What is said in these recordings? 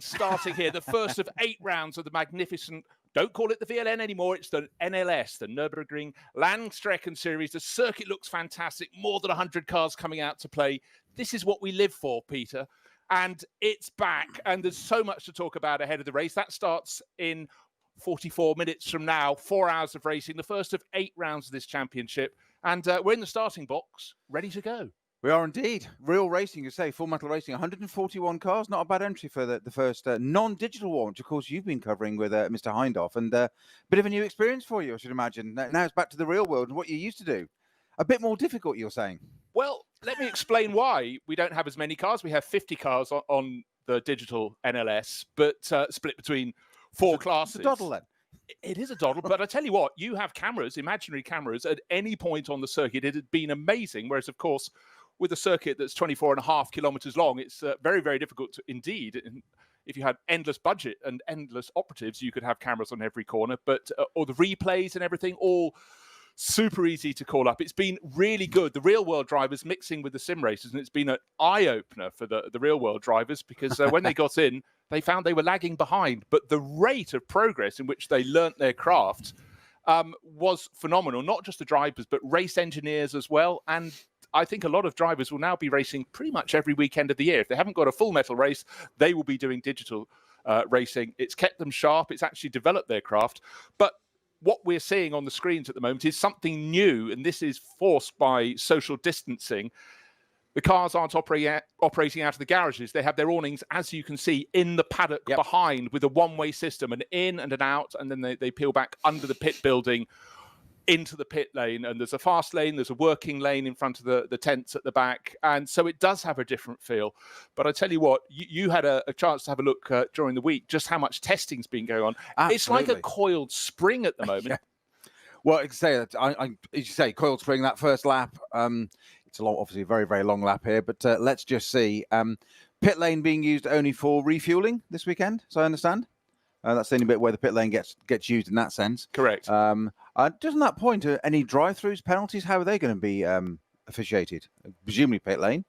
Starting here, the first of 8 rounds of the magnificent, don't call it the VLN anymore, it's the NLS, the Nürburgring Langstrecken Series. The circuit looks fantastic, more than 100 cars coming out to play. This is what we live for, Peter. And it's back, and there's so much to talk about ahead of the race. That starts in 44 minutes from now, 4 hours of racing, the first of 8 rounds of this championship. And we're in the starting box, ready to go. We are indeed. Real racing, you say, full metal racing, 141 cars. Not a bad entry for the first non-digital one, which, of course, you've been covering with Mr. Hindhoff. And a bit of a new experience for you, I should imagine. Now it's back to the real world and what you used to do. A bit more difficult, you're saying? Well, let me explain why we don't have as many cars. We have 50 cars on the digital NLS, but split between 4 classes. It's a doddle, then. It is a doddle, but I tell you what, you have cameras, imaginary cameras, at any point on the circuit. It had been amazing, whereas, of course, with a circuit that's 24.5 kilometers long, it's very, very difficult to, indeed. If you had endless budget and endless operatives, you could have cameras on every corner, but or the replays and everything, all super easy to call up. It's been really good. The real world drivers mixing with the sim racers, and it's been an eye-opener for the real world drivers because when they got in, they found they were lagging behind. But the rate of progress in which they learnt their craft was phenomenal. Not just the drivers, but race engineers as well. And I think a lot of drivers will now be racing pretty much every weekend of the year. If they haven't got a full metal race, they will be doing digital racing. It's kept them sharp. It's actually developed their craft. But what we're seeing on the screens at the moment is something new, and this is forced by social distancing. The cars aren't operating out of the garages. They have their awnings, as you can see, in the paddock behind with a one-way system, an in and an out, and then they peel back under the pit building into the pit lane. And there's a fast lane, there's a working lane in front of the tents at the back. And so it does have a different feel. But I tell you what, you had a chance to have a look during the week, just how much testing's been going on. Absolutely. It's like a coiled spring at the moment. Yeah. Well, as you say, coiled spring, that first lap, it's obviously a very, very long lap here, but let's just see. Pit lane being used only for refueling this weekend, so I understand. That's the only bit where the pit lane gets used in that sense. Correct. Doesn't that point to any drive-throughs, penalties? How are they going to be officiated? Presumably pit lane.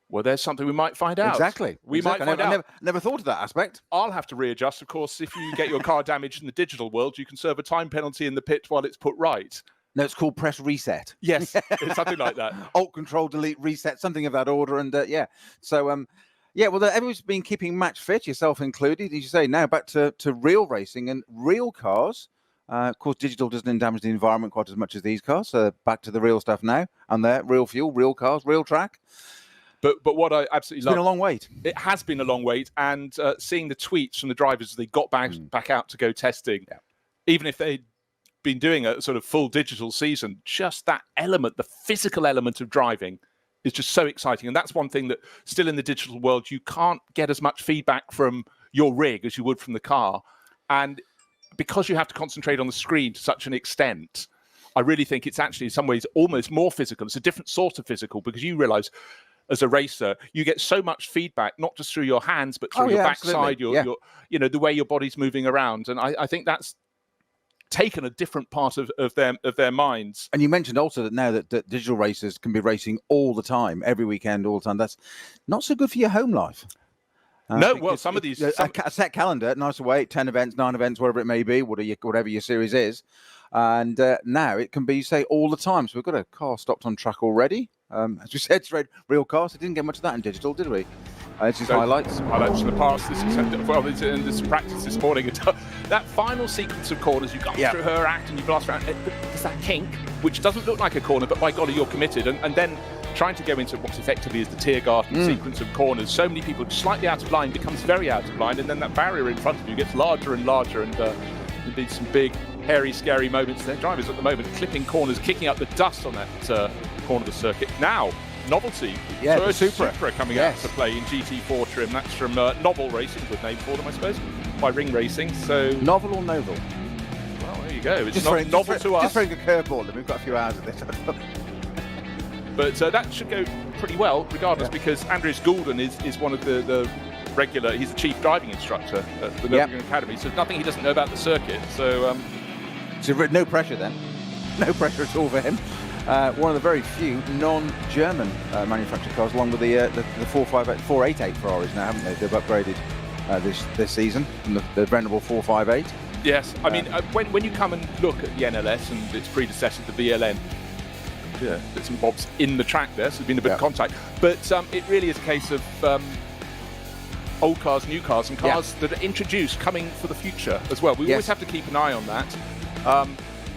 Well, there's something we might find out. Exactly. Might find out. I never thought of that aspect. I'll have to readjust. Of course, if you get your car damaged in the digital world, you can serve a time penalty in the pit while it's put right. No, it's called press reset. Yes, it's something like that. Alt, control, delete, reset, something of that order. And yeah, so well, everyone's been keeping match fit, yourself included. As you say, now back to real racing and real cars. Of course, digital doesn't damage the environment quite as much as these cars. So back to the real stuff now. And there, real fuel, real cars, real track. But what I absolutely love... It's been a long wait. It has been a long wait. And seeing the tweets from the drivers as they got back out to go testing, even if they'd been doing a sort of full digital season, just that element, the physical element of driving is just so exciting. And that's one thing that still in the digital world, you can't get as much feedback from your rig as you would from the car. And because you have to concentrate on the screen to such an extent, I really think it's actually in some ways almost more physical. It's a different sort of physical because you realize as a racer, you get so much feedback, not just through your hands, but through your backside, your the way your body's moving around. And I think that's taken a different part of their minds. And you mentioned also that now that digital racers can be racing all the time, every weekend, all the time. That's not so good for your home life. No, well, some of these... A set calendar, nice away, 10 events, 9 events, whatever it may be, whatever your series is. And now it can be, say, all the time. So we've got a car stopped on track already. As we said, it's real cars. We didn't get much of that in digital, did we? It's just highlights. Highlights from the past. In this practice this morning. That final sequence of corners, you go through her act and you blast around. There's that kink, which doesn't look like a corner, but by golly, you're committed. And then trying to go into what effectively is the Tiergarten sequence of corners. So many people slightly out of line becomes very out of line, and then that barrier in front of you gets larger and larger, and there'll be some big, hairy, scary moments there. Drivers at the moment clipping corners, kicking up the dust on that corner of the circuit. Now, novelty. Yeah, so the Supra coming out to play in GT4 trim. That's from Novel Racing, good name for them, I suppose, by Ring Racing. So Novel or Novel? Well, there you go. It's not novel to us. Just throwing a curveball, and we've got a few hours of this. But that should go pretty well, regardless, because Andreas Goulden is one of the regular. He's the chief driving instructor at the Nürburgring Academy, so nothing he doesn't know about the circuit. So no pressure then. No pressure at all for him. One of the very few non-German manufactured cars, along with the 488 Ferraris now, haven't they? They've upgraded this season, from the venerable 458. Yes, I mean, when you come and look at the NLS and its predecessor, the VLN, bits and bobs in the track there, so there's been a bit of contact. But it really is a case of old cars, new cars, and cars that are introduced coming for the future as well. We always have to keep an eye on that.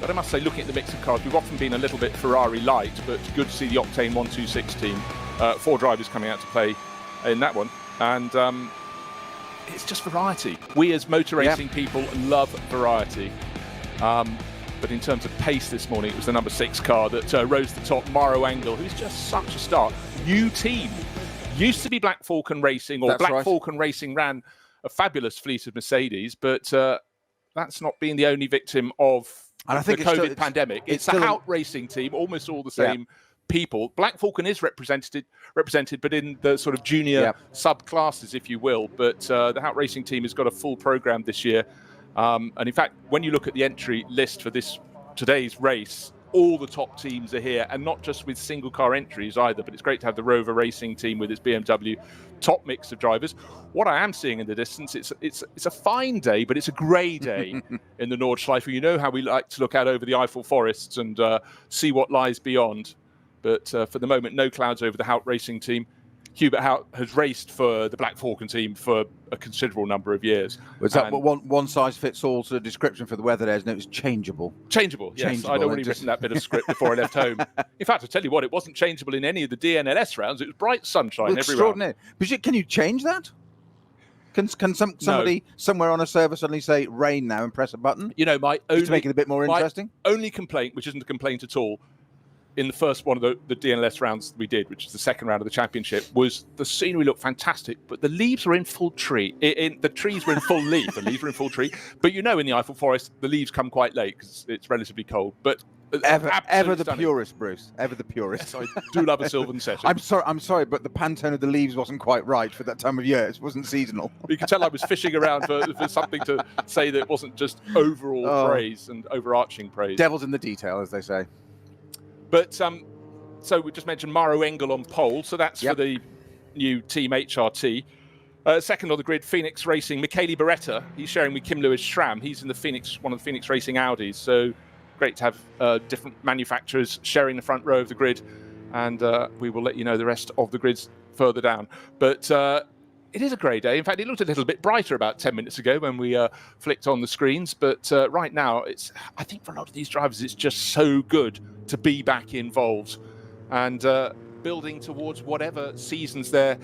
But I must say, looking at the mix of cars, we've often been a little bit Ferrari light, but good to see the Octane 126 team. 4 drivers coming out to play in that one. And it's just variety. We as motor racing people love variety. But in terms of pace this morning, it was the number 6 car that rose to the top, Mauro Engel, who's just such a star. New team. Used to be Black Falcon Racing, or Falcon Racing ran a fabulous fleet of Mercedes, but that's not been the only victim of the COVID pandemic. It's a Hout Racing team, almost all the same people. Black Falcon is represented, but in the sort of junior subclasses, if you will. But the Hout Racing team has got a full program this year. And in fact, when you look at the entry list for today's race, all the top teams are here, and not just with single car entries either, but it's great to have the Rover Racing team with its BMW top mix of drivers. What I am seeing in the distance, it's a fine day, but it's a grey day in the Nordschleife. You know how we like to look out over the Eiffel forests and see what lies beyond. But for the moment, no clouds over the Hout Racing team. Hubert Hout has raced for the Black Falcon team for a considerable number of years. Was that one size fits all sort of description for the weather there, isn't it? It was changeable. Changeable, yes. I'd already written that bit of script before I left home. In fact, I tell you what, it wasn't changeable in any of the DNLS rounds. It was bright sunshine every round. But can you change that? Can somebody somewhere on a server suddenly say rain now and press a button? You know, to make it a bit more interesting? Only complaint, which isn't a complaint at all, in the first one of the DNLS rounds we did, which is the second round of the championship, was the scenery looked fantastic, but the leaves were in full tree. The trees were in full leaf. The leaves were in full tree. But you know, in the Eiffel Forest, the leaves come quite late because it's relatively cold. But ever the purist, Bruce. Ever the purist. Yes, I do love a sylvan session. I'm sorry, but the Pantone of the leaves wasn't quite right for that time of year. It wasn't seasonal. You can tell I was fishing around for something to say that it wasn't just overall praise and overarching praise. Devil's in the detail, as they say. But so we just mentioned Mauro Engel on pole, so that's for the new team HRT. Second on the grid, Phoenix Racing, Michele Beretta. He's sharing with Kim Lewis Schramm. He's in one of the Phoenix Racing Audis. So great to have different manufacturers sharing the front row of the grid, and we will let you know the rest of the grids further down. But it is a grey day. In fact, it looked a little bit brighter about 10 minutes ago when we flicked on the screens. But right now, I think for a lot of these drivers, it's just so good to be back involved and building towards whatever seasons they're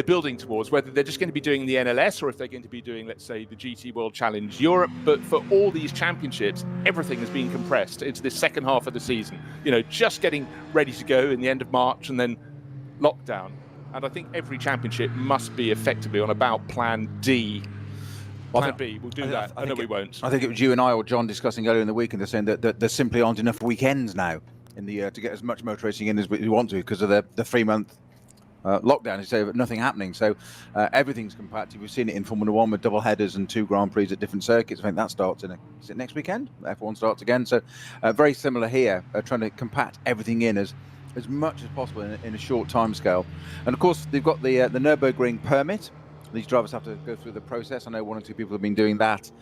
building towards, whether they're just going to be doing the NLS or if they're going to be doing, let's say, the GT World Challenge Europe. But for all these championships, everything has been compressed into this second half of the season. You know, just getting ready to go in the end of March and then lockdown. And I think every championship must be effectively on about Plan D. Plan B, we'll do that. I know we won't. I think it was you and I or John discussing earlier in the week, and they're saying that there simply aren't enough weekends now in the year to get as much motor racing in as we want to because of the 3-month lockdown. So nothing happening. So everything's compacted. We've seen it in Formula 1 with double headers and 2 Grand Prix at different circuits. I think that starts is it next weekend? F1 starts again. So very similar here, trying to compact everything in as much as possible in a short time scale. And of course, they've got the Nürburgring permit. These drivers have to go through the process. I know 1 or 2 people have been doing that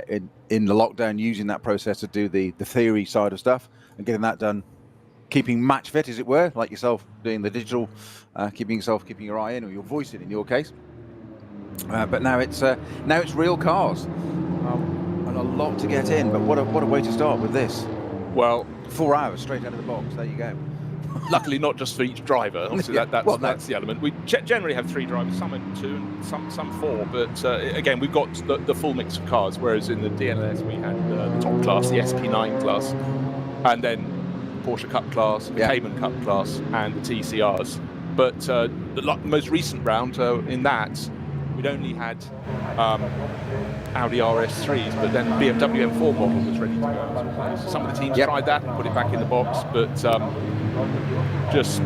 in the lockdown, using that process to do the theory side of stuff and getting that done, keeping match fit, as it were, like yourself doing the digital, keeping your eye in, or your voice in your case. But now it's real cars, and a lot to get in. But what a way to start with this. Well, 4 hours straight out of the box. There you go. Luckily, not just for each driver. Obviously, that's the element. We generally have 3 drivers, some in 2 and some 4. But again, we've got the full mix of cars. Whereas in the DNLS, we had the top class, the SP9 class, and then Porsche Cup class, the Cayman Cup class, and the TCRs. But the most recent round in that, we'd only had Audi RS3s, but then BMW M4 model was ready to go. So some of the teams tried that and put it back in the box, but just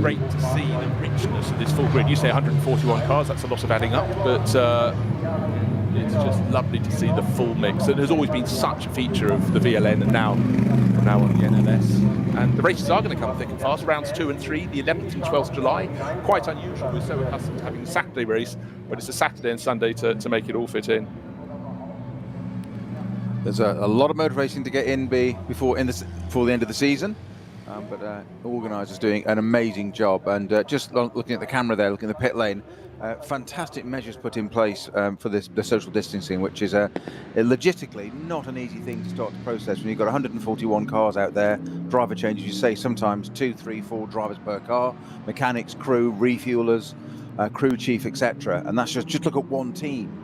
great to see the richness of this full grid. You say 141 cars, that's a lot of adding up, but it's just lovely to see the full mix. It has always been such a feature of the VLN, and now from now on the NLS. And the races are going to come thick and fast. Rounds 2 and 3, the 11th and 12th July. Quite unusual. We're so accustomed to having a Saturday race, but it's a Saturday and Sunday to make it all fit in. There's a lot of motor racing to get in before the end of the season. But organisers doing an amazing job, and just looking at the camera there, looking at the pit lane, fantastic measures put in place for the social distancing, which is logistically not an easy thing to start to process when you've got 141 cars out there, driver changes, you say sometimes 2, 3, 4 drivers per car, mechanics, crew, refuelers, crew chief, etc. And that's just look at one team.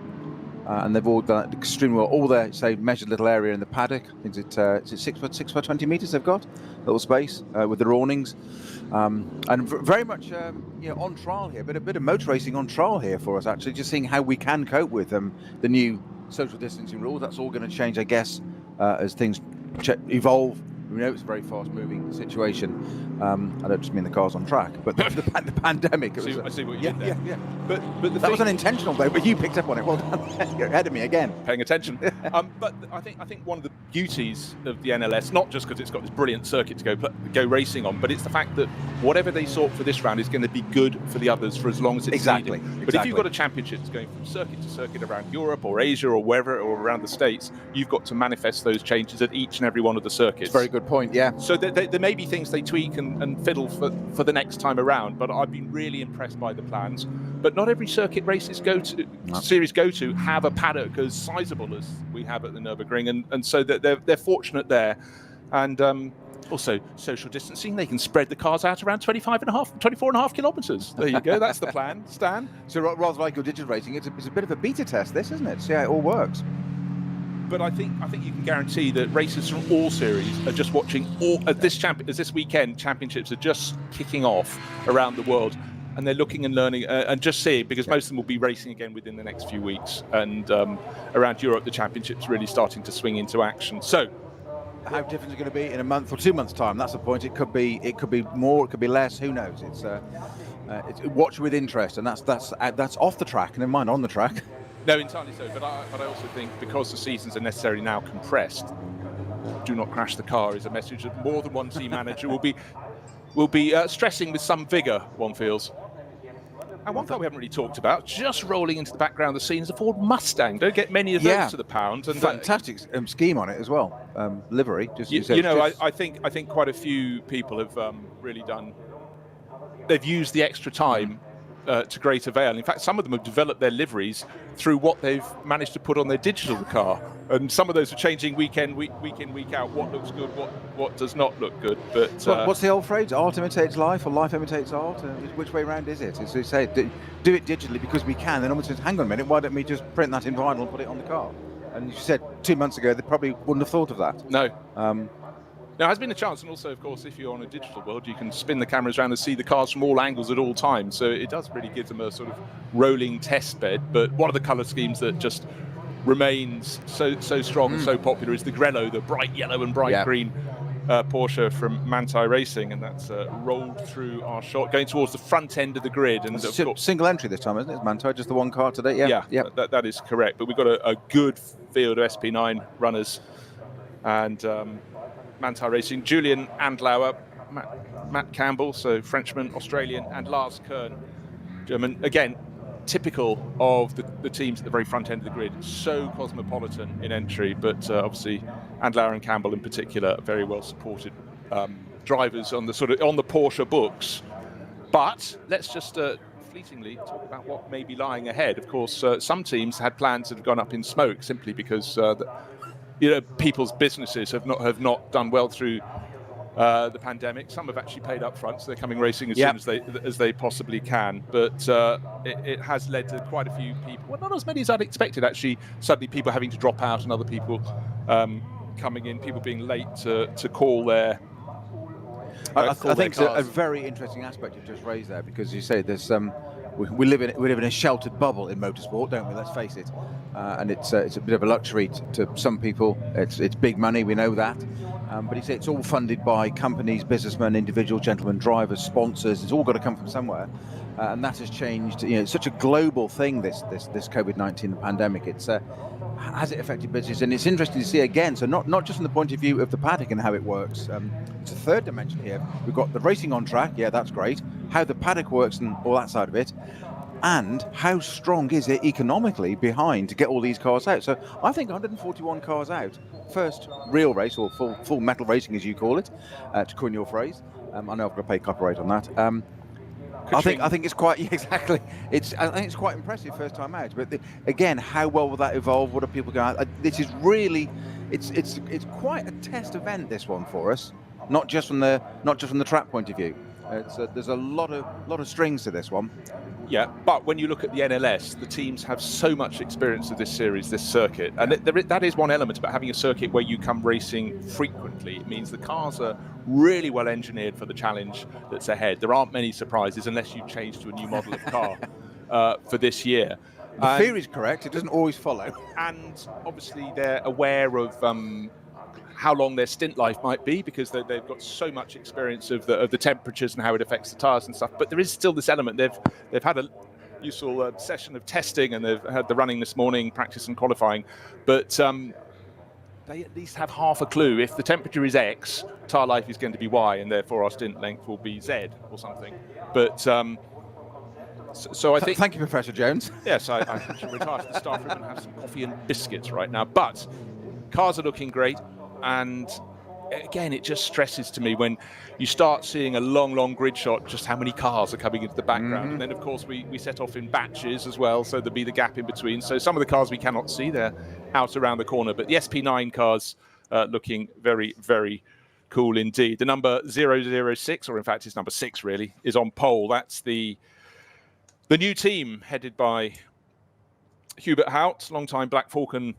And they've all done it extremely well. All their, say, measured little area in the paddock. I think it's 6 by 20 metres they've got, little space with their awnings. And very much on trial here, but a bit of motor racing on trial here for us, actually, just seeing how we can cope with the new social distancing rules. That's all going to change, I guess, as things evolve. We know it's a very fast-moving situation. I don't just mean the cars on track, but the pandemic. I see what you did there. Yeah. But that was unintentional, though. But you picked up on it. Well done. You're ahead of me again. Paying attention. But I think one of the beauties of the NLS, not just because it's got this brilliant circuit to go racing on, but it's the fact that whatever they sort for this round is going to be good for the others for as long as it's exactly. needed. But if you've got a championship that's going from circuit to circuit around Europe or Asia or wherever, or around the States, you've got to manifest those changes at each and every one of the circuits. It's a very good point, yeah. So there may be things they tweak and fiddle for the next time around, but I've been really impressed by the plans. But not every circuit races series go to have a paddock as sizable as we have at the Nürburgring, and so they're fortunate there. And also social distancing, they can spread the cars out around 24.5 kilometres. There you go, that's the plan, Stan. So rather like your digital racing, it's a bit of a beta test, this, isn't it? See how it all works. But I think you can guarantee that racers from all series are just watching this weekend. Championships are just kicking off around the world, and they're looking and learning and just seeing, because most of them will be racing again within the next few weeks. And around Europe, the championships really starting to swing into action. So, how different is it going to be in a month or 2 months' time? That's the point. It could be more, it could be less. Who knows? It's watch with interest, and that's off the track, and in mind on the track. No, entirely so. But I also think because the seasons are necessarily now compressed, do not crash the car is a message that more than one team manager will be stressing with some vigour, one feels. And one car we haven't really talked about, just rolling into the background of the scene, is a Ford Mustang. Don't get many of those to the pound. And fantastic scheme on it as well. Livery. I think quite a few people have really done. They've used the extra time to great avail. In fact, some of them have developed their liveries through what they've managed to put on their digital car, and some of those are changing week in, week out. What looks good, what does not look good. But what's the old phrase? Art imitates life, or life imitates art. Which way round is it? It's they say do it digitally because we can. Then almost says, hang on a minute, why don't we just print that in vinyl and put it on the car? And you said 2 months ago they probably wouldn't have thought of that. No. There has been a chance, and also, of course, if you're on a digital world, you can spin the cameras around and see the cars from all angles at all times. So it does really give them a sort of rolling test bed. But one of the colour schemes that just remains so strong and so popular is the Grello, the bright yellow and bright green Porsche from Manthey Racing, and that's rolled through our shot, going towards the front end of the grid. And single entry this time, isn't it? Manthey, just the one car today. Yeah. That is correct. But we've got a good field of SP9 runners, and Manthey Racing, Julian Adenauer, Matt Campbell, so Frenchman, Australian, and Lars Kern, German. Again, typical of the teams at the very front end of the grid. So cosmopolitan in entry, but obviously Adenauer and Campbell in particular are very well supported drivers on the Porsche books. But let's just fleetingly talk about what may be lying ahead. Of course, some teams had plans that have gone up in smoke simply because people's businesses have not done well through the pandemic. Some have actually paid up front, so they're coming racing as soon as they possibly can. But it has led to quite a few people, well, not as many as I'd expected actually, suddenly people having to drop out and other people coming in, people being late to call their I think it's a very interesting aspect you've just raised there, because you say there's we live in a sheltered bubble in motorsport, don't we? Let's face it, and it's a bit of a luxury to some people. It's big money, we know that, but you say it's all funded by companies, businessmen, individual gentlemen, drivers, sponsors. It's all got to come from somewhere, and that has changed. It's such a global thing. This COVID-19, the pandemic. has it affected business? And it's interesting to see again. So not just from the point of view of the paddock and how it works. It's a third dimension here. We've got the racing on track. Yeah, that's great. How the paddock works and all that side of it. And how strong is it economically behind to get all these cars out? So I think 141 cars out, first real race or full metal racing as you call it, to coin your phrase. I know I've got to pay copyright on that. I think it's quite exactly. I think it's quite impressive first time out. But again, how well will that evolve? What are people going? This is really, it's quite a test event, this one for us. Not just from the track point of view. There's a lot of strings to this one. Yeah, but when you look at the NLS, the teams have so much experience of this series, this circuit, and that is one element about having a circuit where you come racing frequently. It means the cars are really well engineered for the challenge that's ahead. There aren't many surprises unless you change to a new model of car for this year. The theory is correct; it doesn't always follow. And obviously, they're aware of how long their stint life might be, because they've got so much experience of the temperatures and how it affects the tyres and stuff. But there is still this element. They've had a useful session of testing, and they've had the running this morning, practice and qualifying. But they at least have half a clue. If the temperature is X, tyre life is going to be Y, and therefore our stint length will be Z or something. But so I think... Thank you, Professor Jones. Yes, I should retire to the staff room and have some coffee and biscuits right now. But cars are looking great. And again, it just stresses to me when you start seeing a long grid shot, just how many cars are coming into the background. And then, of course, we set off in batches as well, so there'll be the gap in between. So some of the cars we cannot see, they're out around the corner. But the SP9 cars looking very, very cool indeed. The number 006, or in fact it's number 6 really, is on pole. That's the new team headed by Hubert Hout, long-time Black Falcon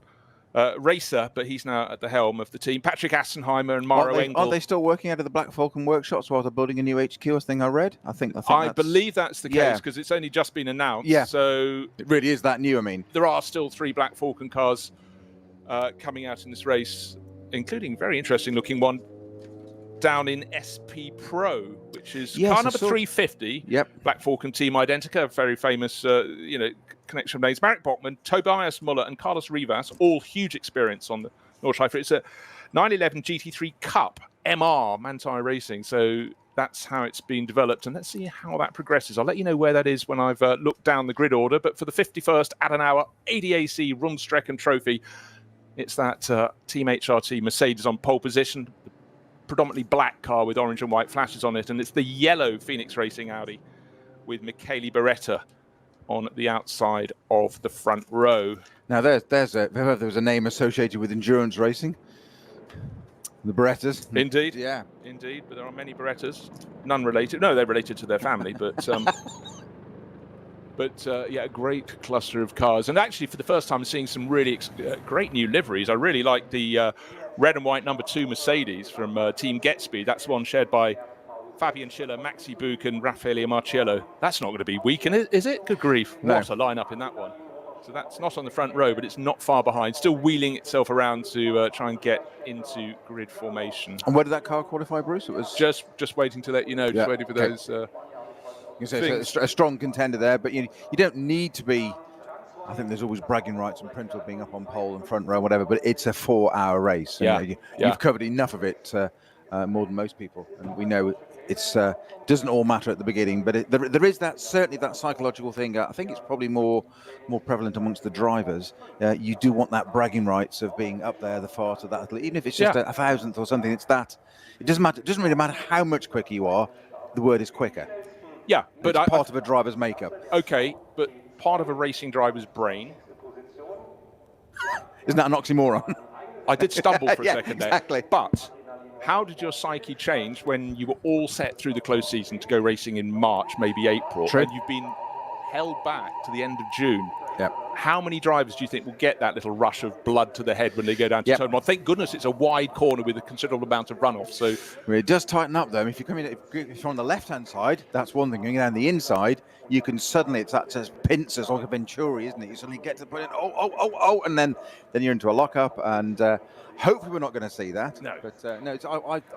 racer, but he's now at the helm of the team. Patrick Assenheimer and Mauro Engel. Aren't they still working out of the Black Falcon workshops while they're building a new HQ? I think I read. I believe that's the case, because it's only just been announced. Yeah. So it really is that new. I mean, there are still 3 Black Falcon cars coming out in this race, including very interesting looking one down in SP Pro, which is car number 350. Yep. Black Falcon Team Identica, very famous, connection of names. Marek Bachmann, Tobias Muller, and Carlos Rivas, all huge experience on the Nordschleife. It's a 911 GT3 Cup MR Manthey Racing. So that's how it's been developed, and let's see how that progresses. I'll let you know where that is when I've looked down the grid order. But for the 51st Adenauer ADAC Rundstrecken-Trophy, it's that Team HRT Mercedes on pole position. Predominantly black car with orange and white flashes on it, and it's the yellow Phoenix Racing Audi with Michele Beretta on the outside of the front row. Now there was a name associated with endurance racing. The Berettas. Indeed. Yeah. Indeed, but there are many Berettas. None related. No, they're related to their family, but yeah, a great cluster of cars. And actually, for the first time, I'm seeing some really great new liveries. I really like the red and white number 2 Mercedes from Team Getspeed. That's one shared by Fabian Schiller, Maxi Buch, and Raffaele Marciello. That's not going to be weak, is it? Good grief. No. What a lineup in that one. So that's not on the front row, but it's not far behind. Still wheeling itself around to try and get into grid formation. And where did that car qualify, Bruce? It was just waiting to let you know. Just waiting for those. It's a strong contender there, but you don't need to be. I think there's always bragging rights and Prince being up on pole and front row, whatever. But it's a 4-hour race. Yeah. You've covered enough of it, more than most people, and we know it's doesn't all matter at the beginning. But there is certainly that psychological thing. I think it's probably more prevalent amongst the drivers. You do want that bragging rights of being up there, the fart of that, even if it's just a 1,000th or something. It's that. It doesn't matter. It doesn't really matter how much quicker you are. The word is quicker. Yeah, but it's part of a driver's makeup. Okay, but part of a racing driver's brain. Isn't that an oxymoron? I did stumble for a second exactly. there. But how did your psyche change when you were all set through the close season to go racing in March, maybe April, True. and you've been held back to the end of June? Yep. How many drivers do you think will get that little rush of blood to the head when they go down to turn one? Thank goodness it's a wide corner with a considerable amount of runoff. So it does tighten up though. If you're on the left-hand side, that's one thing. Going down the inside, you can suddenly, it's pincers like a Venturi, isn't it? You suddenly get to the point, and then you're into a lockup, and hopefully we're not going to see that. No. But no,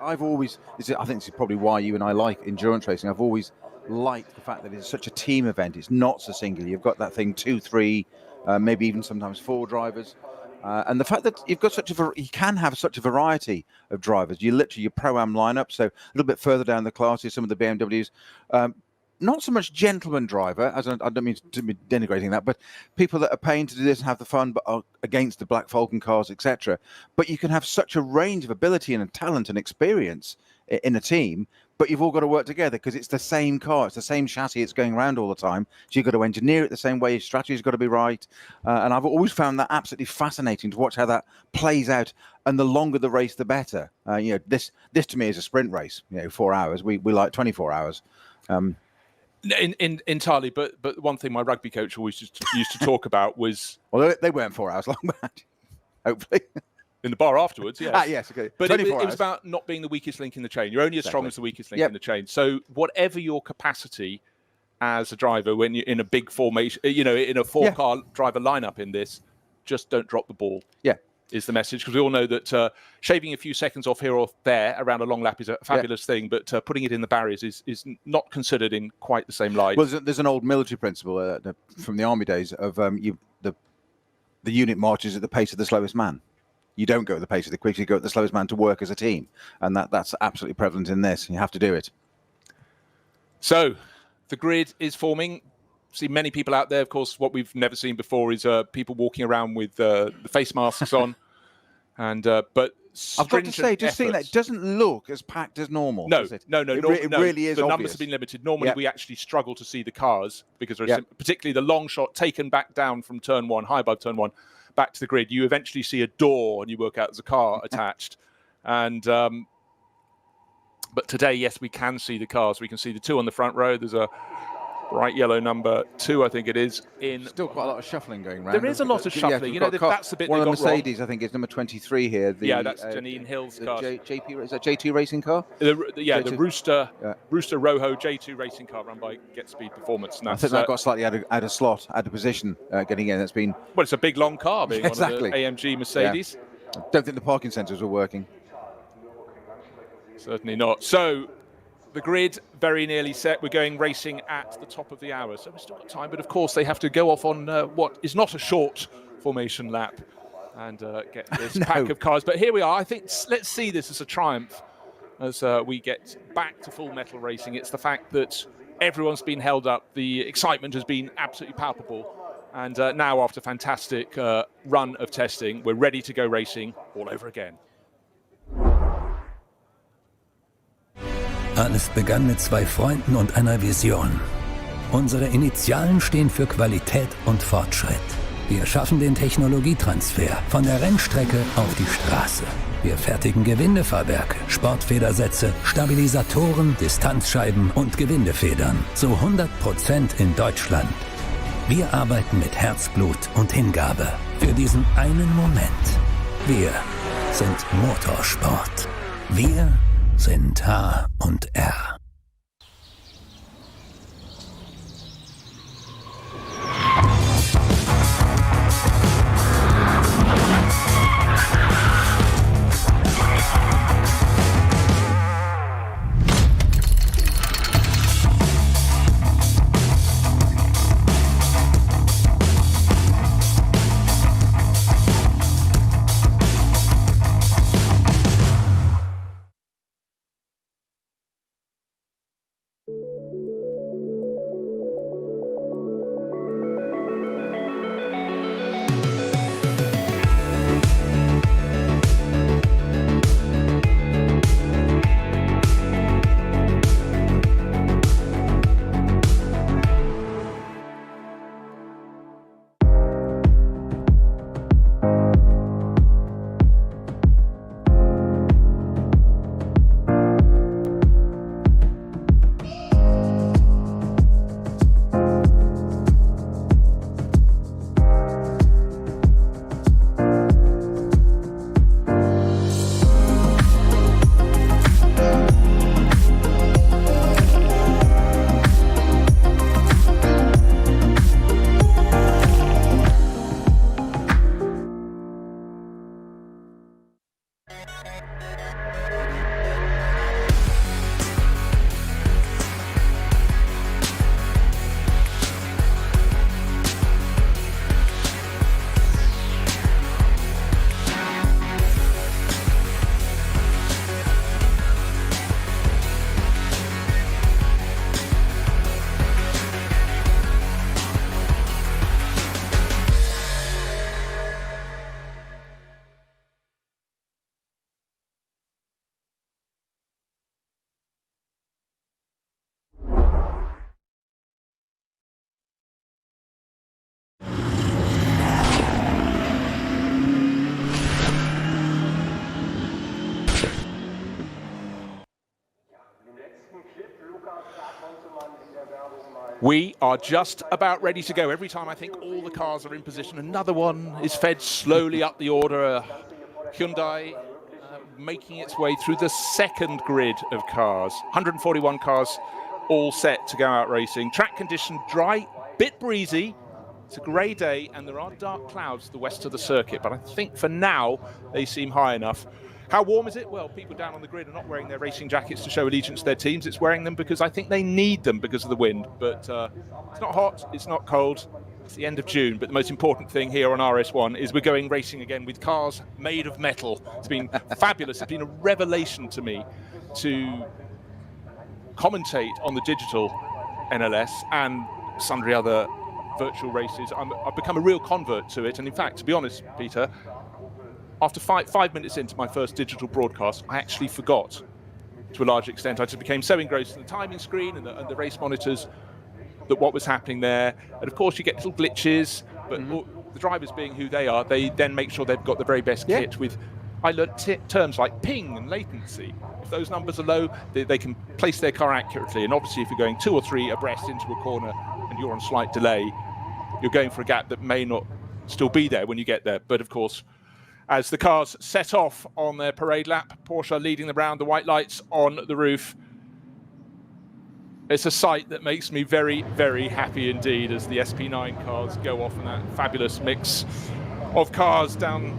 I've always, I think this is probably why you and I like endurance racing. I've always liked the fact that it's such a team event. It's not so single. You've got that thing 2, 3, maybe even sometimes 4 drivers. And the fact that you've got you can have such a variety of drivers. You literally your Pro-Am lineup. So a little bit further down the classes, some of the BMWs. Not so much gentleman driver, as I don't mean to be denigrating that, but people that are paying to do this and have the fun, but are against the Black Falcon cars, etc. But you can have such a range of ability and talent and experience in a team, but you've all got to work together because it's the same car, it's the same chassis, it's going around all the time. So you've got to engineer it the same way, your strategy's got to be right. And I've always found that absolutely fascinating to watch how that plays out. And the longer the race, the better. This to me is a sprint race. 4 hours. We like 24 hours. Entirely, but one thing my rugby coach always used to talk about was... Well, they weren't 4 hours long, but hopefully. In the bar afterwards, yes. Yes, okay. But it was about not being the weakest link in the chain. You're only as strong as the weakest link in the chain. So whatever your capacity as a driver, when you're in a big formation, in a four-car driver lineup in this, just don't drop the ball. Yeah. Is the message, because we all know that shaving a few seconds off here or there around a long lap is a fabulous thing, but putting it in the barriers is not considered in quite the same light. Well, there's an old military principle from the army days of the unit marches at the pace of the slowest man. You don't go at the pace of the quickest, you go at the slowest man to work as a team, and that's absolutely prevalent in this. You have to do it. So the grid is forming. See many people out there. Of course, what we've never seen before is people walking around with the face masks on. And but I've got to say, just seeing that, it doesn't look as packed as normal. No, does it? No. It really is. The obvious. numbers have been limited. Normally, we actually struggle to see the cars because, particularly the long shot taken back down from turn one, high above turn one, back to the grid. You eventually see a door, and you work out there's a car attached. And but today, yes, we can see the cars. We can see the two on the front row. There's a bright yellow number 2, I think it is. Still quite a lot of shuffling going around. There is a lot of shuffling. That's the bit one they of the got Mercedes, wrong. I think, is number 23 here. That's Janine Hill's car. JP, is that J2 racing car? The Rooster Rojo J2 racing car run by Get Speed Performance. And I think that got slightly out of slot, out of position, getting in. That's been... Well, it's a big, long car, being one of the AMG Mercedes. I don't think the parking sensors were working. Certainly not. So... the grid very nearly set. We're going racing at the top of the hour, so we've still got time. But of course, they have to go off on what is not a short formation lap and get this pack of cars. But here we are. I think let's see this as a triumph as we get back to full metal racing. It's the fact that everyone's been held up. The excitement has been absolutely palpable. And now, after a fantastic run of testing, we're ready to go racing all over again. Alles begann mit 2 Freunden und einer Vision. Unsere Initialen stehen für Qualität und Fortschritt. Wir schaffen den Technologietransfer von der Rennstrecke auf die Straße. Wir fertigen Gewindefahrwerke, Sportfedersätze, Stabilisatoren, Distanzscheiben und Gewindefedern zu 100% in Deutschland. Wir arbeiten mit Herzblut und Hingabe für diesen einen Moment. Wir sind Motorsport. Wir sind H&R. We are just about ready to go. Every time I think all the cars are in position, another one is fed slowly up the order. Hyundai making its way through the second grid of cars. 141 cars all set to go out racing. Track condition dry, bit breezy. It's a grey day and there are dark clouds to the west of the circuit, but I think for now they seem high enough. How warm is it? Well, people down on the grid are not wearing their racing jackets to show allegiance to their teams. It's wearing them because I think they need them because of the wind. But it's not hot, it's not cold. It's the end of June, but the most important thing here on RS1 is we're going racing again with cars made of metal. It's been fabulous. It's been a revelation to me to commentate on the digital NLS and sundry other virtual races. I've become a real convert to it. And in fact, to be honest, Peter, after five minutes into my first digital broadcast, I actually forgot to a large extent. I just became so engrossed in the timing screen and the race monitors that what was happening there. And of course, you get little glitches, but the drivers being who they are, they then make sure they've got the very best kit with, I learned terms like ping and latency. If those numbers are low, they can place their car accurately. And obviously, if you're going 2 or 3 abreast into a corner and you're on slight delay, you're going for a gap that may not still be there when you get there. But of course, as the cars set off on their parade lap, Porsche leading them round, the white lights on the roof. It's a sight that makes me very, very happy indeed as the SP9 cars go off in that fabulous mix of cars down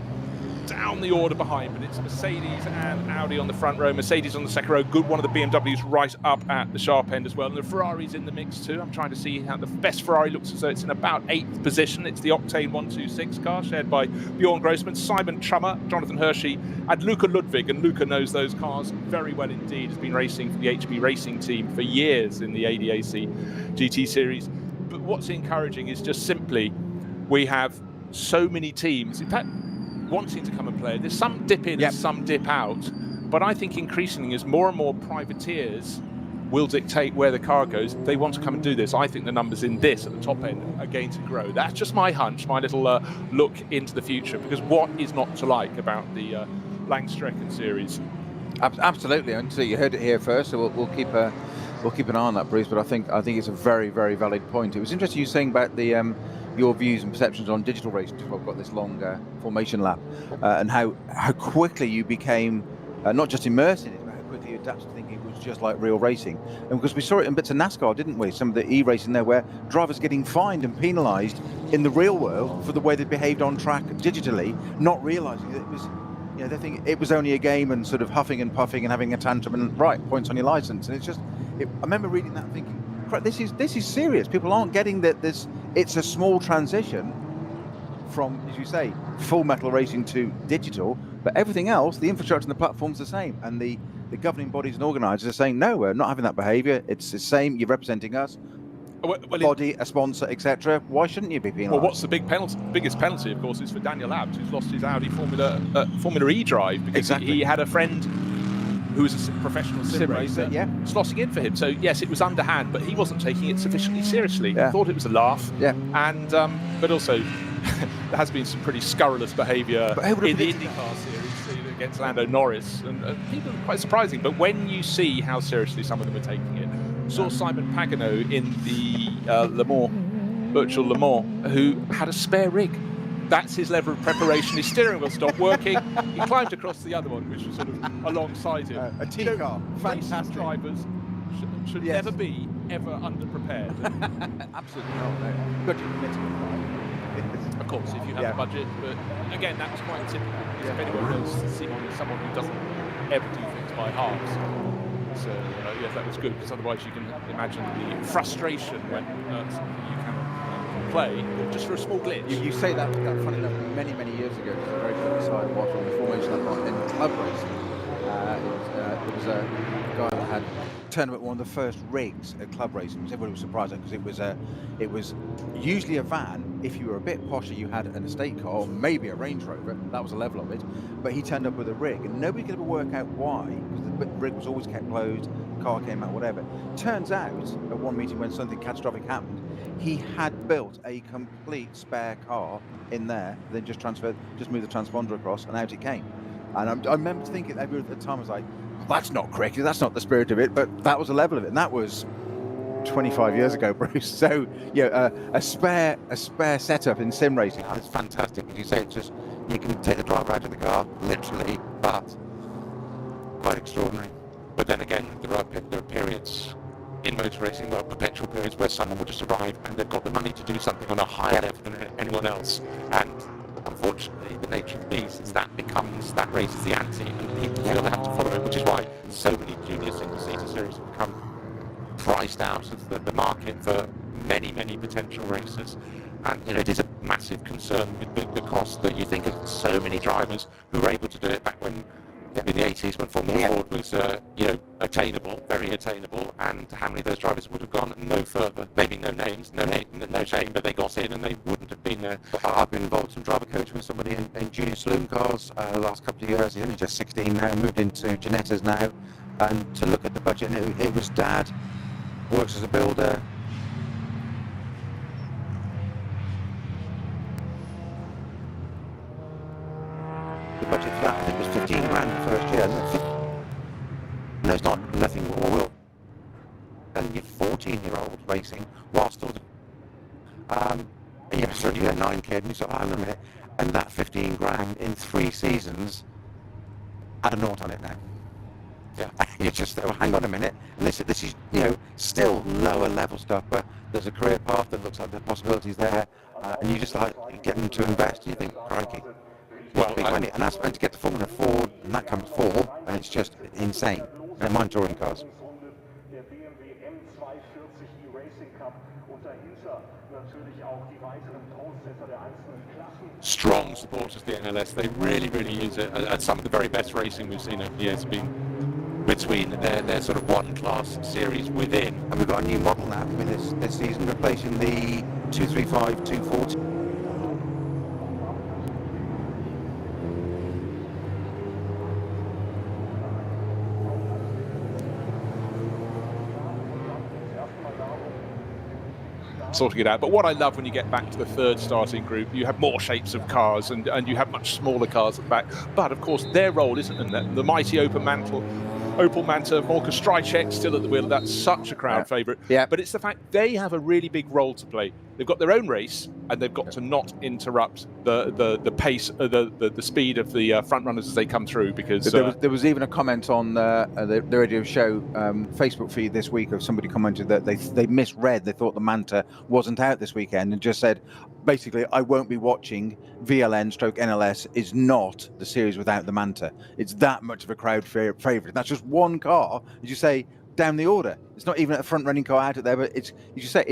the order behind. But it's Mercedes and Audi on the front row, Mercedes on the second row, good one of the BMWs right up at the sharp end as well. And the Ferrari's in the mix too. I'm trying to see how the best Ferrari looks as though it's in about 8th position. It's the Octane 126 car shared by Bjorn Grossman, Simon Trummer, Jonathan Hershey and Luca Ludwig. And Luca knows those cars very well indeed. Has been racing for the HB Racing team for years in the ADAC GT series. But what's encouraging is just simply we have so many teams. In fact, wanting to come and play. There's some dip in and some dip out, but I think increasingly as more and more privateers will dictate where the car goes, they want to come and do this. I think the numbers in this at the top end are going to grow. That's just my hunch, my little look into the future, because what is not to like about the Langstrecken series? Absolutely, and so you heard it here first, so we'll keep an eye on that, Bruce. But I think it's a very, very valid point. It was interesting you saying about the your views and perceptions on digital racing. I've got this long formation lap, and how quickly you became not just immersed in it, but how quickly you adapted to thinking it was just like real racing. And because we saw it in bits of NASCAR, didn't we? Some of the e-racing there, where drivers getting fined and penalised in the real world for the way they behaved on track digitally, not realising that it was. You know, they think it was only a game and sort of huffing and puffing and having a tantrum and points on your license. And it's just, I remember reading that and thinking, crap, this is serious. People aren't getting that it's a small transition from, as you say, full metal racing to digital, but everything else, the infrastructure and the platform's the same. And the governing bodies and organisers are saying, no, we're not having that behaviour. It's the same. You're representing us. Body, a sponsor, etc. Why shouldn't you be penalised? Well, what's the biggest penalty, of course, is for Daniel Abt, who's lost his Audi Formula E drive because he had a friend who was a professional sim racer slotting in for him. So yes, it was underhand, but he wasn't taking it sufficiently seriously. He thought it was a laugh. And but also there has been some pretty scurrilous behaviour in the IndyCar series against Lando Norris, and people are quite surprising. But when you see how seriously some of them are taking it. Saw Simon Pagenaud in the Le Mans, virtual Le Mans, who had a spare rig. That's his level of preparation. His steering wheel stopped working. He climbed across the other one, which was sort of alongside him. A T-car. Fantastic. Drivers should never be ever underprepared. Absolutely not. No. Good, of course, if you have a budget. But again, that was quite typical. Because if anyone knows Simon is someone who doesn't ever do things by halves. So yes, that was good, because otherwise you can imagine the frustration when you can play just for a small glitch. You say that funny enough, many years ago, just a very quick aside, watching the formation in club racing. There was a guy that had turned up at one of the first rigs at club racing, which everybody was surprised at, because it was usually a van. If you were a bit posher, you had an estate car or maybe a Range Rover. That was a level of it. But he turned up with a rig, and nobody could ever work out why, because the rig was always kept closed, the car came out, whatever. Turns out, at one meeting when something catastrophic happened, he had built a complete spare car in there, then just moved the transponder across, and out it came. And I remember thinking at the time, I was like, well, that's not correct, that's not the spirit of it, but that was the level of it. And that was 25 years ago, Bruce. So, a spare setup in sim racing. It's fantastic. As you say, it's just, you can take the driver out of the car, literally, but quite extraordinary. But then again, there are periods in motor racing, there are perpetual periods where someone will just arrive and they've got the money to do something on a higher level than anyone else. And unfortunately, the nature of the beast is that raises the ante, and people feel they have to follow it, which is why so many junior single-seater series have become priced out of the market for many, many potential racers. And it is a massive concern with the cost that you think of so many drivers who were able to do it back when in the 80s when Formula Ford was attainable, very attainable, and how many of those drivers would have gone no further? Maybe no names, no shame, but they got in and they wouldn't have been there. I've been involved in driver coaching with somebody in junior saloon cars the last couple of years. He's only just 16 now, moved into Ginettas now, and to look at the budget, and it was dad, works as a builder. The budget for that, I think, was 15 grand the first year. And there's nothing more will. And you're 14-year-old racing while still. And you're certainly a 9 kid, and you sort of, hang on a minute, and that 15 grand in 3 seasons, add a nought on it now. Yeah. You just go, hang on a minute, and this is still lower level stuff, but there's a career path that looks like the possibilities there, and you just like get them to invest. You think, crikey. Well, big money, and that's meant to get to Formula Ford, and that comes fall, and it's just insane. And mine touring cars. Strong supporters of the NLS. They really, really use it. And some of the very best racing we've seen over the years has been between their sort of one-class series within. And we've got a new model now this season, replacing the 235, 240. Sorting it out. But what I love when you get back to the third starting group, you have more shapes of cars and you have much smaller cars at the back. But of course, their role isn't in that. The mighty Opel Manta, Volker Strycek still at the wheel. That's such a crowd favourite. Yeah. But it's the fact they have a really big role to play. They've got their own race, and they've got to not interrupt the pace, the speed of the front runners as they come through. Because there was even a comment on the radio show Facebook feed this week of somebody commented that they misread. They thought the Manta wasn't out this weekend, and just said, basically, I won't be watching. VLN/NLS is not the series without the Manta. It's that much of a crowd favourite. That's just one car, as you say, down the order. It's not even a front-running car out there, but it's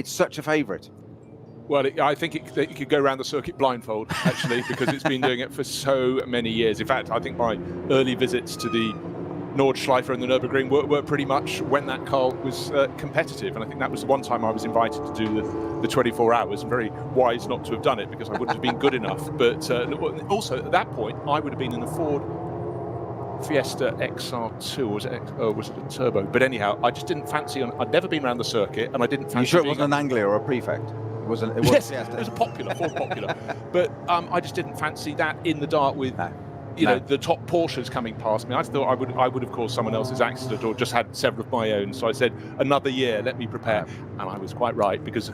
such a favourite. Well, I think it could go around the circuit blindfold, actually, because it's been doing it for so many years. In fact, I think my early visits to the Nordschleife and the Nürburgring were pretty much when that car was competitive. And I think that was the one time I was invited to do the 24 hours. Very wise not to have done it because I wouldn't have been good enough. But also, at that point, I would have been in a Ford Fiesta XR2, or was it a turbo? But anyhow, I just didn't fancy. I'd never been around the circuit, and I didn't fancy. You sure it wasn't an Anglia or a Prefect? Yes, it was a popular, Ford Popular. But I just didn't fancy that in the dark with, the top Porsches coming past me. I thought I would have caused someone else's accident or just had several of my own. So I said, another year, let me prepare. And I was quite right, because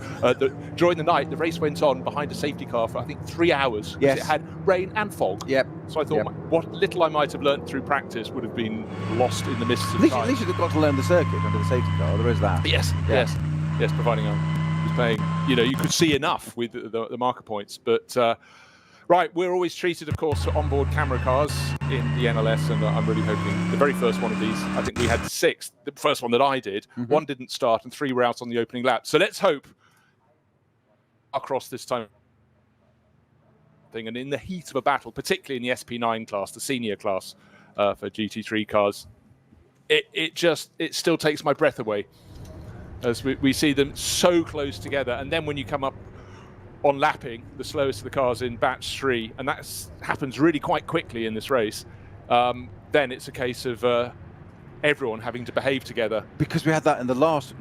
during the night, the race went on behind a safety car for, I think, 3 hours. Yes. It had rain and fog. Yep. So I thought what little I might have learnt through practice would have been lost in the mists of time. At least you've got to learn the circuit under the safety car. There is that. Yes, providing I was paying, you could see enough with the marker points. But right, we're always treated, of course, to onboard camera cars in the NLS, and I'm really hoping the very first one of these, I think we had 6, the first one that I did, 1 didn't start and 3 were out on the opening lap. So let's hope across this time thing, and in the heat of a battle, particularly in the SP9 class, the senior class for GT3 cars, it still takes my breath away as we see them so close together. And then when you come up on lapping, the slowest of the cars in batch 3, and that happens really quite quickly in this race, then it's a case of everyone having to behave together. Because we had that in the last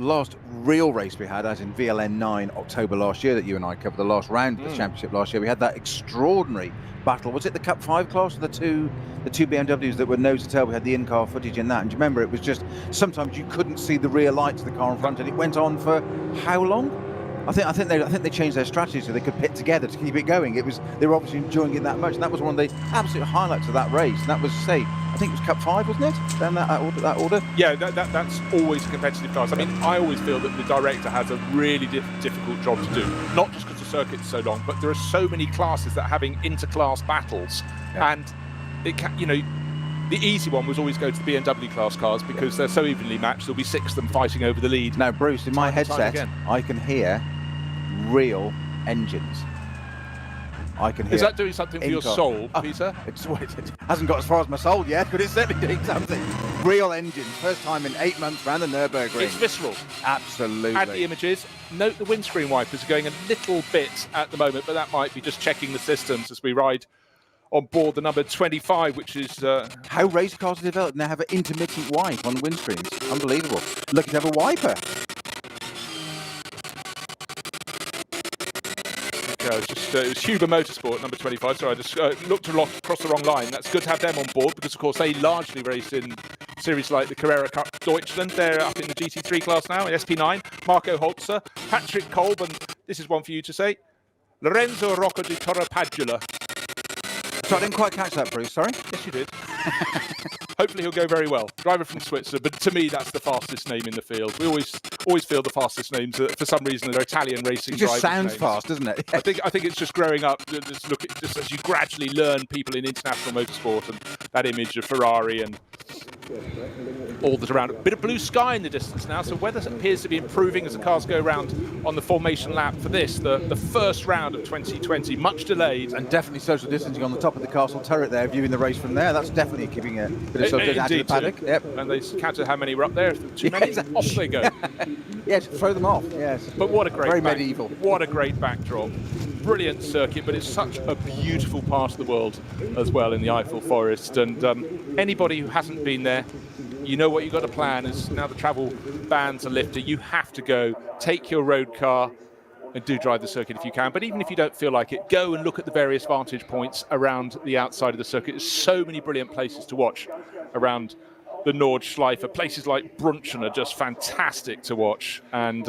real race we had, as in VLN 9 October last year that you and I covered, the last round of the championship last year. We had that extraordinary battle. Was it the Cup 5 class, or the two BMWs that were nose to tail? We had the in-car footage in that, and do you remember, it was just sometimes you couldn't see the rear lights of the car in front, and it went on for how long? I think they changed their strategy so they could pit together to keep it going. They were obviously enjoying it that much, and that was one of the absolute highlights of that race. And that was, I think it was Cup 5, wasn't it? Down that order. Yeah, that's always a competitive class. I mean, I always feel that the director has a really difficult job to do, not just because the circuit is so long, but there are so many classes that are having inter-class battles, and it can, the easy one was always go to the BMW class cars because they're so evenly matched. There'll be 6 of them fighting over the lead. Now, Bruce, in my headset, I can hear real engines. I can hear. Is that doing something for your soul, Peter? It hasn't got as far as my soul yet, but it's certainly doing something. Real engines. First time in 8 months around the Nürburgring. It's visceral. Absolutely. Add the images. Note the windscreen wipers are going a little bit at the moment, but that might be just checking the systems as we ride on board the number 25, which is... How race cars are developed now have an intermittent wipe on windscreens. Unbelievable. Lucky to have a wiper. It was Huber Motorsport, number 25. Sorry, I just looked across the wrong line. That's good to have them on board because, of course, they largely race in series like the Carrera Cup Deutschland. They're up in the GT3 class now, in SP9. Marco Holzer, Patrick Kolb, and this is one for you to say, Lorenzo Rocco di Torrepadula. So I didn't quite catch that, Bruce, sorry? Yes, you did. Hopefully he'll go very well. Driver from Switzerland, but to me, that's the fastest name in the field. We always feel the fastest names, for some reason, they're Italian racing drivers. It just sounds names. Fast, doesn't it? I think it's just growing up. Just as you gradually learn people in international motorsport and that image of Ferrari and all that's around. A bit of blue sky in the distance now, so weather appears to be improving as the cars go around on the formation lap for this, the first round of 2020. Much delayed. And definitely social distancing on the top of the castle turret there, viewing the race from there. That's definitely keeping a bit of social distancing out of the paddock. Yep. And they counted how many were up there. Too many. Off they go. Yes, throw them off. Yes. But what a great very medieval. What a great backdrop. Brilliant circuit, but it's such a beautiful part of the world as well in the Eiffel Forest. And anybody who hasn't been there, you know what you've got to plan. As now the travel bans are lifted, you have to go. Take your road car and do drive the circuit if you can. But even if you don't feel like it, go and look at the various vantage points around the outside of the circuit. There's so many brilliant places to watch around the Nordschleife. Places like Brunchen are just fantastic to watch. And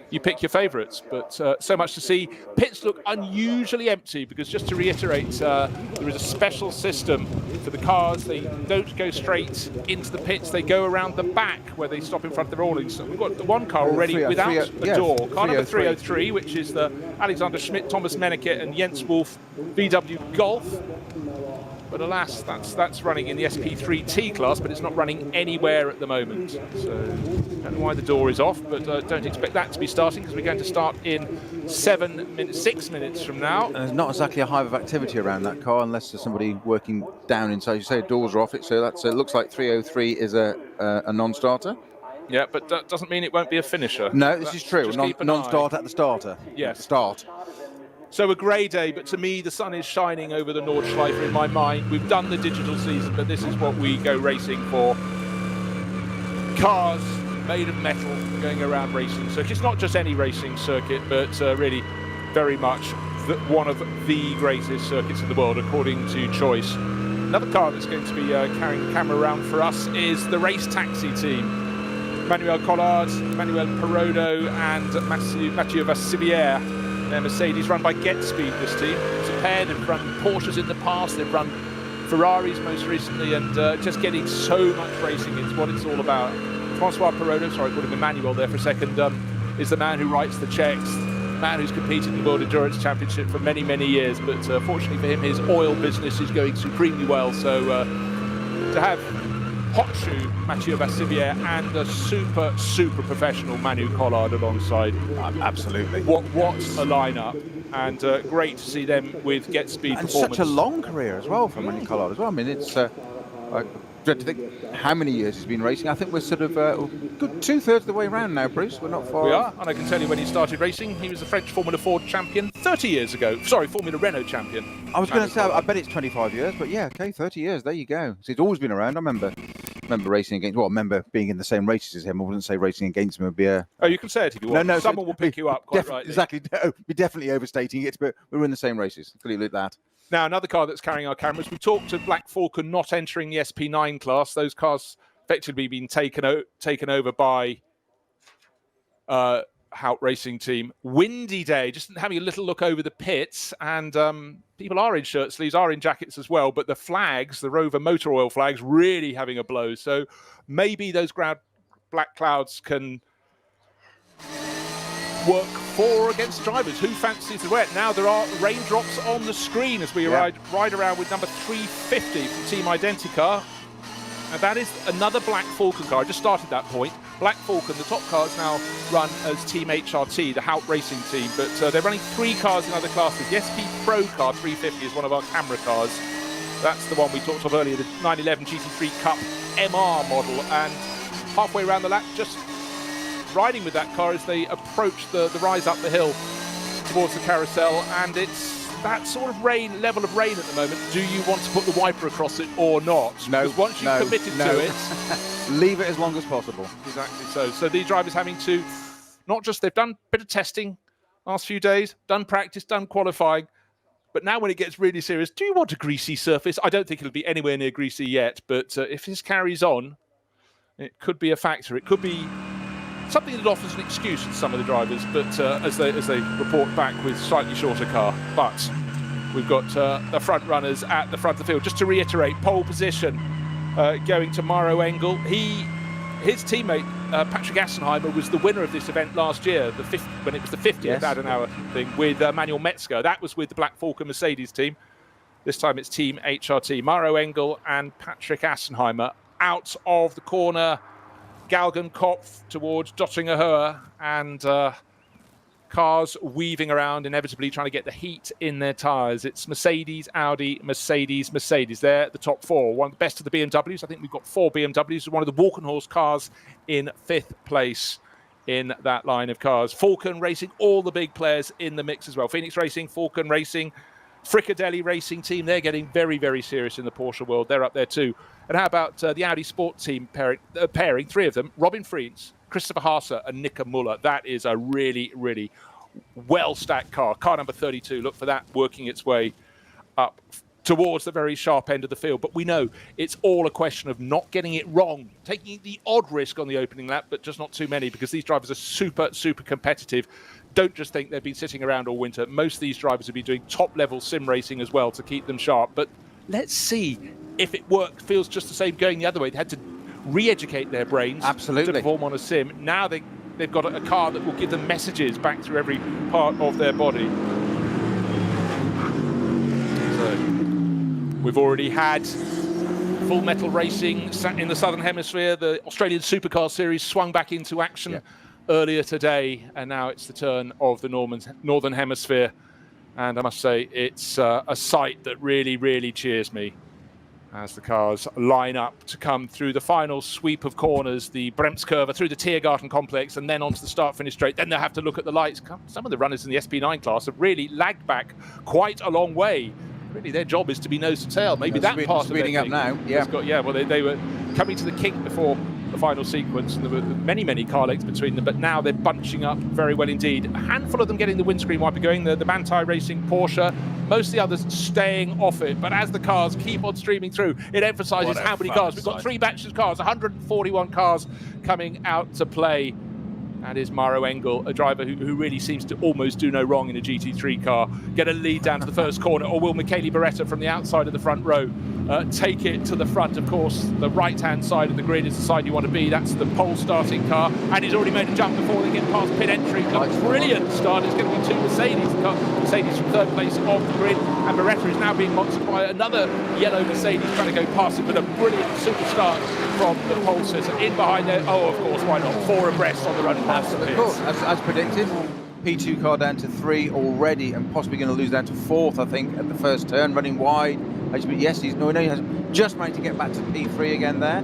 you pick your favourites, but so much to see. Pits look unusually empty because, just to reiterate, there is a special system for the cars. They don't go straight into the pits. They go around the back where they stop in front of their awnings. So we've got the one car already without a door. Car number 303, which is the Alexander Schmidt, Thomas Menneke and Jens Wolf VW Golf. But alas, that's running in the SP3T class, but it's not running anywhere at the moment. So I don't know why the door is off, but don't expect that to be starting because we're going to start in 6 minutes from now. And there's not exactly a hive of activity around that car unless there's somebody working down inside. You say doors are off it, so that's it looks like 303 is a non-starter. Yeah, but that doesn't mean it won't be a finisher. No, this is true. Non-start at the starter. Yes. Start. So a grey day, but to me the sun is shining over the Nordschleife in my mind. We've done the digital season, but this is what we go racing for. Cars made of metal going around racing circuits. It's not just any racing circuit, but really very much one of the greatest circuits in the world, according to Choice. Another car that's going to be carrying the camera around for us is the race taxi team. Manuel Collard, Manuel Perodo and Mathieu Vassivière. Their Mercedes, run by GetSpeed, this team. It's a pair. They've run Porsches in the past, they've run Ferraris most recently, and just getting so much racing is what it's all about. Francois Perodo, sorry, I called him Emmanuel there for a second, is the man who writes the checks, the man who's competed in the World Endurance Championship for many, many years, but fortunately for him, his oil business is going supremely well, so to have hot shoe Mathieu Vassivière and a super professional Manu Collard alongside. Absolutely. What a lineup, and great to see them with GetSpeed and performance. Such a long career as well for Manu Collard as well. I mean, it's I dread to think how many years he's been racing. I think we're sort of good 2/3 of the way around now, Bruce. We're not far. We are, and I can tell you when he started racing, he was the French Formula Ford champion 30 years ago. Sorry, Formula Renault champion. I was going to say, I bet it's 25 years, but yeah, okay, 30 years. There you go. So he's always been around. I remember remember racing against. Well, I remember being in the same races as him. I wouldn't say racing against him would be a. Oh, you can say it if you want. No, Someone will pick you up quite rightly. Exactly. We're definitely overstating it, but we were in the same races. Clearly, that. Now, another car that's carrying our cameras. We talked to Black Falcon not entering the SP9 class. Those cars effectively being taken over by Hout Racing Team. Windy day, just having a little look over the pits, and people are in shirt sleeves, are in jackets as well, but the flags, the Rover Motor Oil flags, really having a blow. So maybe those black clouds can work for or against drivers. Who fancies the wet? Now there are raindrops on the screen as we ride around with number 350 from Team Identicar. And that is another Black Falcon car. I just started that point. Black Falcon, the top cars now run as Team HRT, the Hout Racing Team, but they're running 3 cars in other classes. The SP Pro car 350 is one of our camera cars. That's the one we talked of earlier, the 911 GT3 Cup MR model. And halfway around the lap, just riding with that car as they approach the rise up the hill towards the carousel. And it's that sort of level of rain at the moment. Do you want to put the wiper across it or not? No. Because once you've committed to it, leave it as long as possible. Exactly so. So these drivers having to, not just, they've done a bit of testing last few days, done practice, done qualifying, but now when it gets really serious, do you want a greasy surface? I don't think it'll be anywhere near greasy yet, but if this carries on, it could be a factor. It could be something that offers an excuse for some of the drivers, but as they report back with slightly shorter car. But we've got the front runners at the front of the field. Just to reiterate, pole position going to Maro Engel. His teammate Patrick Assenheimer was the winner of this event last year, when it was the 50th Adenauer thing with Manuel Metzger. That was with the Black Falcon Mercedes team. This time it's Team HRT. Maro Engel and Patrick Assenheimer out of the corner. Galgenkopf towards Dottingerhöhe, and cars weaving around, inevitably trying to get the heat in their tyres. It's Mercedes, Audi, Mercedes, Mercedes. They're the top 4. One of the best of the BMWs. I think we've got 4 BMWs. One of the Walkenhorst cars in 5th place in that line of cars. Falcon Racing, all the big players in the mix as well. Phoenix Racing, Falcon Racing, Fricadelli Racing Team. They're getting very, very serious in the Porsche world. They're up there too. And how about the Audi Sport Team pairing, 3 of them, Robin Friens, Christopher Haase and Nico Muller. That is a really, really well-stacked car. Car number 32, look for that working its way up towards the very sharp end of the field. But we know it's all a question of not getting it wrong, taking the odd risk on the opening lap, but just not too many, because these drivers are super, super competitive. Don't just think they've been sitting around all winter. Most of these drivers have been doing top-level sim racing as well to keep them sharp. But let's see if it worked, feels just the same going the other way. They had to re-educate their brains to perform on a sim. Now they've got a car that will give them messages back through every part of their body. So we've already had Full Metal Racing in the Southern Hemisphere. The Australian Supercar Series swung back into action earlier today, and now it's the turn of the Northern Hemisphere. And I must say, it's a sight that really, really cheers me as the cars line up to come through the final sweep of corners, the Bremskurve through the Tiergarten complex, and then onto the start-finish straight. Then they'll have to look at the lights. Some of the runners in the SP9 class have really lagged back quite a long way. Really, their job is to be nose to tail. Maybe that part of speeding up now. Well, they were coming to the kink before the final sequence, and there were many, many car legs between them, but now they're bunching up very well indeed. A handful of them getting the windscreen wiper going, the Manthey Racing Porsche, most of the others staying off it. But as the cars keep on streaming through, it emphasises how many cars. We've got 3 batches of cars, 141 cars coming out to play. That is Maro Engel, a driver who really seems to almost do no wrong in a GT3 car. Get a lead down to the first corner, or will Michele Beretta from the outside of the front row take it to the front? Of course, the right-hand side of the grid is the side you want to be. That's the pole starting car, and he's already made a jump before they get past pit entry. A brilliant start. It's going to be 2 Mercedes. Mercedes from 3rd place of the grid, and Beretta is now being monstered by another yellow Mercedes trying to go past it, but a brilliant super start from the pole sitter. In behind there, of course, why not? 4 abreast on the run past the pits. Of course, as predicted. P2 car down to 3 already, and possibly going to lose down to 4th, I think, at the first turn, running wide. Yes, he has just managed to get back to P3 again there.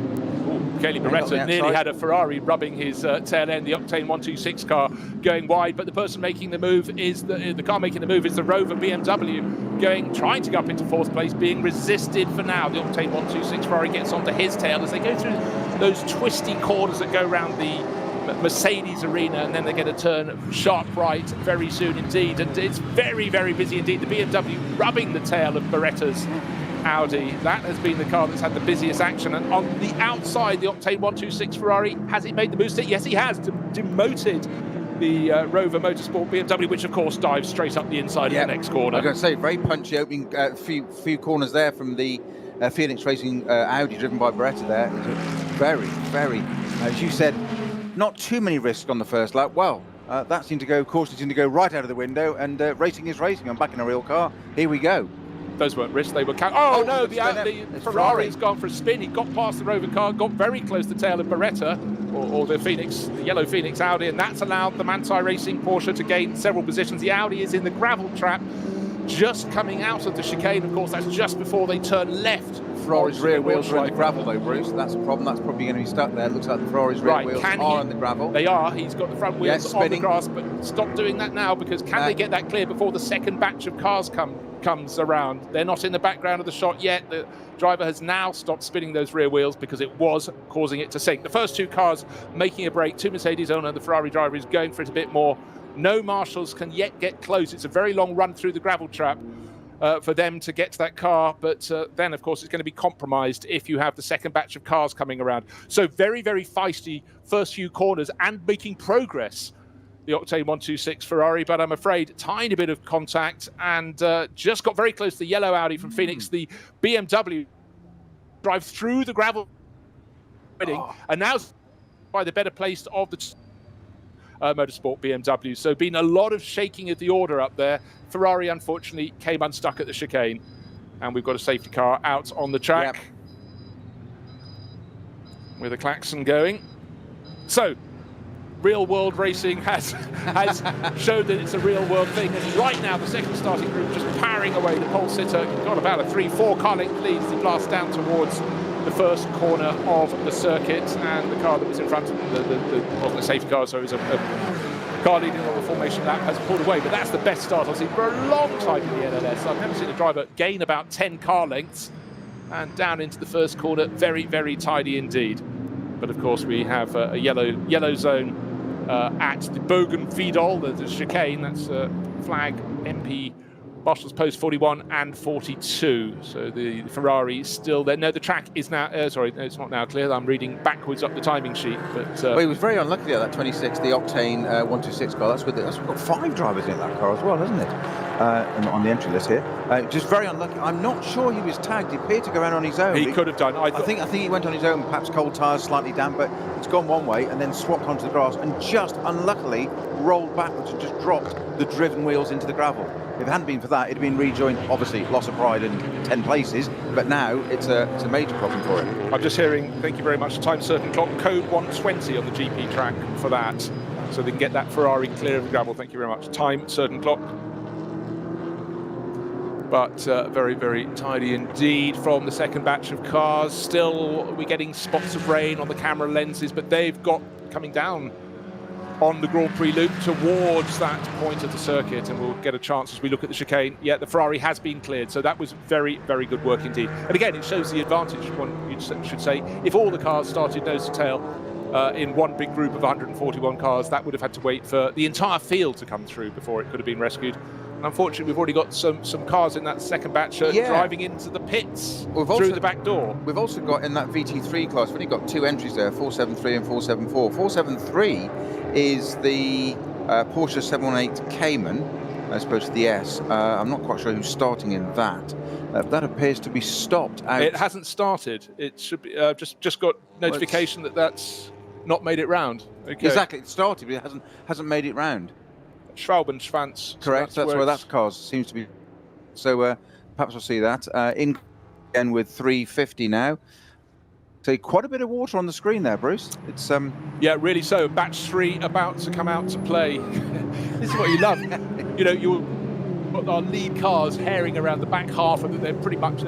Michele Beretta nearly had a Ferrari rubbing his tail end, the Octane 126 car going wide, but the person making the move is the car making the move is the Rover BMW trying to go up into 4th place, being resisted for now. The Octane 126 Ferrari gets onto his tail as they go through those twisty corners that go around the Mercedes arena, and then they get a turn sharp right very soon indeed, and it's very, very busy indeed. The BMW rubbing the tail of Beretta's Audi. That has been the car that's had the busiest action, and on the outside, the Octane 126 Ferrari, has it made the move? Yes, he has, demoted the Rover Motorsport BMW, which of course dives straight up the inside of the next corner. I'm going to say, very punchy opening few corners there from the Phoenix Racing Audi driven by Beretta there. Very, very, as you said, not too many risks on the first lap. Well, that seemed to go, caution seemed to go right out of the window, and racing is racing. I'm back in a real car. Here we go. Those weren't risks, they were... no, the Ferrari has gone for a spin. He got past the Rover car, got very close to the tail of Beretta, or the yellow Phoenix Audi, and that's allowed the Manthey Racing Porsche to gain several positions. The Audi is in the gravel trap, just coming out of the chicane. Of course, that's just before they turn left. Ferrari's rear wheels are in the gravel though, Bruce. That's the problem. That's probably going to be stuck there. It looks like the Ferrari's rear wheels are on the gravel. They are. He's got the front wheels on the grass, but stop doing that now, because can they get that clear before the second batch of cars comes around? They're not in the background of the shot yet. The driver has now stopped spinning those rear wheels because it was causing it to sink. The first two cars making a break. Two Mercedes owner, the Ferrari driver is going for it a bit more. No marshals can yet get close. It's a very long run through the gravel trap for them to get to that car, but then of course it's going to be compromised if you have the second batch of cars coming around. So very, very feisty first few corners and making progress, the Octane 126 Ferrari, but I'm afraid tiny bit of contact, and just got very close to the yellow Audi from Phoenix. The BMW drive through the gravel, and now by the better placed of the Motorsport BMW. So been a lot of shaking of the order up there. Ferrari unfortunately came unstuck at the chicane, and we've got a safety car out on the track with a klaxon going. So real world racing has showed that it's a real world thing, and right now the second starting group just powering away. The pole sitter got about a 3-4 car length lead as he blasts down towards the first corner of the circuit, and the car that was in front of the wasn't a safety car, so it was a car leading on the formation lap, has pulled away. But that's the best start I've seen for a long time in the NLS. I've never seen a driver gain about 10 car lengths, and down into the first corner, very, very tidy indeed. But of course we have a yellow zone at the Bogen Vidal, the chicane. That's flag MP Marshall's Post 41 and 42. So the Ferrari still there. No, the track is now, sorry, no, it's not now clear. I'm reading backwards up the timing sheet. But well, he was very unlucky at that 26, the Octane 126 car. That's got 5 drivers in that car as well, hasn't it? On the entry list here. Just very unlucky. I'm not sure he was tagged. He appeared to go around on his own. He could have done. I think he went on his own, perhaps cold tyres, slightly damp, but it's gone one way and then swapped onto the grass and just unluckily rolled backwards and just dropped the driven wheels into the gravel. If it hadn't been for that, it'd been rejoined. Obviously, loss of pride in 10 places, but now it's a major problem for him. I'm just hearing, thank you very much, time certain clock, code 120 on the GP track for that, so they can get that Ferrari clear of the gravel. Thank you very much. Time certain clock. But very, very tidy indeed from the second batch of cars. Still, we're getting spots of rain on the camera lenses, but they've got coming down on the Grand Prix loop towards that point of the circuit, and we'll get a chance as we look at the chicane. Yeah, the Ferrari has been cleared, so that was very, very good work indeed. And again, it shows the advantage, one you should say, if all the cars started nose to tail in one big group of 141 cars, that would have had to wait for the entire field to come through before it could have been rescued. And unfortunately, we've already got some cars in that second batch driving into the pits through the back door. We've also got in that VT3 class, we've only got 2 entries there, 473 and 474. 473 is the Porsche 718 Cayman, as opposed to the S. I'm not quite sure who's starting in that. That appears to be stopped out. It hasn't started. It should be just got notification that's not made it round. Okay. Exactly, it started, but it hasn't made it round. Schwalbenschwanz. Correct, that's where that car seems to be. So perhaps we'll see that. In again with 350 now. So quite a bit of water on the screen there, Bruce. It's yeah, really so. Batch 3 about to come out to play. This is what you love. You know, you've got our lead cars herring around the back half of it. They're pretty much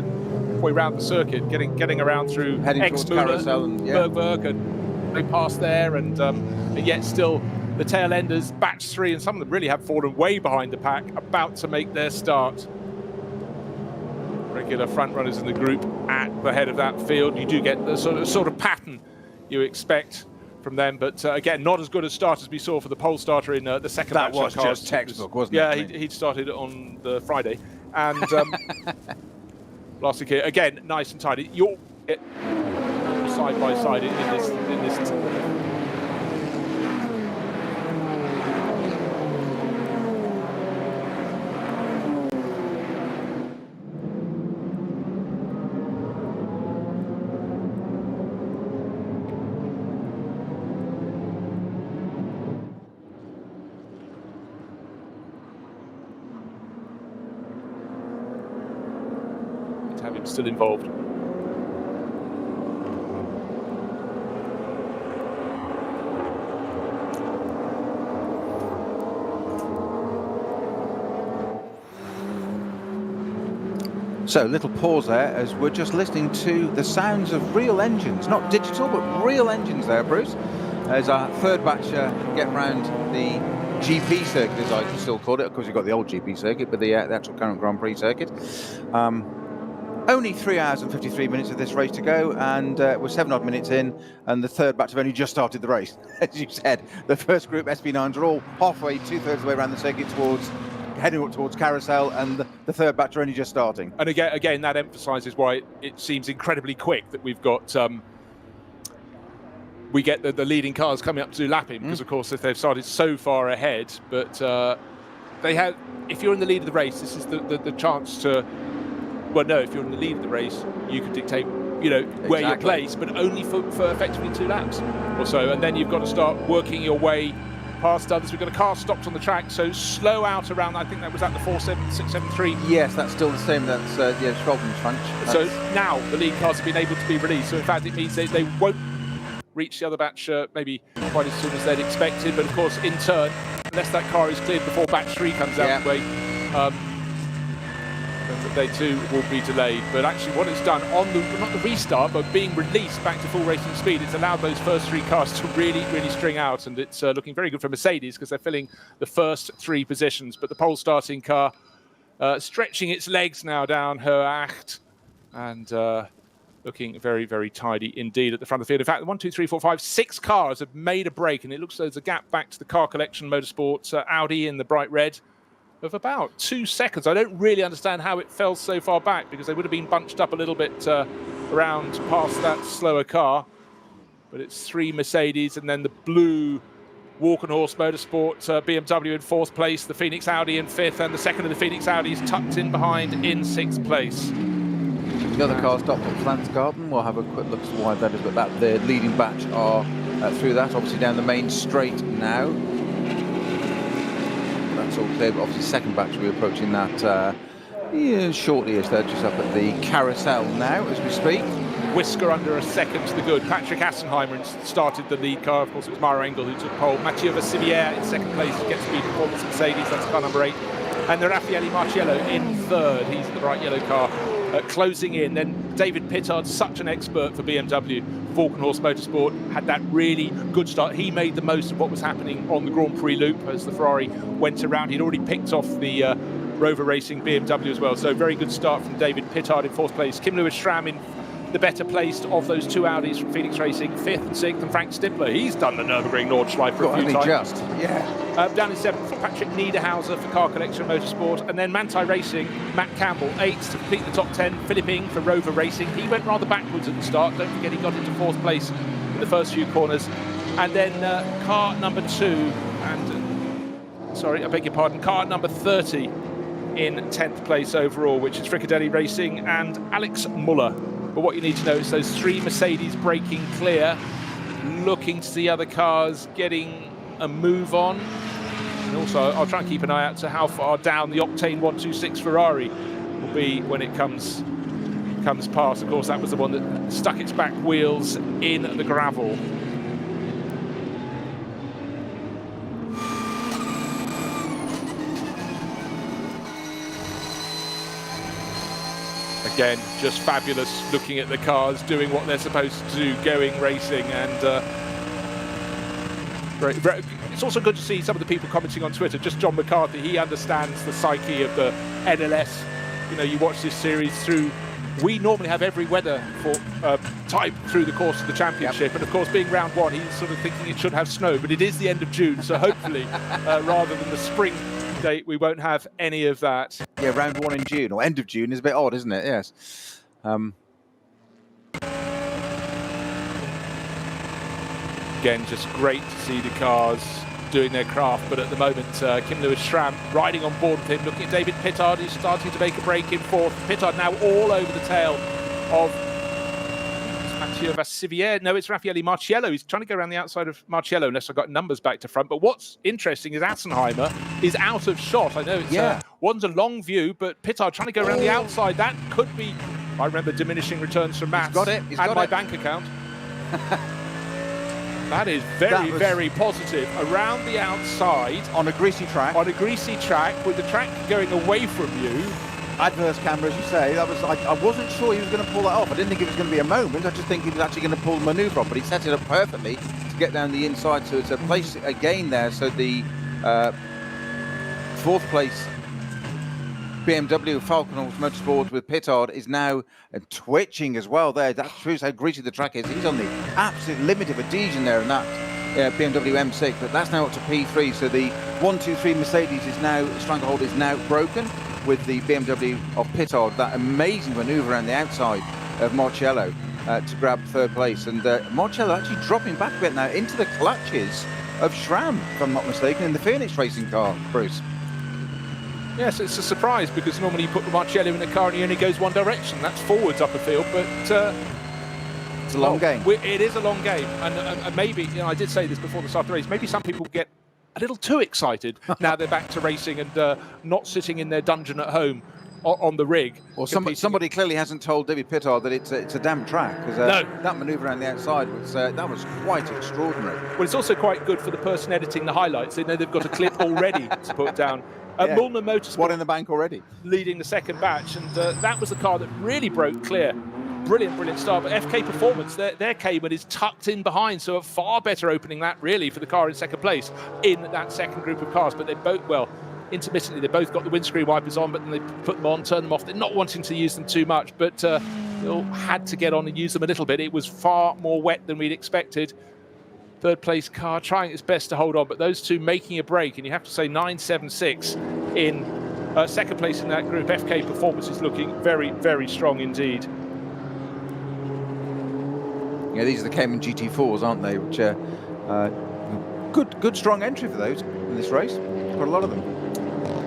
halfway around the circuit, getting around through Heading towards Carousel and Bergberg, and they passed there, and yet still the tail enders, batch 3, and some of them really have fallen way behind the pack, about to make their start. Regular front runners in the group at the head of that field. You do get the sort of pattern you expect from them, but again, not as good a start as we saw for the pole starter in the second batch. That was just textbook, wasn't it? Yeah, he'd started on the Friday, and last week again, nice and tidy. You're side by side in this. Have him still involved. So, little pause there as we're just listening to the sounds of real engines, not digital, but real engines there, Bruce. As our third batch get round the GP circuit, as I still call it. Of course, you've got the old GP circuit, but the actual current Grand Prix circuit. Only 3 hours and 53 minutes of this race to go, and we're 7 odd minutes in, and the third batch have only just started the race. As you said, the first group, SB9s, are all halfway, 2/3 of the way around the circuit heading up towards Carousel, and the third batch are only just starting. And again, that emphasises why it seems incredibly quick that we've got we get the leading cars coming up to do lapping, because of course if they've started so far ahead, but they have, if you're in the lead of the race, this is the chance to, well, no, if you're in the lead of the race, you can dictate, where you're placed, but only for effectively 2 laps or so, and then you've got to start working your way past others. We've got a car stopped on the track, so slow out around, I think that was at the 47673. Yes, that's still the same. That's Schwalben's French. So now the lead cars have been able to be released, so in fact it means they won't reach the other batch maybe quite as soon as they'd expected, but of course in turn, unless that car is cleared before batch 3 comes out of the way, they too will be delayed. But actually what it's done on not the restart, but being released back to full racing speed, it's allowed those first 3 cars to really string out, and it's looking very good for Mercedes because they're filling the first 3 positions. But the pole starting car stretching its legs now down her acht, and looking very tidy indeed at the front of the field. In fact, 1, 2, 3, 4, 5, 6 cars have made a break, and it looks like there's a gap back to the car collection motorsports Audi in the bright red of about 2 seconds. I don't really understand how it fell so far back, because they would have been bunched up a little bit around past that slower car. But it's 3 Mercedes, and then the blue Walkenhorst Motorsport BMW in 4th place, the Phoenix Audi in 5th, and the second of the Phoenix Audis tucked in behind in 6th place. The other car stopped at Flansgarden. We'll have a quick look at why that is, but the leading batch are through that, obviously down the main straight now. That's all clear, but obviously second batch we're approaching that shortly, as they're just up at the Carousel now as we speak. Whisker under a second to the good. Patrick Assenheimer started the lead car. Of course, it was Mara Engel who took pole. Mathieu Vassilière in second place, gets speed performance Mercedes, that's car number 8. And then Raffaele Marciello in 3rd. He's the bright yellow car closing in. Then David Pittard, such an expert for BMW, Walkenhorst Motorsport, had that really good start. He made the most of what was happening on the Grand Prix loop as the Ferrari went around. He'd already picked off the Rover Racing BMW as well. So very good start from David Pittard in 4th place. Kim Lewis-Schramm in the better placed of those 2 Audis from Phoenix Racing, 5th and 6th, and Frank Stippler, he's done the Nürburgring Nordschleife for a few times. Down in 7th, Patrick Niederhauser for Car Collection Motorsport, and then Manthey Racing, Matt Campbell, 8th to complete the top 10, Philip Ing for Rover Racing. He went rather backwards at the start, don't forget he got into 4th place in the first few corners. And then car number 2, and sorry, I beg your pardon, car number 30 in 10th place overall, which is Fricadelli Racing and Alex Muller. But what you need to know is those 3 Mercedes breaking clear, looking to see other cars getting a move on. And also, I'll try and keep an eye out to how far down the Octane 126 Ferrari will be when it comes past. Of course, that was the one that stuck its back wheels in the gravel. Again, just fabulous looking at the cars, doing what they're supposed to do, going racing, and it's also good to see some of the people commenting on Twitter. Just John McCarthy, he understands the psyche of the NLS. You know, you watch this series through. We normally have every weather for type through the course of the championship, and of course, being round one, he's sort of thinking it should have snow, but it is the end of June, so hopefully, rather than the spring date, we won't have any of that. Yeah, round one in June or end of June is a bit odd, isn't it? Yes. Again, just great to see the cars doing their craft, but at the moment, Kim Lewis-Schramm riding on board with him, looking at David Pittard, who's starting to make a break in fourth. Pittard now all over the tail of Mathieu Vassivière. No, it's Raffaele Marciello. He's trying to go around the outside of Marciello, unless I've got numbers back to front. But what's interesting is Assenheimer is out of shot. I know it's one's a long view, but Pittard trying to go around the outside. That could be, I remember, diminishing returns from Mats. He's got it. And my bank account. That is very positive. Around the outside. On a greasy track. On a greasy track, with the track going away from you. Adverse camera, as you say. That was. I wasn't sure he was going to pull that off. I didn't think it was going to be a moment. I just think he was actually going to pull the manoeuvre off. But he set it up perfectly to get down the inside. So it's a place again there. So the fourth place BMW Falcon Motorsport with Pittard is now twitching as well there. That proves how greasy the track is. He's on the absolute limit of adhesion there in that BMW M6, but that's now up to P3. So the 1-2-3 Mercedes is now, stranglehold is now broken with the BMW of Pittard. That amazing manoeuvre around the outside of Marciello to grab third place. And Marciello actually dropping back a bit now into the clutches of Schramm, if I'm not mistaken, in the Phoenix racing car, Bruce. Yes, it's a surprise because normally you put Marciello in a car and he only goes one direction. That's forwards up a field, but it's a long game. It is a long game, and maybe, you know, I did say this before the start of the race. Maybe some people get a little too excited now they're back to racing and not sitting in their dungeon at home on the rig. Or somebody clearly hasn't told David Pittard that it's a damn track, because that manoeuvre around the outside was that was quite extraordinary. Well, it's also quite good for the person editing the highlights. They know they've got a clip already to put down. Mullman Motorsport, what in the bank already? Leading the second batch, and that was the car that really broke clear. Brilliant start. But FK Performance, their Cayman is tucked in behind, so a far better opening that really for the car in second place in that second group of cars. But they both, well, intermittently, they both got the windscreen wipers on, but then they put them on, turn them off. They're not wanting to use them too much, but they all had to get on and use them a little bit. It was far more wet than we'd expected. Third place car trying its best to hold on, but those two making a break, and you have to say 9.76 in second place in that group. FK Performance is looking very strong indeed. Yeah, these are the Cayman GT4s, aren't they? Which are good strong entry for those in this race. Quite a lot of them.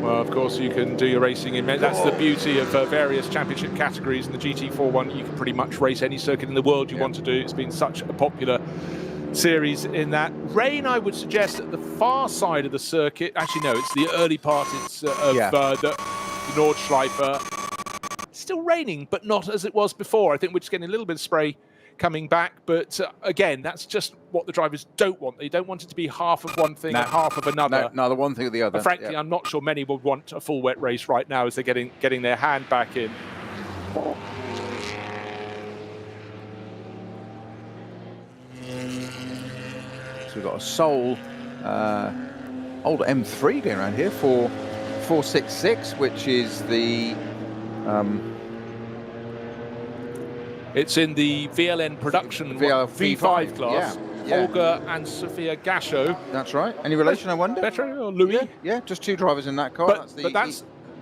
Well, of course, you can do your racing in. That's the beauty of various championship categories. And the GT4 one, you can pretty much race any circuit in the world you want to do. It's been such a popular series in that. Rain, I would suggest, at the far side of the circuit. Actually, no, it's the early part. It's of the Nordschleife. Still raining, but not as it was before. I think we're just getting a little bit of spray coming back. But again, that's just what the drivers don't want. They don't want it to be half of one thing and half of another. No, the one thing or the other. And frankly, I'm not sure many would want a full wet race right now as they're getting their hand back in. So we've got a Soul old M3 going around here for 466, which is the it's in the VLN production V5 class. Olga and Sophia Gasho. That's right. Any relation, I wonder? Better or Louis? Yeah, just two drivers in that car.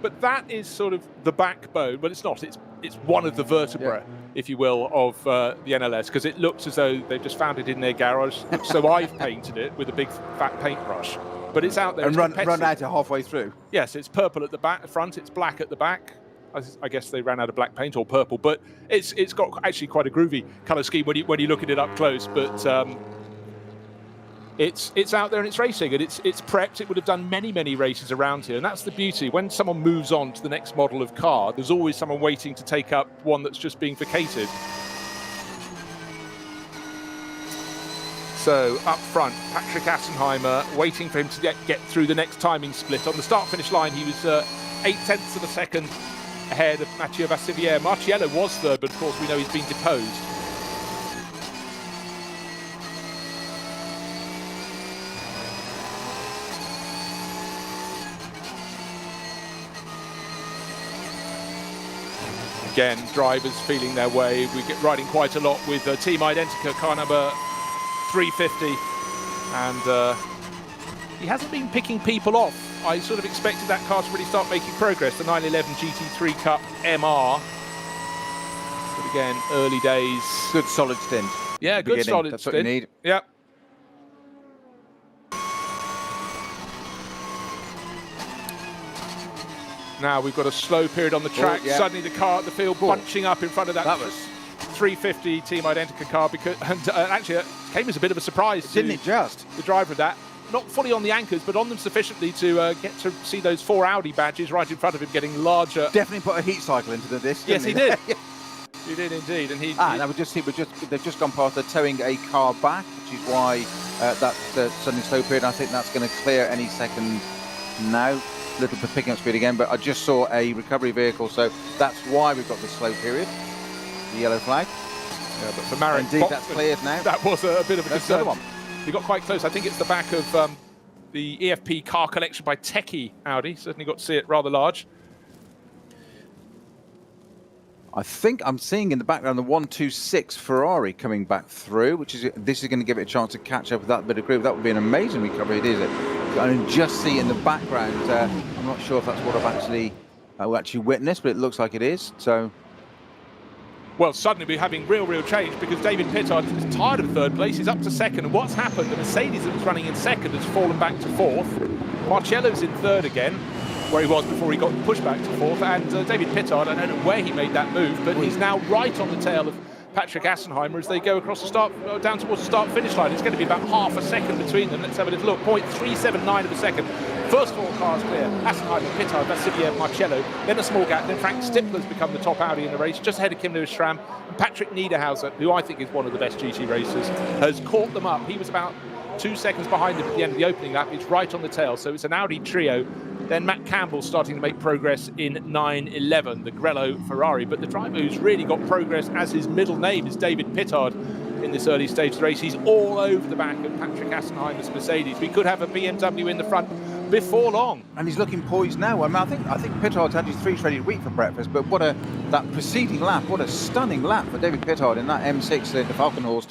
But that is sort of the backbone. Well, it's not. It's one of the vertebrae, if you will, of the NLS, because it looks as though they've just found it in their garage. So I've painted it with a big fat paintbrush. But it's out there. And run out halfway through. Yes, it's purple at the front. It's black at the back. I guess they ran out of black paint or purple, but it's got actually quite a groovy colour scheme when you look at it up close. But it's out there and it's racing, and it's prepped. It would have done many races around here, and that's the beauty. When someone moves on to the next model of car, there's always someone waiting to take up one that's just being vacated. So up front, Patrick Assenheimer waiting for him to get through the next timing split. On the start-finish line, he was 0.8 of a second ahead of Mathieu Vassivière. Marciello was third, but of course we know he's been deposed. Again, drivers feeling their way. We get riding quite a lot with Team Identica, car number 350. And he hasn't been picking people off. I sort of expected that car to really start making progress, the 911 GT3 Cup MR. But again, early days. Good solid stint. Yeah, good solid That's stint. what you need. Yeah. Now we've got a slow period on the track. Yeah. Suddenly the car at the field bunching up in front of that was 350 Team Identica car, because actually it came as a bit of a surprise. Didn't it just? The driver of that. Not fully on the anchors, but on them sufficiently to get to see those 4 Audi badges right in front of him getting larger. Definitely put a heat cycle into the disc. Yes, he did. Yeah. He did indeed, and he. Now we just see they've just gone past. They're towing a car back, which is why that's the suddenly slow period. I think that's going to clear any second now. Little bit picking up speed again, but I just saw a recovery vehicle, so that's why we've got this slow period. The yellow flag. Yeah, but for Marin, indeed, that's cleared now. That was a bit of a concern. One. We got quite close. I think it's the back of the EFP car collection by Techie Audi. Certainly got to see it rather large. I think I'm seeing in the background the 126 Ferrari coming back through, this is going to give it a chance to catch up with that bit of groove. That would be an amazing recovery, is it? I can just see in the background. I'm not sure if that's what I've actually witnessed, but it looks like it is. So, well, suddenly we're having real change, because David Pittard is tired of third place. He's up to second, and what's happened? The Mercedes that was running in second has fallen back to fourth. Marcello's in third again, where he was before he got pushed back to fourth, and David Pittard, I don't know where he made that move, but he's now right on the tail of Patrick Assenheimer as they go across the start, down towards the start-finish line. It's going to be about half a second between them. Let's have a little look. 0.379 of a second. First 4 cars clear. Assenheimer, Pittard, Vassivière, Marcello. Then a small gap. Then Frank Stippler's become the top Audi in the race, just ahead of Kim Lewis-Schramm. And Patrick Niederhauser, who I think is one of the best GT racers, has caught them up. He was about 2 seconds behind him at the end of the opening lap. He's right on the tail. So it's an Audi trio. Then Matt Campbell starting to make progress in 911, the Grello Ferrari. But the driver who's really got progress as his middle name is David Pittard in this early stage of the race. He's all over the back of Patrick Assenheimer's Mercedes. We could have a BMW in the front before long. And he's looking poised now. I mean, I think Pittard's had his 3 shredded wheat for breakfast, but that preceding lap, what a stunning lap for David Pittard in that M6, the Falkenhorst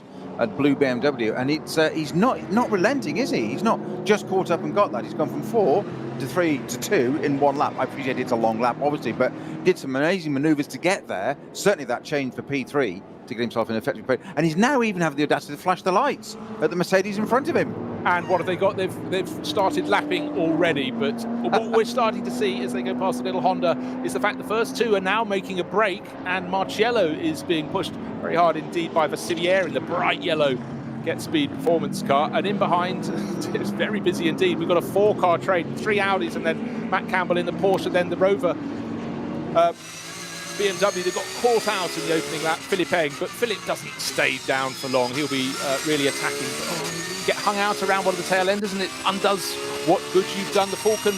blue BMW. And he's not relenting, is he? He's not just caught up and got that. He's gone from 4 to 3 to 2 in 1 lap. I appreciate it's a long lap, obviously, but did some amazing manoeuvres to get there. Certainly that change for P3 to get himself in effective play. And he's now even having the audacity to flash the lights at the Mercedes in front of him. And what have they got? They've started lapping already, but what we're starting to see as they go past the little Honda is the fact the first 2 are now making a break, and Marcello is being pushed very hard indeed by Vassivière in the bright yellow Get Speed performance car. And in behind, it's very busy indeed. We've got a 4-car train, 3 Audis, and then Matt Campbell in the Porsche, then the Rover BMW. They got caught out in the opening lap, Philippe Eng, but Philippe doesn't stay down for long. He'll be really attacking. You get hung out around one of the tail enders, and it undoes what good you've done. The Falcon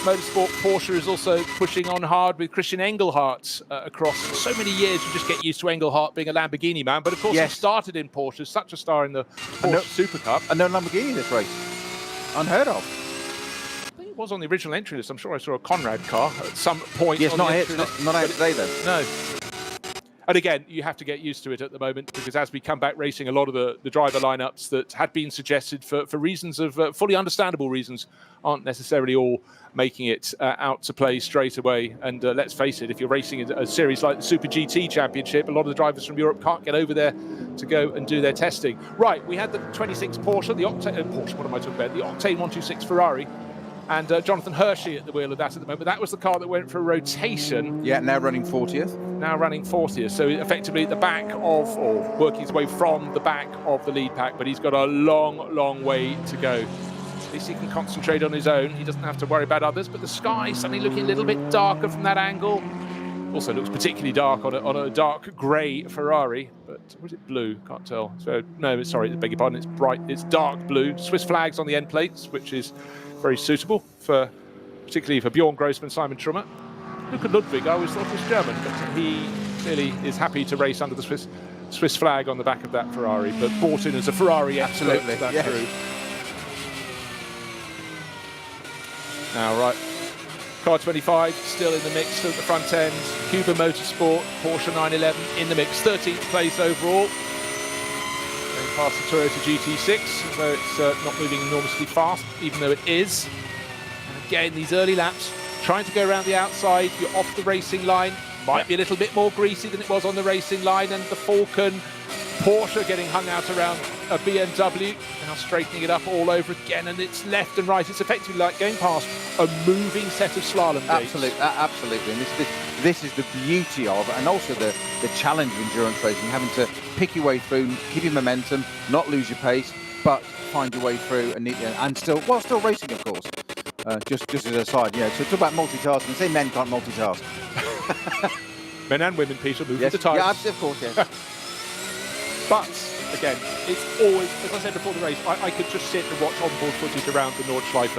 Motorsport Porsche is also pushing on hard with Christian Engelhardt across so many years. You just get used to Engelhardt being a Lamborghini man, but of course he started in Porsche, such a star in the Porsche Super Cup. And no Lamborghini this race. Unheard of. I think it was on the original entry list. I'm sure I saw a Conrad car at some point. Yes, on not the here, not out today then. No. And again, you have to get used to it at the moment, because as we come back racing, a lot of the driver lineups that had been suggested for reasons of fully understandable reasons aren't necessarily all making it out to play straight away. And let's face it, if you're racing a series like the Super GT Championship, a lot of the drivers from Europe can't get over there to go and do their testing. Right, we had the 26 Porsche, the Octane, Porsche, what am I talking about? The Octane 126 Ferrari. And Jonathan Hershey at the wheel of that at the moment. That was the car that went for a rotation. Yeah, now running 40th. Now running 40th. So effectively at the back of, or working his way from the back of the lead pack, but he's got a long way to go. At least he can concentrate on his own. He doesn't have to worry about others, but the sky suddenly looking a little bit darker from that angle. Also looks particularly dark on a dark grey Ferrari, but was it blue? Can't tell. So no, sorry, beg your pardon. It's bright. It's dark blue. Swiss flags on the end plates, which is very suitable for, particularly for Bjorn Grossman, Simon Trummer. look at Ludwig, I always thought he was German, but he clearly is happy to race under the Swiss flag on the back of that Ferrari, but brought in as a Ferrari expert to that crew. Now, right, car 25 still in the mix, still at the front end. Cuba Motorsport, Porsche 911 in the mix, 13th place overall. Going past the Toyota GT6, although it's not moving enormously fast, even though it is. And again, these early laps, trying to go around the outside, you're off the racing line, might be a little bit more greasy than it was on the racing line, and the Falcon Porsche getting hung out around a BMW, now straightening it up all over again, and it's left and right. It's effectively like going past a moving set of slalom gates. Absolutely. And this is the beauty of, and also the challenge of endurance racing, having to pick your way through, keep your momentum, not lose your pace, but find your way through and still, while still racing, of course. Just as an aside, so talk about multitasking. Say men can't multitask. Men and women, Peter, move with the times. Yeah, of course, yes. But again, it's always, as I said before the race, I could just sit and watch onboard footage around the Nordschleife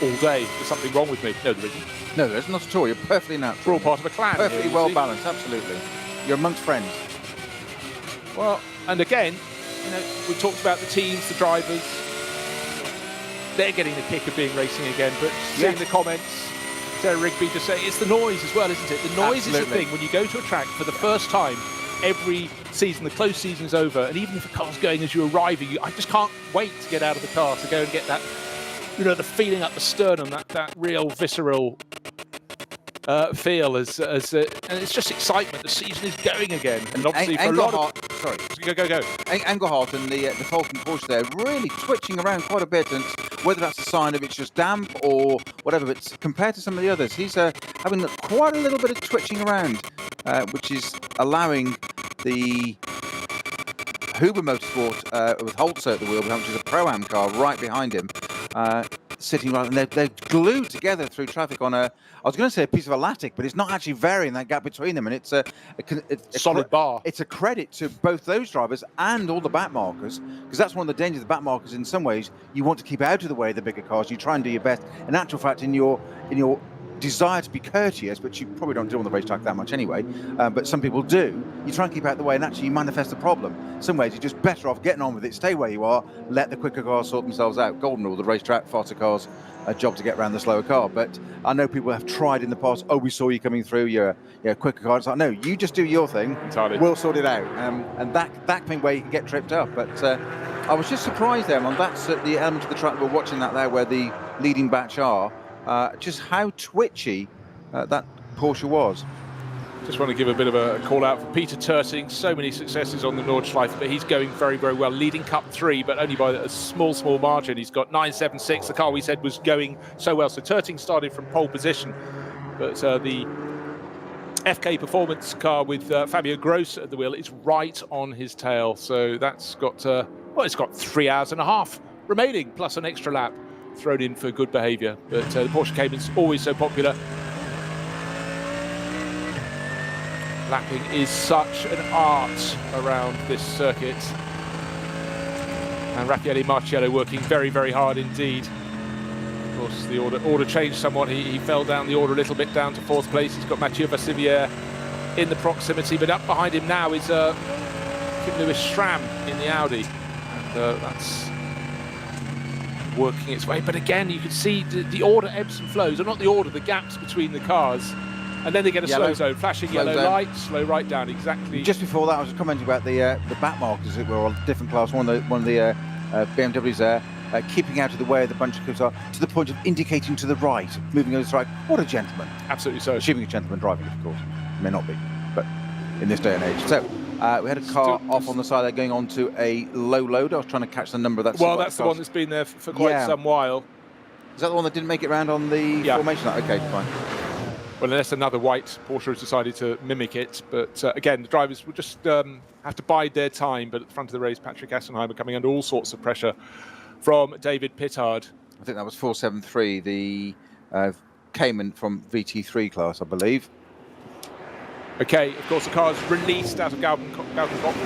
all day. There's something wrong with me. No, there isn't. No, there isn't, not at all. You're perfectly natural. We're all part of a clan. Perfectly here, well balanced, absolutely. You're amongst friends. Well, and again, we talked about the teams, the drivers. They're getting the kick of being racing again, but seeing the comments, Sarah Rigby just say it's the noise as well, isn't it? The noise is the thing. When you go to a track for the first time every season, the close season's over, and even if a car's going as you're arriving, I just can't wait to get out of the car to go and get that, the feeling up the sternum, that real visceral feel and it's just excitement. The season is going again, and obviously for a lot of go. Engelhardt and the Falcon Porsche there really twitching around quite a bit, and whether that's a sign of it's just damp or whatever, but compared to some of the others, he's having quite a little bit of twitching around, which is allowing the Huber Motorsport with Holzer at the wheel, which is a Pro-Am car right behind him, sitting right, and they're glued together through traffic on I was going to say a piece of elastic, but it's not actually varying that gap between them, and it's a solid bar. It's a credit to both those drivers and all the back markers, because that's one of the dangers of the back markers. In some ways, you want to keep out of the way of the bigger cars. You try and do your best. In actual fact, in your desire to be courteous, but you probably don't do on the racetrack that much anyway, but some people do, you try and keep out of the way, and actually you manifest the problem. Some ways you're just better off getting on with it, stay where you are, let the quicker cars sort themselves out. Golden rule, the racetrack, faster cars, a job to get around the slower car. But I know people have tried in the past, we saw you coming through, you're a quicker car. It's like, no, you just do your thing, entirely. We'll sort it out. And that can be where you can get tripped up. But I was just surprised there, and that's the element of the track we're watching that there, where the leading batch are, just how twitchy that Porsche was. Just want to give a bit of a call out for Peter Terting. So many successes on the Nordschleife, but he's going very, very well. Leading Cup 3, but only by a small margin. He's got 9.76. The car we said was going so well. So Terting started from pole position, but the FK Performance car with Fabio Gross at the wheel is right on his tail. So that's got, it's got 3 hours and a half remaining, plus an extra lap thrown in for good behaviour. But the Porsche Cayman's always so popular. Lapping is such an art around this circuit. And Raffaele Marciello working very, very hard indeed. Of course, the order changed somewhat. He fell down the order a little bit, down to 4th place. He's got Mathieu Vassivière in the proximity, but up behind him now is Kim Lewis Schramm in the Audi. And that's working its way. But again, you can see the order ebbs and flows, or not the order, the gaps between the cars. And then they get a slow zone, flashing yellow light, slow right down, exactly. Just before that, I was commenting about the back markers that were on a different class. One of the BMWs there, keeping out of the way of the bunch of cars, to the point of indicating to the right, moving over to the right. What a gentleman. Absolutely so. Assuming a gentleman driving, of course. May not be, but in this day and age. So, we had a car off on the side there going on to a low load. I was trying to catch the number of that. Well, that's the one that's been there for quite some while. Is that the one that didn't make it round on the formation? Okay, fine. Well, unless another white Porsche has decided to mimic it. But again, the drivers will just have to bide their time. But at the front of the race, Patrick Assenheimer coming under all sorts of pressure from David Pittard. I think that was 473, the Cayman from VT3 class, I believe. Okay, of course, the car's released out of Galvin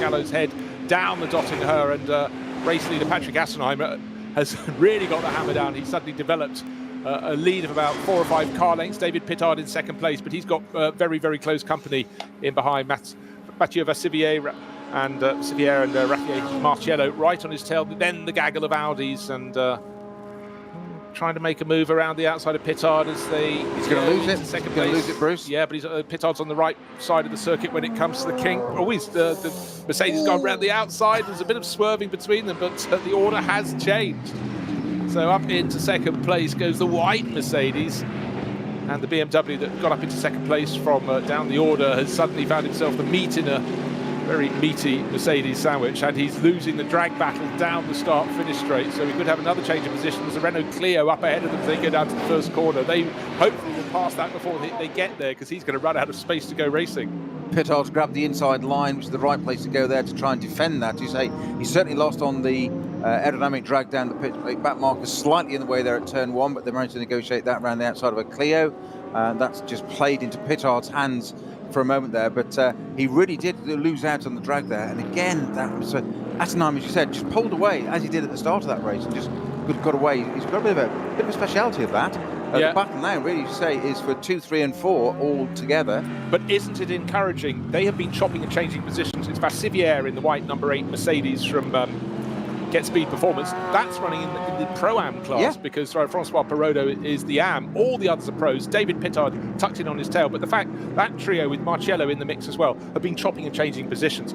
Gallo's head, down the dot in her, and race leader Patrick Assenheimer has really got the hammer down. He suddenly developed a lead of about 4 or 5 car lengths. David Pittard in second place, but he's got very, very close company in behind. Mathieu Vassivier and Raffaele Marciello right on his tail. Then the gaggle of Audis and trying to make a move around the outside of Pittard as they... He's going to lose it. Second He's going to lose it, Bruce. Yeah, but Pittard's on the right side of the circuit when it comes to the King. Always the Mercedes gone around the outside. There's a bit of swerving between them, but the order has changed. So up into second place goes the white Mercedes. And the BMW that got up into second place from down the order has suddenly found himself the meat in a very meaty Mercedes sandwich, and he's losing the drag battle down the start-finish straight. So we could have another change of position. There's a Renault Clio up ahead of them as they go down to the first corner. They hopefully will pass that before they get there, because he's going to run out of space to go racing. Pittard's grabbed the inside line, which is the right place to go there to try and defend that. You say he certainly lost on the aerodynamic drag down the pit back marker, slightly in the way there at turn 1, but they managed to negotiate that around the outside of a Clio. That's just played into Pittard's hands for a moment there, but he really did lose out on the drag there. And again, that was Adenauer, as you said, just pulled away as he did at the start of that race and just got away. He's got a bit of a speciality of that. The battle now, really, you say, is for 2, 3, and 4 all together. But isn't it encouraging? They have been chopping and changing positions. It's Vassivier in the white number 8 Mercedes from Get Speed Performance. That's running in the Pro-Am class, because Francois Perrodo is the Am. All the others are pros. David Pittard tucked in on his tail. But the fact that trio with Marciello in the mix as well have been chopping and changing positions.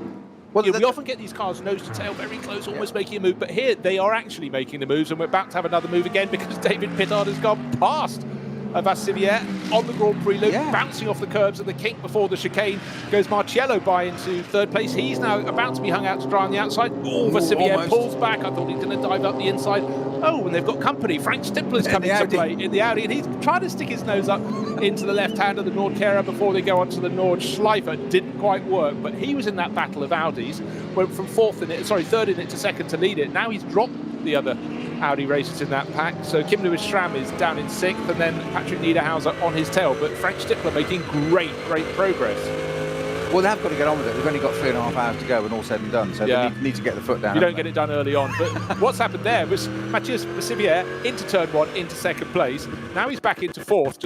Well, we often get these cars nose to tail very close, almost making a move. But here they are actually making the moves, and we're about to have another move again because David Pittard has gone past Vassivier on the Grand Prix loop, bouncing off the curbs of the kink before the chicane. Goes Marciello by into third place. He's now about to be hung out to dry on the outside. Oh, Vassivier pulls back. I thought he's going to dive up the inside. Oh, and they've got company. Frank Stippler's coming to play in the Audi, and he's trying to stick his nose up into the left hand of the Nordkera before they go onto the Nordschleife. Didn't quite work, but he was in that battle of Audis. Went from third in it to second to lead it. Now he's dropped the other Audi racers in that pack. So Kim Lewis Schramm is down in 6th, and then Patrick Niederhauser on his tail. But Frank Stippler making great progress. Well, they have got to get on with it. They've only got 3.5 hours to go when all said and done, so they need to get the foot down. You don't get it done early on. But what's happened there was Matthias Vassivier into turn 1, into second place. Now he's back into 4th,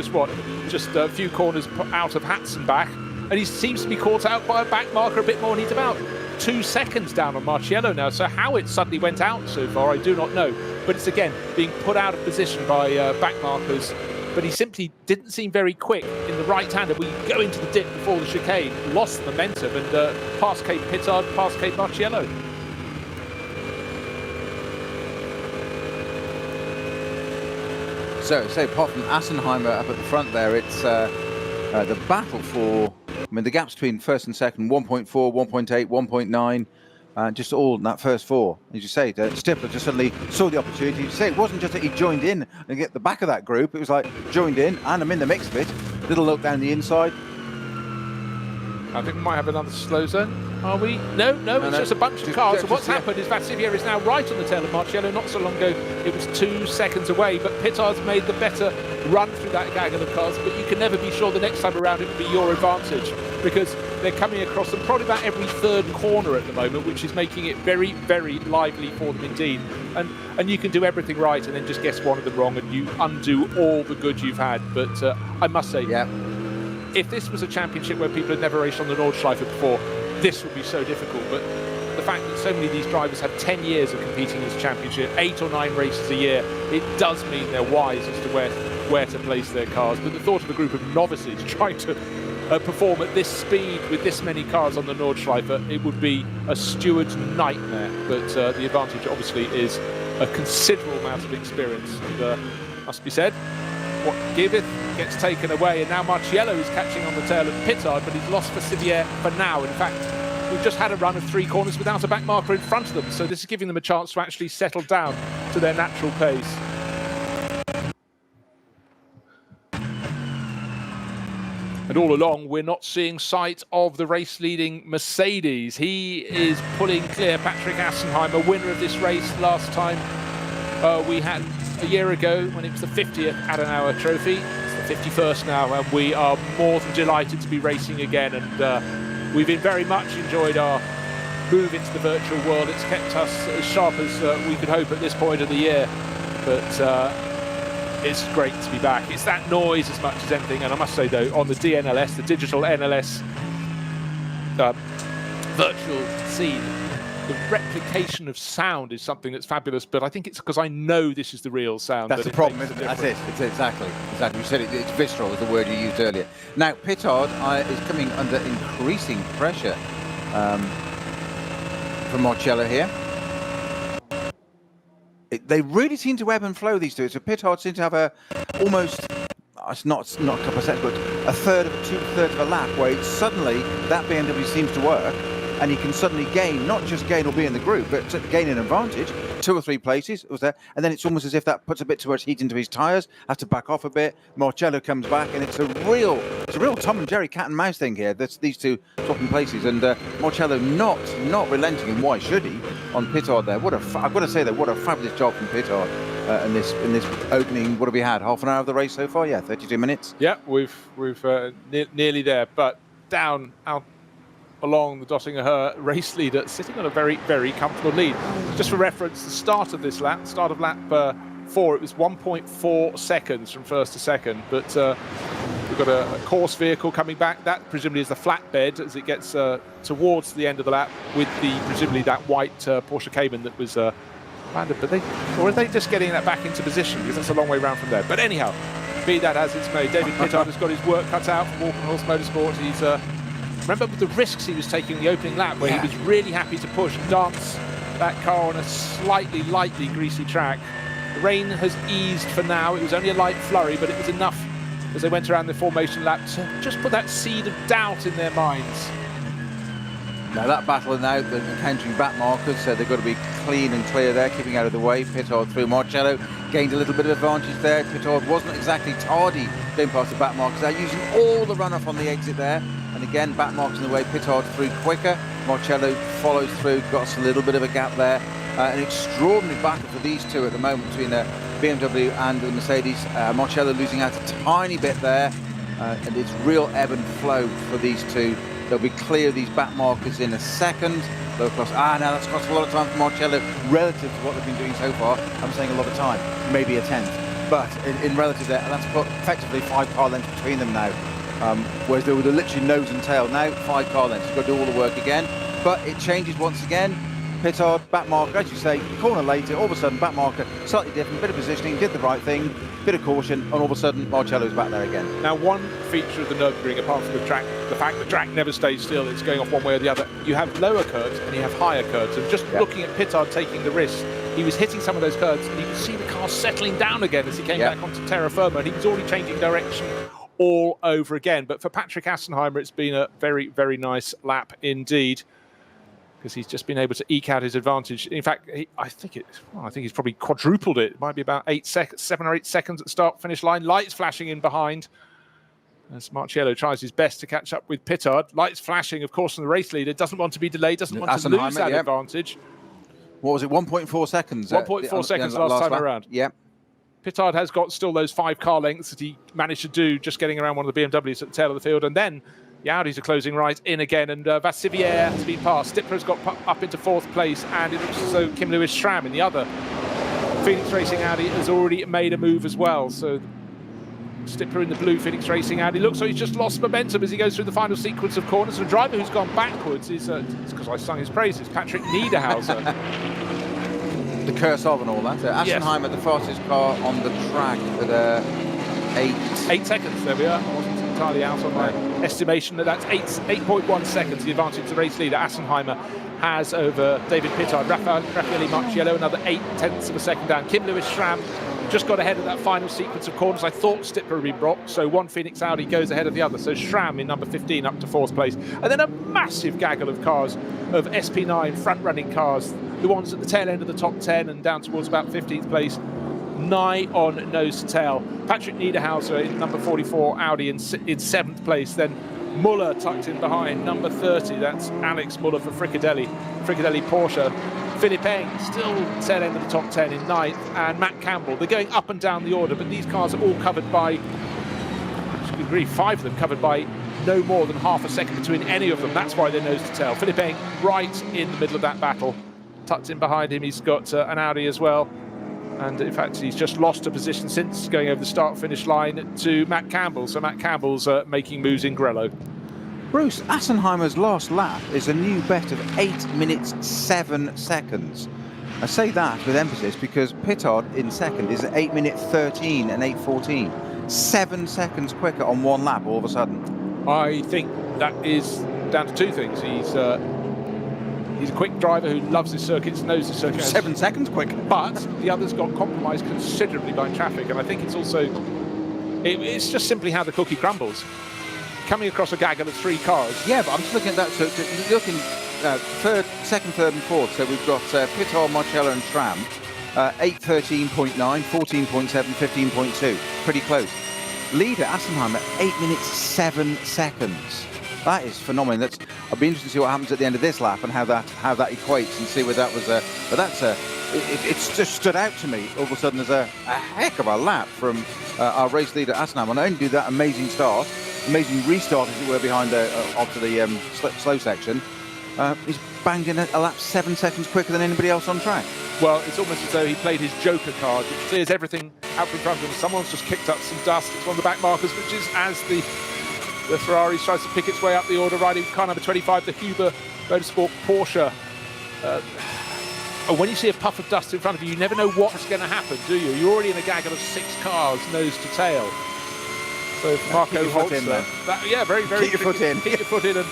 just a few corners out of Hatzenbach, and he seems to be caught out by a back marker a bit more, and he's about 2 seconds down on Marciello now. So how it suddenly went out so far, I do not know. But it's again being put out of position by back markers. But he simply didn't seem very quick in the right-hander. We go into the dip before the chicane, lost the momentum, and past Kate Pittard, past Kate Marciello. So, apart from Assenheimer up at the front there, it's the battle for... I mean, the gaps between first and second, 1.4, 1.8, 1.9, just all in that first 4. As you say, Stippler just suddenly saw the opportunity. You say it wasn't just that he joined in and get the back of that group. It was like, joined in, and I'm in the mix of it. Little look down the inside. I think we might have another slow zone. Are we? No, it's just a bunch of cars. So what's happened is Vassivier is now right on the tail of Marciello. Not so long ago, it was 2 seconds away, but Pittard's made the better run through that gaggle of cars. But you can never be sure the next time around it will be your advantage, because they're coming across them probably about every third corner at the moment, which is making it very, very lively for them indeed. And you can do everything right and then just guess one of them wrong, and you undo all the good you've had. But I must say, if this was a championship where people had never raced on the Nordschleife before, this would be so difficult. But the fact that so many of these drivers have 10 years of competing in this championship, 8 or 9 races a year, it does mean they're wise as to where to place their cars. But the thought of a group of novices trying to perform at this speed with this many cars on the Nordschleife, it would be a steward's nightmare. But the advantage obviously is a considerable amount of experience. And must be said, what giveth gets taken away, and now Marciello is catching on the tail of Pittard, but he's lost Vassivier for now. In fact, we've just had a run of 3 corners without a back marker in front of them, so this is giving them a chance to actually settle down to their natural pace. And all along, we're not seeing sight of the race-leading Mercedes. He is pulling clear. Patrick Assenheimer, winner of this race last time we had a year ago when it was the 50th Adenauer Trophy. It's the 51st now, and we are more than delighted to be racing again. And we've been very much enjoyed our move into the virtual world. It's kept us as sharp as we could hope at this point of the year. But It's great to be back. It's that noise as much as anything. And I must say, though, on the DNLS, the digital NLS virtual scene, the replication of sound is something that's fabulous, but I think it's because I know this is the real sound. That's the problem, isn't it? That's it. It's exactly. You said it's visceral, is the word you used earlier. Now, Pittard is coming under increasing pressure from Marcello here. They really seem to ebb and flow, these two. So Pittard seems to have almost, it's not a couple of seconds, but a third of two-thirds of a lap where suddenly that BMW seems to work, and he can suddenly gain, not just gain or be in the group, but gain an advantage, 2 or 3 places, it was there, and then it's almost as if that puts a bit too much heat into his tyres, has to back off a bit, Marcello comes back, and it's a real Tom and Jerry cat and mouse thing here. That's these two swapping places, and Marcello not relenting, and why should he, on Pittard there. I've got to say that, what a fabulous job from Pittard in this opening. What have we had, half an hour of the race so far? Yeah, 32 minutes. Yeah, we've nearly there, but down out along the Dottinger race leader, sitting on a very, very comfortable lead. Just for reference, the start of lap 4, it was 1.4 seconds from first to second, but we've got a course vehicle coming back. That presumably is the flatbed as it gets towards the end of the lap with presumably that white Porsche Cayman that was landed. Or are they just getting that back into position, because that's a long way round from there. But anyhow, be that as it's may, David Pittard has got his work cut out for Walkenhorst Motorsport. He's remember with the risks he was taking in the opening lap, where he was really happy to push and dance that car on a lightly greasy track. The rain has eased for now. It was only a light flurry, but it was enough as they went around the formation lap to just put that seed of doubt in their minds. Now that battle now, they're encountering back markers, so they've got to be clean and clear there, keeping out of the way. Pittard through Marcello, gained a little bit of advantage there. Pittard wasn't exactly tardy going past the back markers. They're using all the runoff on the exit there. And again, back marks in the way, Pittard through quicker. Marcello follows through, got us a little bit of a gap there. An extraordinary battle for these two at the moment between the BMW and the Mercedes. Marcello losing out a tiny bit there. And it's real ebb and flow for these two. They'll be clear of these back markers in a second. Now that's cost a lot of time for Marcello relative to what they've been doing so far. I'm saying a lot of time, maybe a tenth. But in relative there, that's put effectively 5 car lengths between them now. Whereas they were literally nose and tail. Now 5 car lengths. You've got to do all the work again. But it changes once again. Pittard, back marker, as you say, corner later, all of a sudden back marker, slightly different, bit of positioning, did the right thing, bit of caution, and all of a sudden Marcello's back there again. Now, one feature of the Nürburgring, apart from the fact the track never stays still, it's going off one way or the other, you have lower curves and you have higher curves. And just looking at Pittard taking the risk, he was hitting some of those curves and you could see the car settling down again as he came back onto terra firma, and he was already changing direction all over again. But for Patrick Assenheimer, it's been a very, very nice lap indeed, because he's just been able to eke out his advantage. In fact, I think he's probably quadrupled it. It might be about 7 or 8 seconds at start-finish line. Lights flashing in behind as Marcello tries his best to catch up with Pittard. Lights flashing, of course, from the race leader. Doesn't want to be delayed, doesn't want to lose that advantage. What was it, 1.4 seconds? 1.4 seconds last time around. Yep. Pittard has got still those 5 car lengths that he managed to do just getting around one of the BMWs at the tail of the field. And then the Audis are closing right in again, and Vassivière has been passed. Stippler's got up into 4th place, and it looks as though Kim Lewis-Schramm in the other Phoenix Racing Audi has already made a move as well. So Stippler in the blue Phoenix Racing Audi looks like he's just lost momentum as he goes through the final sequence of corners. The driver who's gone backwards is, it's because I sung his praises, Patrick Niederhauser. The curse of and all that. Assenheimer, the fastest car on the track at 8 seconds. There we are. I wasn't entirely out on my estimation. That's 8.1 seconds. The advantage the race leader Assenheimer has over David Pittard. Raffaele Marciello another 0.8 of a second down. Kim Lewis-Schramm just got ahead of that final sequence of corners. I thought Stippler had been blocked, so one Phoenix Audi goes ahead of the other. So Schramm in number 15 up to 4th place. And then a massive gaggle of cars, of SP9 front-running cars, the ones at the tail end of the top 10 and down towards about 15th place, nigh on nose to tail. Patrick Niederhauser in number 44 Audi in 7th place. Then Muller tucked in behind, number 30. That's Alex Muller for Fricadelli Porsche. Philippe Eng still tail end of the top 10 in 9th, and Matt Campbell. They're going up and down the order, but these cars are all covered by, 5 of them covered by no more than half a second between any of them. That's why they're nose to tail. Philippe Eng right in the middle of that battle. Tucked in behind him, he's got an Audi as well. And in fact, he's just lost a position since going over the start-finish line to Matt Campbell. So Matt Campbell's making moves in Grello. Bruce, Assenheimer's last lap is a new bet of 8 minutes 7 seconds. I say that with emphasis because Pittard in second is at 8 minutes 13 and 8:14. 7 seconds quicker on one lap all of a sudden. I think that is down to two things. He's a quick driver who loves his circuits, knows his circuits. 7 seconds quicker. But the others got compromised considerably by traffic, and I think it's also, it's just simply how the cookie crumbles. Coming across a gaggle of 3 cars. Yeah, but I'm just looking at that. So looking second, third, and fourth. So we've got Pittard, Marcello, and Tram. 8:13.9, 14.7, 15.2. Pretty close. Leader Assenheimer 8 minutes 7 seconds. That is phenomenal. I'll be interested to see what happens at the end of this lap and how that equates and see whether that was but that's it's just stood out to me all of a sudden as a heck of a lap from our race leader Adenauer. And only do that amazing restart, as it were, behind onto the slow section. He's banged in a lap 7 seconds quicker than anybody else on track. Well, it's almost as though he played his Joker card, which clears everything out in front of him. Someone's just kicked up some dust. It's one of the back markers, which is as the Ferrari tries to pick its way up the order, riding car number 25, the Huber Motorsport Porsche. When you see a puff of dust in front of you, you never know what's going to happen, do you? You're already in a gaggle of 6 cars, nose to tail. So Marco Holzer, yeah, very, very. Keep your foot in. Keep your foot in and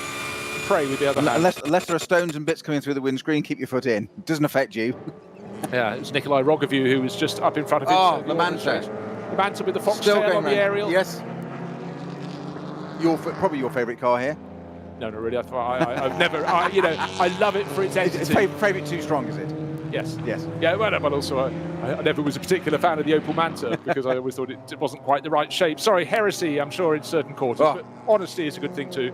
pray with the other hand. Unless there are stones and bits coming through the windscreen, keep your foot in. It doesn't affect you. Yeah, it was Nikolai Rogovu who was just up in front of him. Oh, the Manta. The Manta with the foxtail on the aerial. Yes. Probably your favourite car here. No, not really. I've never. I love it for its entity. Is favourite too strong? Is it? Yes. Yes. Yeah. Well, but also I never was a particular fan of the Opel Manta because I always thought it wasn't quite the right shape. Sorry, heresy. I'm sure in certain quarters, but honesty is a good thing too.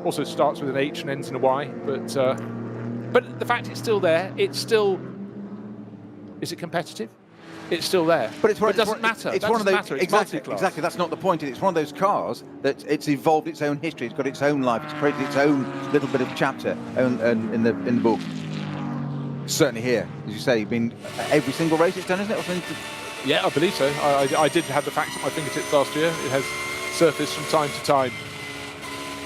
Also starts with an H and ends in a Y. But the fact it's still there, it's still. Is it competitive? It's still there, but it doesn't matter. It's one of those exactly. That's not the point. It's one of those cars that it's evolved its own history. It's got its own life. It's created its own little bit of chapter in the book. Certainly here, as you say, been every single race it's done, isn't it? Yeah, I believe so. I did have the facts at my fingertips last year. It has surfaced from time to time.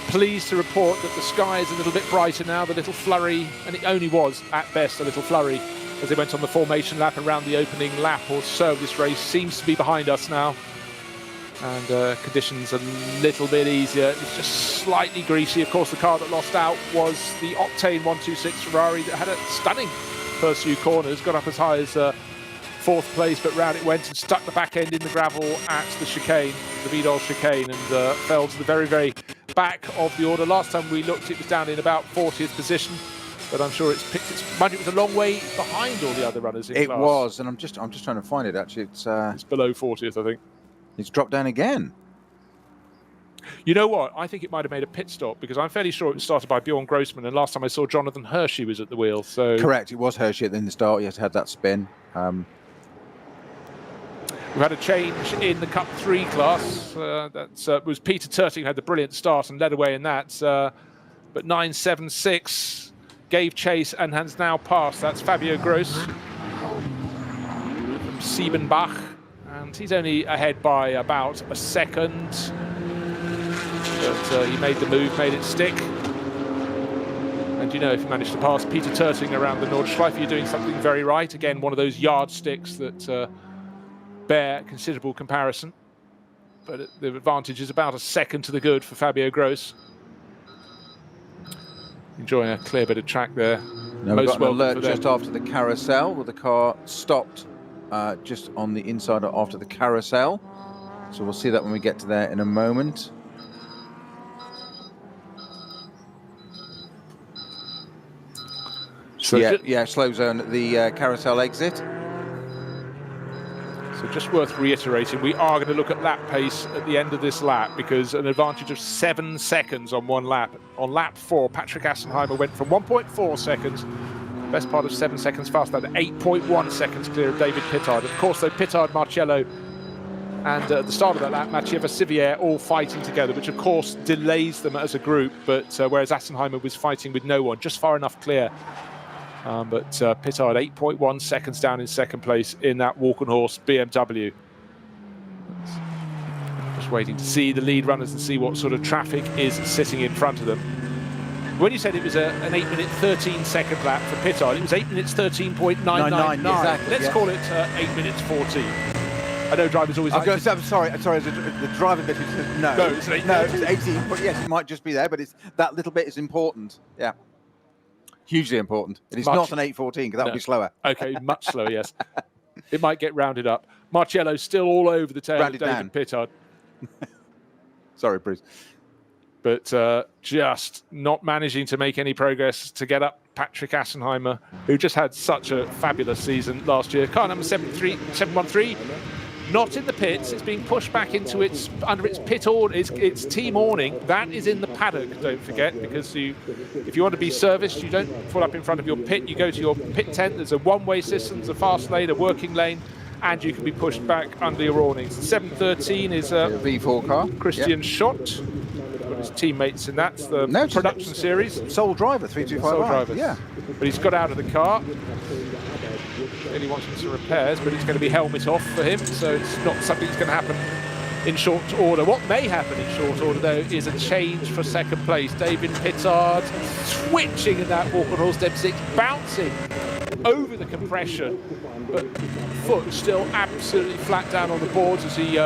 Pleased to report that the sky is a little bit brighter now. The little flurry, and it only was at best a little flurry, as they went on the formation lap around the opening lap or so of this race, seems to be behind us now. And conditions a little bit easier. It's just slightly greasy. Of course, the car that lost out was the Octane 126 Ferrari that had a stunning first few corners, got up as high as 4th place, but round it went and stuck the back end in the gravel at the chicane, the Vidal chicane, and fell to the very, very back of the order. Last time we looked, it was down in about 40th position. But I'm sure it's picked its. Mind you, it was a long way behind all the other runners in class. It was, and I'm just trying to find it. Actually, it's below 40th, I think. It's dropped down again. You know what? I think it might have made a pit stop because I'm fairly sure it was started by Bjorn Grossman, and last time I saw Jonathan Hershey was at the wheel. So correct, it was Hershey at the start. Yes, had that spin. We've had a change in the Cup 3 class. That was Peter Turting who had the brilliant start and led away in that. But 9.76. Gave chase and has now passed. That's Fabio Gross from Siebenbach, and he's only ahead by about a second. But he made the move, made it stick. And you know, if you manage to pass Peter Turting around the Nordschleife, you're doing something very right. Again, one of those yardsticks that bear considerable comparison. But the advantage is about a second to the good for Fabio Gross. Enjoying a clear bit of track there. Now we've got an alert just after the carousel, with the car stopped just on the inside after the carousel. So we'll see that when we get to there in a moment. So slow zone at the carousel exit. So just worth reiterating, we are going to look at lap pace at the end of this lap because an advantage of 7 seconds on one lap. On lap 4, Patrick Assenheimer went from 1.4 seconds, best part of 7 seconds faster, than 8.1 seconds clear of David Pittard. Of course, though, Pittard, Marcello, and at the start of that lap, Mathieu Vassivière all fighting together, which of course delays them as a group, but whereas Assenheimer was fighting with no one, just far enough clear But Pittard 8.1 seconds down in second place in that walk and horse BMW. Just waiting to see the lead runners and see what sort of traffic is sitting in front of them. When you said it was an 8-minute 13-second lap for Pittard, it was 8 minutes 13.999. Exactly, Let's call it 8 minutes 14. I know drivers always. I'm sorry. The driver bit is no. It's 18. No, it's 18. But yes, it might just be there, but it's that little bit is important. Yeah, hugely important. It is not an 8:14 because that would be slower. Okay, much slower. Yes, it might get rounded up. Marcello's still all over the tail of David Pittard. Sorry, Bruce. But just not managing to make any progress to get up Patrick Assenheimer, who just had such a fabulous season last year. Car number 713. Not in the pits. It's being pushed back into under its pit order, its team awning. That is in the paddock, don't forget, because if you want to be serviced, you don't pull up in front of your pit. You go to your pit tent. There's a one-way system, there's a fast lane, a working lane, and you can be pushed back under your awnings. 713 is a V4 car. Christian Schott. Got his teammates in that. It's the production series. Sole driver, 325. Sole driver. Yeah. But he's got out of the car. Really wanting some repairs, but it's going to be helmet off for him, so it's not something that's going to happen in short order. What may happen in short order, though, is a change for second place. David Pittard switching in that walk on horse step 6, bouncing over the compression, but foot still absolutely flat down on the boards as he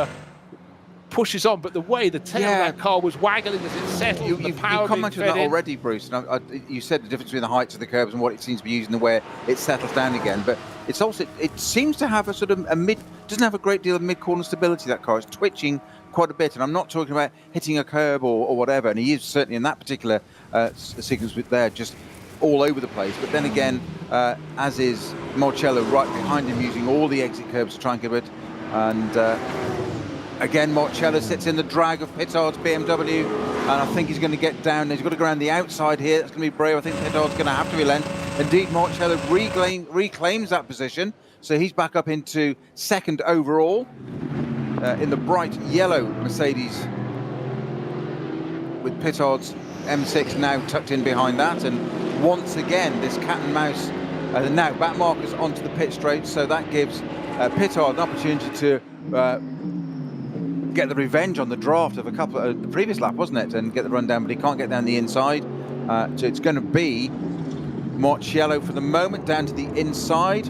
pushes on. But the way the tail of that car was waggling as it settled, you commented on that already, Bruce. And you said the difference between the heights of the curbs and what it seems to be using and where it settles down again. But it's also, it seems to have a sort of doesn't have a great deal of mid-corner stability, that car. It's twitching quite a bit. And I'm not talking about hitting a curb or whatever. And he is certainly in that particular sequence with there, just all over the place. But then again, as is Marcello right behind him, using all the exit curbs to try and get it. And again, Marcello sits in the drag of Pittard's BMW, and I think he's going to get down. He's got to go around the outside here. That's going to be brave. I think Pittard's going to have to relent. Indeed, Marcello reclaims that position, so he's back up into second overall in the bright yellow Mercedes, with Pittard's M6 now tucked in behind that. And once again, this cat and mouse, now back markers onto the pit straight, so that gives Pittard an opportunity to get the revenge on the draft of the previous lap, wasn't it, and get the run down, but he can't get down the inside. So it's going to be Marcello for the moment down to the inside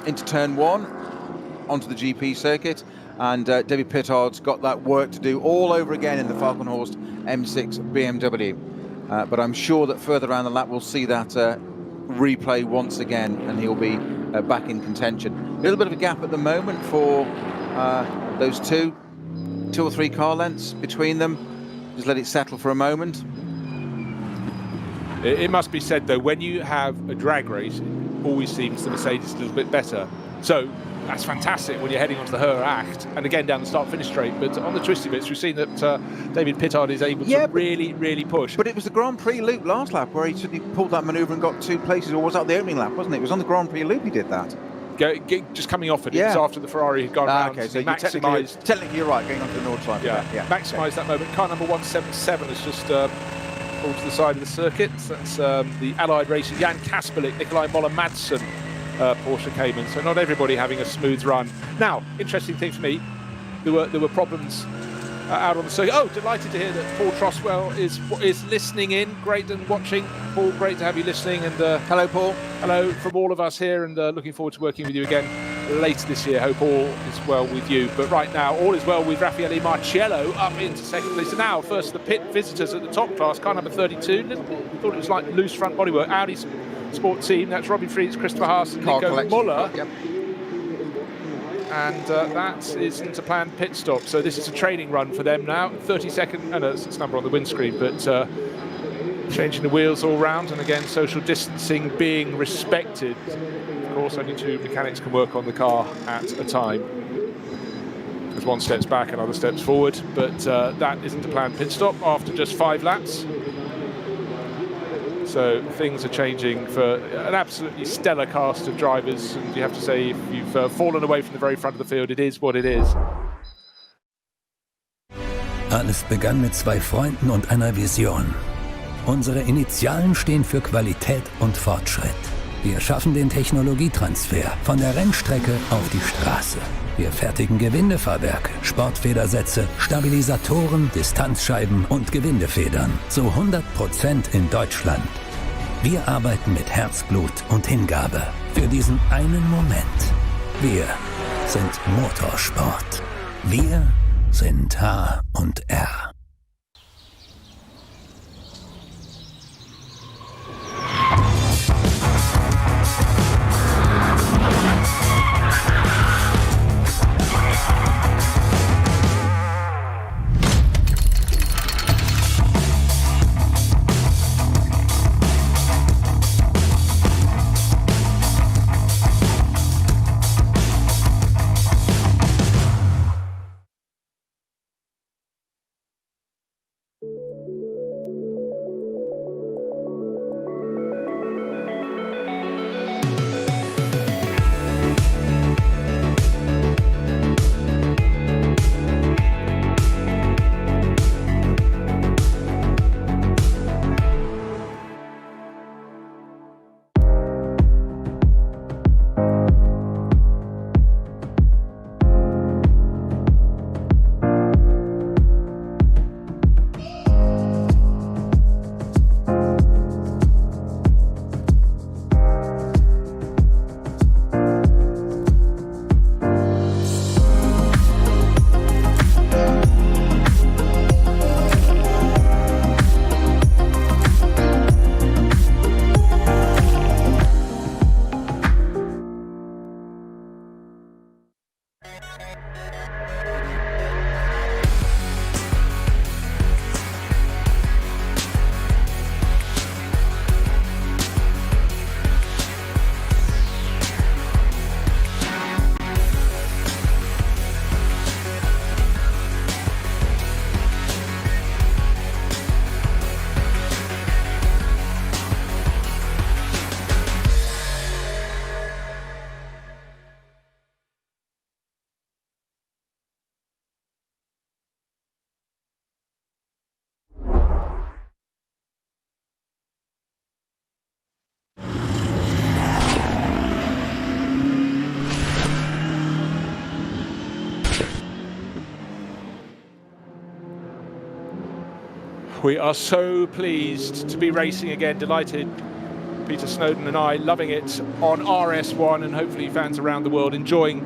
into turn 1 onto the GP circuit, and David Pittard's got that work to do all over again in the Falkenhorst M6 BMW. But I'm sure that further around the lap we'll see that replay once again, and he'll be back in contention. A little bit of a gap at the moment for those two or three car lengths between them. Just let it settle for a moment. It must be said, though, when you have a drag race, it always seems the Mercedes a little bit better. So that's fantastic when you're heading onto the Her Act and again down the start-finish straight. But on the twisty bits, we've seen that David Pittard is able to really, really push. But it was the Grand Prix loop last lap where he suddenly pulled that manoeuvre and got 2 places, or was that the opening lap, wasn't it? It was on the Grand Prix loop he did that. Just coming off it. It was after the Ferrari had gone round. Okay, so maximised. Technically you're right, going onto the north side. Maximised that moment. Car number 177 has just pulled to the side of the circuit. That's the Allied Racing, Jan Kasperlik, Nikolai Moller-Madsen Porsche Cayman. So not everybody having a smooth run. Now, interesting thing for me, there were problems out on the circuit. Oh, delighted to hear that Paul Troswell is listening in. Great and watching. Paul, great to have you listening. And hello, Paul. Hello from all of us here, and looking forward to working with you again later this year. Hope all is well with you. But right now, all is well with Raffaele Marcello up into second place. So now, first the pit visitors at the top class, car number 32. Thought it was like loose front bodywork. Audi Sport Team. That's Robin Friedrich, Christopher Haas, and Nico Muller. Yep. And that isn't a planned pit stop. So this is a training run for them now. 30-second, no, it's number on the windscreen, but changing the wheels all round, and again, social distancing being respected. Of course, only 2 mechanics can work on the car at a time, because one steps back and other steps forward. But that isn't a planned pit stop after just 5 laps. So things are changing for an absolutely stellar cast of drivers, and you have to say, if you've fallen away from the very front of the field, it is what it is. Alles begann mit 2 Freunden und einer Vision. Unsere Initialen stehen für Qualität und Fortschritt. Wir schaffen den Technologietransfer von der Rennstrecke auf die Straße. Wir fertigen Gewindefahrwerke, Sportfedersätze, Stabilisatoren, Distanzscheiben und Gewindefedern zu 100% in Deutschland. Wir arbeiten mit Herzblut und Hingabe für diesen einen Moment. Wir sind Motorsport. Wir sind H&R. We are so pleased to be racing again, delighted. Peter Snowden and I loving it on RS1, and hopefully fans around the world enjoying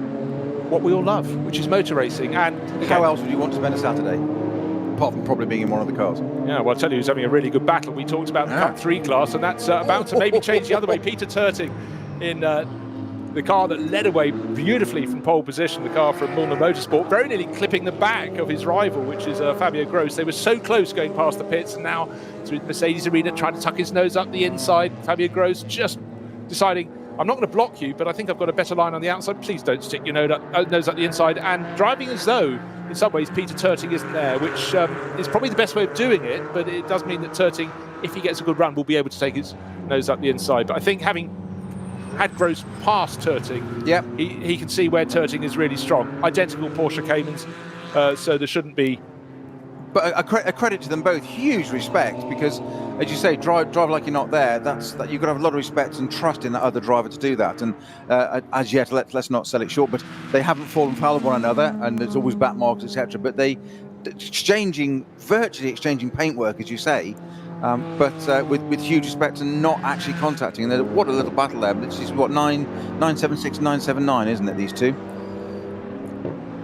what we all love, which is motor racing. And again, How else would you want to spend a Saturday? Apart from probably being in one of the cars. yeah, well, I'll tell you who's having a really good battle. We talked about the Cup 3 class, and that's about to maybe change the other way. Peter Turting in the car that led away beautifully from pole position, the car from Muller Motorsport, very nearly clipping the back of his rival, which is Fabio Gross. They were so close going past the pits, and now through the Mercedes arena, trying to tuck his nose up the inside. Fabio Gross just deciding, I'm not going to block you, but I think I've got a better line on the outside. Please don't stick your nose up the inside. And driving as though, in some ways, Peter Turting isn't there, which is probably the best way of doing it, but it does mean that Turting, if he gets a good run, will be able to take his nose up the inside. But I think having had Gross past Turting, Yep. he can see where Turting is really strong. Identical Porsche Caymans, so there shouldn't be. But a credit to them both, huge respect, because as you say, drive like you're not there. That you've got to have a lot of respect and trust in that other driver to do that. And as yet, let's not sell it short. But they haven't fallen foul of one another, and there's always back marks, etc. But they virtually exchanging paintwork, as you say. But with huge respect and not actually contacting. And what a little battle there. This is what 976, 979, isn't it? These two.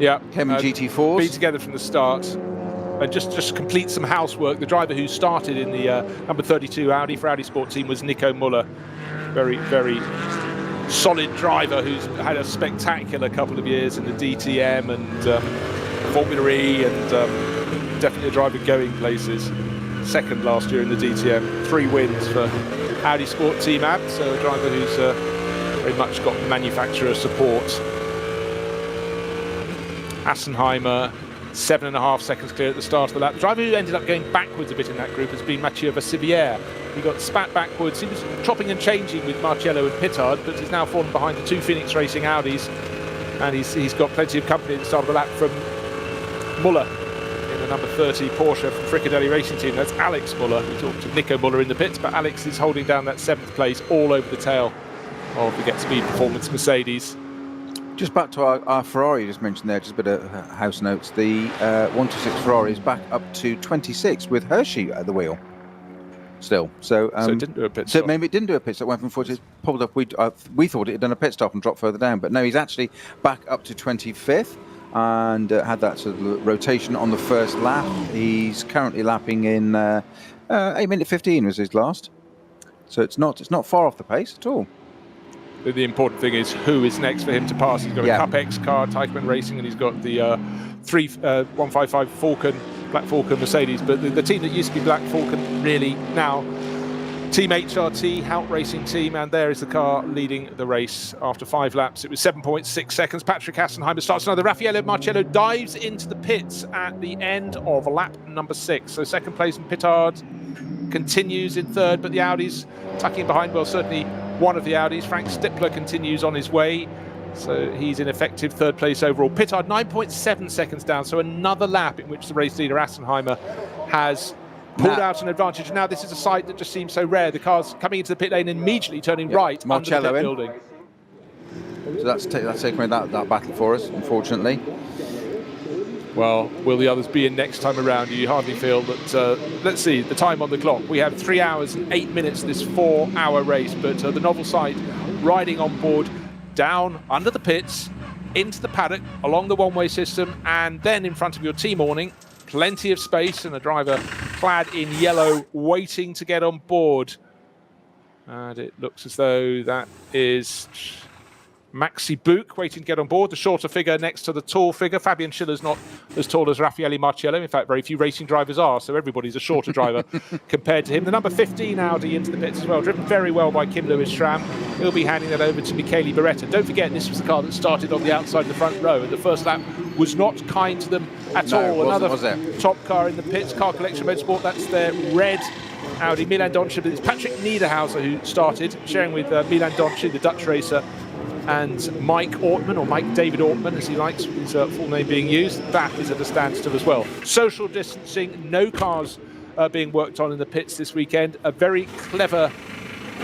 Yeah, Cayman GT4s. Be together from the start. And just complete some housework. The driver who started in the number 32 Audi for Audi Sport Team was Nico Muller. Very, very solid driver who's had a spectacular couple of years in the DTM and Formula E, and definitely a driver going places. Second last year in the DTM, 3 wins for Audi Sport Team AB, so a driver who's very much got manufacturer support. Assenheimer, 7.5 seconds clear at the start of the lap. The driver who ended up going backwards a bit in that group has been Mathieu Vassivière. He got spat backwards. He was chopping and changing with Marcello and Pittard, but he's now fallen behind the 2 Phoenix Racing Audis, and he's got plenty of company at the start of the lap from Muller. in the number 30 Porsche from Frickadelli Racing Team. That's Alex Muller. We talked to Nico Muller in the pits, but Alex is holding down that 7th place all over the tail of the Get Speed Performance Mercedes. Just back to our Ferrari you just mentioned there, just a bit of house notes. The 126 Ferrari is back up to 26 with Hershey at the wheel still. So it didn't do a pit stop. So maybe it didn't do a pit stop. Went from 40, pulled up. We thought it had done a pit stop and dropped further down, but no, he's actually back up to 25th and had that sort of rotation on the first lap. He's currently lapping in 8 minute 15 was his last. So it's not far off the pace at all. The important thing is who is next for him to pass. He's got a Cup X car, Teichmann Racing, and he's got the 155 Falcon, Black Falcon Mercedes. But the team that used to be Black Falcon really now Team HRT, Hout Racing Team, and there is the car leading the race after 5 laps. It was 7.6 seconds. Patrick Assenheimer starts another. Raffaele Marcello dives into the pits at the end of lap number 6. So second place in Pittard continues in third, but the Audis tucking behind. Well, certainly one of the Audis. Frank Stippler continues on his way, so he's in effective third place overall. Pittard 9.7 seconds down, so another lap in which the race leader Assenheimer has pulled out an advantage. Now this is a sight that just seems so rare. The car's coming into the pit lane and immediately turning right Marcello under the pit building. So that's taking away that battle for us, unfortunately. Well, will the others be in next time around? You hardly feel that. Let's see the time on the clock. We have 3 hours and 8 minutes this 4-hour race, but the novel side riding on board down under the pits into the paddock along the one-way system, and then in front of your team awning, plenty of space and a driver clad in yellow waiting to get on board. And it looks as though that is Maxi Buch waiting to get on board, the shorter figure next to the tall figure. Fabian Schiller's not as tall as Raffaele Marcello. In fact, very few racing drivers are, so everybody's a shorter driver compared to him. The number 15 Audi into the pits as well, driven very well by Kim Lewis-Schramm. He'll be handing that over to Michele Beretta. Don't forget, this was the car that started on the outside of the front row, and the first lap was not kind to them at all. Another top car in the pits, Car Collection Motorsport, that's their red Audi. Milan Doncic, it's Patrick Niederhauser who started, sharing with Milan Doncic, the Dutch racer, and Mike Ortman, or Mike David Ortman, as he likes his full name being used. That is at a standstill as well. Social distancing, no cars being worked on in the pits this weekend. A very clever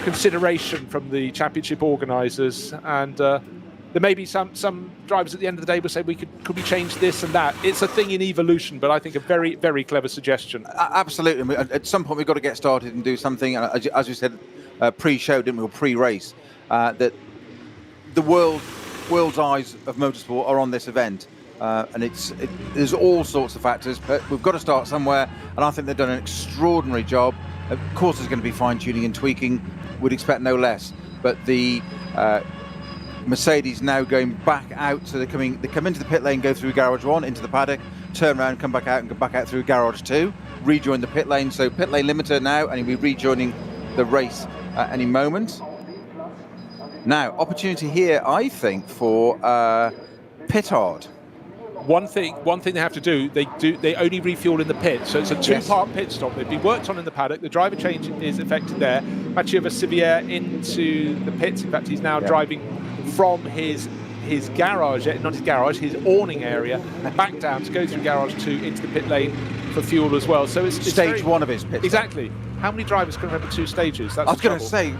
consideration from the championship organisers, and there may be some drivers at the end of the day will say, could we change this and that? It's a thing in evolution, but I think a very, very clever suggestion. Absolutely. At some point we've got to get started and do something, as we said pre-show, didn't we, or pre-race, that the world's eyes of motorsport are on this event, and there's all sorts of factors, but we've got to start somewhere, and I think they've done an extraordinary job. Of course there's going to be fine-tuning and tweaking, would expect no less, but the Mercedes now going back out, so they come into the pit lane, go through garage 1 into the paddock, turn around, come back out, and go back out through garage 2, rejoin the pit lane. So pit lane limiter now, and he'll be rejoining the race at any moment. Now, opportunity here, I think, for Pittard. One thing they have to do, they only refuel in the pit, so it's a 2-part pit stop. They've been worked on in the paddock. The driver change is effected there. Mathieu Vassivière into the pits. In fact, he's now driving from his garage, not his garage, his awning area, back down to go through garage 2 into the pit lane for fuel as well. So it's stage 1 of his pit. Exactly. How many drivers can remember 2 stages? That's I was going to say,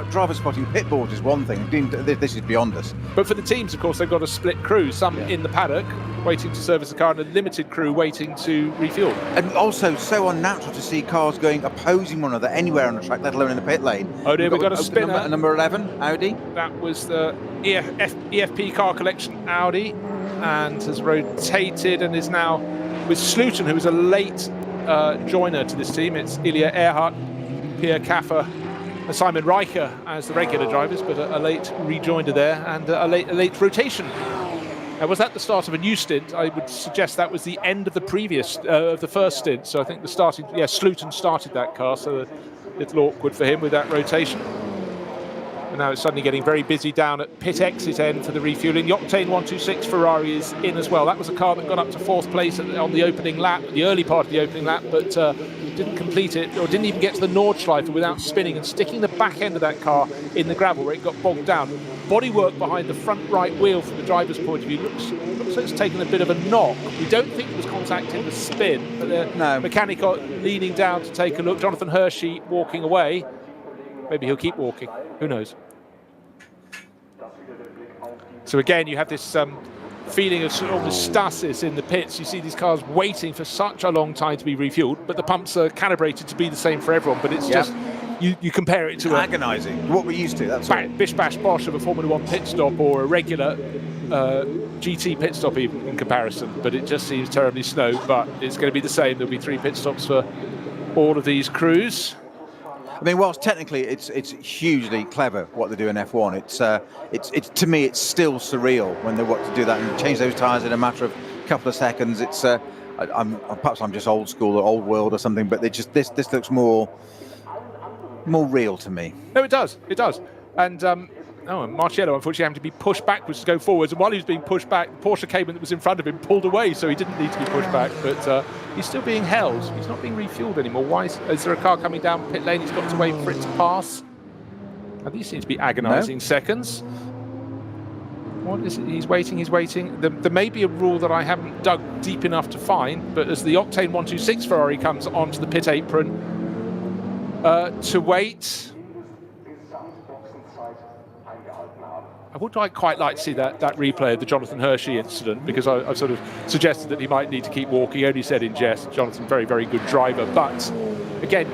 driver spotting pit boards is one thing. This is beyond us. But for the teams, of course, they've got a split crew. Some in the paddock waiting to service the car, and a limited crew waiting to refuel. And also, so unnatural to see cars going opposing one another anywhere on the track, let alone in the pit lane. Oh dear, we've got a spinner. Number 11, Audi. That was the EFP Car Collection Audi, and has rotated and is now with Sluiten, who was a late joiner to this team. It's Ilya Earhart, Pierre Kaffer, and Simon Riker as the regular drivers, but a late rejoinder there, and a late rotation. Was that the start of a new stint? I would suggest that was the end of the previous, of the first stint. So I think Sluiten started that car, so a little awkward for him with that rotation. And now it's suddenly getting very busy down at pit exit end for the refueling. The Octane 126 Ferrari is in as well. That was a car that got up to 4th place on the opening lap, the early part of the opening lap, but didn't complete it, or didn't even get to the Nordschleife without spinning and sticking the back end of that car in the gravel where it got bogged down. bodywork behind the front right wheel from the driver's point of view looks like it's taken a bit of a knock. We don't think it was contact in the spin, but the mechanic leaning down to take a look. Jonathan Hershey walking away. Maybe he'll keep walking. Who knows? So again, you have this feeling of sort of stasis in the pits. You see these cars waiting for such a long time to be refueled, but the pumps are calibrated to be the same for everyone. But it's just you compare it to agonising. What we're used to. That's bish bash bosh of a Formula One pit stop or a regular GT pit stop, even in comparison. But it just seems terribly slow. But it's going to be the same. There'll be 3 pit stops for all of these crews. I mean, whilst technically it's hugely clever what they do in F1, it's to me it's still surreal when they want to do that and change those tyres in a matter of a couple of seconds. It's perhaps I'm just old school or old world or something, but they just this looks more real to me. No, it does. It does. And Marciello unfortunately having to be pushed backwards to go forwards, and while he was being pushed back, the Porsche Cayman that was in front of him pulled away, so he didn't need to be pushed back. But he's still being held. He's not being refueled anymore. Why is there a car coming down pit lane? He's got to wait for it to pass. And these seem to be agonising seconds. What is it? He's waiting. There may be a rule that I haven't dug deep enough to find, but as the Octane 126 Ferrari comes onto the pit apron to wait. I would quite like to see that replay of the Jonathan Hershey incident, because I've sort of suggested that he might need to keep walking. Only said in jest. Jonathan, very, very good driver. But again,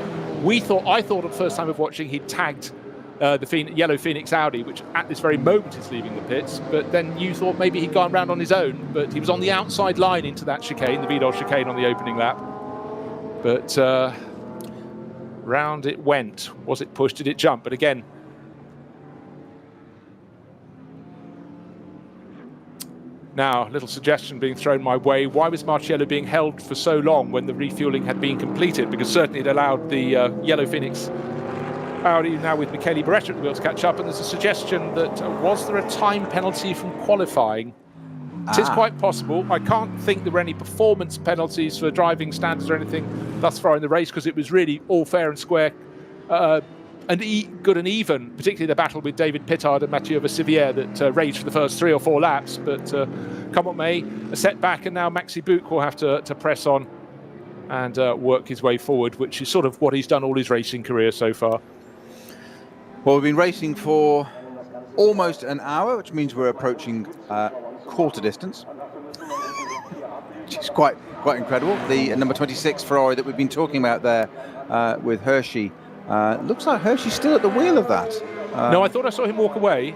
I thought the first time of watching he'd tagged the yellow Phoenix Audi, which at this very moment is leaving the pits. But then you thought maybe he'd gone round on his own. But he was on the outside line into that chicane, the Vidal chicane on the opening lap. But round it went. Was it push? Did it jump? But again, now, a little suggestion being thrown my way. Why was Marciello being held for so long when the refuelling had been completed? Because certainly it allowed the yellow Phoenix Audi, now with Michele Beretta at the wheel, to catch up. And there's a suggestion that was there a time penalty from qualifying? It is quite possible. I can't think there were any performance penalties for driving standards or anything thus far in the race, because it was really all fair and square and good and even, particularly the battle with David Pittard and Mathieu Vassivière that raged for the first 3 or 4 laps. But come what may, a setback, and now Maxi Buch will have to press on and work his way forward, which is sort of what he's done all his racing career so far. Well, we've been racing for almost an hour, which means we're approaching quarter distance, which is quite incredible. The number 26 Ferrari that we've been talking about there with Hershey. Looks like Hershey's still at the wheel of that. No, I thought I saw him walk away.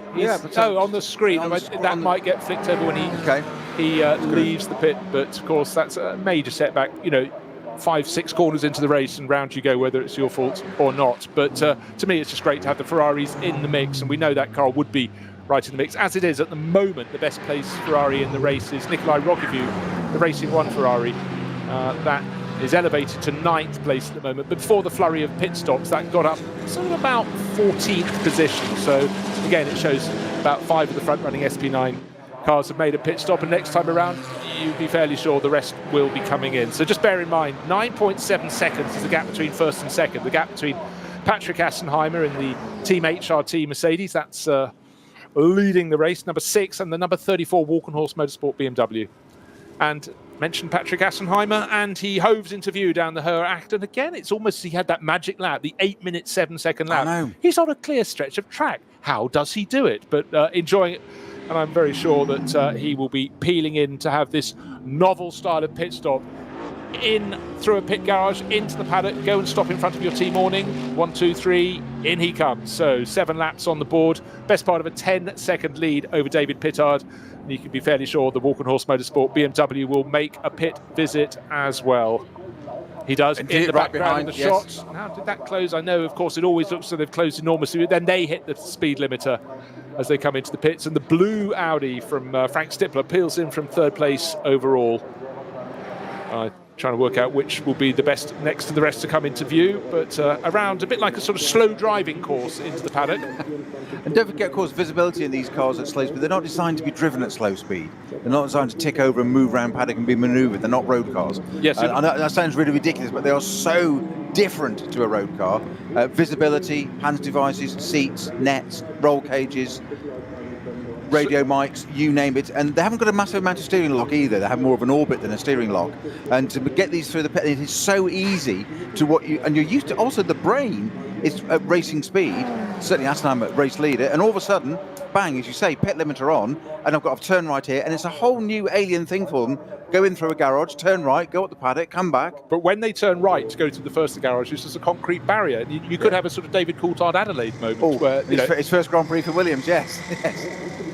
On the screen. That might get flicked over when he leaves the pit. But of course, that's a major setback. 5-6 corners into the race, and round you go, whether it's your fault or not. But to me, it's just great to have the Ferraris in the mix, and we know that car would be right in the mix. As it is at the moment, the best placed Ferrari in the race is Nikolai Rogovu, the Racing One Ferrari. That is elevated to 9th place at the moment. But before the flurry of pit stops, that got up sort of about 14th position. So again, it shows about 5 of the front-running SP9 cars have made a pit stop, and next time around, you'd be fairly sure the rest will be coming in. So just bear in mind, 9.7 seconds is the gap between first and second. The gap between Patrick Assenheimer in the Team HRT Mercedes, that's leading the race, number 6, and the number 34 Walkenhorst Motorsport BMW. And mentioned Patrick Assenheimer, and he hoves into view down the Her-Acht, and again, it's almost he had that magic lap, the 8-minute 7-second lap. I know. He's on a clear stretch of track. How does he do it? But enjoying it, and I'm very sure that he will be peeling in to have this novel style of pit stop in through a pit garage into the paddock. Go and stop in front of your team awning. 1, 2, 3, in he comes. So 7 laps on the board, best part of a 10-second lead over David Pittard. And you can be fairly sure the Walkenhorst Motorsport BMW will make a pit visit as well. He does in the background of the shot. How did that close? I know, of course, it always looks like they've closed enormously. Then they hit the speed limiter as they come into the pits. And the blue Audi from Frank Stippler peels in from 3rd place overall. Trying to work out which will be the best next to the rest to come into view, but around a bit like a sort of slow driving course into the paddock. And don't forget, of course, visibility in these cars at slow speed. They're not designed to be driven at slow speed. They're not designed to tick over and move around paddock and be manoeuvred. They're not road cars. Yes, I know that sounds really ridiculous, but they are so different to a road car. Visibility, hands devices, seats, nets, roll cages. radio mics, you name it, and they haven't got a massive amount of steering lock either. They have more of an orbit than a steering lock, and to get these through the pit, it is so easy to and you're used to. Also, the brain is at racing speed. Certainly, Adenauer race leader, and all of a sudden, bang, as you say, pit limiter on, and I've got to turn right here, and it's a whole new alien thing for them. Go in through a garage, turn right, go up the paddock, come back. But when they turn right to go to the first of the garage, it's just a concrete barrier. You could have a sort of David Coulthard Adelaide moment where his first Grand Prix for Williams, yes.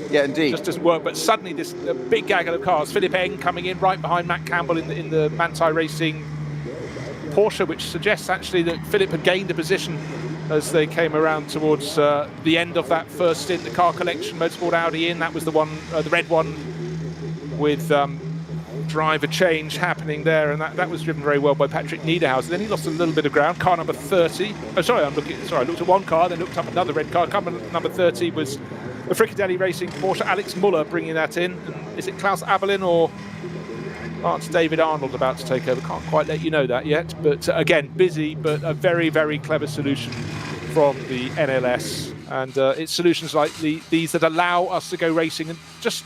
Yeah, indeed. Just doesn't work. But suddenly, this big gaggle of cars. Philip Eng coming in right behind Matt Campbell in the Manthey Racing Porsche, which suggests actually that Philip had gained a position as they came around towards the end of that first stint. The car collection, Motorsport Audi in. That was the one, the red one, with driver change happening there, and that was driven very well by Patrick Niederhauser. Then he lost a little bit of ground. Car number 30. Oh, sorry, I looked at one car, then looked up another red car. Car number 30 was the Fricadelli Racing Porsche. Alex Muller bringing that in. And is it Klaus Abelin or it's David Arnold about to take over? Can't quite let you know that yet. But again, busy, but a very, very clever solution from the NLS. And it's solutions like these that allow us to go racing. And just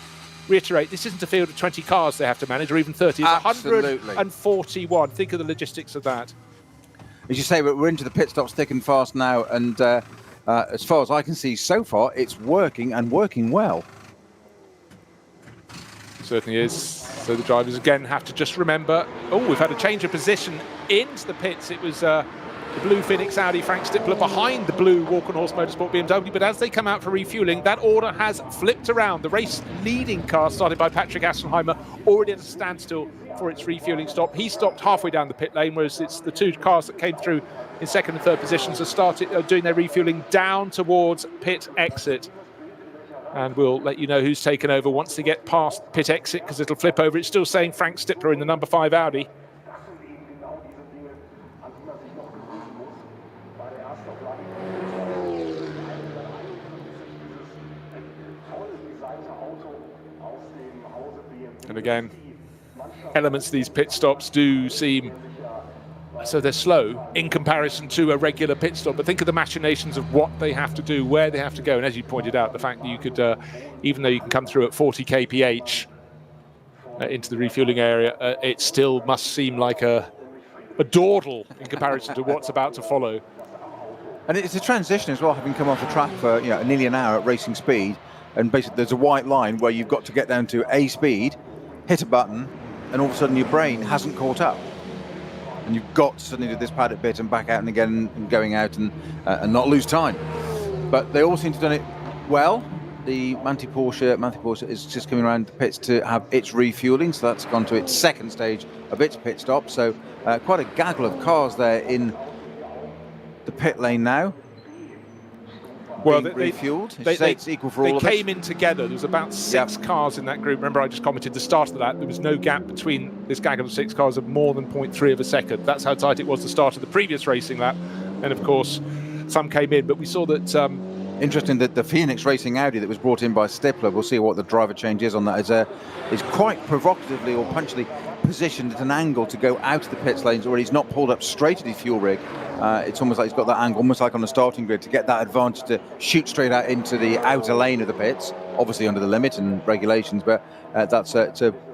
reiterate, this isn't a field of 20 cars they have to manage, or even 30. It's Absolutely. 141. Think of the logistics of that. As you say, we're into the pit stops thick and fast now, and as far as I can see so far, it's working and working well. Certainly is. So the drivers again have to just remember, we've had a change of position into the pits. It was the blue Phoenix Audi Frank Stippler behind the blue Walkenhorst Motorsport BMW, but as they come out for refueling, that order has flipped around. The race leading car, started by Patrick Assenheimer, already at a standstill for its refueling stop. He stopped halfway down the pit lane, whereas it's the two cars that came through in second and third positions have started doing their refueling down towards pit exit. And we'll let you know who's taken over once they get past pit exit, because it'll flip over. It's still saying Frank Stippler in the number 5 Audi. And again, elements of these pit stops do seem, so they're slow in comparison to a regular pit stop, but think of the machinations of what they have to do, where they have to go. And as you pointed out, the fact that you could, even though you can come through at 40 kph into the refueling area, it still must seem like a dawdle in comparison to what's about to follow. And it's a transition as well, having come off the track for nearly an hour at racing speed, and basically there's a white line where you've got to get down to A speed, hit a button, and all of a sudden your brain hasn't caught up. And you've got to suddenly do this paddock bit and back out and again and going out and not lose time. But they all seem to have done it well. The Manthey Porsche is just coming around the pits to have its refueling, so that's gone to its second stage of its pit stop. So quite a gaggle of cars there in the pit lane now. Well, refueled. It's equal for all of us. They came in together. There was about 6 cars in that group. Remember, I just commented the start of that. There was no gap between this gaggle of 6 cars of more than 0.3 of a second. That's how tight it was the start of the previous racing lap. And of course, some came in, but we saw that. Interesting that the Phoenix Racing Audi that was brought in by Stippler, we'll see what the driver change is on that, is quite provocatively or punchily positioned at an angle to go out of the pits lanes, or he's not pulled up straight at his fuel rig. It's almost like he's got that angle, almost like on the starting grid, to get that advantage to shoot straight out into the outer lane of the pits, obviously under the limit and regulations, but that's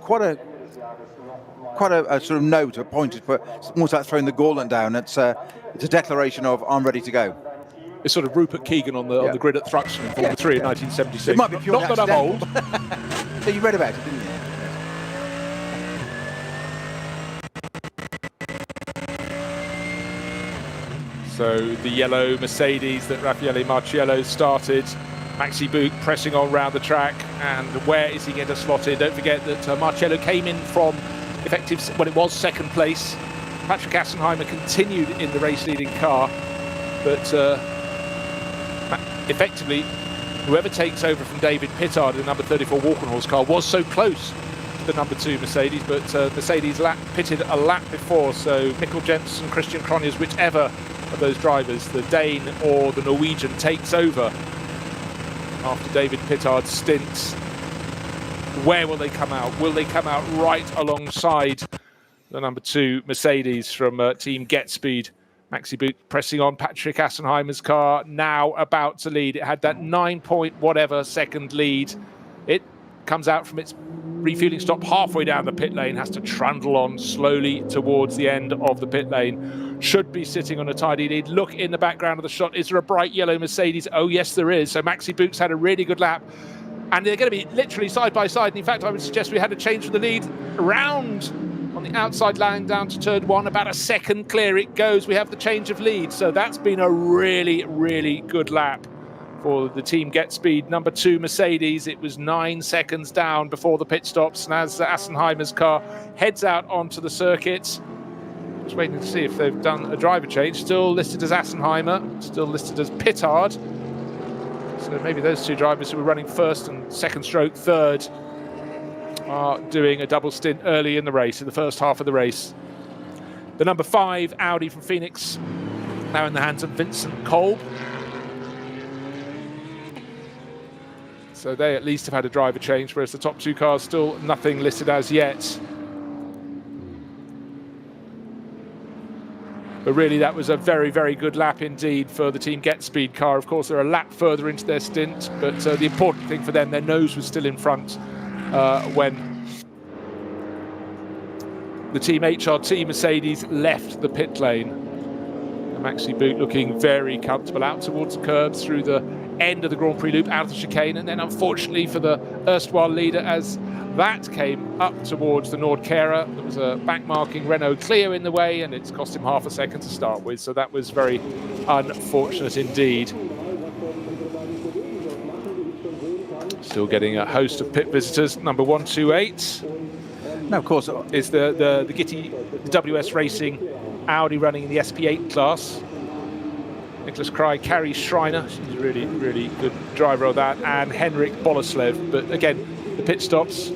quite a sort of note, a point, but it's almost like throwing the gauntlet down. It's a declaration of, I'm ready to go. It's sort of Rupert Keegan on the grid at Thruxton in Formula 3 in 1976. It might be purely not that I'm old. So you read about it, didn't you? So the yellow Mercedes that Raffaele Marciello started, Maxi Buch pressing on round the track, and where is he going to slot in? Don't forget that Marciello came in from it was second place. Patrick Assenheimer continued in the race leading car, but effectively whoever takes over from David Pittard in the number 34 Walkenhorst car was so close to the number 2 Mercedes, but Mercedes pitted a lap before, so Mikkel Jensen, Christian Cronjes, whichever of those drivers, the Dane or the Norwegian, takes over after David Pittard's stints. Where will they come out? Will they come out right alongside the number 2 Mercedes from Team Get Speed? Maxi Buch pressing on Patrick Assenheimer's car, now about to lead. It had that 9 point whatever second lead comes out from its refueling stop halfway down the pit lane, has to trundle on slowly towards the end of the pit lane. Should be sitting on a tidy lead. Look in the background of the shot. Is there a bright yellow Mercedes? Oh, yes, there is. So Maxi Books had a really good lap. And they're going to be literally side by side. And in fact, I would suggest we had a change for the lead around on the outside line down to turn 1. About a second clear it goes. We have the change of lead. So that's been a really, really good lap for the team Get Speed. Number 2 Mercedes, it was 9 seconds down before the pit stops. And as Assenheimer's car heads out onto the circuit, just waiting to see if they've done a driver change. Still listed as Assenheimer, still listed as Pittard. So maybe those 2 drivers who were running first and second stroke third are doing a double stint early in the race, in the first half of the race. The number 5 Audi from Phoenix, now in the hands of Vincent Kolb. So they at least have had a driver change, whereas the top 2 cars still nothing listed as yet. But really, that was a very, very good lap indeed for the Team Get Speed car. Of course, they're a lap further into their stint, but the important thing for them, their nose was still in front when the Team HRT Mercedes left the pit lane. Maxi Boot looking very comfortable out towards the curbs through the end of the Grand Prix loop, out of the chicane, and then unfortunately for the erstwhile leader, as that came up towards the Nordkera, there was a back-marking Renault Clio in the way, and it's cost him half a second to start with, so that was very unfortunate indeed. Still getting a host of pit visitors. Number 128. Now, of course, is the Gitti WS Racing Audi running in the SP8 class. Nicholas Cry, Carrie Schreiner, she's a really, really good driver of that, and Henrik Boleslev. But again, the pit stops,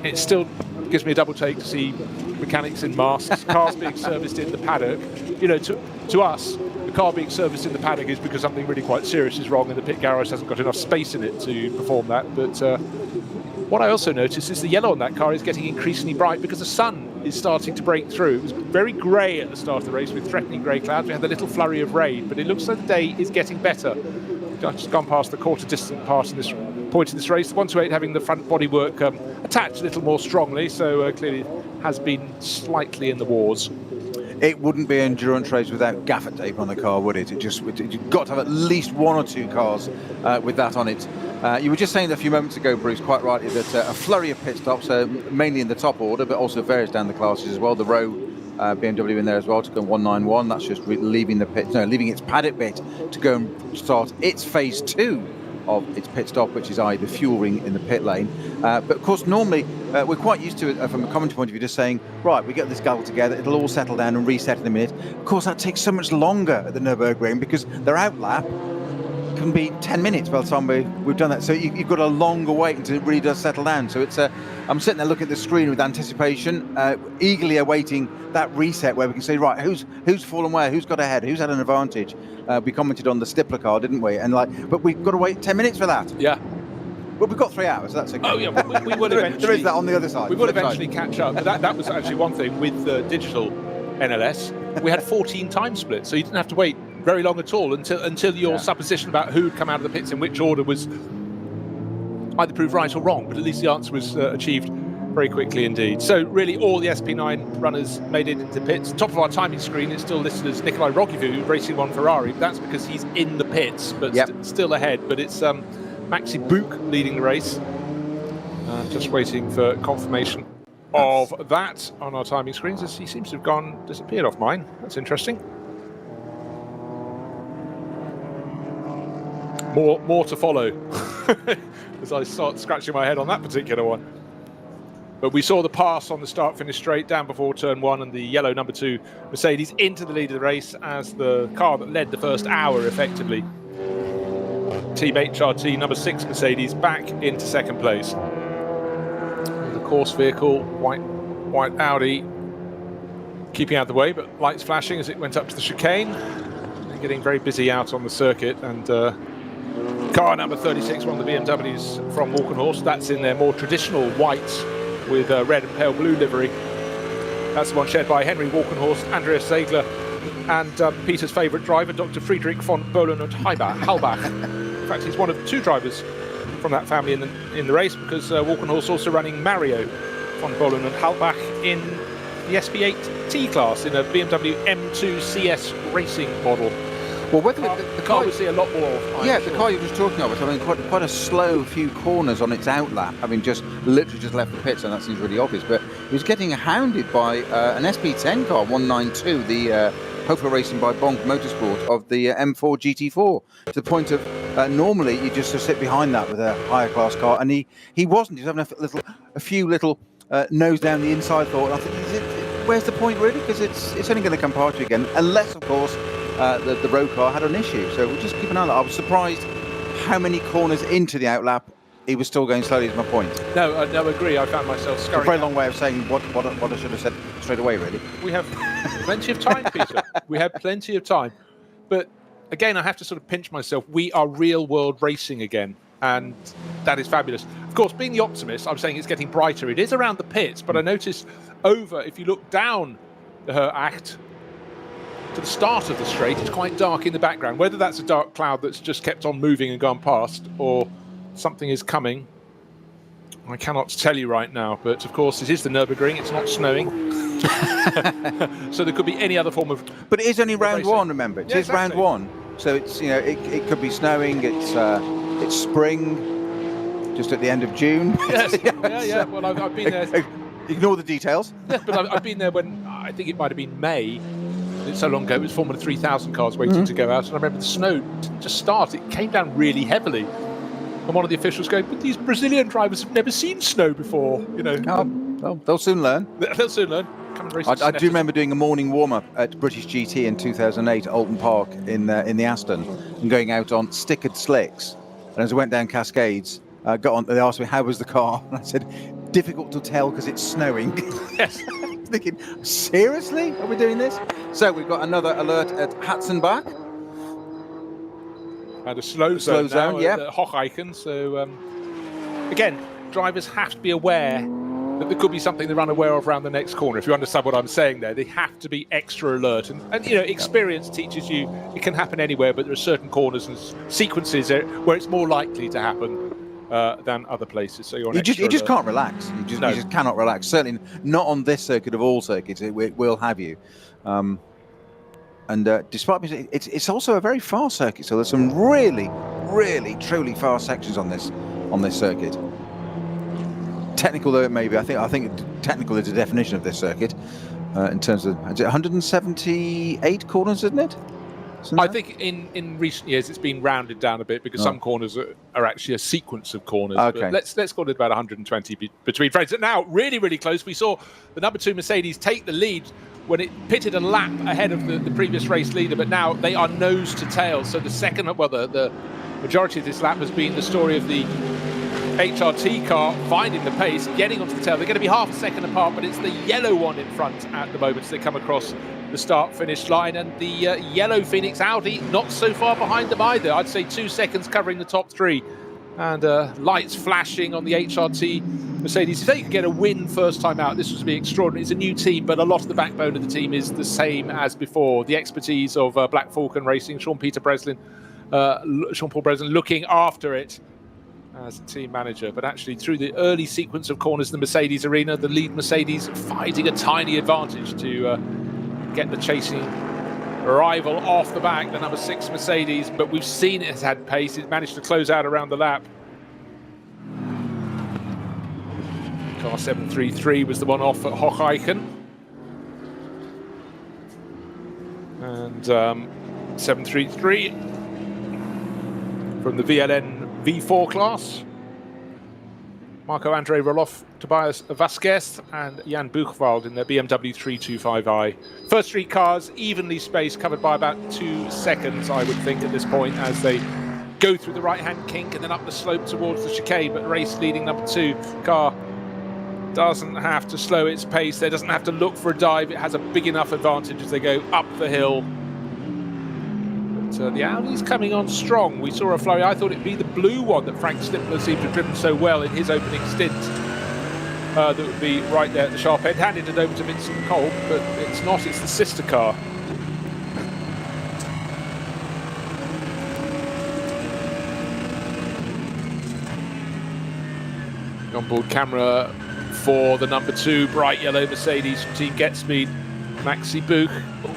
it still gives me a double take to see mechanics in masks, cars being serviced in the paddock. You know, to us, the car being serviced in the paddock is because something really quite serious is wrong and the pit garage hasn't got enough space in it to perform that. But what I also noticed is the yellow on that car is getting increasingly bright because the sun is starting to break through. It was very grey at the start of the race with threatening grey clouds. We had the little flurry of rain, but it looks like the day is getting better. I've just gone past the quarter distant part in this point in this race. The 128 having the front bodywork attached a little more strongly, so clearly has been slightly in the wars. It wouldn't be an endurance race without gaffer tape on the car, would it? You've got to have at least 1 or 2 cars with that on it. You were just saying a few moments ago, Bruce, quite rightly, that a flurry of pit stops, mainly in the top order, but also various down the classes as well. The Rowe BMW in there as well to go 191. That's just leaving its paddock bit to go and start its phase 2 of its pit stop, which is the fuel ring in the pit lane. But of course, normally we're quite used to it from a commentary point of view, just saying, right, we get this gabble together, it'll all settle down and reset in a minute. Of course, that takes so much longer at the Nürburgring because their outlap can be 10 minutes by the time we've done that. So you've got a longer wait until it really does settle down. So it's I'm sitting there looking at the screen with anticipation, eagerly awaiting that reset where we can say, right, who's fallen where, who's got ahead, who's had an advantage. We commented on the Stippler car, didn't we? And but we've got to wait 10 minutes for that. Yeah. Well, we've got 3 hours, so that's okay. Oh yeah, we will eventually. There is that on the other side. We will eventually catch up. But that was actually one thing with the digital NLS. We had 14 time splits, so you didn't have to wait very long at all until your supposition about who would come out of the pits in which order was either proved right or wrong. But at least the answer was achieved very quickly indeed. So really, all the SP9 runners made it into pits. Top of our timing screen is still listed as Nikolai Rogivu racing one Ferrari. That's because he's in the pits, but still ahead. But it's Maxi Book leading the race. Just waiting for confirmation of that on our timing screens, as he seems to have disappeared off mine. That's interesting. More to follow as I start scratching my head on that particular one. But we saw the pass on the start-finish straight down before turn 1 and the yellow number 2 Mercedes into the lead of the race as the car that led the first hour effectively. Team HRT number 6 Mercedes back into second place. The course vehicle, white Audi, keeping out of the way, but lights flashing as it went up to the chicane. They're getting very busy out on the circuit, and car number 36, one of the BMWs from Walkenhorst, that's in their more traditional white with red and pale blue livery. That's the one shared by Henry Walkenhorst, Andreas Zegler, and Peter's favourite driver, Dr. Friedrich von Bohlen und Halbach. In fact, he's one of 2 drivers from that family in the race, because Walkenhorst also running Mario von Bollen and Halbach in the SP8T class in a BMW M2 CS racing model. Well, whether The car we see a lot more of. Yeah, the car you were just talking about, I mean, quite a slow few corners on its outlap, having just literally just left the pits, and that seems really obvious. But it was getting hounded by an SP10 car, 192, the Hopeful Racing by Bonk Motorsport of the M4 GT4, to the point of normally you just sit behind that with a higher class car, and he wasn't. He was having a few little nose down the inside thought. And I think, where's the point really? Because it's only going to come past you again, unless of course. The road car had an issue, so we'll just keep an eye on that. I was surprised how many corners into the outlap he was still going slowly, is my point. No, I agree. I found myself scurrying. A very long way of saying what I should have said straight away, really. We have plenty of time, Peter. We have plenty of time. But again, I have to sort of pinch myself. We are real world racing again, and that is fabulous. Of course, being the optimist, I'm saying it's getting brighter. It is around the pits, but I noticed if you look down her act, to the start of the straight, it's quite dark in the background. Whether that's a dark cloud that's just kept on moving and gone past, or something is coming, I cannot tell you right now. But of course, it is the Nürburgring. It's not snowing, so there could be any other form of. But it is only round racing. one. Remember, it is round one, so it's it could be snowing. It's spring, just at the end of June. Yes, yeah. Well, I've been there. Ignore the details. Yeah, but I've been there when I think it might have been May. It's so long ago. It was Formula 3000 cars waiting to go out, and I remember the snow didn't just start. It came down really heavily, and one of the officials going, "But these Brazilian drivers have never seen snow before." Well, they'll soon learn. They'll soon learn. Come and race. I do remember doing a morning warm-up at British GT in 2008 at Alton Park in the Aston, and going out on stickered slicks. And as I went down Cascades, got on. They asked me how was the car, and I said, "Difficult to tell because it's snowing." Yes. Thinking, seriously, are we doing this? So we've got another alert at Hatzenbach. And a slow zone now yeah. at Hocheichen. So again, drivers have to be aware that there could be something they're unaware of around the next corner. If you understand what I'm saying there, they have to be extra alert. And experience teaches you it can happen anywhere, but there are certain corners and sequences where it's more likely to happen than other places. So you just can't relax. You just cannot relax. Certainly not on this circuit of all circuits. It will have you. Despite me, it's also a very fast circuit. So there's some really, really, truly fast sections on this circuit. Technical though it may be, I think technical is the definition of this circuit in terms of, is it 178 corners, isn't it? I think in recent years it's been rounded down a bit because some corners are actually a sequence of corners. Okay. But let's call it about 120 between frames. Now, really, really close. We saw the number 2 Mercedes take the lead when it pitted a lap ahead of the previous race leader, but now they are nose to tail. So the majority of this lap has been the story of the HRT car finding the pace, getting onto the tail. They're going to be half a second apart, but it's the yellow one in front at the moment as they come across the start-finish line, and the yellow Phoenix Audi not so far behind them either. I'd say 2 seconds covering the top 3, and lights flashing on the HRT Mercedes. If they could get a win first time out, this would be extraordinary. It's a new team, but a lot of the backbone of the team is the same as before. The expertise of Black Falcon Racing, Jean-Paul Breslin looking after it as a team manager, but actually through the early sequence of corners in the Mercedes arena, the lead Mercedes fighting a tiny advantage to get the chasing rival off the back, the number 6 Mercedes, but we've seen it has had pace. It managed to close out around the lap. Car 733 was the one off at Hocheichen, and 733 from the VLN V4 class. Marco-Andre Roloff, Tobias Vasquez and Jan Buchwald in their BMW 325i. First 3 cars evenly spaced, covered by about 2 seconds, I would think, at this point, as they go through the right-hand kink and then up the slope towards the chicane. But race leading number 2 car doesn't have to slow its pace. It doesn't have to look for a dive. It has a big enough advantage as they go up the hill. But the Audi's coming on strong. We saw a flurry. I thought it'd be the blue one that Frank Stippler seemed to have driven so well in his opening stint. That would be right there at the sharp end. Handed it over to Vincent Kolb, but it's not. It's the sister car. onboard camera for the number 2 bright yellow Mercedes from Team Get Speed, Maxi Buch,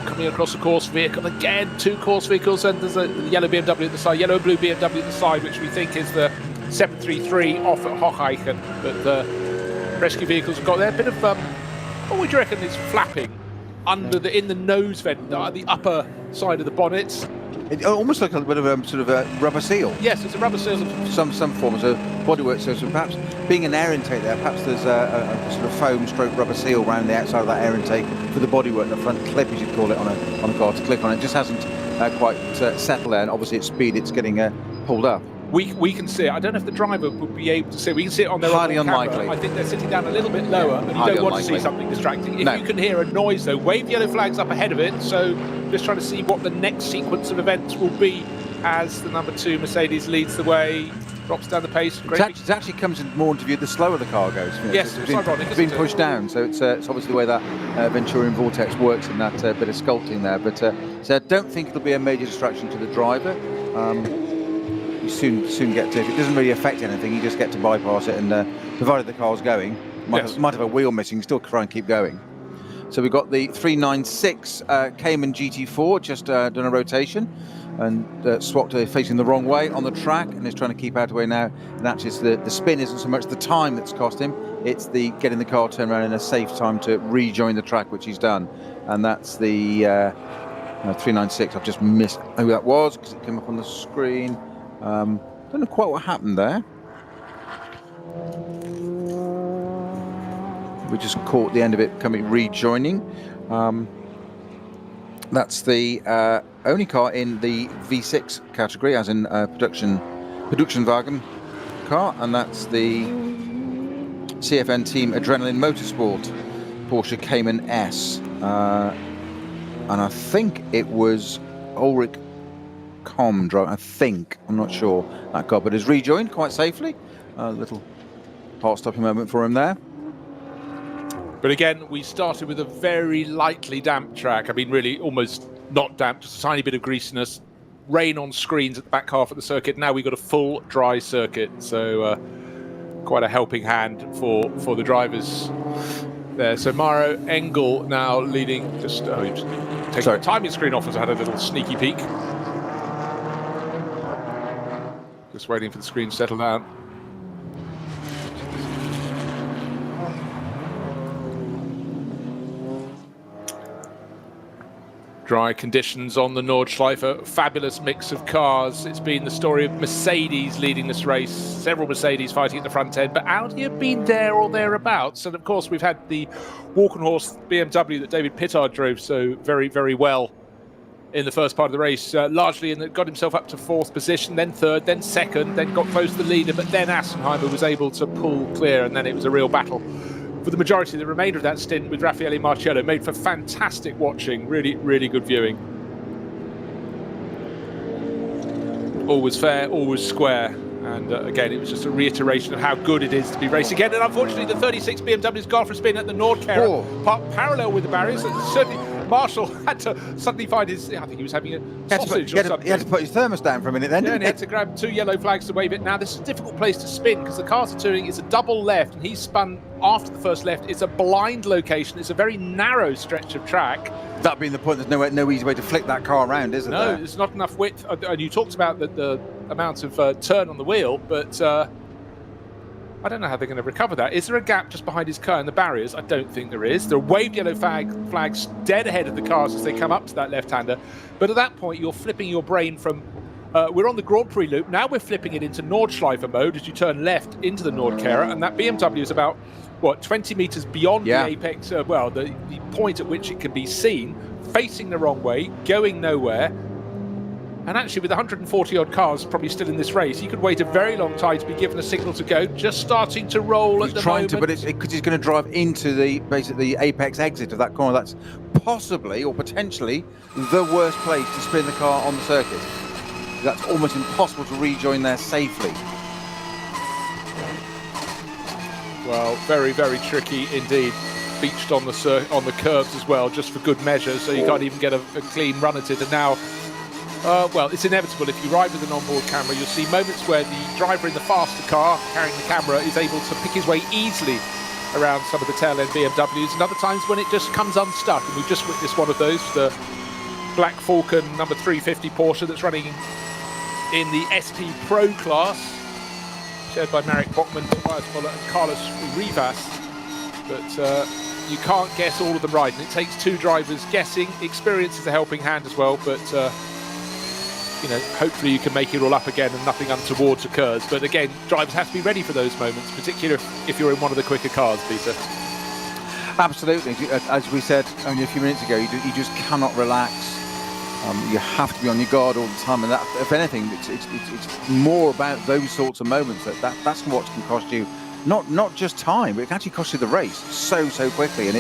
coming across the course vehicle again. 2 course vehicles, and there's a yellow BMW at the side, yellow and blue BMW at the side, which we think is the 733 off at Hocheichen. But the rescue vehicles have got there. A bit of what would you reckon is flapping under in the nose vent, the upper side of the bonnet. It almost like a bit of a sort of a rubber seal. Yes, it's a rubber seal. Some forms of bodywork. So perhaps being an air intake there, perhaps there's a sort of foam stroke rubber seal around the outside of that air intake for the bodywork, the front clip, as you'd call it, on a car to click on. It just hasn't quite settled there, and obviously at speed it's getting pulled up. We can see it. I don't know if the driver would be able to see it. We can see it on their highly camera. unlikely. I think they're sitting down a little bit lower, and you don't want to see something distracting. If you can hear a noise, though, wave yellow flags up ahead of it. So just trying to see what the next sequence of events will be as the number 2 Mercedes leads the way, drops down the pace. It actually comes more into view the slower the car goes. Yes, it's ironic. It's been pushed down, so it's obviously the way that Venturian Vortex works in that bit of sculpting there. But so I don't think it'll be a major distraction to the driver. You soon get to, if it doesn't really affect anything, you just get to bypass it, and provided the car's going, might have a wheel missing, still try and keep going. So we've got the 396 Cayman GT4 just done a rotation and swapped facing the wrong way on the track, and is trying to keep out of the way now. And actually the spin isn't so much the time that's cost him, it's the getting the car turned around in a safe time to rejoin the track, which he's done. And that's the 396. I've just missed who that was because it came up on the screen. Don't know quite what happened there. We just caught the end of it coming rejoining. That's the only car in the V6 category, as in production wagon car, and that's the CFN Team Adrenaline Motorsport Porsche Cayman S, and I think it was Ulrich Comdro, I think, I'm not sure, that car, but has rejoined quite safely. A little heart-stopping moment for him there. But again, we started with a very lightly damp track. I mean, really almost not damp, just a tiny bit of greasiness. Rain on screens at the back half of the circuit. Now we've got a full dry circuit, so quite a helping hand for the drivers there. So Maro Engel now leading, just take the timing screen off as I had a little sneaky peek. Just waiting for the screen to settle down. Dry conditions on the Nordschleife, fabulous mix of cars. It's been the story of Mercedes leading this race, several Mercedes fighting at the front end, but Audi have been there or thereabouts. And of course, we've had the walk-and-horse BMW that David Pittard drove so very, very well in the first part of the race, largely, and got himself up to 4th position, then 3rd, then 2nd, then got close to the leader, but then Assenheimer was able to pull clear, and then it was a real battle for the majority of the remainder of that stint with Raffaele Marciello. Made for fantastic watching, really, really good viewing. All was fair, all was square, and again, it was just a reiteration of how good it is to be racing again. And unfortunately, the 36 BMW's gone for a spin at the Nordkera, parallel with the barriers. Certainly, Marshall had to suddenly find his, I think he was having a sausage or something. He had to put his thermos down for a minute then, and he had to grab 2 yellow flags to wave it. Now, this is a difficult place to spin because the cars are turning. It's a double left, and he spun after the first left. It's a blind location. It's a very narrow stretch of track. That being the point, there's no easy way to flick that car around, is there? No, there's not enough width. And you talked about the amount of turn on the wheel, but I don't know how they're going to recover that. Is there a gap just behind his car in the barriers? I don't think there is. There are waved yellow flags dead ahead of the cars as they come up to that left-hander. But at that point, you're flipping your brain from... we're on the Grand Prix loop. Now we're flipping it into Nordschleife mode as you turn left into the Nordkera. And that BMW is about, 20 metres beyond the apex, the point at which it can be seen, facing the wrong way, going nowhere. And actually, with 140-odd cars probably still in this race, he could wait a very long time to be given a signal to go. Just starting to roll at the moment. But because he's going to drive into the apex exit of that corner. That's possibly or potentially the worst place to spin the car on the circuit. That's almost impossible to rejoin there safely. Well, very, very tricky indeed. Beached on the curves as well, just for good measure, so you can't even get a clean run at it. And now Well, it's inevitable. If you ride with an onboard camera, you'll see moments where the driver in the faster car carrying the camera is able to pick his way easily around some of the tail end BMWs, and other times when it just comes unstuck. And we've just witnessed one of those, the Black Falcon number 350 Porsche that's running in the ST Pro class, shared by Marek Bockman, Tobias Muller and Carlos Rivas. But you can't guess all of them riding. It takes two drivers guessing. Experience is a helping hand as well, but you know, hopefully you can make it all up again and nothing untoward occurs. But again, drivers have to be ready for those moments, particularly if you're in one of the quicker cars, Peter. Absolutely. As we said only a few minutes ago, you just cannot relax. You have to be on your guard all the time, and that, if anything, it's more about those sorts of moments. That's what can cost you not just time, but it can actually cost you the race so quickly, and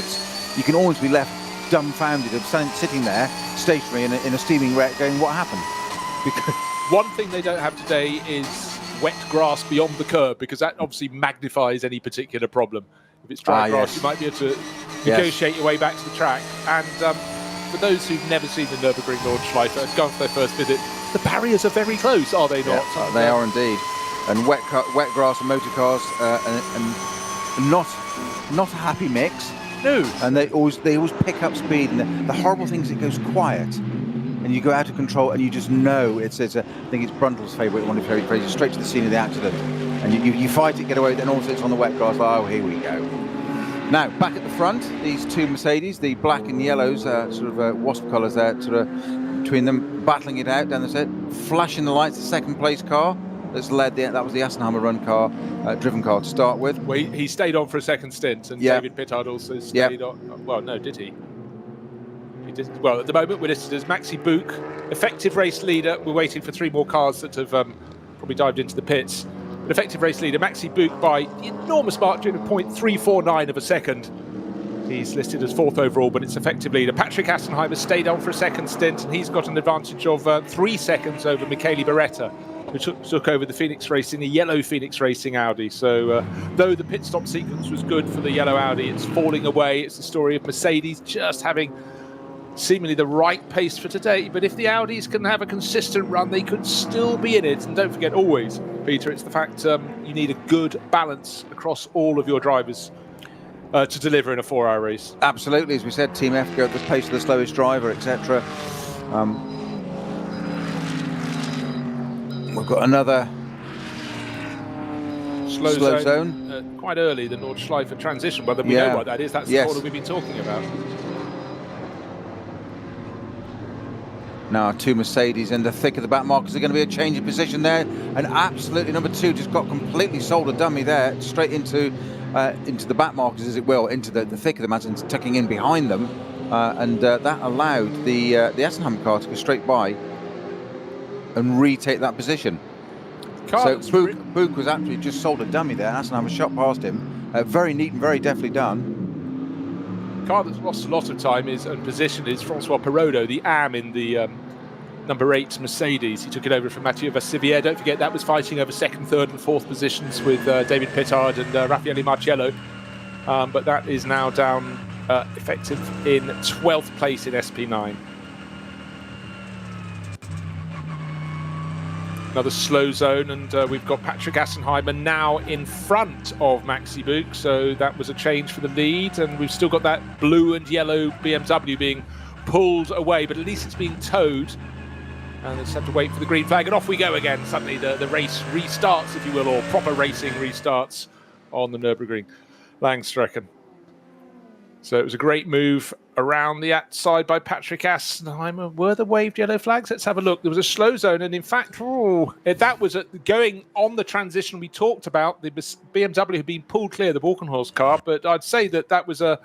you can always be left dumbfounded of sitting there stationary in a steaming wreck, going, what happened? Because one thing they don't have today is wet grass beyond the curb, because that obviously magnifies any particular problem. If it's dry grass, you might be able to negotiate your way back to the track. And for those who've never seen the Nürburgring Nordschleife and gone for their first visit, the barriers are very close, are they not? Yeah, they are indeed. And wet grass and motor cars, and not a happy mix. No. And they always pick up speed, and the horrible thing is it goes quiet. And you go out of control, and you just know I think it's Brundle's favourite one of his phrases, straight to the scene of the accident. And you fight it, get away, then also it's on the wet grass, like, oh, here we go. Now, back at the front, these two Mercedes, the black and yellows, sort of wasp colours there, sort of between them, battling it out down the set, flashing the lights, the second place car that's led that was the Adenauer run car, driven car to start with. Well, he stayed on for a second stint, and David Pittard also stayed on. Well, no, did he? Well, at the moment we're listed as Maxi Book, effective race leader. We're waiting for three more cars that have probably dived into the pits. But effective race leader Maxi Book by the enormous margin of 0.349 of a second. He's listed as fourth overall, but it's effective leader. Patrick Assenheimer stayed on for a second stint, and he's got an advantage of 3 seconds over Michele Beretta, who took over the Phoenix Racing, the yellow Phoenix Racing Audi. So though the pit stop sequence was good for the yellow Audi, it's falling away. It's the story of Mercedes just having seemingly the right pace for today, but if the Audis can have a consistent run, they could still be in it. And don't forget, always, Peter, it's the fact you need a good balance across all of your drivers to deliver in a 4-hour race. Absolutely, as we said, Team F go at the pace of the slowest driver, etc. We've got another slow zone. Quite early, the Nordschleife transition, but we know what that is. That's the corner we've been talking about. Now, two Mercedes in the thick of the back markers. Are going to be a change of position there, and absolutely number 2 just got completely sold a dummy there, straight into the back markers, as it will, into the thick of the mountains, tucking in behind them, and that allowed the Assenheimer car to go straight by and retake that position. So Book was actually just sold a dummy there. Assenheimer shot past him, very neat and very deftly done. Car that's lost a lot of time and position is Francois Perrodo, the AM in the number 8 Mercedes. He took it over from Mathieu Vassivière. Don't forget that was fighting over 2nd, 3rd and 4th positions with David Pittard and Raffaele Marciello. But that is now down effective in 12th place in SP9. Another slow zone, and we've got Patrick Assenheimer now in front of Maxi Book, so that was a change for the lead, and we've still got that blue and yellow BMW being pulled away, but at least it's being towed, and they just have to wait for the green flag, and off we go again. Suddenly the race restarts, if you will, or proper racing restarts on the Nürburgring Langstrecken. So it was a great move around the outside by Patrick Assenheimer. Were the waved yellow flags? Let's have a look. There was a slow zone, and in fact, that was going on the transition we talked about. The BMW had been pulled clear, the Walkenhorst car, but I'd say that was an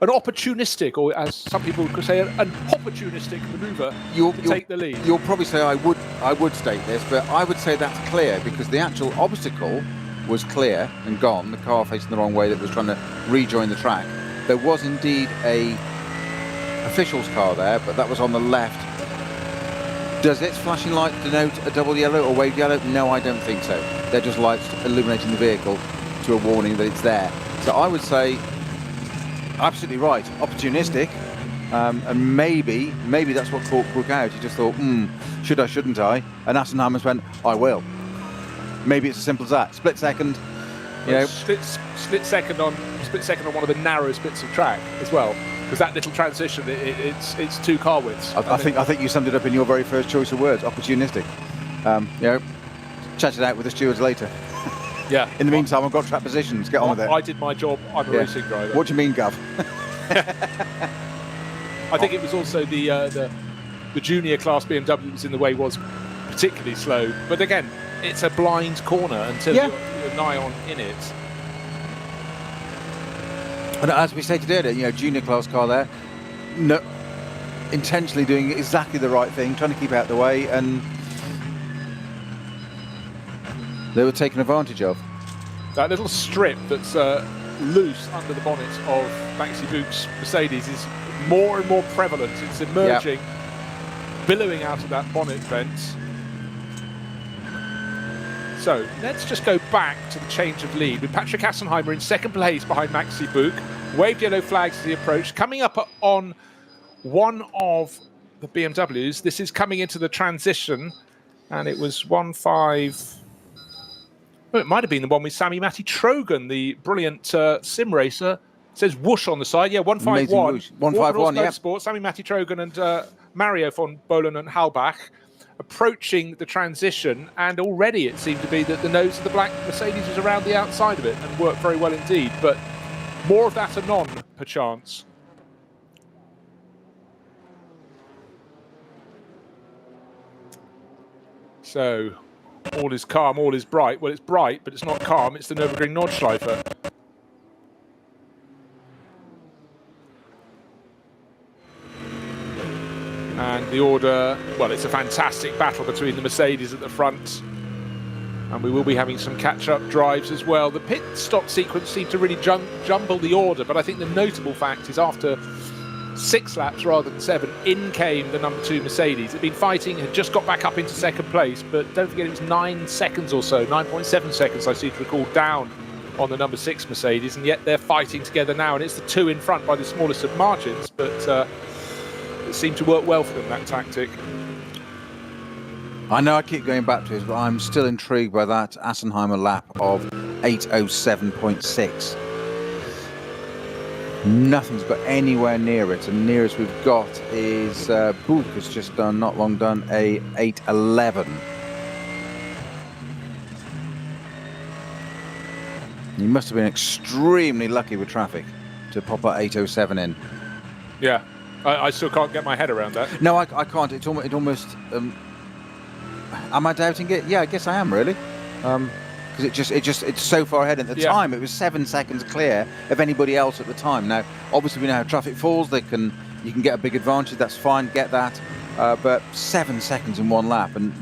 opportunistic, or as some people could say, an opportunistic manoeuvre to take the lead. You'll probably say I would state this, but I would say that's clear because the actual obstacle was clear and gone, the car facing the wrong way that was trying to rejoin the track. There was indeed a official's car there, but that was on the left. Does its flashing light denote a double yellow or waved yellow? No, I don't think so. They're just lights illuminating the vehicle to a warning that it's there. So I would say, absolutely right, opportunistic, and maybe that's what caught Brook out. He just thought, should I, shouldn't I? And Assenheimer's went, I will. Maybe it's as simple as that. Split second, you know. Split second on one of the narrowest bits of track as well, because that little transition, it's 2 car widths. I think you summed it up in your very first choice of words, opportunistic. You know, chat it out with the stewards later. Yeah. In the meantime, I've got track positions. Get on with it. I did my job. I'm a racing driver. What do you mean, Gov? I think it was also the junior class BMW was in the way was particularly slow. But again, it's a blind corner until you're nigh on in it. And as we stated earlier, you know, junior class car there, no, intentionally doing exactly the right thing, trying to keep out the way, and they were taken advantage of. That little strip that's loose under the bonnet of Maxi Book's Mercedes is more and more prevalent. It's emerging, billowing out of that bonnet vent. So let's just go back to the change of lead with Patrick Assenheimer in second place behind Maxi Book. Waved yellow flags as he approached. Coming up on one of the BMWs. This is coming into the transition, and it was 1.5. Well, it might have been the one with Sami Matti Trogan, the brilliant sim racer. It says whoosh on the side. Yeah, 151. 151, yeah. Sport, Sami Matti Trogan and Mario von Bohlen and Halbach approaching the transition, and already it seemed to be that the nose of the black Mercedes was around the outside of it and worked very well indeed. But more of that anon, perchance. So all is calm, all is bright. Well, it's bright, but it's not calm. It's the Nürburgring Nordschleife. And the order, well, it's a fantastic battle between the Mercedes at the front. And we will be having some catch-up drives as well. The pit stop sequence seemed to really jumble the order, but I think the notable fact is after 6 laps rather than 7, in came the number 2 Mercedes. Had been fighting, had just got back up into second place, but don't forget it was 9 seconds or so, 9.7 seconds I seem to recall, down on the number 6 Mercedes, and yet they're fighting together now, and it's the 2 in front by the smallest of margins, but it seemed to work well for them, that tactic. I know I keep going back to it, but I'm still intrigued by that Assenheimer lap of 8:07.6. Nothing's got anywhere near it, and nearest we've got is Book has just done, not long done, a 8:11. You must have been extremely lucky with traffic to pop that 8:07 in. Yeah, I still can't get my head around that. No, I can't. It almost. Am I doubting it? Yeah, I guess I am really. Because it's so far ahead. At the time, it was 7 seconds clear of anybody else at the time. Now, obviously, we know how traffic falls. You can get a big advantage. That's fine. Get that. But 7 seconds in one lap, and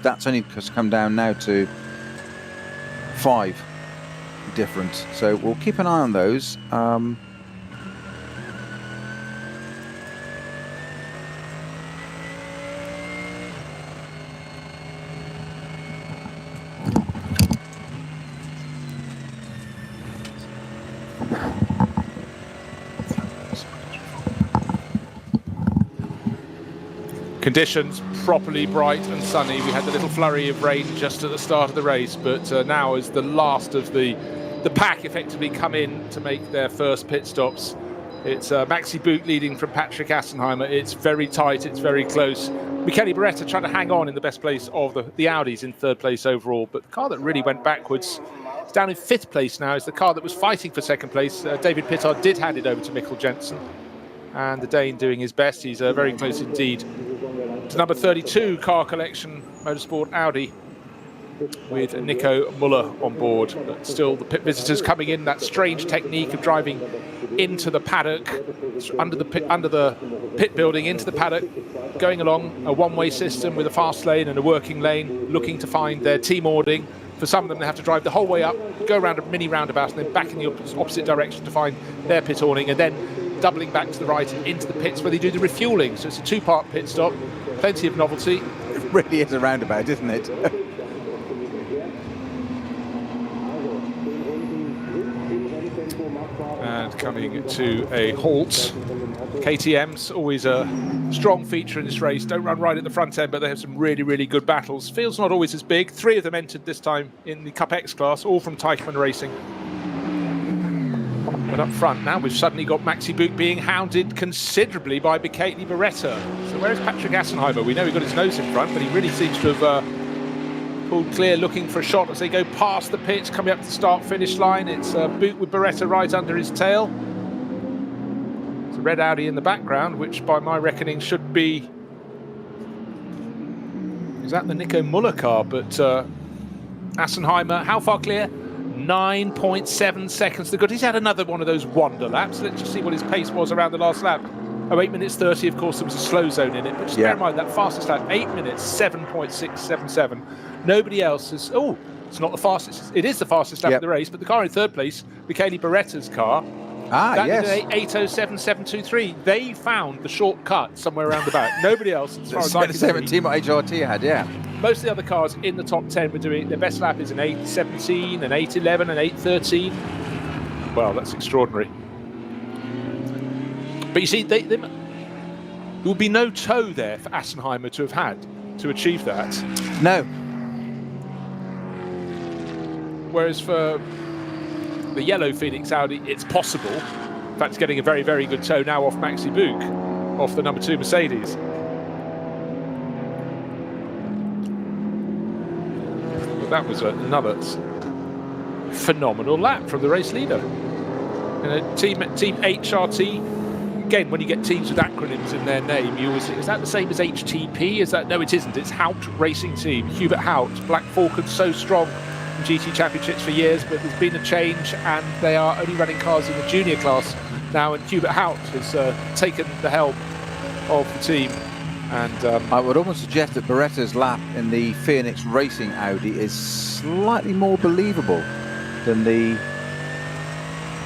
that's only come down now to 5 difference. So we'll keep an eye on those. Conditions properly bright and sunny. We had the little flurry of rain just at the start of the race, but now as the last of the pack effectively come in to make their first pit stops, it's Maxi Book leading from Patrick Assenheimer. It's very tight, it's very close. Michele Beretta trying to hang on in the best place of the Audis, in 3rd place overall, but the car that really went backwards is down in 5th place now. Is the car that was fighting for 2nd place. David Pittard did hand it over to Mikkel Jensen, and the Dane doing his best. He's very close indeed to number 32 Car Collection Motorsport Audi with Nico Muller on board. But still the pit visitors coming in, that strange technique of driving into the paddock, under the pit building, into the paddock, going along a one-way system with a fast lane and a working lane, looking to find their team ordering. For some of them, they have to drive the whole way up, go around a mini roundabout, and then back in the opposite direction to find their pit awning, and then doubling back to the right into the pits where they do the refuelling. So it's a 2-part pit stop, plenty of novelty. It really is a roundabout, isn't it? And coming to a halt KTM's always a strong feature in this race. Don't run right at the front end, but they have some really, really good battles. Field's not always as big. 3 of them entered this time in the Cup X class, all from Teichmann Racing. But up front now, we've suddenly got Maxi Buch being hounded considerably by Michele Beretta. So where's Patrick Assenheimer? We know he got his nose in front, but he really seems to have pulled clear, looking for a shot as they go past the pits, coming up to the start-finish line. It's Buch with Beretta right under his tail. It's a red Audi in the background, which by my reckoning should be... Is that the Nico Muller car? But Assenheimer, how far clear? 9.7 seconds to good. He's had another one of those wonder laps. Let's just see what his pace was around the last lap. Oh, 8 minutes 30. Of course, there was a slow zone in it. But just bear in mind, that fastest lap, 8 minutes, 7.677. Nobody else is... Oh, it's not the fastest. It is the fastest lap of the race, but the car in third place, Michele Beretta's car, that yes. did an 8:07.723. They found the shortcut somewhere around the back. Nobody else, as far as I can see. 17 what HRT had, yeah. Most of the other cars in the top 10 were doing, their best lap is an 8:17, an 8:11, an 8:13. Well, that's extraordinary. But you see, there would be no toe there for Assenheimer to have had to achieve that. No. Whereas for the yellow Phoenix Audi, it's possible. In fact, it's getting a very, very good toe now off Maxi Buch, off the number 2 Mercedes. But that was another phenomenal lap from the race leader. You know, team HRT, again, when you get teams with acronyms in their name, you always think, is that the same as HTP? Is that? No, it isn't. It's Hout Racing Team. Hubert Hout, Black Falcon, so strong in GT Championships for years, but there's been a change and they are only running cars in the junior class now, and Hubert Hout has taken the helm of the team. And I would almost suggest that Beretta's lap in the Phoenix Racing Audi is slightly more believable than the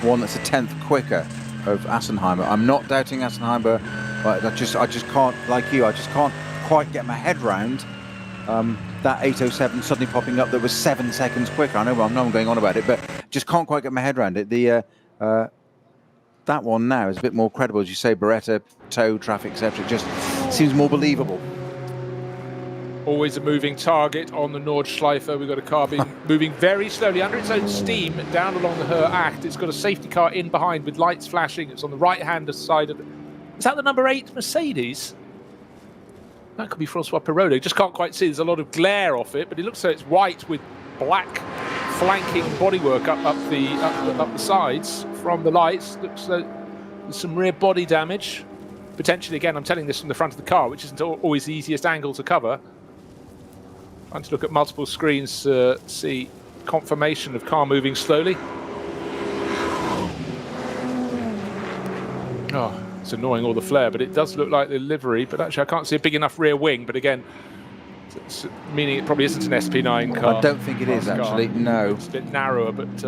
one that's a 10th quicker of Assenheimer. I'm not doubting Assenheimer, but I just can't, like you, I just can't quite get my head round that 8:07 suddenly popping up that was 7 seconds quicker. I know I'm going on about it, but just can't quite get my head around it. The that one now is a bit more credible, as you say, Beretta, tow, traffic, etc. It just seems more believable. Always a moving target on the Nordschleife. We've got a car moving very slowly under its own steam down along the Her Acht. It's got a safety car in behind with lights flashing. It's on the right-hand side of it. Is that the number 8 Mercedes? That could be Francois Perrault. Just can't quite see. There's a lot of glare off it, but it looks like it's white with black flanking bodywork up the sides from the lights. Looks like there's some rear body damage. Potentially, again, I'm telling this from the front of the car, which isn't always the easiest angle to cover. Trying to look at multiple screens to see confirmation of car moving slowly. Oh, it's annoying, all the flare, but it does look like the livery. But actually, I can't see a big enough rear wing. But again, it's meaning it probably isn't an SP9 car. I don't think it is, actually, no. It's a bit narrower, but...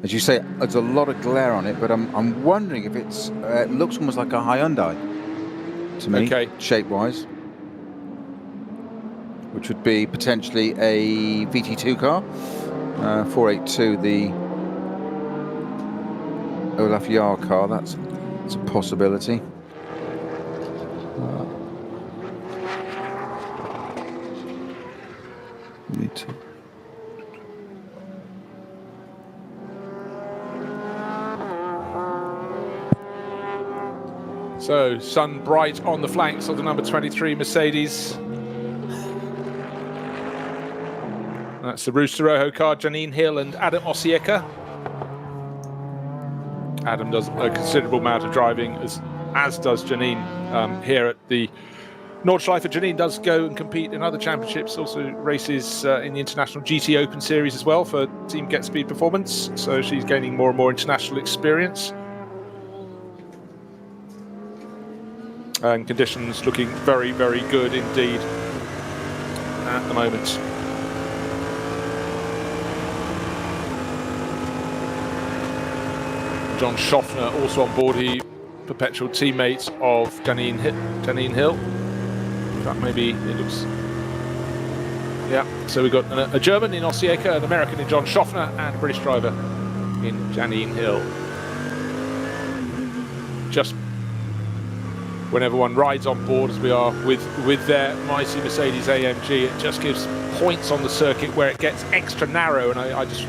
as you say, there's a lot of glare on it, but I'm wondering if it's... it looks almost like a Hyundai to me, shape-wise. Which would be potentially a VT2 car. 482, the Olaf Jahr car, that's a possibility. So, sun bright on the flanks of the number 23 Mercedes. That's the Rooster Rojo car, Janine Hill and Adam Osieka. Adam does a considerable amount of driving, as does Janine here at the Nordschleife. Janine does go and compete in other championships, also races in the International GT Open Series as well for Team Get Speed Performance. So she's gaining more and more international experience. And conditions looking very, very good indeed at the moment. John Schaffner also on board, he perpetual teammate of Janine Hill. That maybe it looks. Yeah, so we've got a German in Osieka, an American in John Schaffner, and a British driver in Janine Hill. just when everyone rides on board, as we are with their mighty Mercedes AMG, it just gives points on the circuit where it gets extra narrow. And I just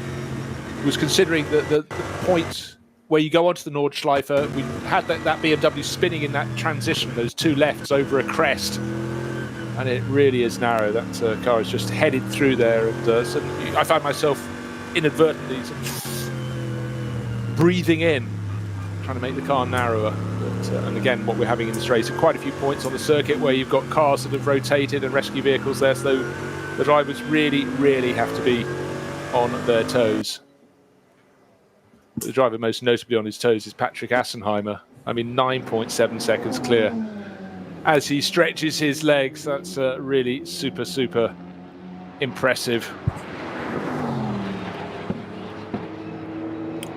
was considering the point where you go onto the Nordschleife. We had that BMW spinning in that transition, those two lefts over a crest, and it really is narrow. That car is just headed through there, and suddenly I found myself inadvertently sort of breathing in, trying to make the car narrower. But, and again, what we're having in this race are quite a few points on the circuit where you've got cars that have rotated and rescue vehicles there, so the drivers really, really have to be on their toes. The driver most notably on his toes is Patrick Assenheimer. I mean, 9.7 seconds clear as he stretches his legs. That's really super, super impressive.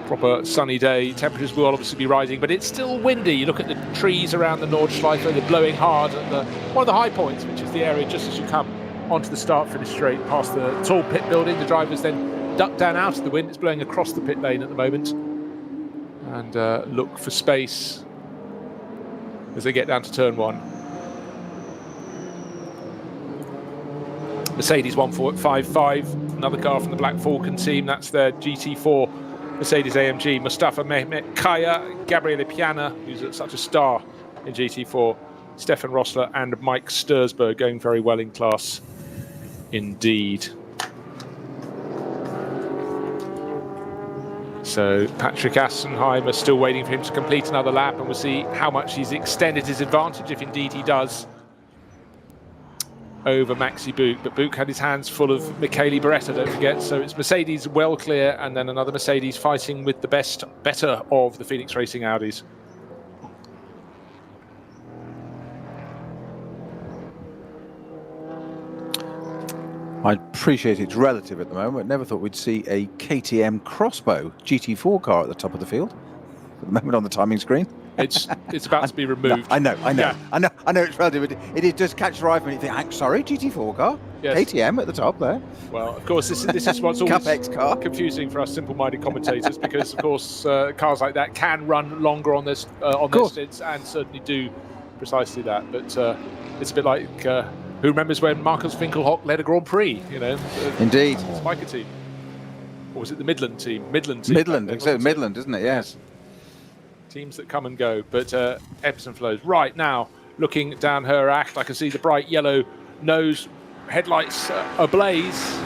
Proper sunny day. Temperatures will obviously be rising, but it's still windy. You look at the trees around the Nordschleife, they're blowing hard at one of the high points, which is the area just as you come onto the start-finish straight past the tall pit building. The drivers then duck down out of the wind. It's blowing across the pit lane at the moment, and look for space as they get down to turn one. Mercedes 1.55, another car from the Black Falcon team. That's their GT4 Mercedes AMG. Mustafa Mehmet Kaya, Gabriele Piana, who's such a star in GT4, Stefan Rossler and Mike Stursberg going very well in class indeed. So Patrick Assenheimer still waiting for him to complete another lap, and we'll see how much he's extended his advantage, if indeed he does, over Maxi Buch. But Buch had his hands full of Michele Beretta, don't forget. So it's Mercedes well clear, and then another Mercedes fighting with the better of the Phoenix Racing Audis. I appreciate it's relative at the moment. Never thought we'd see a KTM Crossbow GT4 car at the top of the field. At the moment on the timing screen. It's about to be removed. No, I know. Yeah. I know it's relative. It is just catch your eye and you think, sorry, GT4 car? Yes. KTM at the top there. Well, of course, this is what's always confusing for us simple-minded commentators, because, of course, cars like that can run longer on their stints, and certainly do precisely that. But it's a bit like who remembers when Marcus Winkelhock led a Grand Prix? You know, indeed, Spiker team, or was it the Midland team? Midland, exactly. Midland, isn't it? Yes. Teams that come and go, but ebbs and flows. Right now, looking down her act, I can see the bright yellow nose headlights ablaze,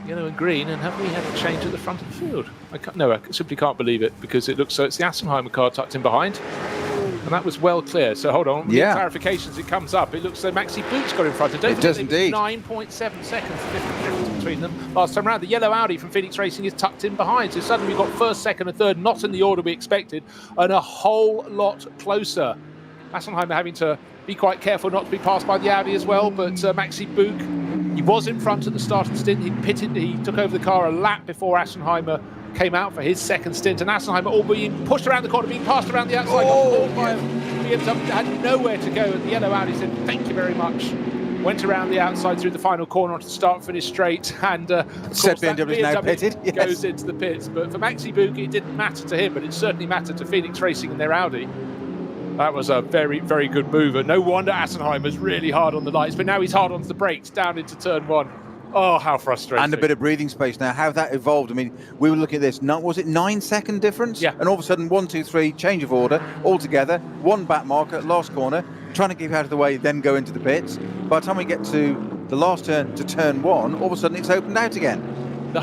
yellow and green. And have we had a change at the front of the field? I simply can't believe it, because it looks so. It's the Assenheimer car tucked in behind, and that was well clear. So hold on, yeah. Clarifications. It comes up. It looks so Maxi Buch's got in front. And it does indeed. 9.7 seconds difference between them last time around. The yellow Audi from Phoenix Racing is tucked in behind. So suddenly we've got first, second, and third, not in the order we expected, and a whole lot closer. Assenheimer having to be quite careful not to be passed by the Audi as well. But Maxi Buch, he was in front at the start of the stint. He pitted. He took over the car a lap before Assenheimer came out for his second stint, and Assenheimer all being pushed around the corner, being passed around the outside, BMW, had nowhere to go, and the yellow Audi said thank you very much, went around the outside through the final corner onto the start-finish straight, and said BMW is now pitted. Yes. Goes into the pits. But for Maxi Buch, it didn't matter to him, but it certainly mattered to Phoenix Racing and their Audi. That was a very, very good move, and no wonder Assenheimer's really hard on the lights, but now he's hard onto the brakes down into turn one. Oh, how frustrating. And a bit of breathing space now. How that evolved. I mean, we were looking at this. Was it 9-second difference? Yeah. And all of a sudden, 1, 2, 3, change of order altogether. One back marker, last corner, trying to keep out of the way, then go into the pits. By the time we get to the last turn, to turn one, all of a sudden it's opened out again. The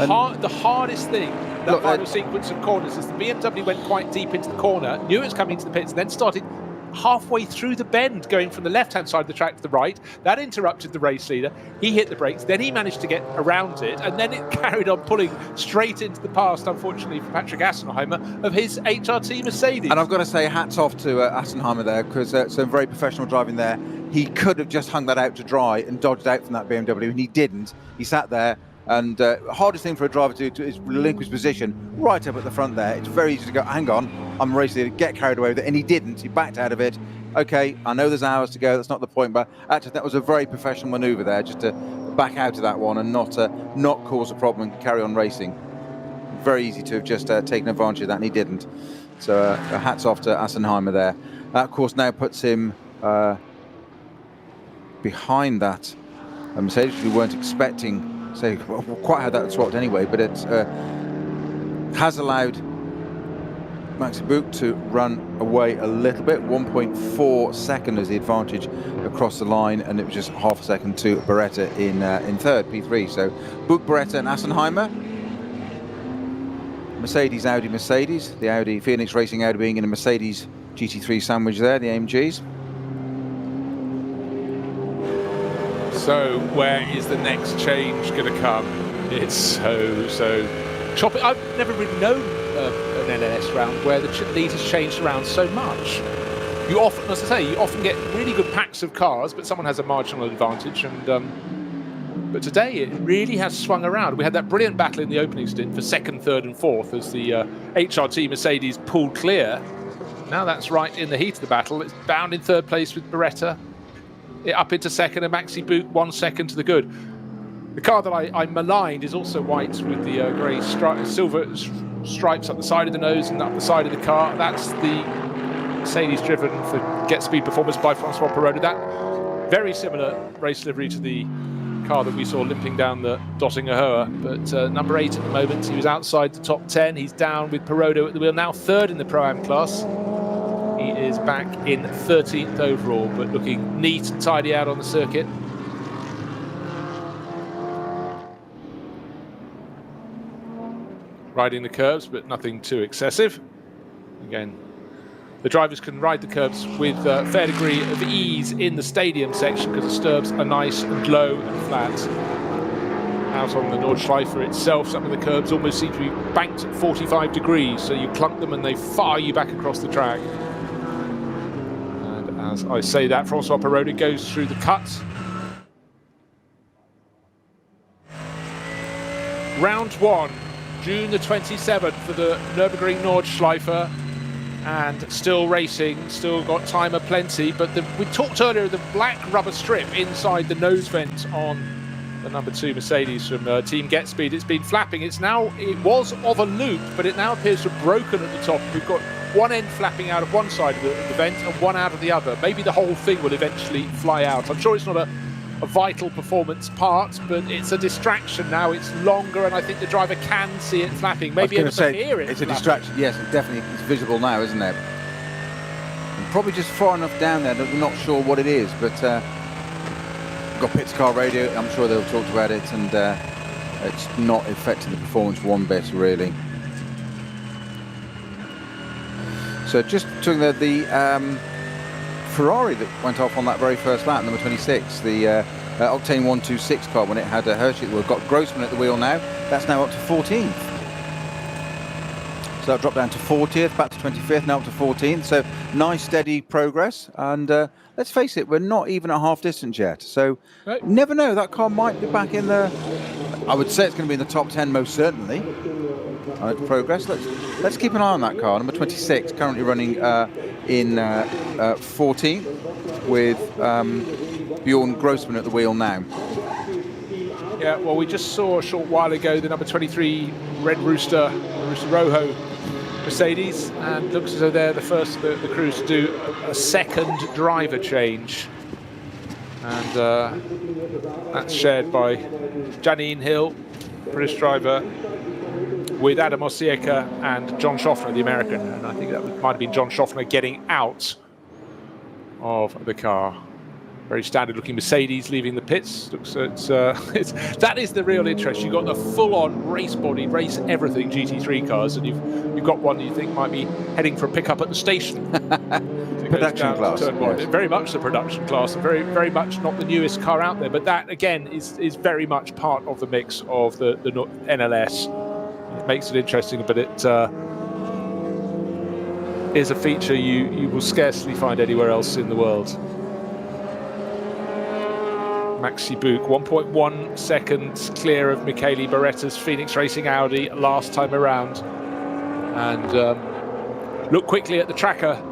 hardest thing, that final sequence of corners, is the BMW went quite deep into the corner, knew it was coming into the pits, and then started halfway through the bend, going from the left-hand side of the track to the right. That interrupted the race leader. He hit the brakes, then he managed to get around it, and then it carried on pulling straight into the past, unfortunately, for Patrick Assenheimer of his HRT Mercedes. And I've got to say, hats off to Assenheimer there, because some very professional driving there. He could have just hung that out to dry and dodged out from that BMW, and he didn't. He sat there, and hardest thing for a driver to do is relinquish position right up at the front there. It's very easy to go, hang on, I'm a race leader, get carried away with it, and he didn't. He backed out of it. Okay, I know there's hours to go, that's not the point, but actually that was a very professional manoeuvre there, just to back out of that one and not cause a problem and carry on racing. Very easy to have just taken advantage of that, and he didn't. So hats off to Adenauer there. That, of course, now puts him behind that Mercedes. We weren't expecting, say, quite how that swapped anyway, but it has allowed Maxi Bouc to run away a little bit. 1.4 second is the advantage across the line, and it was just half a second to Beretta in third, P3. So Bouc, Beretta and Adenauer. Mercedes, Audi, Mercedes. The Audi, Phoenix Racing Audi being in a Mercedes GT3 sandwich there, the AMGs. So where is the next change going to come? It's so choppy. I've never really known an NLS round where the lead has changed around so much. You often, as I say, you often get really good packs of cars, but someone has a marginal advantage. And but today it really has swung around. We had that brilliant battle in the opening stint for second, third, and fourth as the HRT Mercedes pulled clear. Now that's right in the heat of the battle. It's bound in third place with Beretta. Up into second, and Maxi Bouc 1 second to the good. The car that I maligned is also white with the grey silver stripes up the side of the nose and up the side of the car. That's the Mercedes driven for Get Speed Performance by Francois Perroda. That very similar race livery to the car that we saw limping down the Dottinger Hoa. But number 8 at the moment, he was outside the top 10. He's down with Perroda at the wheel, now third in the Pro-Am class. He is back in 13th overall, but looking neat and tidy out on the circuit. Riding the curbs, but nothing too excessive. Again, the drivers can ride the curbs with a fair degree of ease in the stadium section because the curbs are nice and low and flat. Out on the Nordschleife itself, some of the curbs almost seem to be banked at 45 degrees, so you clunk them and they fire you back across the track. As I say that, Francois Perroda goes through the cut. Round 1, June the 27th for the Nürburgring Nordschleife, and still racing, still got time aplenty, but we talked earlier of the black rubber strip inside the nose vent on the number 2 Mercedes from Team Get Speed. It's been flapping. It was of a loop, but it now appears to have broken at the top. We've got one end flapping out of one side of the vent and one out of the other. Maybe the whole thing will eventually fly out. I'm sure it's not a vital performance part, but it's a distraction now. It's longer, and I think the driver can see it flapping. Maybe able to hear it. It's a distraction. Yes, it definitely is visible now, isn't it? And probably just far enough down there that we're not sure what it is, but got pit car radio. I'm sure they'll talk about it, and it's not affecting the performance one bit, really. So just doing the Ferrari that went off on that very first lap, number 26, the Octane 126 car, when it had Hershey. We've got Grossman at the wheel now. That's now up to 14th. So that dropped down to 40th, back to 25th, now up to 14th. So nice, steady progress. And let's face it, we're not even at half distance yet. So never know, that car might be back in the... I would say it's going to be in the top 10 most certainly. Progress. Let's keep an eye on that car. Number 26, currently running in 14th with Bjorn Grossman at the wheel now. Yeah, well, we just saw a short while ago the number 23 Red Rooster Rojo Mercedes, and looks as though they're the first of the crews to do a second driver change. And that's shared by Janine Hill, British driver, with Adam Osieka and John Schaffner, the American. And I think that might have been John Schaffner getting out of the car. Very standard-looking Mercedes leaving the pits. Looks that is the real interest. You've got the full-on race body, race everything GT3 cars, and you've got one you think might be heading for a pickup at the station. Production class. Yes. Very much the production class, and very, very much not the newest car out there. But that again is very much part of the mix of the NLS. It makes it interesting, but it is a feature you will scarcely find anywhere else in the world. Maxi Bouc, 1.1 seconds clear of Michele Beretta's Phoenix Racing Audi last time around. And look quickly at the tracker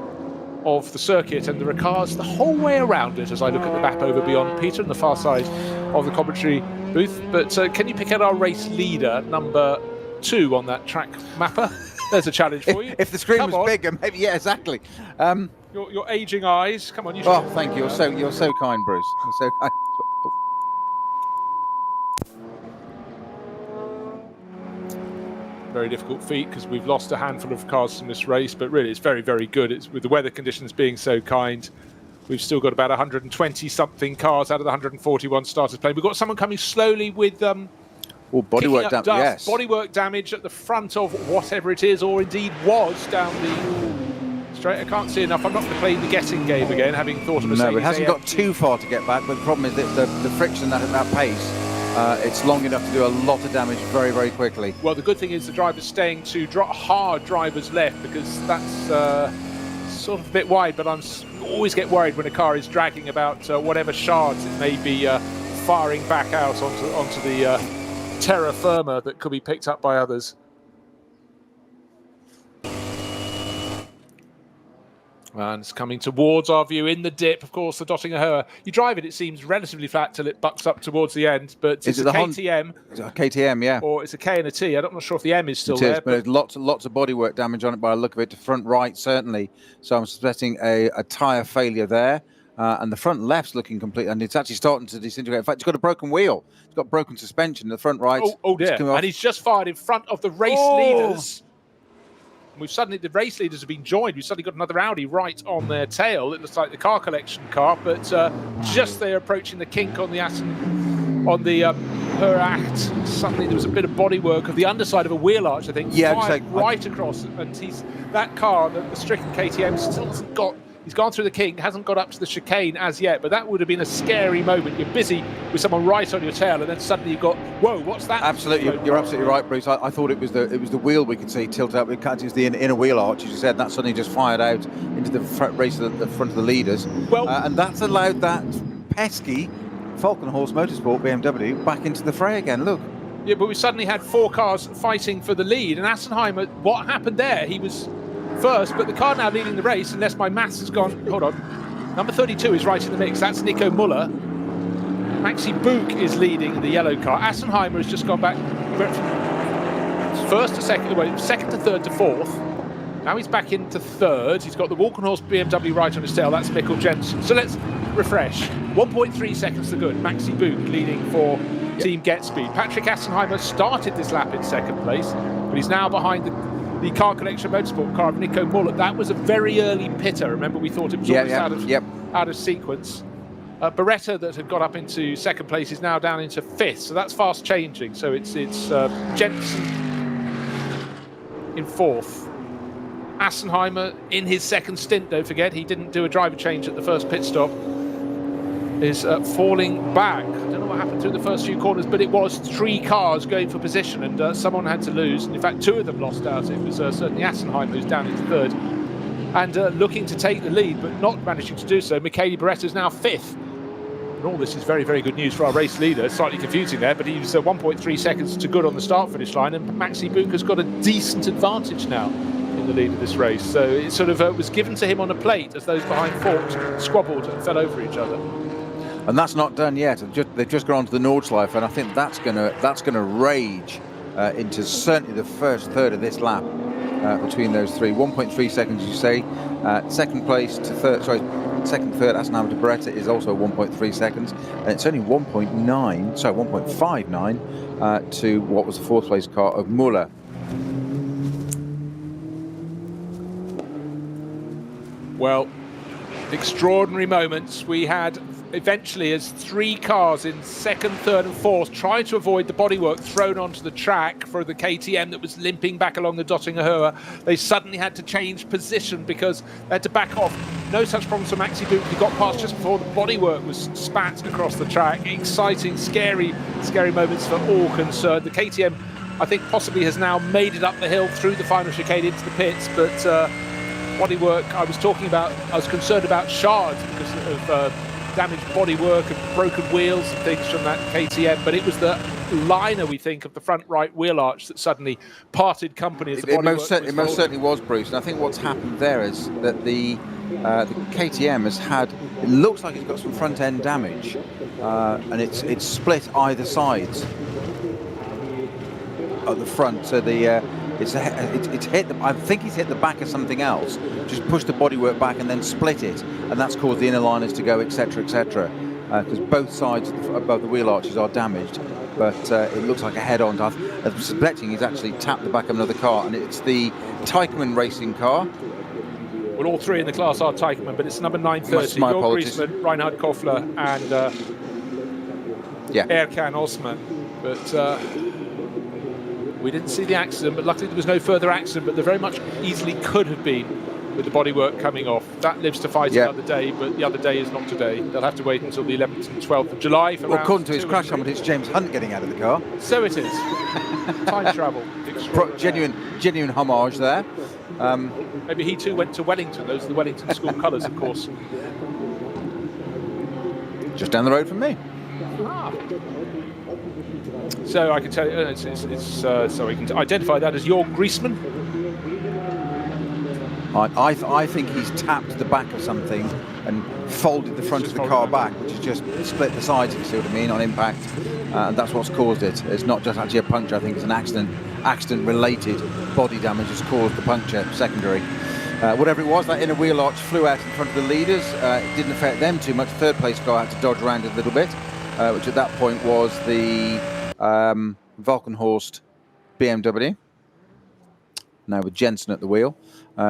of the circuit, and there are cars the whole way around it as I look at the map over beyond Peter on the far side of the commentary booth. But can you pick out our race leader, number 2 on that track mapper? There's a challenge for you. If the screen Come was on. bigger, maybe. Yeah, exactly. Your aging eyes. Come on, you Oh, should. thank you. You're so kind, Bruce. You're so kind. Oh. Very difficult feat because we've lost a handful of cars from this race, but really it's very, very good. It's with the weather conditions being so kind. We've still got about 120 something cars out of the 141 starters playing. We've got someone coming slowly with Bodywork damage. Yes. Bodywork damage at the front of whatever it is, or indeed was, down the straight. I can't see enough. I'm not going to play the guessing game again, having thought of a No, it hasn't got too far to get back, but the problem is that the friction at that pace, it's long enough to do a lot of damage very, very quickly. Well, the good thing is the driver's staying to hard drivers left, because that's sort of a bit wide, but I'm always get worried when a car is dragging about whatever shards it may be firing back out onto the terra firma that could be picked up by others. And it's coming towards our view in the dip. Of course, the Dottinger. You drive it, it seems relatively flat till it bucks up towards the end. But it's a KTM. It's a KTM, yeah. Or it's a K and a T. I'm not sure if the M is still it there. Is, but there's lots of bodywork damage on it by the look of it. To front right, certainly. So I'm suspecting a tyre failure there. And the front left's looking complete, and it's actually starting to disintegrate. In fact, it's got a broken wheel. It's got broken suspension. The front right. Oh dear. And he's just fired in front of the race leaders. The race leaders have been joined. We've suddenly got another Audi right on their tail. It looks like the car collection car, but just they're approaching the kink on the her act. Suddenly there was a bit of bodywork of the underside of a wheel arch, I think. Yeah, right across, and that car, the stricken KTM, still hasn't got. He's gone through the kink, hasn't got up to the chicane as yet, but that would have been a scary moment. You're busy with someone right on your tail, and then suddenly you've got, whoa, what's that? Absolutely, you're absolutely right, Bruce. I thought it was the wheel we could see tilted up. It was the inner wheel arch, as you said. That suddenly just fired out into the race of the front of the leaders. Well, and that's allowed that pesky Falcon Horse Motorsport BMW back into the fray again. Look. Yeah, but we suddenly had 4 cars fighting for the lead, and Assenheimer, what happened there? He was first, but the car now leading the race, unless my maths has gone. Hold on. Number 32 is right in the mix. That's Nico Muller. Maxi Book is leading the yellow car. Assenheimer has just gone back. First to second, second to third to fourth. Now he's back into third. He's got the Walkenhorst BMW right on his tail. That's Mikkel Jensen. So let's refresh. 1.3 seconds to good. Maxi Book leading for Team Get Speed. Patrick Assenheimer started this lap in second place, but he's now behind the car collection motorsport car of Nico Muller. That was a very early pitter. Remember, we thought it was almost out of sequence. Beretta, that had got up into second place, is now down into fifth. So that's fast changing. So it's Jensen in fourth. Assenheimer in his second stint, don't forget, he didn't do a driver change at the first pit stop, is falling back. I don't know what happened through the first few corners, but it was 3 cars going for position, and someone had to lose. And in fact, 2 of them lost out. It was certainly Assenheimer, who's down into third and looking to take the lead, but not managing to do so. Michele Beretta is now fifth. And all this is very, very good news for our race leader. Slightly confusing there, but he's 1.3 seconds to good on the start-finish line, and Maxi Book has got a decent advantage now in the lead of this race. So it sort of was given to him on a plate as those behind fought, squabbled and fell over each other. And that's not done yet. They've just gone to the Nordschleife, and I think that's gonna rage into certainly the first third of this lap between those 3. 1.3 seconds, you say. Second place to third. Sorry, second, third. Assenheimer to Beretta is also 1.3 seconds, and it's only 1.9. Sorry, 1.59 to what was the fourth place car of Muller. Well, extraordinary moments. We had eventually, as 3 cars in second, third and fourth tried to avoid the bodywork thrown onto the track for the KTM that was limping back along the Dottinger Höhe, they suddenly had to change position because they had to back off. No such problems for Maxi Book, who got past just before the bodywork was spat across the track. Exciting, scary moments for all concerned. The KTM, I think, possibly has now made it up the hill through the final chicane into the pits, but bodywork, I was concerned about shards because of damaged bodywork and broken wheels and things from that KTM, but it was the liner, we think, of the front right wheel arch that suddenly parted company as the bodywork. It most certainly was, Bruce. And I think what's happened there is that the KTM has had, it looks like it's got some front end damage, and it's split either sides at the front. So the it's hit. I think he's hit the back of something else. Just pushed the bodywork back and then split it, and that's caused the inner liners to go, etc., etc. Because both sides above the wheel arches are damaged. But it looks like a head-on. I'm suspecting he's actually tapped the back of another car, and it's the Teichmann racing car. Well, all three in the class are Teichmann, but it's number 930. My Jörg apologies. Griezmann, Reinhard Koffler, and Erkan Osman. But we didn't see the accident, but luckily there was no further accident, but there very much easily could have been with the bodywork coming off. That lives to fight another day, but the other day is not today. They'll have to wait until the 11th and 12th of July for rounds according to his 2 crash and helmet, it's James Hunt getting out of the car. So it is. Time travel. Genuine homage there. Maybe he too went to Wellington. Those are the Wellington school colours, of course. Just down the road from me. So I can tell you, so we can identify that as Jörg Griezmann. I think he's tapped the back of something and folded the front of the car back, which has just split the sides, if you see what I mean, on impact. And that's what's caused it. It's not just actually a puncture. I think it's an accident-related body damage has caused the puncture, secondary. Whatever it was, that inner wheel arch flew out in front of the leaders. It didn't affect them too much. Third place car had to dodge around a little bit, which at that point was the Valkenhorst BMW. Now with Jensen at the wheel.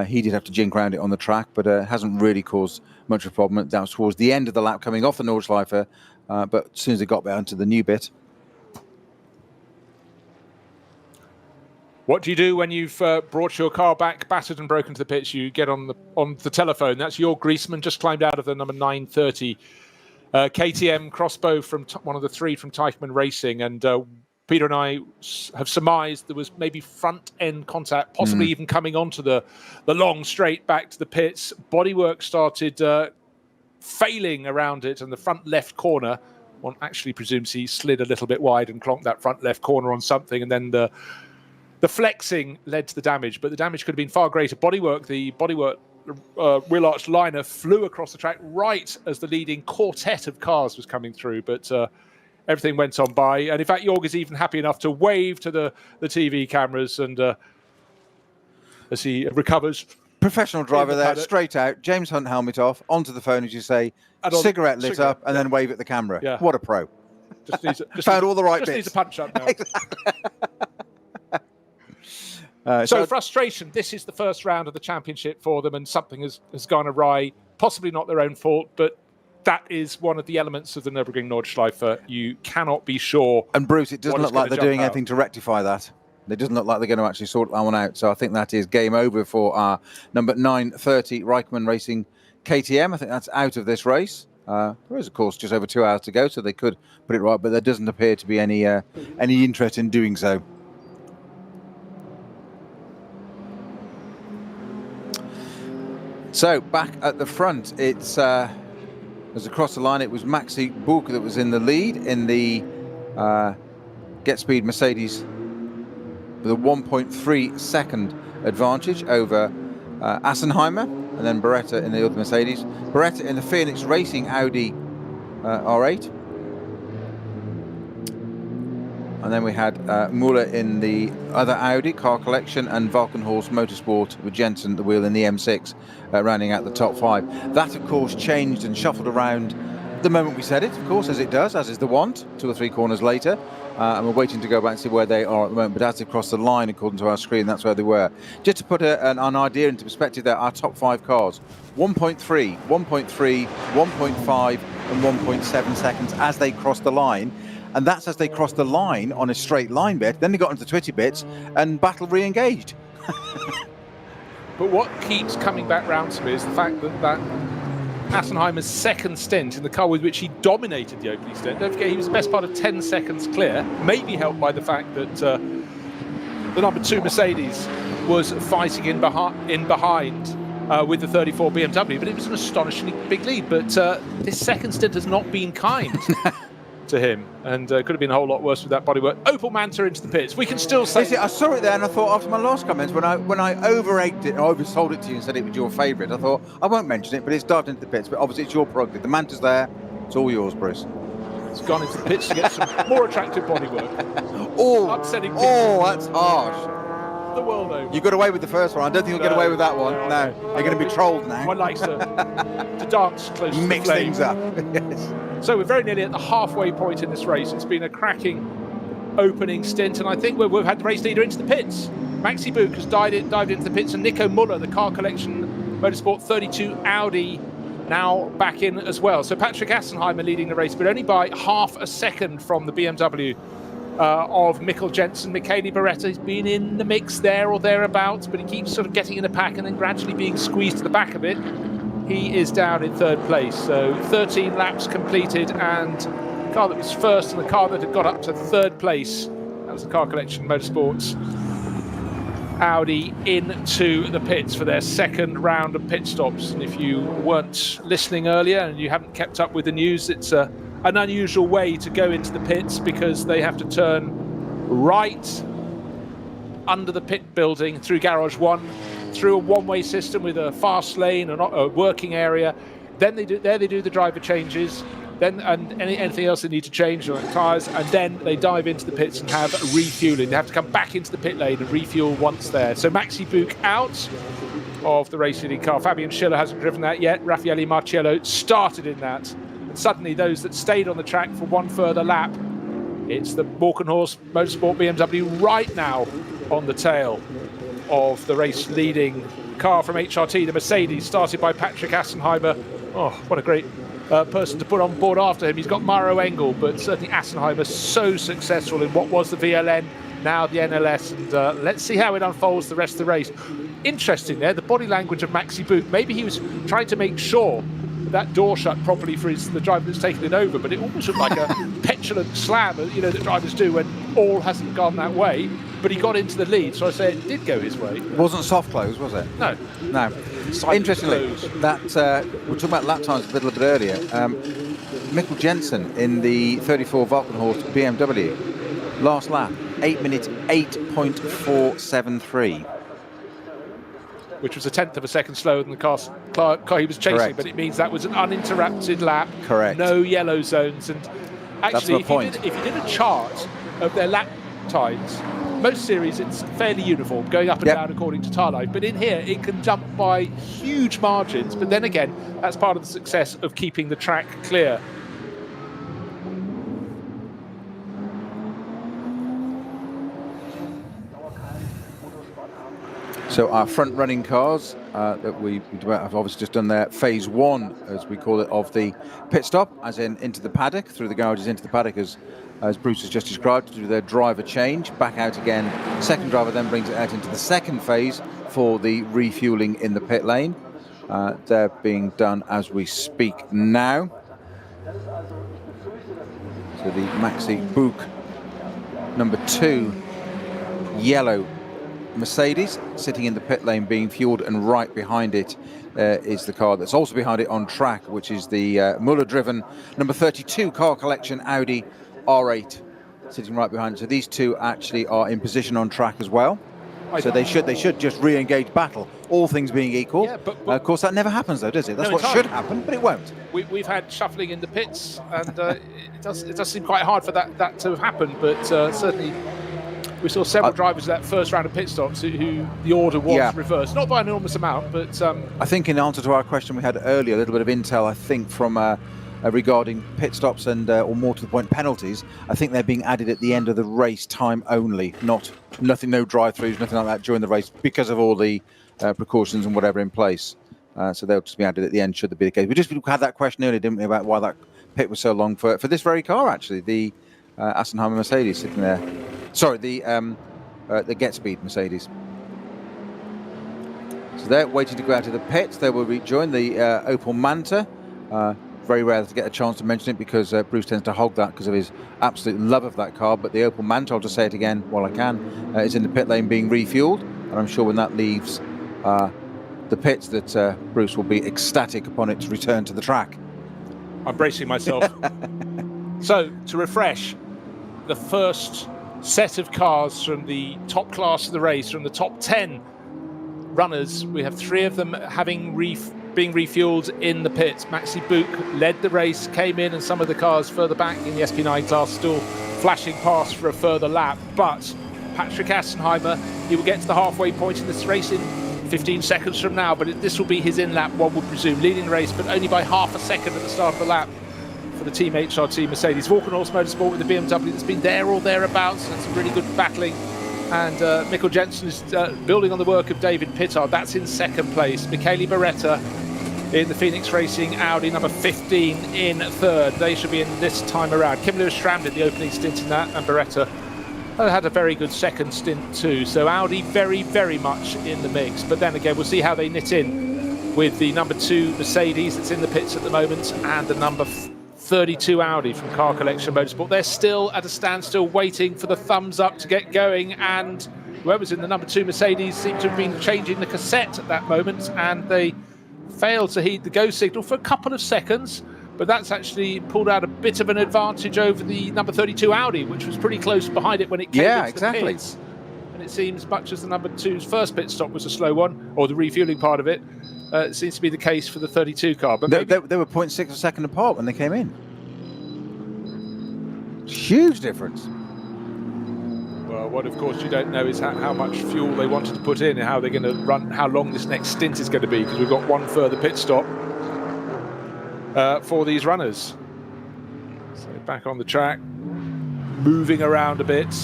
He did have to jink around it on the track, but hasn't really caused much of a problem. That was towards the end of the lap coming off the Nordschleife, but as soon as they got down to the new bit. What do you do when you've brought your car back, battered and broken to the pits? You get on the telephone. That's Jörg Griezmann, just climbed out of the number 930 KTM crossbow from one of the three from Teichmann Racing, and Peter and I have surmised there was maybe front-end contact, possibly even coming onto the long straight back to the pits. Bodywork started failing around it, and the front left corner, one actually presumes he slid a little bit wide and clonked that front left corner on something, and then the flexing led to the damage. But the damage could have been far greater. The bodywork wheel arch liner flew across the track right as the leading quartet of cars was coming through, but everything went on by, and in fact, Jörg is even happy enough to wave to the TV cameras, and as he recovers. Professional driver there, straight out, James Hunt helmet off, onto the phone, as you say, cigarette lit up, and then wave at the camera. Yeah. What a pro. Just found all the right bits. Needs a punch up now. So frustration. This is the first round of the championship for them, and something has gone awry. Possibly not their own fault, but that is one of the elements of the Nürburgring Nordschleife. You cannot be sure. And Bruce, it doesn't look like they're doing anything to rectify that. It doesn't look like they're going to actually sort that one out. So I think that is game over for our number 930 Reichmann Racing KTM. I think that's out of this race. There is, of course, just over 2 hours to go, so they could put it right, but there doesn't appear to be any interest in doing so. So back at the front, it's as across the line, it was Maxi Bulk that was in the lead in the Get Speed Mercedes with a 1.3 second advantage over Assenheimer, and then Beretta in the other Mercedes. Beretta in the Phoenix Racing Audi R8. And then we had Muller in the other Audi car collection, and Valkenhorst Motorsport with Jensen at the wheel in the M6, rounding out the top 5. That, of course, changed and shuffled around the moment we said it, of course, as it does, as is the want, 2 or 3 corners later. And we're waiting to go back and see where they are at the moment. But as they crossed the line, according to our screen, that's where they were. Just to put an idea into perspective there, our top 5 cars, 1.3, 1.3, 1.5 and 1.7 seconds as they crossed the line. And that's as they crossed the line on a straight line bit. Then they got into the Twitty bits and battle re-engaged. But what keeps coming back round to me is the fact that Assenheimer's second stint in the car with which he dominated the opening stint, don't forget he was the best part of 10 seconds clear, maybe helped by the fact that the number 2 Mercedes was fighting in behind with the 34 BMW, but it was an astonishingly big lead. But this second stint has not been kind to him, and could have been a whole lot worse with that bodywork. Opel Manta into the pits. We can still say... I saw it there, and I thought after my last comments, when I over-egged it, or oversold it to you and said it was your favourite, I thought, I won't mention it, but it's dived into the pits. But obviously it's your prerogative. The Manta's there. It's all yours, Bruce. It's gone into the pits to get some more attractive bodywork. That's harsh. The world over. You got away with the first one. I don't think you'll get away with that one. No, you're going to be trolled now. One likes to dance close to the Mix flame. things up. Yes. So we're very nearly at the halfway point in this race. It's been a cracking opening stint, and I think we've had the race leader into the pits. Maxi Buch has dived into the pits, and Nico Muller, the Car Collection Motorsport 32 Audi, now back in as well. So Patrick Assenheimer leading the race, but only by half a second from the BMW of Mikkel Jensen. Michele Beretta has been in the mix there or thereabouts, but he keeps sort of getting in the pack and then gradually being squeezed to the back of it. He is down in third place. So 13 laps completed, and the car that was first and the car that had got up to third place, that was the Car Collection Motorsports Audi, into the pits for their second round of pit stops. And if you weren't listening earlier and you haven't kept up with the news, it's an unusual way to go into the pits, because they have to turn right under the pit building through Garage 1, through a one-way system with a fast lane and a working area. Then they do the driver changes, then and anything else they need to change on tyres, and then they dive into the pits and have refueling. They have to come back into the pit lane and refuel once there. So Maxi Buch out of the race leading car. Fabian Schiller hasn't driven that yet. Raffaele Marciello started in that. And suddenly those that stayed on the track for one further lap, it's the Walkenhorst Motorsport BMW right now on the tail of the race leading car from HRT, the Mercedes, started by Patrick Assenheimer. Oh, what a great person to put on board after him. He's got Mauro Engel, but certainly Assenheimer so successful in what was the VLN, now the NLS, and let's see how it unfolds the rest of the race. Interesting there, the body language of Maxi Buch. Maybe he was trying to make sure that door shut properly for the driver that's taken it over, but it almost looked like a petulant slam, that drivers do when all hasn't gone that way. But he got into the lead, so I say it did go his way. It wasn't soft close, was it? No. No. Interestingly, that we were talking about lap times a little bit earlier. Mikkel Jensen in the 34 Walkenhorst BMW, last lap, 8 minutes 8.473. Which was a tenth of a second slower than the car he was chasing. Correct. But it means that was an uninterrupted lap. Correct. No yellow zones. And actually, if you did a chart of their lap times, most series it's fairly uniform, going up and down according to tire life. But in here, it can jump by huge margins. But then again, that's part of the success of keeping the track clear. So our front-running cars that we have obviously just done their phase one, as we call it, of the pit stop, as in into the paddock, through the garages into the paddock, as Bruce has just described, to do their driver change, back out again. Second driver then brings it out into the second phase for the refueling in the pit lane. They're being done as we speak now. So the Maxi Buch number 2 yellow Mercedes sitting in the pit lane being fueled, and right behind it is the car that's also behind it on track, which is the Muller driven number 32 Car Collection Audi R8 sitting right behind it. So these two actually are in position on track as well. So they should just re-engage battle, all things being equal. Yeah, but of course that never happens though, does it? That's what should happen, but it won't. We've had shuffling in the pits, and it does seem quite hard for that to have happened, but certainly we saw several drivers that first round of pit stops who the order was reversed, not by an enormous amount, but I think in answer to our question we had earlier, a little bit of intel, I think, from regarding pit stops and or more to the point penalties. I think they're being added at the end of the race time only, no drive-throughs, nothing like that during the race, because of all the precautions and whatever in place. So they'll just be added at the end, should there be the case. We just had that question earlier, didn't we, about why that pit was so long for this very car, actually, the Assenheimer Mercedes sitting there. Sorry, the Get Speed Mercedes. So they're waiting to go out of the pits. They will rejoin the Opel Manta. Very rare to get a chance to mention it, because Bruce tends to hog that because of his absolute love of that car. But the Opel Manta, I'll just say it again while I can, is in the pit lane being refueled. And I'm sure when that leaves the pits that Bruce will be ecstatic upon its return to the track. I'm bracing myself. So, to refresh, the first set of cars from the top class of the race, from the top 10 runners, we have 3 of them having being refueled in the pits. Maxi Buch led the race, came in, and some of the cars further back in the SP9 class still flashing past for a further lap. But Patrick Assenheimer. He will get to the halfway point in this race in 15 seconds from now, but this will be his in-lap, one would presume, leading the race, but only by half a second at the start of the lap for the Team HRT Mercedes. Walkenhorst Motorsport with the BMW that's been there or thereabouts, and some really good battling. And Mikkel Jensen is building on the work of David Pittard. That's in second place. Michele Beretta in the Phoenix Racing Audi, number 15 in third. They should be in this time around. Kim Lewis-Strand the opening stint in that, and Beretta had a very good second stint too. So Audi very, very much in the mix. But then again, we'll see how they knit in with the number 2 Mercedes that's in the pits at the moment, and the number 32 Audi from Car Collection Motorsport. They're still at a standstill waiting for the thumbs up to get going, and whoever's in the number 2 Mercedes seemed to have been changing the cassette at that moment, and they failed to heed the go signal for a couple of seconds. But that's actually pulled out a bit of an advantage over the number 32 Audi, which was pretty close behind it when it came into the pits. And it seems, much as the number 2's first pit stop was a slow one, or the refueling part of it, it seems to be the case for the 32 car. But they were 0.6 of a second apart when they came in. Huge difference. Well, what of course you don't know is how much fuel they wanted to put in and how they're going to run, how long this next stint is going to be, because we've got one further pit stop for these runners. So back on the track, moving around a bit.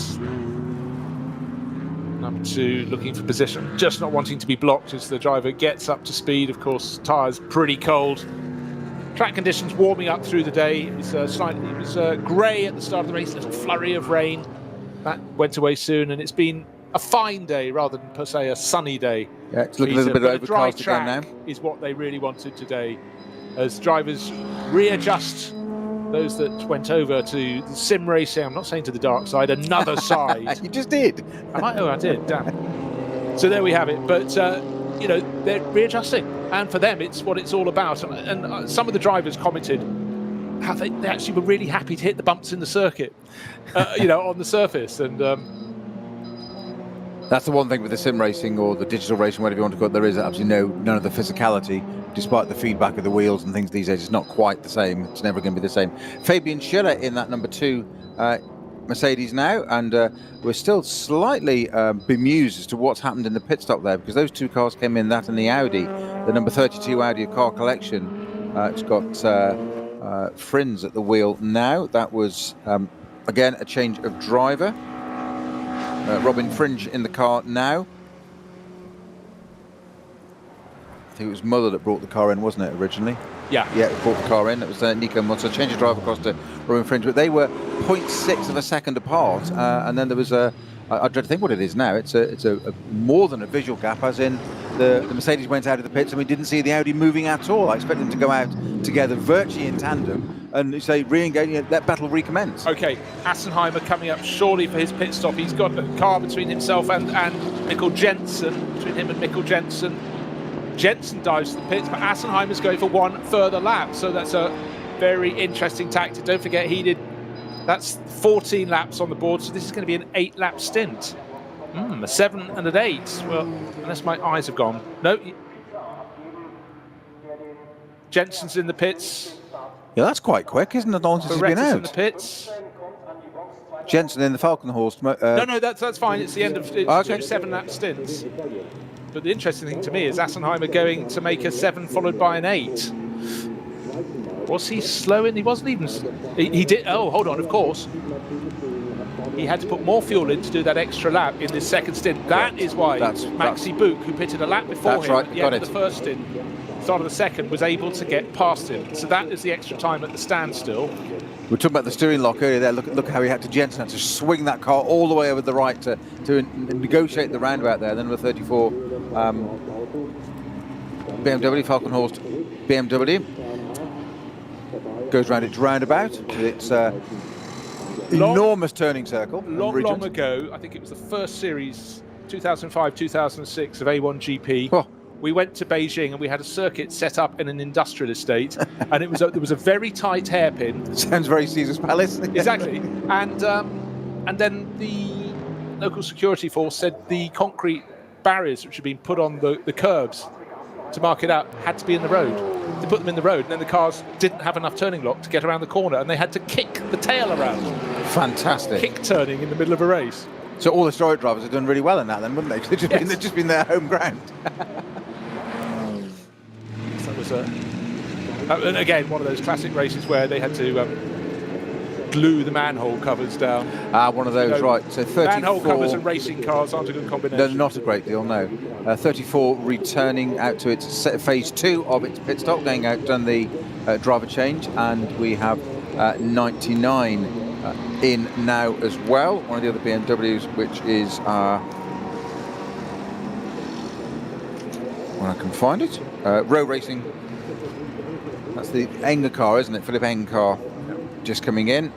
Number 2 looking for position, just not wanting to be blocked as the driver gets up to speed. Of course, tyres pretty cold. Track conditions warming up through the day. It was grey at the start of the race, a little flurry of rain. That went away soon, and it's been a fine day rather than per se a sunny day. Yeah, it's looking a little bit overcast again now. Is what they really wanted today, as drivers readjust. Those that went over to the sim racing, I'm not saying to the dark side, another side. You just did. I did, damn. So there we have it. But, you know, they're readjusting. And for them, it's what it's all about. And some of the drivers commented how they actually were really happy to hit the bumps in the circuit, you know, on the surface. And that's the one thing with the sim racing or the digital racing, whatever you want to call it, there is absolutely none of the physicality. Despite the feedback of the wheels and things these days, it's not quite the same. It's never going to be the same. Fabian Schiller in that number 2 Mercedes now, and we're still slightly bemused as to what's happened in the pit stop there, because those 2 cars came in, that and the Audi. The number 32 Audi of Car Collection, it's got Frins at the wheel now. That was, again, a change of driver. Robin Fringe in the car now. I think it was Muller that brought the car in, wasn't it, originally? Yeah, brought the car in. It was Nico Muller. So change of driver across to Robin Fringe, but they were 0.6 of a second apart. And then there was I dread to think what it is now. It's a more than a visual gap, as in the Mercedes went out of the pits and we didn't see the Audi moving at all. I expect them to go out together, virtually in tandem, and say re-engage, that battle recommence. Okay, Assenheimer coming up surely for his pit stop. He's got a car between himself and Mikkel Jensen, between him and Mikkel Jensen. Jensen dives to the pits, but Assenheimer's going for one further lap. So that's a very interesting tactic. Don't forget, that's 14 laps on the board, so this is going to be an 8-lap stint. A 7 and an 8. Well, unless my eyes have gone. No. Jensen's in the pits. Yeah, that's quite quick, isn't it? Not since he's been out. in the pits. Jensen in the Falkenhorst. No, that's fine. It's the end of 2 7-lap stints. But the interesting thing to me is Assenheimer going to make a 7 followed by an 8. Was he slow in? He wasn't even. He did. Oh, hold on. Of course, he had to put more fuel in to do that extra lap in this second stint. That is why Maxi Book, who pitted a lap before him at the end of the first stint, start of the second, was able to get past him. So that is the extra time at the standstill. We were talking about the steering lock earlier there. Look how he had to Jensen had to swing that car all the way over the right to negotiate the roundabout there. Then number 34 BMW, Falkenhorst BMW. Goes round its roundabout. It's enormous turning circle. Long ago, I think it was the first series, 2005, 2006 of A1 GP. Oh. We went to Beijing and we had a circuit set up in an industrial estate, and there was a very tight hairpin. Sounds very Caesar's Palace. Exactly. And then the local security force said the concrete barriers which had been put on the curbs to mark it out had to be in the road. They put them in the road, and then the cars didn't have enough turning lock to get around the corner, and they had to kick the tail around. Fantastic. Kick turning in the middle of a race. So all the historic drivers have done really well in that then, wouldn't they? 'Cause they've just been their home ground. So that was and again, one of those classic races where they had to glue the manhole covers down. One of those, right. So 34... Manhole covers and racing cars aren't a good combination. They're not a great deal, no. 34 returning out to its phase 2 of its pit stop, going out, done the driver change, and we have 99 in now as well. One of the other BMWs, which is when I can find it, Row Racing. That's the Enger car, isn't it? Philip Enger car, just coming in.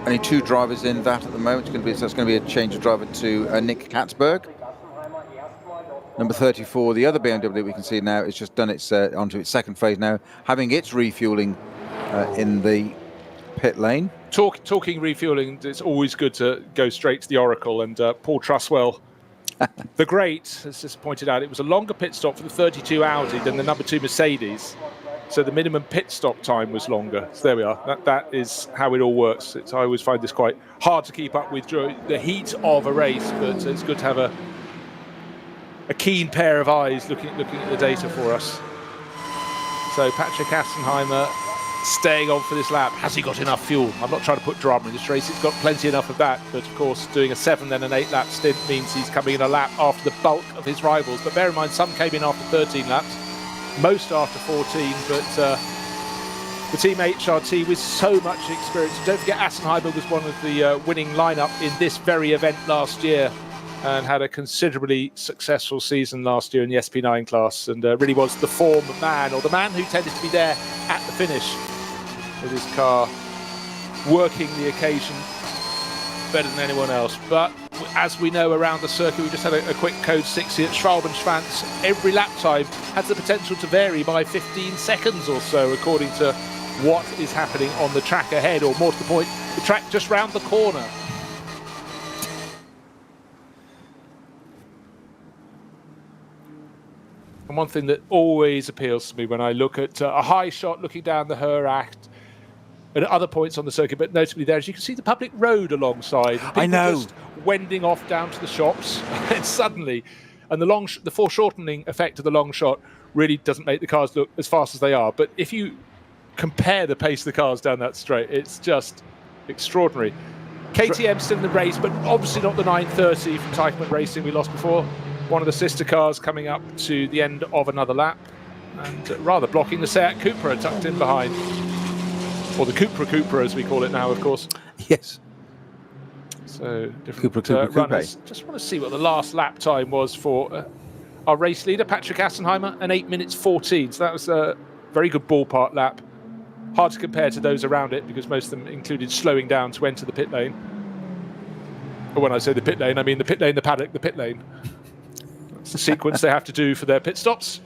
Only 2 drivers in that at the moment. So that's going to be a change of driver to Nick Katzberg. Number 34, the other BMW we can see now, it's just done its onto its second phase now, having its refueling in the pit lane. Talking refueling, it's always good to go straight to the Oracle, and Paul Truswell, the great, has just pointed out it was a longer pit stop for the 32 Audi than the number 2 Mercedes. So the minimum pit stop time was longer. So there we are. That is how it all works. I always find this quite hard to keep up with during the heat of a race, but it's good to have a keen pair of eyes looking at the data for us. So Patrick Assenheimer staying on for this lap. Has he got enough fuel? I'm not trying to put drama in this race. It's got plenty enough of that. But of course, doing a 7 then an 8 lap stint means he's coming in a lap after the bulk of his rivals. But bear in mind, some came in after 13 laps. Most after 14, but the Team HRT with so much experience. And don't forget, Assenheimer was one of the winning lineup in this very event last year and had a considerably successful season last year in the SP9 class, and really was the form man, or the man who tended to be there at the finish with his car, working the occasion better than anyone else. But as we know around the circuit, we just had a quick code 60 at Schwalbenschwanz. Every lap time has the potential to vary by 15 seconds or so, according to what is happening on the track ahead, or more to the point, the track just round the corner. And one thing that always appeals to me when I look at a high shot looking down the Heracht and at other points on the circuit, but notably there, as you can see the public road alongside. I know. Just wending off down to the shops, and suddenly, and the foreshortening effect of the long shot really doesn't make the cars look as fast as they are. But if you compare the pace of the cars down that straight, it's just extraordinary. KTM still in the race, but obviously not the 930 from Teichmann Racing we lost before. One of the sister cars coming up to the end of another lap, and rather blocking the Seat Cupra tucked in behind. Or the Cupra as we call it now, of course. Yes. So different Cupra runners. Just want to see what the last lap time was for our race leader, Patrick Assenheimer, an 8 minutes 14. So that was a very good ballpark lap. Hard to compare to those around it because most of them included slowing down to enter the pit lane. But when I say the pit lane, I mean the pit lane, the paddock, the pit lane. That's the sequence they have to do for their pit stops.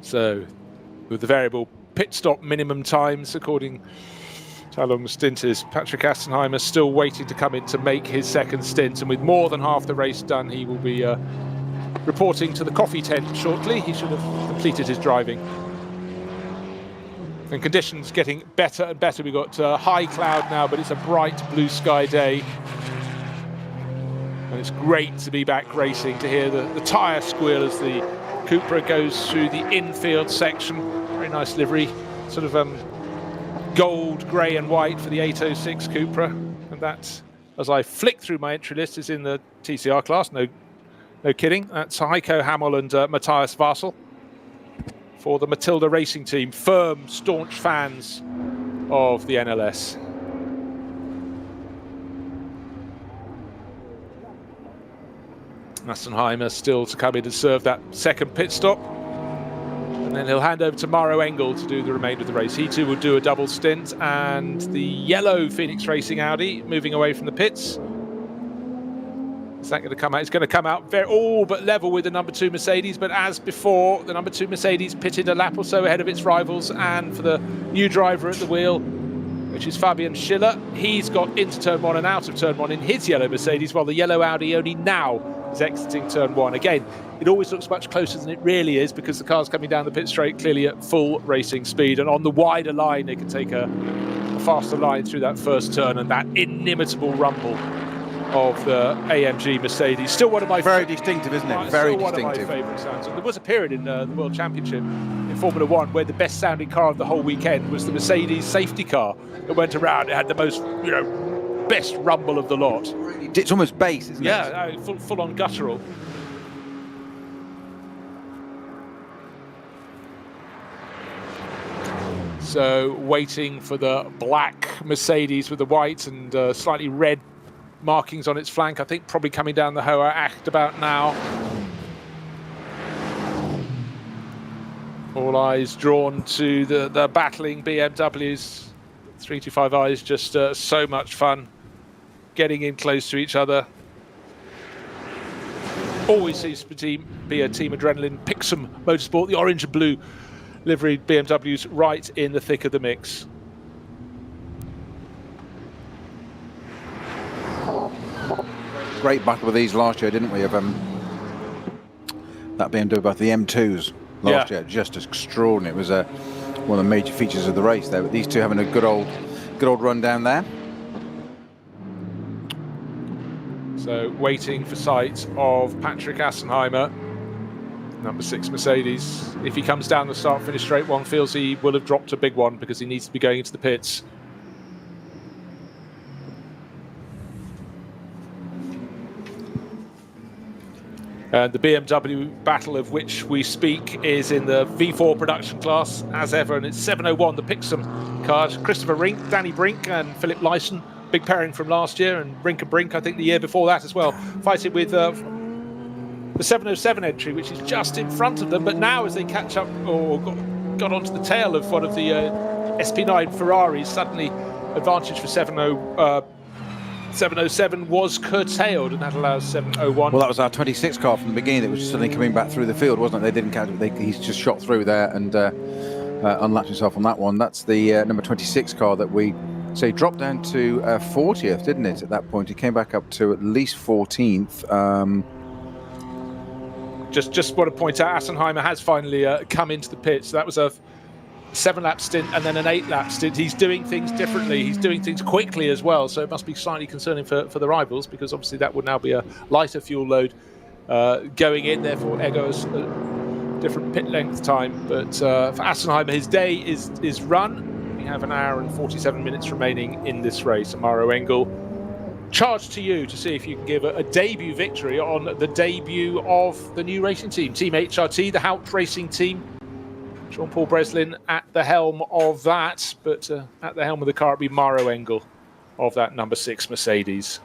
So, with the variable pit stop minimum times, according to how long the stint is, Patrick Assenheimer still waiting to come in to make his second stint. And with more than half the race done, he will be reporting to the coffee tent shortly. He should have completed his driving. And conditions getting better and better. We've got high cloud now, but it's a bright blue sky day. And it's great to be back racing, to hear the tyre squeal as the Cupra goes through the infield section. Very nice livery, sort of gold, grey and white for the 806 Cupra. And that, as I flick through my entry list, is in the TCR class. No kidding. That's Heiko Hammel and Matthias Vassel for the Matilda Racing Team. Firm, staunch fans of the NLS. Assenheimer still to come in and serve that second pit stop. And then he'll hand over to Maro Engel to do the remainder of the race. He too will do a double stint. And the yellow Phoenix Racing Audi moving away from the pits. Is that going to come out? It's going to come out all but level with the number 2 Mercedes. But as before, the number 2 Mercedes pitted a lap or so ahead of its rivals. And for the new driver at the wheel, which is Fabian Schiller, he's got into turn 1 and out of turn 1 in his yellow Mercedes, while the yellow Audi only now is exiting turn 1. Again, it always looks much closer than it really is because the car's coming down the pit straight clearly at full racing speed, and on the wider line they can take a the faster line through that first turn, and that inimitable rumble of the AMG Mercedes. Still one of my very distinctive, isn't it? Very distinctive. One of my favourite sounds. And there was a period in the World Championship in Formula One where the best sounding car of the whole weekend was the Mercedes safety car that went around. It had the most, best rumble of the lot. It's almost bass, isn't it? Yeah, full on guttural. So waiting for the black Mercedes with the white and slightly red markings on its flank. I think probably coming down the Hoa Act about now. All eyes drawn to the battling BMWs. 325i, just so much fun getting in close to each other. Always seems to be a Team Adrenaline Pixum Motorsport, the orange and blue liveried BMWs right in the thick of the mix. Great battle with these last year, didn't we? Of that BMW, about the M2s last year, just extraordinary. It was one of the major features of the race there. But these two having a good old run down there. So waiting for sight of Patrick Assenheimer, number 6 Mercedes. If he comes down the start-finish straight, one feels he will have dropped a big one because he needs to be going into the pits. And the BMW battle of which we speak is in the V4 production class, as ever, and it's 701, the Pixum cars. Christopher Rink, Danny Brink and Philip Lyson, big pairing from last year, and Rink and Brink, I think, the year before that as well, fighting with the 707 entry, which is just in front of them. But now as they catch up or got onto the tail of one of the SP9 Ferraris, suddenly advantage for 707 was curtailed, and that allows 701. Well, that was our 26 car from the beginning that was suddenly coming back through the field, wasn't it? They didn't catch it. He's just shot through there and unlatched himself on that one. That's the number 26 car that we say dropped down to 40th, didn't it? At that point, he came back up to at least 14th. Just want to point out, Assenheimer has finally come into the pits. So that was a 7-lap stint and then an 8-lap stint. He's doing things differently. He's doing things quickly as well. So it must be slightly concerning for the rivals, because obviously that would now be a lighter fuel load going in. Therefore, Ego's different pit length time. But for Assenheimer, his day is run. We have an hour and 47 minutes remaining in this race. Amaro Engel, charge to you to see if you can give a debut victory on the debut of the new racing team, Team HRT, the Hout Racing team. Jean-Paul Breslin at the helm of that, but at the helm of the car, it'd be Maro Engel of that number 6 Mercedes.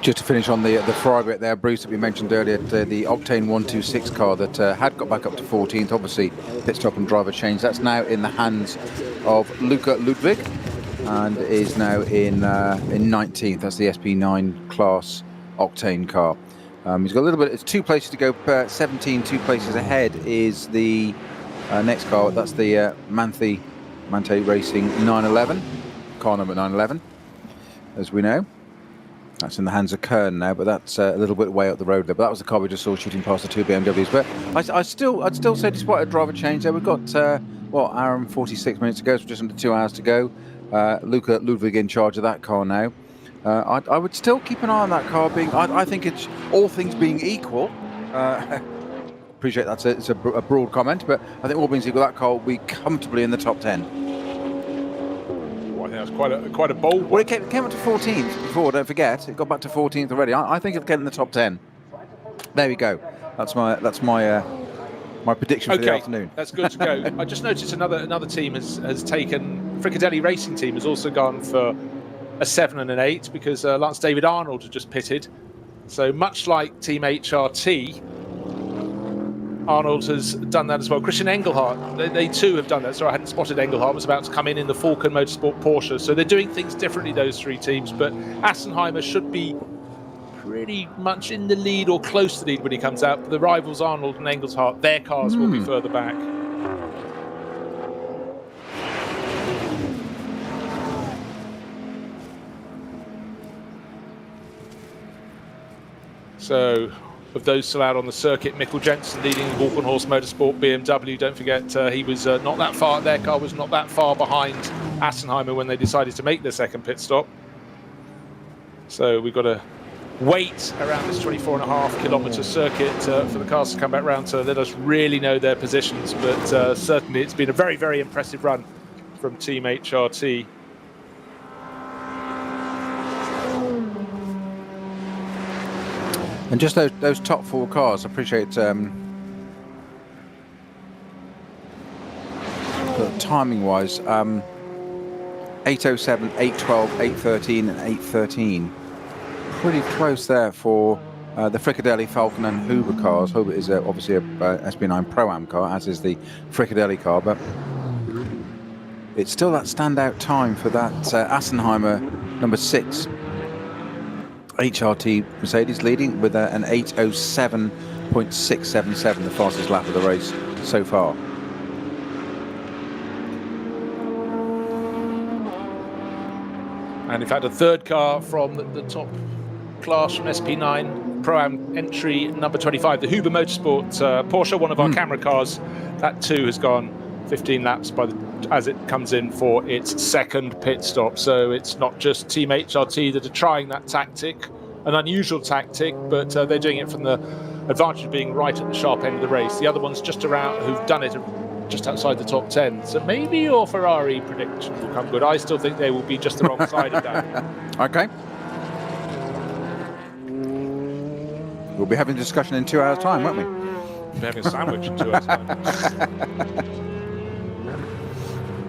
Just to finish on the Ferrari bit there, Bruce, that we mentioned earlier, the Octane 126 car that had got back up to 14th, obviously pit stop and driver change. That's now in the hands of Luca Ludwig and is now in 19th. That's the SP9 class Octane car. He's got a little bit, it's 2 places to go, 17, 2 places ahead is the next car. That's the Mante Racing 911, car number 911, as we know. That's in the hands of Kern now, but that's a little bit way up the road there. But that was the car we just saw shooting past the 2 BMWs. But I'd still say, despite a driver change there, we've got, hour and 46 minutes to go, so just under 2 hours to go. Luca Ludwig in charge of that car now. I would still keep an eye on that car being, I think it's all things being equal. Appreciate it's a broad comment, but I think all being equal, that car will be comfortably in the top 10. Well, I think that's quite a bold one. Well, it came up to 14th before, don't forget. It got back to 14th already. I think it'll get in the top 10. There we go. That's my prediction for the afternoon. That's good to go. I just noticed another team has taken, Fricadelli Racing team has also gone for a 7 and an 8 because Lance David Arnold had just pitted. So much like Team HRT, Arnold has done that as well. Christian Engelhardt, they too have done that. So I hadn't spotted Engelhardt, was about to come in the Falcon Motorsport Porsche. So they're doing things differently, those 3 teams. But Assenheimer should be pretty much in the lead or close to the lead when he comes out. But the rivals Arnold and Engelhardt, their cars will be further back. So of those still out on the circuit. Mikkel Jensen leading Walkenhorst Motorsport BMW. Don't forget, he was not that far. Their car was not that far behind Assenheimer when they decided to make their second pit stop. So we've got to wait around this 24.5-kilometre circuit for the cars to come back round to let us really know their positions. But certainly it's been a very, very impressive run from Team HRT. And just those top 4 cars, I appreciate timing-wise, 807, 812, 813 and 813. Pretty close there for the Fricadelli, Falcon and Huber cars. Huber is obviously a SB9 Pro-Am car, as is the Fricadelli car, but it's still that standout time for that Assenheimer number 6 HRT Mercedes, leading with an 807.677, the fastest lap of the race so far. And in fact, a third car from the top class from SP9 Pro-Am entry number 25, the Huber Motorsport Porsche, one of our camera cars. That too has gone 15 laps as it comes in for its second pit stop. So it's not just Team HRT that are trying that tactic, an unusual tactic, but they're doing it from the advantage of being right at the sharp end of the race. The other ones just around who've done it just outside the top 10. So maybe your Ferrari prediction will come good. I still think they will be just the wrong side of that. Okay. We'll be having a discussion in 2 hours' time, won't we? We'll be having a sandwich in 2 hours' time.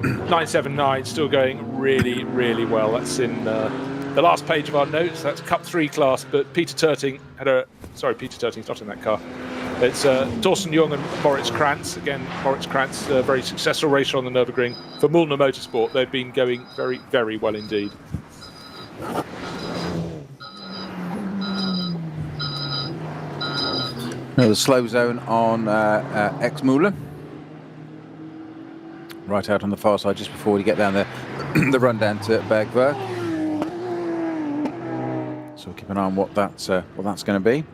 979 still going really, really well. That's in the last page of our notes. That's Cup 3 class, but Peter Turting had Peter Turting's not in that car. It's Thorsten Jung and Moritz Krantz. Again, Moritz Krantz, a very successful racer on the Nürburgring for Mullner Motorsport. They've been going very, very well indeed. Another slow zone on Ex-Müller. Right out on the far side just before we get down the run down to Bergwerk. So we'll keep an eye on what that's going to be.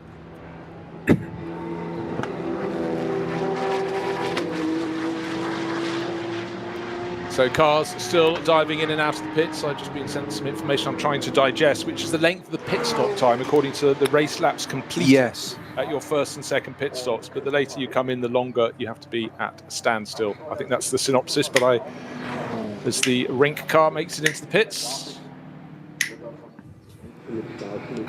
So cars still diving in and out of the pits. I've just been sent some information I'm trying to digest, which is the length of the pit stop time according to the race laps completed. Yes. At your first and second pit stops, but the later you come in, the longer you have to be at a standstill. I think that's the synopsis, but as the Rink car makes it into the pits.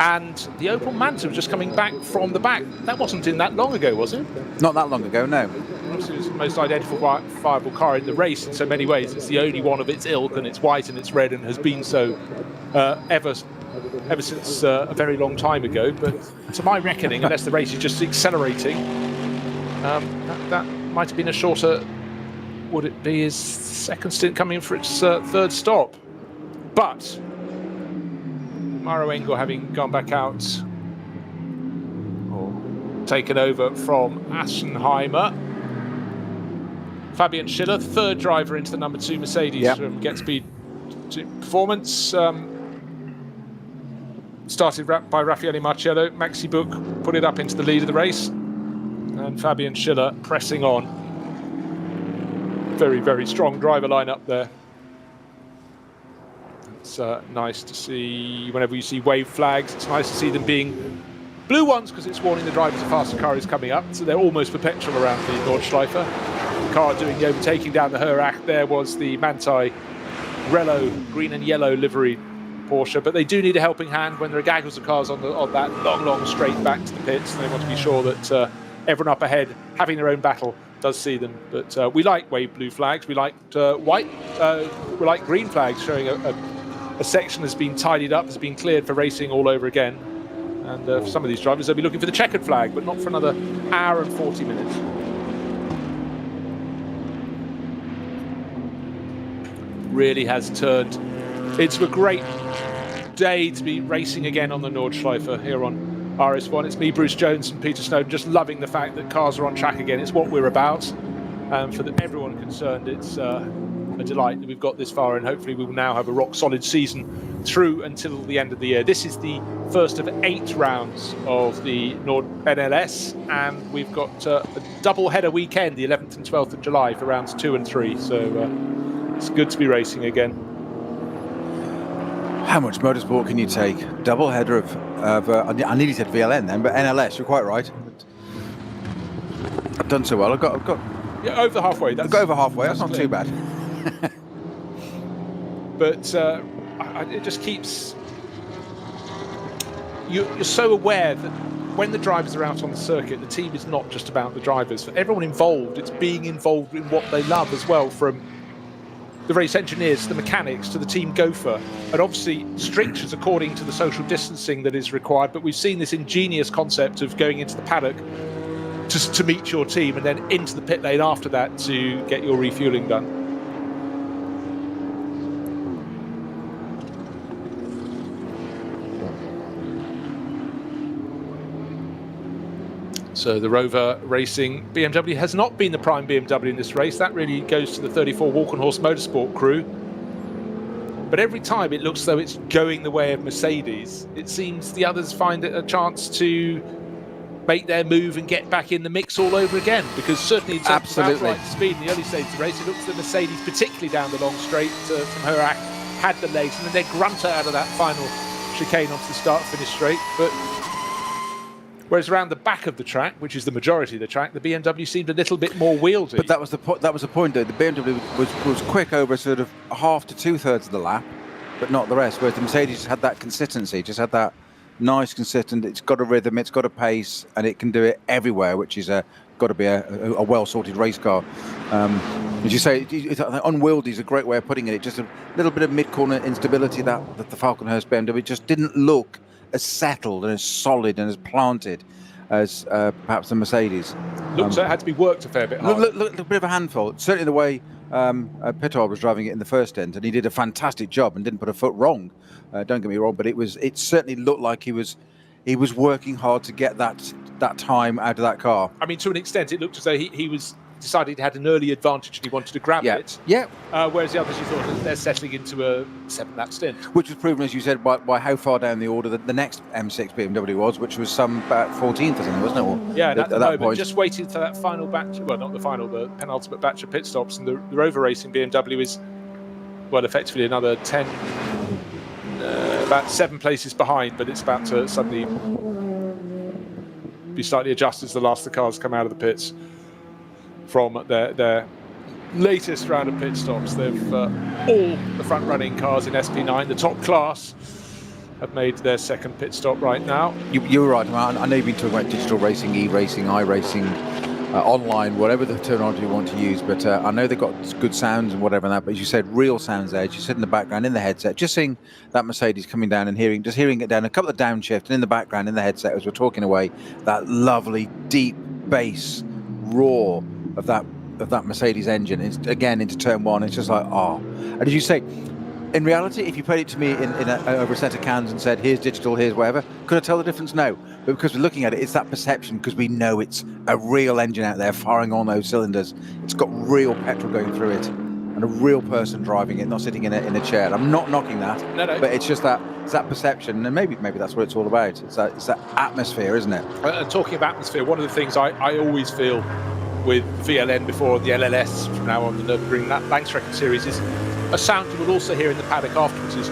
And the Opel Manta just coming back from the back. That wasn't in that long ago, was it? Not that long ago, no. Obviously, it was the most identifiable car in the race in so many ways. It's the only one of its ilk, and it's white and it's red and has been so ever since a very long time ago. But to my reckoning, unless the race is just accelerating, that might have been a shorter, would it be his second stint coming in for its third stop. But Maro Engel having gone back out, or taken over from Assenheimer. Fabian Schiller, third driver into the number 2 Mercedes from Get Speed to Performance. Started by Raffaele Marcello. Maxi Buch put it up into the lead of the race. And Fabian Schiller pressing on. Very, very strong driver lineup there. It's nice to see, whenever you see wave flags, it's nice to see them being blue ones because it's warning the drivers a faster car is coming up. So they're almost perpetual around the Nordschleife. The car doing the overtaking down the Herach there was the Manthey Rello green and yellow livery Porsche, but they do need a helping hand when there are gaggles of cars on that long straight back to the pits. And they want to be sure that everyone up ahead having their own battle does see them. But we like wave blue flags. We like we like green flags showing a section has been tidied up, has been cleared for racing all over again. And for some of these drivers, they'll be looking for the checkered flag, but not for another hour and 40 minutes. Really has turned into a great day to be racing again on the Nordschleife here on RS1. It's me, Bruce Jones, and Peter Snowden, just loving the fact that cars are on track again. It's what we're about. For everyone concerned, it's a delight that we've got this far, and hopefully we will now have a rock-solid season through until the end of the year. This is the first of 8 rounds of the Nord NLS, and we've got a double-header weekend, the 11th and 12th of July, for rounds 2 and 3. So it's good to be racing again. How much motorsport can you take? Double header of I nearly said VLN then, but NLS. You're quite right. I've done so well. I've got yeah, over halfway. I've got over halfway. That's not too bad. But it just keeps you're so aware that when the drivers are out on the circuit, the team is not just about the drivers. For everyone involved, it's being involved in what they love as well, from the race engineers, the mechanics, to the team gopher, and obviously strictures according to the social distancing that is required. But we've seen this ingenious concept of going into the paddock to meet your team, and then into the pit lane after that to get your refueling done. So the Rover Racing BMW has not been the prime BMW in this race. That really goes to the 34 Walkenhorst Motorsport crew. But every time it looks as though it's going the way of Mercedes, it seems the others find it a chance to make their move and get back in the mix all over again. Because certainly in terms of outright speed in the early stages of the race, it looks as though Mercedes, particularly down the long straight from Horak, had the legs, and then they grunt out of that final chicane onto the start-finish straight. But whereas around the back of the track, which is the majority of the track, the BMW seemed a little bit more wieldy. But that was the point, though. The BMW was quick over sort of half to 2/3 of the lap, but not the rest. Whereas the Mercedes had that consistency, just had that nice, consistent. It's got a rhythm, it's got a pace, and it can do it everywhere, which is got to be a well-sorted race car. As you say, unwieldy is a great way of putting it. Just a little bit of mid-corner instability that the Falkenhurst BMW just didn't look as settled and as solid and as planted as perhaps the Mercedes. Looks like it had to be worked a fair bit harder. Look, a bit of a handful. Certainly the way Pittard was driving it in the first stint, and he did a fantastic job and didn't put a foot wrong. Don't get me wrong, but it certainly looked like he was working hard to get that time out of that car. I mean, to an extent, it looked as though he was decided he had an early advantage and he wanted to grab it. Yeah. Whereas the others, you thought they're settling into a 7-lap stint. Which was proven, as you said, by how far down the order the next M6 BMW was, which was about 14th or something, wasn't it? Or yeah, at that point, just waiting for that final batch, well, not the final, the penultimate batch of pit stops, and the Rover Racing BMW is, well, effectively another 10, about 7 places behind, but it's about to suddenly be slightly adjusted as the last of the cars come out of the pits from their latest round of pit stops. They've all the front-running cars in SP9, the top class, have made their second pit stop right now. You're right. I know you've been talking about digital racing, e-racing, iRacing, online, whatever the terminology you want to use, but I know they've got good sounds and whatever and that, but as you said, real sounds there. As you sit in the background, in the headset, just seeing that Mercedes coming down and hearing it down, a couple of downshift, and in the background, in the headset, as we're talking away, that lovely, deep bass roar of that Mercedes engine. It's again into turn one. It's just like, oh. And as you say, in reality, if you put it to me over a set of cans and said, here's digital, here's whatever, could I tell the difference? No. But because we're looking at it, it's that perception, because we know it's a real engine out there firing on those cylinders. It's got real petrol going through it and a real person driving it, not sitting in a chair. And I'm not knocking that, no. But it's just that perception, and maybe that's what it's all about. It's that atmosphere, isn't it? And talking of atmosphere, one of the things I always feel with VLN before the LLS from now on, the Nürburgring Langstrecken series, is a sound you will also hear in the paddock afterwards is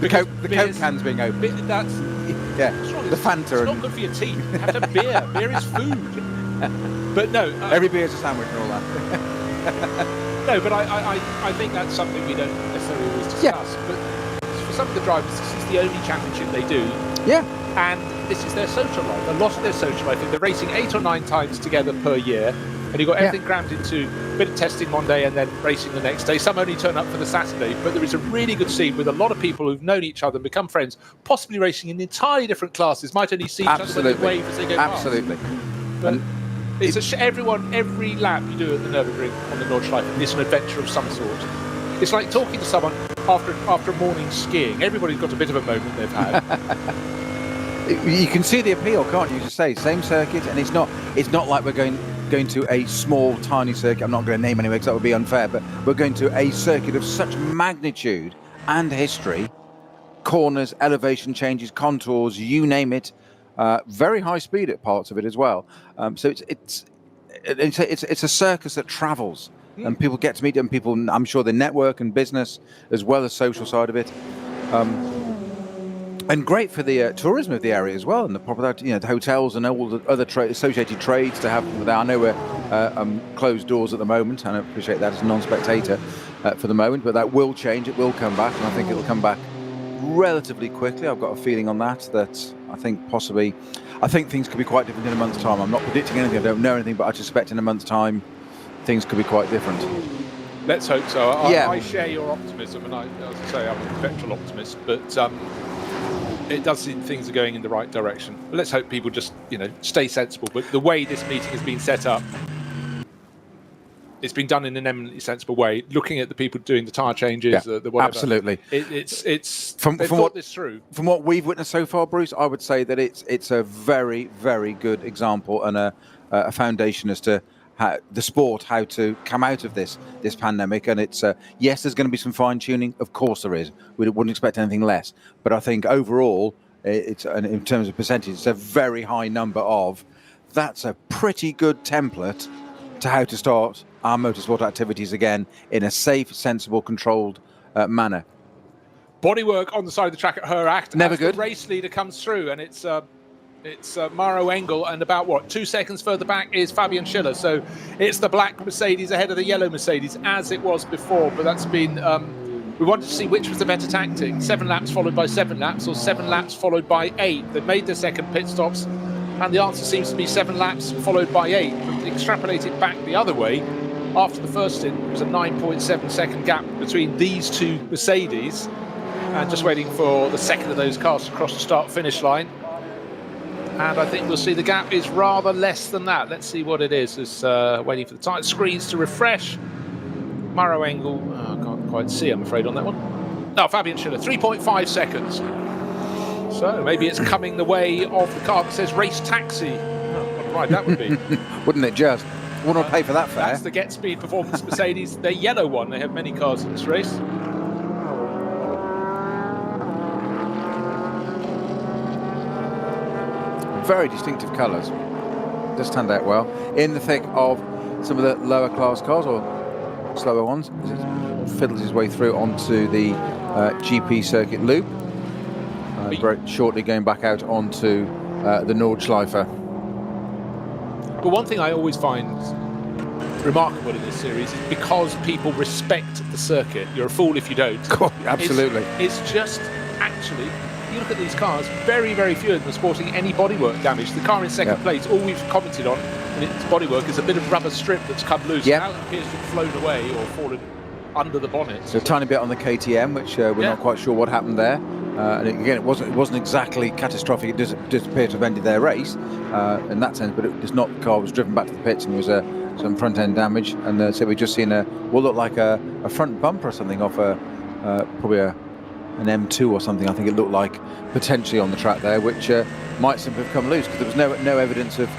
the Coke cans being opened. That's the Fanta. It's not good for your teeth. You have to have beer. Beer is food. But no, every beer is a sandwich and all that. No, but I think that's something we don't necessarily always discuss. Yeah. But for some of the drivers, this is the only championship they do. Yeah. And this is their social life. A lot of their social life. They're racing 8 or 9 times together per year, and you've got everything crammed into a bit of testing one day and then racing the next day. Some only turn up for the Saturday, but there is a really good scene with a lot of people who've known each other and become friends, possibly racing in entirely different classes, might only see each other when they wave as they go past. Absolutely. But it's every lap you do at the Nürburgring on the Nordschleife is an adventure of some sort. It's like talking to someone after a morning skiing. Everybody's got a bit of a moment they've had. You can see the appeal, can't you? Just say same circuit, and it's not like we're going going to a small, tiny circuit. I'm not going to name anyway because that would be unfair, but we're going to a circuit of such magnitude and history, corners, elevation changes, contours, you name it, very high speed at parts of it as well. So it's a circus that travels, and people get to meet them. People, I'm sure, the network and business as well as social side of it. And great for the tourism of the area as well, and the proper, the hotels and all the other associated trades to have. I know we're closed doors at the moment, and I appreciate that as a non-spectator for the moment, but that will change. It will come back, and I think it will come back relatively quickly. I've got a feeling on that I think possibly, I think things could be quite different in a month's time. I'm not predicting anything. I don't know anything, but I suspect in a month's time things could be quite different. Let's hope so. I share your optimism, and as I say, I'm a petrol optimist, but it does seem things are going in the right direction. But let's hope people just, stay sensible. But the way this meeting has been set up, it's been done in an eminently sensible way. Looking at the people doing the tyre changes, the whatever. Absolutely, it's from thought this through. From what we've witnessed so far, Bruce, I would say that it's a very, very good example and a foundation as to how to come out of this pandemic. And it's yes, there's going to be some fine tuning. Of course there is. We wouldn't expect anything less. But I think overall, it's in terms of percentage, it's a very high number of. That's a pretty good template to how to start our motorsport activities again in a safe, sensible, controlled manner. Bodywork on the side of the track at Her Act. Never good. The race leader comes through, and it's Maro Engel, and about 2 seconds further back is Fabian Schiller. So it's the black Mercedes ahead of the yellow Mercedes, as it was before. But that's been we wanted to see which was the better tactic: 7 laps followed by 7 laps, or 7 laps followed by 8. They've made their second pit stops, and the answer seems to be 7 laps followed by 8. But extrapolated back the other way, after the first stint, there was a 9.7 second gap between these two Mercedes, and just waiting for the second of those cars to cross the start-finish line. And I think we'll see the gap is rather less than that. Let's see what it is. It's waiting for the tight screens to refresh. Maro Engel, I can't quite see, I'm afraid, on that one. No, Fabian Schiller, 3.5 seconds. So maybe it's coming the way of the car that says race taxi. Oh, what a ride that would be. Wouldn't it just? Wouldn't pay for that fare. That's the Get Speed Performance Mercedes, the yellow one. They have many cars in this race. Very distinctive colours. Does stand out well. In the thick of some of the lower class cars, or slower ones, as it fiddles his way through onto the GP circuit loop. Very shortly going back out onto the Nordschleife. But one thing I always find remarkable in this series is because people respect the circuit. You're a fool if you don't. Absolutely. It's just actually, you look at these cars, very, very few of them are sporting any bodywork damage. The car in second place, all we've commented on in its bodywork is a bit of rubber strip that's come loose. Now it appears to have flown away or fallen under the bonnet. So a tiny bit on the KTM, which we're not quite sure what happened there. And again, it wasn't exactly catastrophic. It does appear to have ended their race in that sense, but it's not. The car was driven back to the pits, and there was some front end damage. And so we've just seen what looked like a front bumper or something off probably an M2 or something. I think it looked like potentially on the track there, which might simply have come loose because there was no evidence of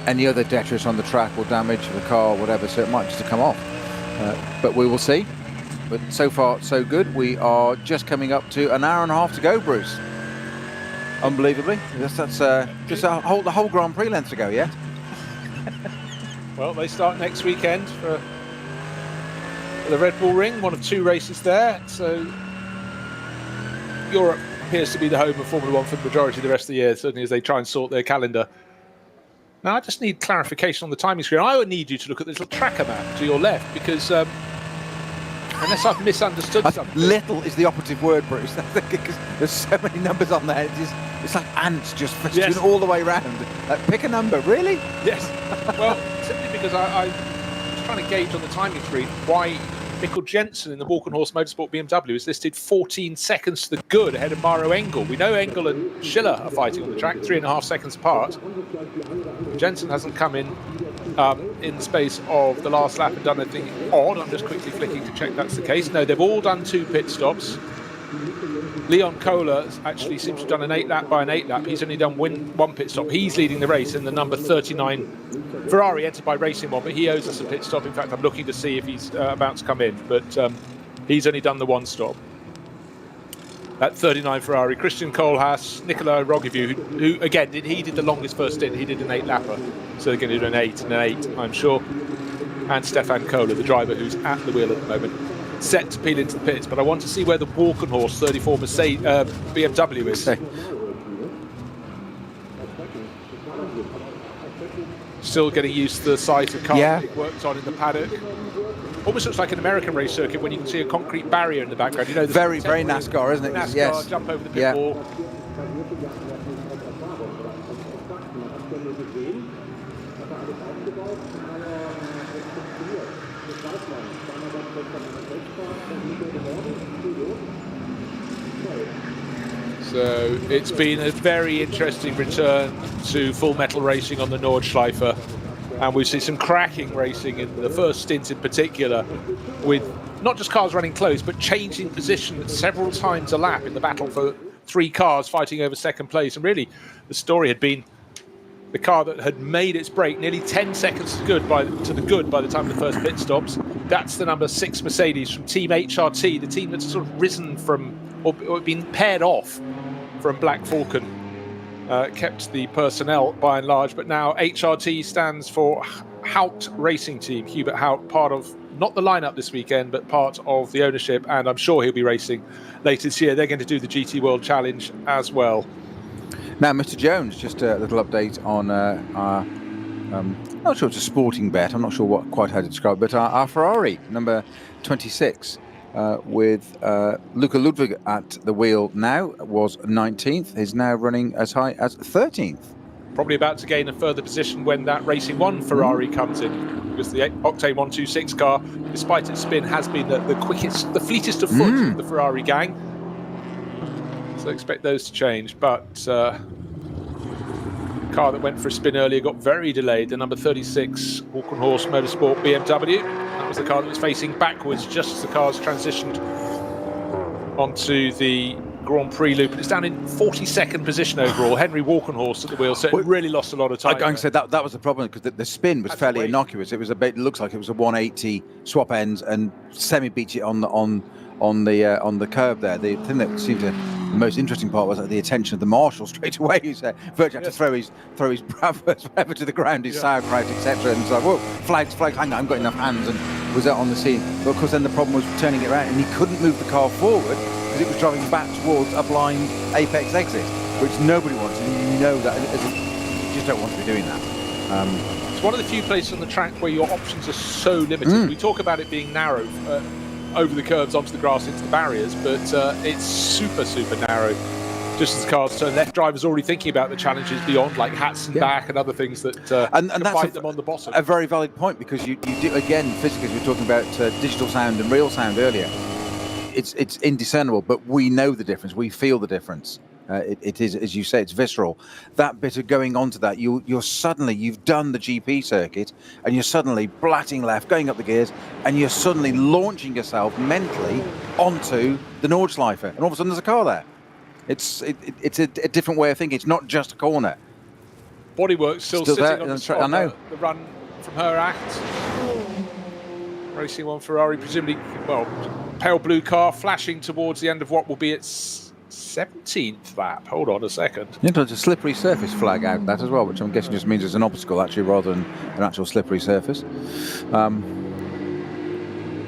any other detritus on the track or damage to the car or whatever. So it might just have come off. But we will see. But so far, so good. We are just coming up to an hour and a half to go, Bruce. Unbelievably. That's just the whole Grand Prix length to go yet. Well, they start next weekend for the Red Bull Ring, one of 2 races there. So Europe appears to be the home of Formula 1 for the majority of the rest of the year, certainly as they try and sort their calendar. Now, I just need clarification on the timing screen. I would need you to look at this little tracker map to your left, because unless I've misunderstood something. Little is the operative word, Bruce. Because there's so many numbers on there. It's like ants just festooned all the way around. Pick a number, really? Yes. Well, simply because I was trying to gauge on the timing screen why Mikkel Jensen in the Walk and Horse Motorsport BMW is listed 14 seconds to the good ahead of Maro Engel. We know Engel and Schiller are fighting on the track, 3.5 seconds apart. Jensen hasn't come in the space of the last lap and done anything odd. I'm just quickly flicking to check that's the case. No, they've all done 2 pit stops. Leon Kohler actually seems to have done an 8-lap by an 8-lap. He's only done one pit stop. He's leading the race in the number 39 Ferrari, entered by Racing One, but he owes us a pit stop. In fact, I'm looking to see if he's about to come in, but he's only done the one stop. That 39 Ferrari, Christian Kohlhaas, Nicola Rogivu, who again, he did the longest first stint. He did an 8-lapper, so they're going to do an 8 and an 8, I'm sure. And Stefan Kohler, the driver who's at the wheel at the moment, set to peel into the pits. But I want to see where the Walkenhorst 34 Mercedes, BMW is. Still getting used to the size of car it worked on in the paddock. Almost looks like an American race circuit when you can see a concrete barrier in the background. You know, very NASCAR, isn't it? NASCAR, yes. Jump over the pit wall. So it's been a very interesting return to full metal racing on the Nordschleife, and we've seen some cracking racing in the first stint in particular, with not just cars running close but changing position several times a lap in the battle for 3 cars fighting over second place. And really the story had been the car that had made its break nearly 10 seconds to the good by the time of the first pit stops. That's the number 6 Mercedes from Team HRT, the team that's sort of risen from or been paired off from Black Falcon, kept the personnel by and large, but now HRT stands for Haupt Racing Team. Hubert Haupt, part of not the lineup this weekend, but part of the ownership, and I'm sure he'll be racing later this year. They're going to do the GT World Challenge as well. Now, Mr. Jones, just a little update on our, not sure it's a sporting bet, I'm not sure quite how to describe it, but our Ferrari, number 26, with Luca Ludwig at the wheel now, was 19th, is now running as high as 13th. Probably about to gain a further position when that Racing One Ferrari comes in, because the Octane 126 car, despite its spin, has been the quickest, the fleetest of foot of the Ferrari gang. So expect those to change, but the car that went for a spin earlier got very delayed, the number 36 Walkenhorst Motorsport BMW. That was the car that was facing backwards just as the cars transitioned onto the Grand Prix loop, and it's down in 42nd position overall. Henry Walkenhorst at the wheel, so it really lost a lot of time. I said that was the problem, because the spin was fairly innocuous. It was a bit, it looks like it was a 180 swap ends, and Semi beat it on the curb there. The thing that seemed to the most interesting part was the attention of the marshal straight away. He said Virgil had to throw his bravos whatever to the ground, his sauerkraut, etc. And it's like, whoa, flags, hang on, I haven't got enough hands, and was out on the scene. But of course, then the problem was turning it around, and he couldn't move the car forward because it was driving back towards a blind apex exit, which nobody wants. And you know that you just don't want to be doing that. It's one of the few places on the track where your options are so limited. We talk about it being narrow over the curves, onto the grass, into the barriers, but it's super narrow. Just as cars turn left, drivers already thinking about the challenges beyond, like hats and back and other things that and that's fight them on the bottom. A very valid point, because you do, again, physically, we were talking about digital sound and real sound earlier. It's indiscernible, but we know the difference. We feel the difference. It is, as you say, it's visceral. That bit of going onto that, you're suddenly, you've done the GP circuit, and you're suddenly blatting left, going up the gears, and you're suddenly launching yourself mentally onto the Nordschleife, and all of a sudden there's a car there. It's a different way of thinking. It's not just a corner. Bodywork still sitting there, on the spot. I know. The run from her act. Racing One Ferrari, presumably, well, pale blue car flashing towards the end of what will be its 17th lap. Hold on a second. Yeah, there's a slippery surface flag out that as well, which I'm guessing just means it's an obstacle actually, rather than an actual slippery surface.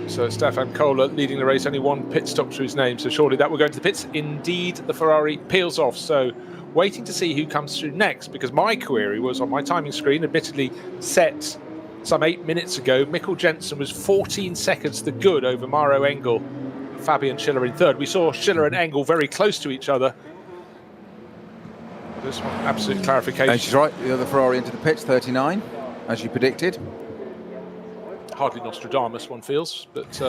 So Stefan Kohler leading the race, only one pit stop to his name, so surely that will go into the pits. Indeed, the Ferrari peels off, so waiting to see who comes through next, because my query was on my timing screen, admittedly set some 8 minutes ago. Mikkel Jensen was 14 seconds the good over Maro Engel, Fabian Schiller in third. We saw Schiller and Engel very close to each other. Just one absolute clarification. And she's right, the other Ferrari into the pits, 39, as you predicted. Hardly Nostradamus, one feels, but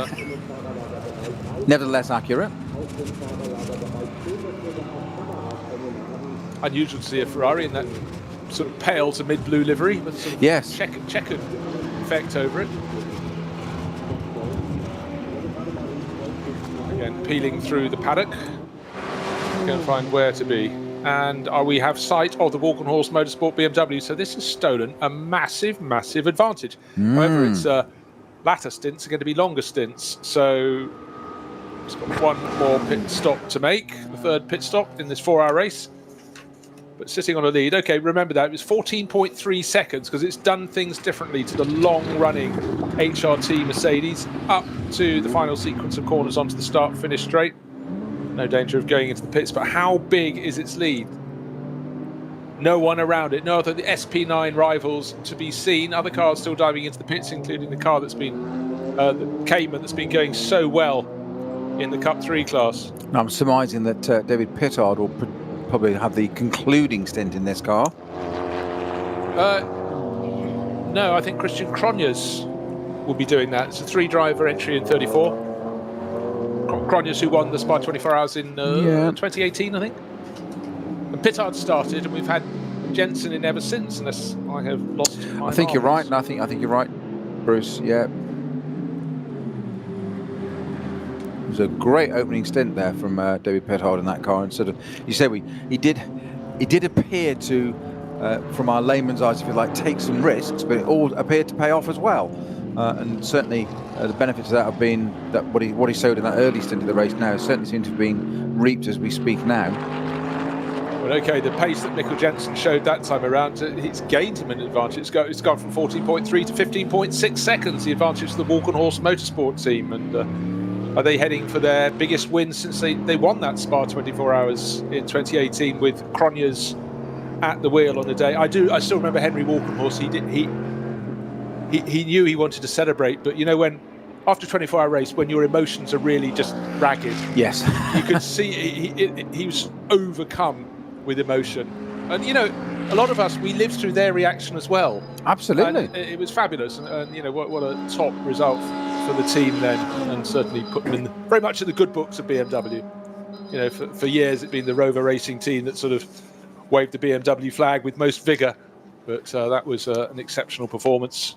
nevertheless accurate. Unusual to see a Ferrari in that sort of pale to mid-blue livery, with sort of checkered effect over it. Again, peeling through the paddock. go and find where to be. And we have sight of the Walkenhorst Motorsport BMW. So this has stolen a massive, massive advantage. However, its latter stints are going to be longer stints. So it's got one more pit stop to make, the third pit stop in this 4-hour race. But sitting on a lead. Okay, remember that. It was 14.3 seconds because it's done things differently to the long-running HRT Mercedes up to the final sequence of corners onto the start-finish straight. No danger of going into the pits, but how big is its lead? No one around it. No other the SP9 rivals to be seen. Other cars still diving into the pits, including the car that's been the Cayman that's been going so well in the Cup 3 class. I'm surmising that David Pittard will probably have the concluding stint in this car. No, I think Christian Cronjes will be doing that. It's a 3-driver entry in 34. Cronjes, who won the Spa 24 Hours in 2018, I think. And Pittard started, and we've had Jensen in ever since, unless I have lost my I think you're right, marbles. and I think you're right, Bruce. Yeah. It was a great opening stint there from David Pittard in that car, and sort of, you say he did appear to, from our layman's eyes, if you like, take some risks, but it all appeared to pay off as well. And certainly the benefits of that have been that what he showed in that early stint of the race now certainly seem to have been reaped as we speak now. Well, okay, the pace that Mikkel Jensen showed that time around, it's gained him an advantage. It's gone from 14.3 to 15.6 seconds, the advantage of the Walkenhorst Motorsport team. And are they heading for their biggest win since they won that Spa 24 Hours in 2018 with Cronjes at the wheel on the day? I still remember Henry Walkenhorst. He knew he wanted to celebrate, but you know, when after a 24-hour race, when your emotions are really just ragged, yes, you could see he was overcome with emotion. And you know, a lot of us, we lived through their reaction as well. Absolutely, and it was fabulous, and you know, what a top result for the team then, and certainly put them in very much in the good books of BMW. You know, for years it's been the Rover Racing team that sort of waved the BMW flag with most vigour, but that was an exceptional performance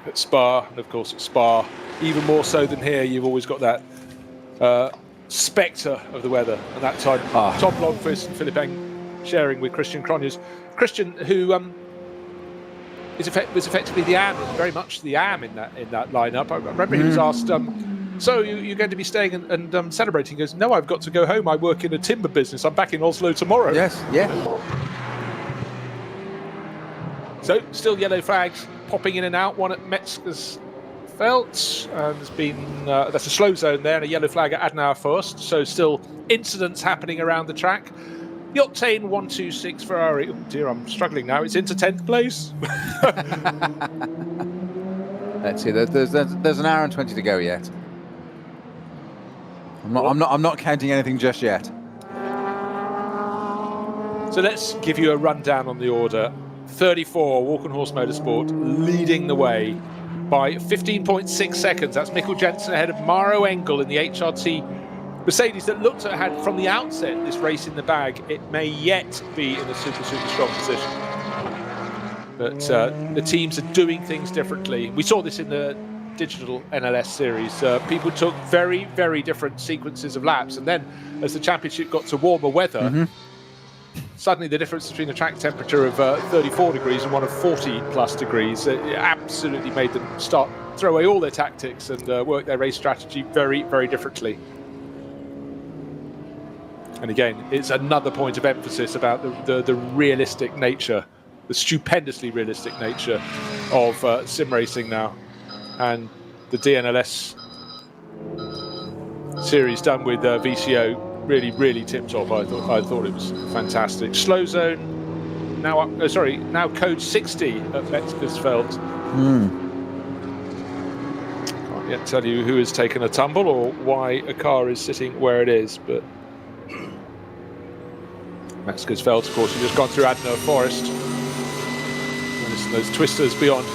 at Spa. And of course at Spa, even more so than here, you've always got that spectre of the weather, and that time Tom Blomqvist and Philipp Eng sharing with Christian Cronjes. Christian, who was effectively the AM, very much the AM in that lineup. I remember he was asked, so you're going to be staying and celebrating? He goes, no, I've got to go home. I work in a timber business. I'm back in Oslo tomorrow. Yes, yeah. So still yellow flags popping in and out. One at Metzger's Felt. There's been that's a slow zone there, and a yellow flag at Adenauer first. So still incidents happening around the track. The Octane 126 Ferrari. Oh dear, I'm struggling now. It's into 10th place. Let's see. There's an hour and 20 to go yet. I'm not counting anything just yet. So let's give you a rundown on the order. 34, Walkenhorst Motorsport leading the way by 15.6 seconds. That's Mikkel Jensen ahead of Maro Engel in the HRT Mercedes that looked at had from the outset this race in the bag. It may yet be in a super strong position. But the teams are doing things differently. We saw this in the digital NLS series. People took very, very different sequences of laps, and then as the championship got to warmer weather, suddenly the difference between a track temperature of 34 degrees and one of 40 plus degrees, it absolutely made them throw away all their tactics and work their race strategy very, very differently. And again, it's another point of emphasis about the realistic nature, the stupendously realistic nature of sim racing now. And the DNLS series done with VCO really, really tip-top. I thought it was fantastic. Slow zone now up. Now code 60 at Metzgersfeld. Can't yet tell you who has taken a tumble or why a car is sitting where it is, but Metzgersfeld, of course, has just gone through Adenauer Forest. Listen, those twisters beyond.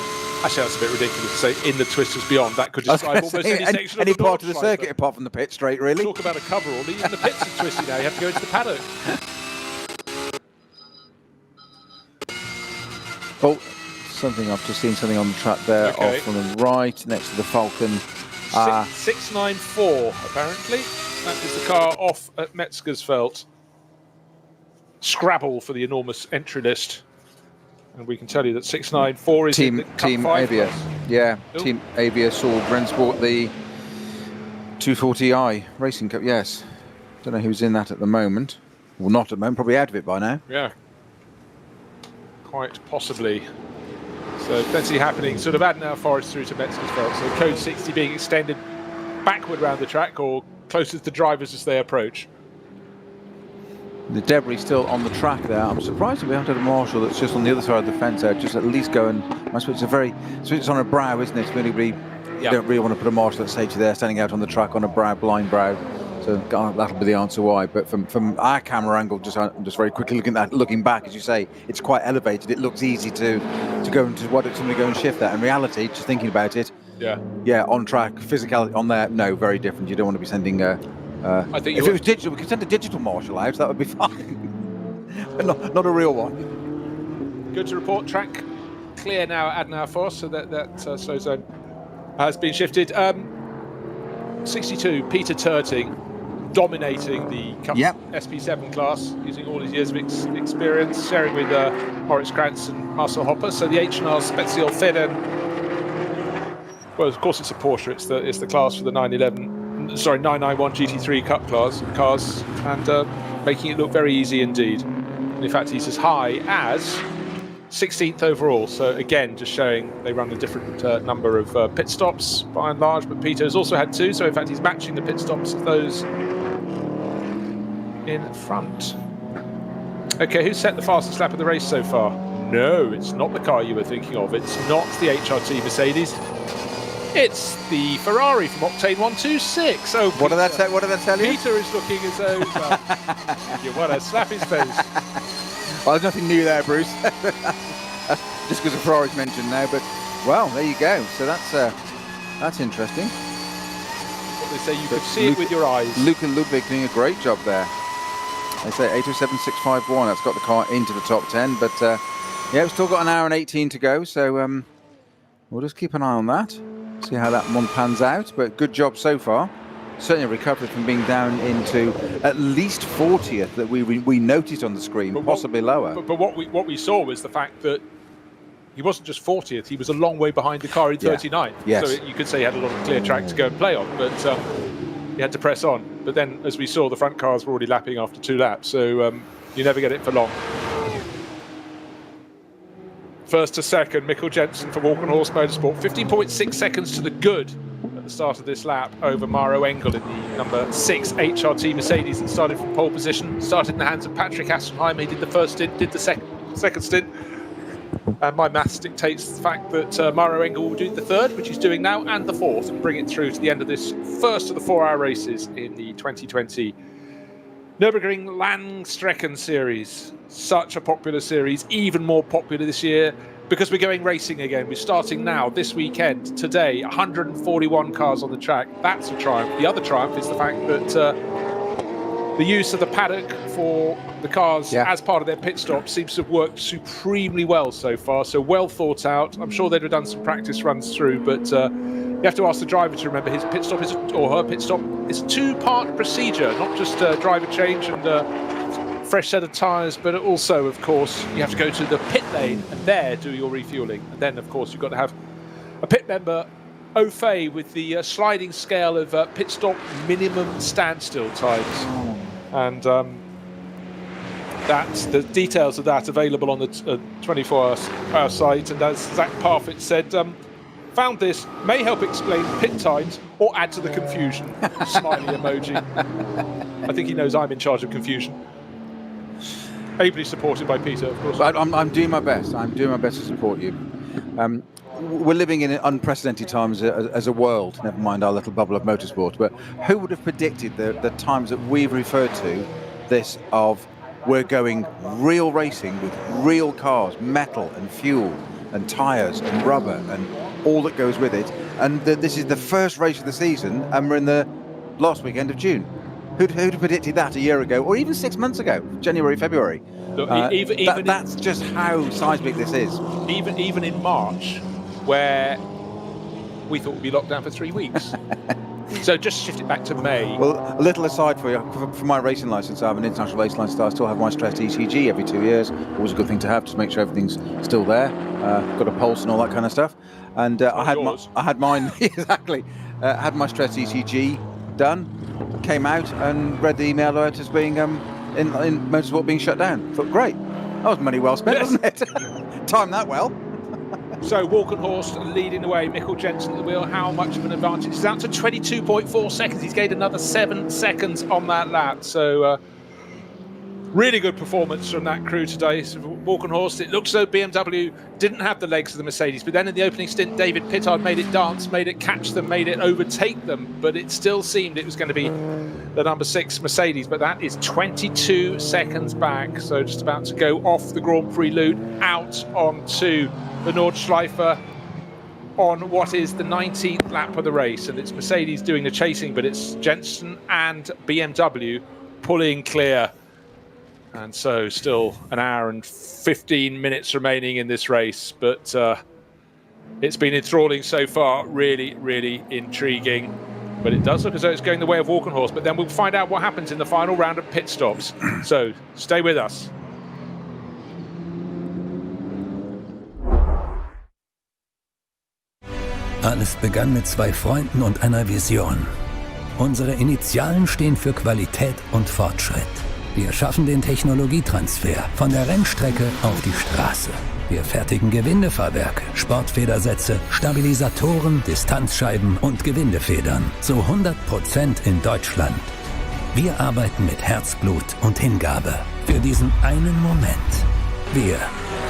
Actually, that's a bit ridiculous to say in the twisters beyond. That could describe almost any section of the part of the Nordschleife. circuit apart from the pit straight, really. Talk about a coverall. Even the pits are twisty now. You have to go into the paddock. Oh, I've just seen something on the track there, Okay. off on the right, next to the Falcon. 694, apparently. That is the car off at Metzgersfeld. Scrabble for the enormous entry list. And we can tell you that 694 is in the Team Cup 5 Avia. class. Yeah, Ooh. Team Avia saw Rensport the 240i Racing Cup. Yes. Don't know who's in that at the moment. Well, not at the moment. Probably out of it by now. Yeah. Quite possibly. So plenty happening. Sort of Adenauer Forest through to Metzgersfeld. So code 60 being extended backward around the track or closest to drivers as they approach. The debris still on the track there. I'm surprised that we haven't had a marshal that's just on the other side of the fence there, just at least go and, I suppose it's on a brow, isn't it? It's really, you don't really want to put a marshal at safety there, standing out on the track on a brow, blind brow. So that'll be the answer why. But from our camera angle, I'm just very quickly looking back, as you say, it's quite elevated. It looks easy to go into somebody go and shift that. In reality, just thinking about it, yeah, on track, physicality on there, no, very different. You don't want to be sending. I think if it was digital, we could send a digital marshal out. That would be fine, but not a real one. Good to report. Track clear now at Adenauer Forest, so that slow zone has been shifted. 62, Peter Turting, dominating the Cup SP7 class, using all his years of experience, sharing with Moritz Krantz and Marcel Hopper. So the H&R Spezial Federn. Well, of course, it's a Porsche. It's the class for the 991 GT3 Cup cars, and making it look very easy indeed. And in fact, he's as high as 16th overall. So again, just showing they run a different number of pit stops by and large. But Peter's also had 2. So in fact, he's matching the pit stops of those in front. Okay, who set the fastest lap of the race so far? No, it's not the car you were thinking of. It's not the HRT Mercedes. It's the Ferrari from Octane 126. Oh, what did that tell you? Peter is looking as though you want to slap his face. Well, there's nothing new there, Bruce. Just because the Ferrari's mentioned now, but well, there you go. So that's interesting. What they say, you could see it with your eyes. Luke and Ludwig doing a great job there. They say 807.651. That's got the car into the top 10, but yeah, we've still got an hour and 18 to go. So we'll just keep an eye on that. See how that one pans out, but good job so far. Certainly recovered from being down into at least 40th that we noticed on the screen, but possibly lower. But what we saw was the fact that he wasn't just 40th; he was a long way behind the car in 39th. Yes. So you could say he had a lot of clear track to go and play on, but he had to press on. But then, as we saw, the front cars were already lapping after 2 laps, so you never get it for long. First to second, Mikkel Jensen for Walk on Horse Motorsport. 15.6 seconds to the good at the start of this lap over Maro Engel in the number 6 HRT Mercedes that started from pole position. Started in the hands of Patrick Asselheim. He did the first stint, did the second stint. And my maths dictates the fact that Maro Engel will do the third, which he's doing now, and the fourth, and bring it through to the end of this first of the 4-hour races in the 2020 Nürburgring Langstrecken series. Such a popular series, even more popular this year because we're going racing again. We're starting now, this weekend, today, 141 cars on the track. That's a triumph. The other triumph is the fact that the use of the paddock for the cars as part of their pit stop seems to have worked supremely well so far. So well thought out. I'm sure they'd have done some practice runs through, but you have to ask the driver to remember his pit stop or her pit stop is a 2-part procedure, not just a driver change and fresh set of tyres, but also, of course, you have to go to the pit lane and there do your refueling. And then, of course, you've got to have a pit member au fait with the sliding scale of pit stop minimum standstill times. And that's the details of that available on the 24-hour site. And as Zach Parfitt said, found this may help explain pit times or add to the confusion. Smiley emoji. I think he knows I'm in charge of confusion. Ably supported by Peter, of course. I'm doing my best. I'm doing my best to support you. We're living in unprecedented times as a world, never mind our little bubble of motorsport. But who would have predicted the times that we've referred to this of we're going real racing with real cars, metal and fuel and tyres and rubber and all that goes with it. And this is the first race of the season and we're in the last weekend of June. Who'd have predicted that a year ago, or even 6 months ago, January, February? Look, that's just how seismic this is. Even in March, where we thought we'd be locked down for 3 weeks. So just shift it back to May. Well, a little aside for you, for my racing license, I have an international racing license. I still have my stress ECG every 2 years. Always a good thing to have to make sure everything's still there. Got a pulse and all that kind of stuff. And I had mine exactly. Had my stress ECG done. Came out and read the email alert as being in motorsport being shut down. Thought great. That was money well spent, wasn't it? Timed that well. So Walkenhorst leading the way, Mikkel Jensen at the wheel. How much of an advantage? He's out to 22.4 seconds. He's gained another 7 seconds on that lap. So really good performance from that crew today. So Walkenhorst, it looks as though BMW didn't have the legs of the Mercedes, but then in the opening stint, David Pittard made it dance, made it catch them, made it overtake them, but it still seemed it was going to be the number 6 Mercedes, but that is 22 seconds back. So just about to go off the Grand Prix loop, out onto the Nordschleife on what is the 19th lap of the race, and it's Mercedes doing the chasing, but it's Jensen and BMW pulling clear. And so still an hour and 15 minutes remaining in this race, but it's been enthralling so far. Really, really intriguing. But it does look as though it's going the way of Walkenhorst, but then we'll find out what happens in the final round of pit stops. So stay with us. Alles begann mit 2 Freunden und einer Vision. Unsere Initialen stehen für Qualität und Fortschritt. Wir schaffen den Technologietransfer von der Rennstrecke auf die Straße. Wir fertigen Gewindefahrwerke, Sportfedersätze, Stabilisatoren, Distanzscheiben und Gewindefedern zu 100% in Deutschland. Wir arbeiten mit Herzblut und Hingabe für diesen einen Moment. Wir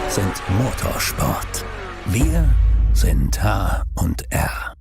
sind Motorsport. Wir sind H&R.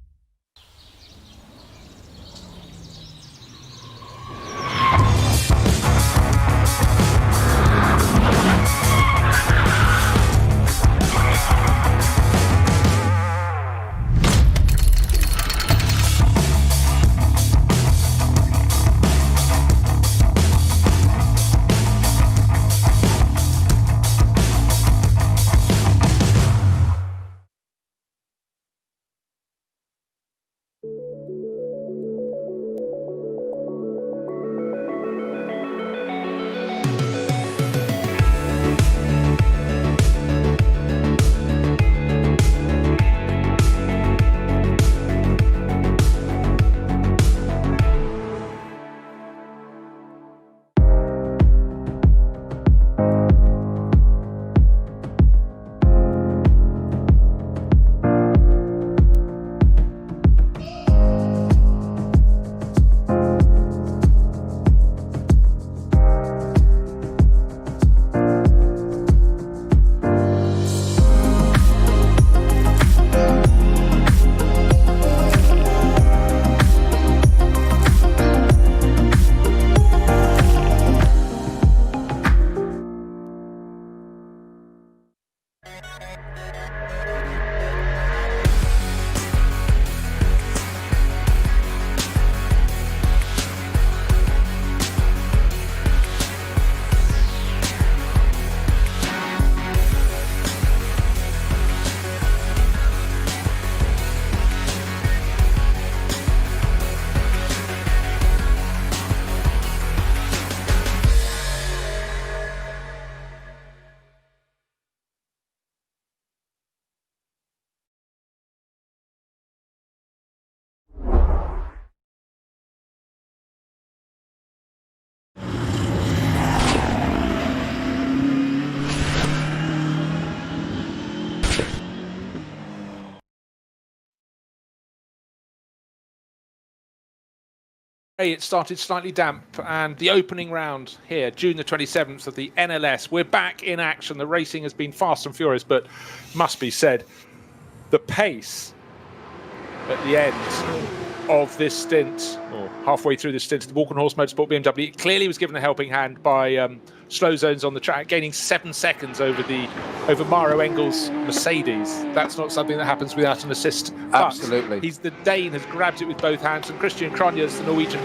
It started slightly damp, and the opening round here, June the 27th of the NLS, we're back in action. The racing has been fast and furious, but must be said, the pace at the end of this stint, or halfway through this stint, the Walkenhorst Motorsport BMW clearly was given a helping hand by slow zones on the track, gaining 7 seconds over Maro Engel's Mercedes. That's not something that happens without an assist. Absolutely. He's the Dane, has grabbed it with both hands, and Christian Cronjes, the Norwegian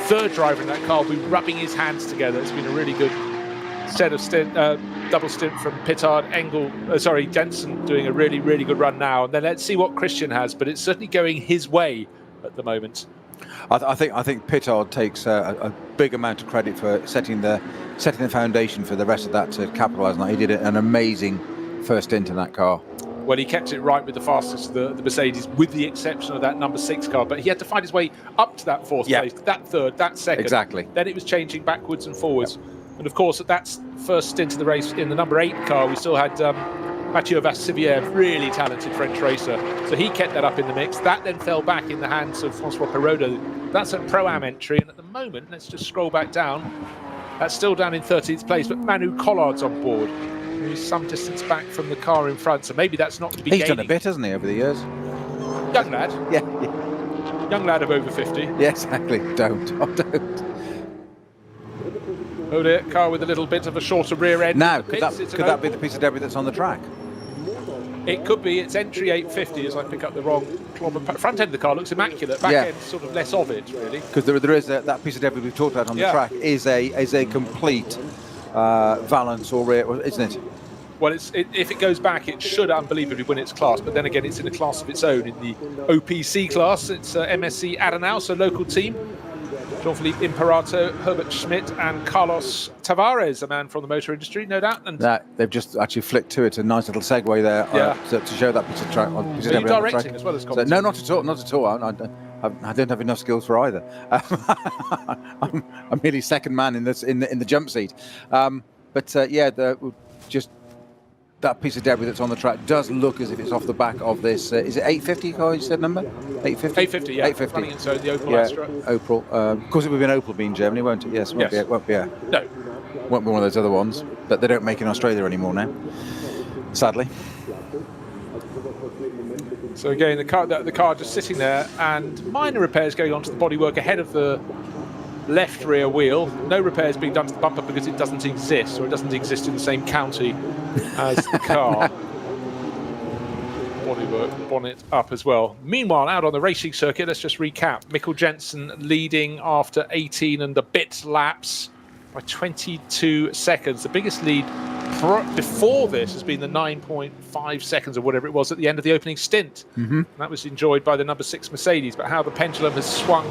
third driver in that car, will be rubbing his hands together. It's been a really good set of double stint from Pittard, Jensen doing a really, really good run now. And then let's see what Christian has, but it's certainly going his way at the moment. I think Pittard takes a big amount of credit for setting the foundation for the rest of that to capitalise on that. He did an amazing first stint in that car. Well, he kept it right with the fastest of the Mercedes, with the exception of that number 6 car. But he had to find his way up to that 4th place, that 3rd, that 2nd. Exactly. Then it was changing backwards and forwards. And of course, at that first stint of the race in the number 8 car, we still had Mathieu Vassiviev, really talented French racer. So he kept that up in the mix. That then fell back in the hands of Francois Perraudin. That's a Pro-Am entry. And at the moment, let's just scroll back down. That's still down in 13th place, but Manu Collard's on board. He's some distance back from the car in front, so maybe that's not to be He's gaining. done a bit, hasn't he, over the years? Young lad. Yeah. Young lad of over 50. Yeah, exactly. Don't. Oh dear, car with a little bit of a shorter rear end. Now, could that be the piece of debris that's on the track? It could be. It's entry 850 as I pick up the wrong front end of the car. Looks immaculate. Back end, sort of less of it, really. Because there is that piece of debris we've talked about on the track is a complete valance or rear, isn't it? Well, if it goes back, it should unbelievably win its class. But then again, it's in a class of its own. In the OPC class, it's MSC Adenauer, so local team. Jean-Philippe Imperato, Herbert Schmidt, and Carlos Tavares, a man from the motor industry, no doubt. And they've just actually flicked to it. A nice little segue there to show that piece of track. Are you directing as well as commentating? No, not at all. Not at all. I don't have enough skills for either. I'm merely second man in the jump seat. Just that piece of debris that's on the track does look as if it's off the back of this. Is it 850 car? You said number 850. 850, yeah. 850. Running inside the Opel Astra. Opel. Of course, it would be an Opel be in Germany, won't it? Yes. Won't be. No. Won't be one of those other ones that they don't make in Australia anymore now. Sadly. So again, the car just sitting there, and minor repairs going on to the bodywork ahead of the left rear wheel. No repairs being done to the bumper because it doesn't exist, or it doesn't exist in the same county as the car. Bodywork, bonnet up as well. Meanwhile, out on the racing circuit, let's just recap. Mikkel Jensen leading after 18 and a bit laps by 22 seconds. The biggest lead before this has been the 9.5 seconds or whatever it was at the end of the opening stint. That was enjoyed by the number 6 Mercedes, but how the pendulum has swung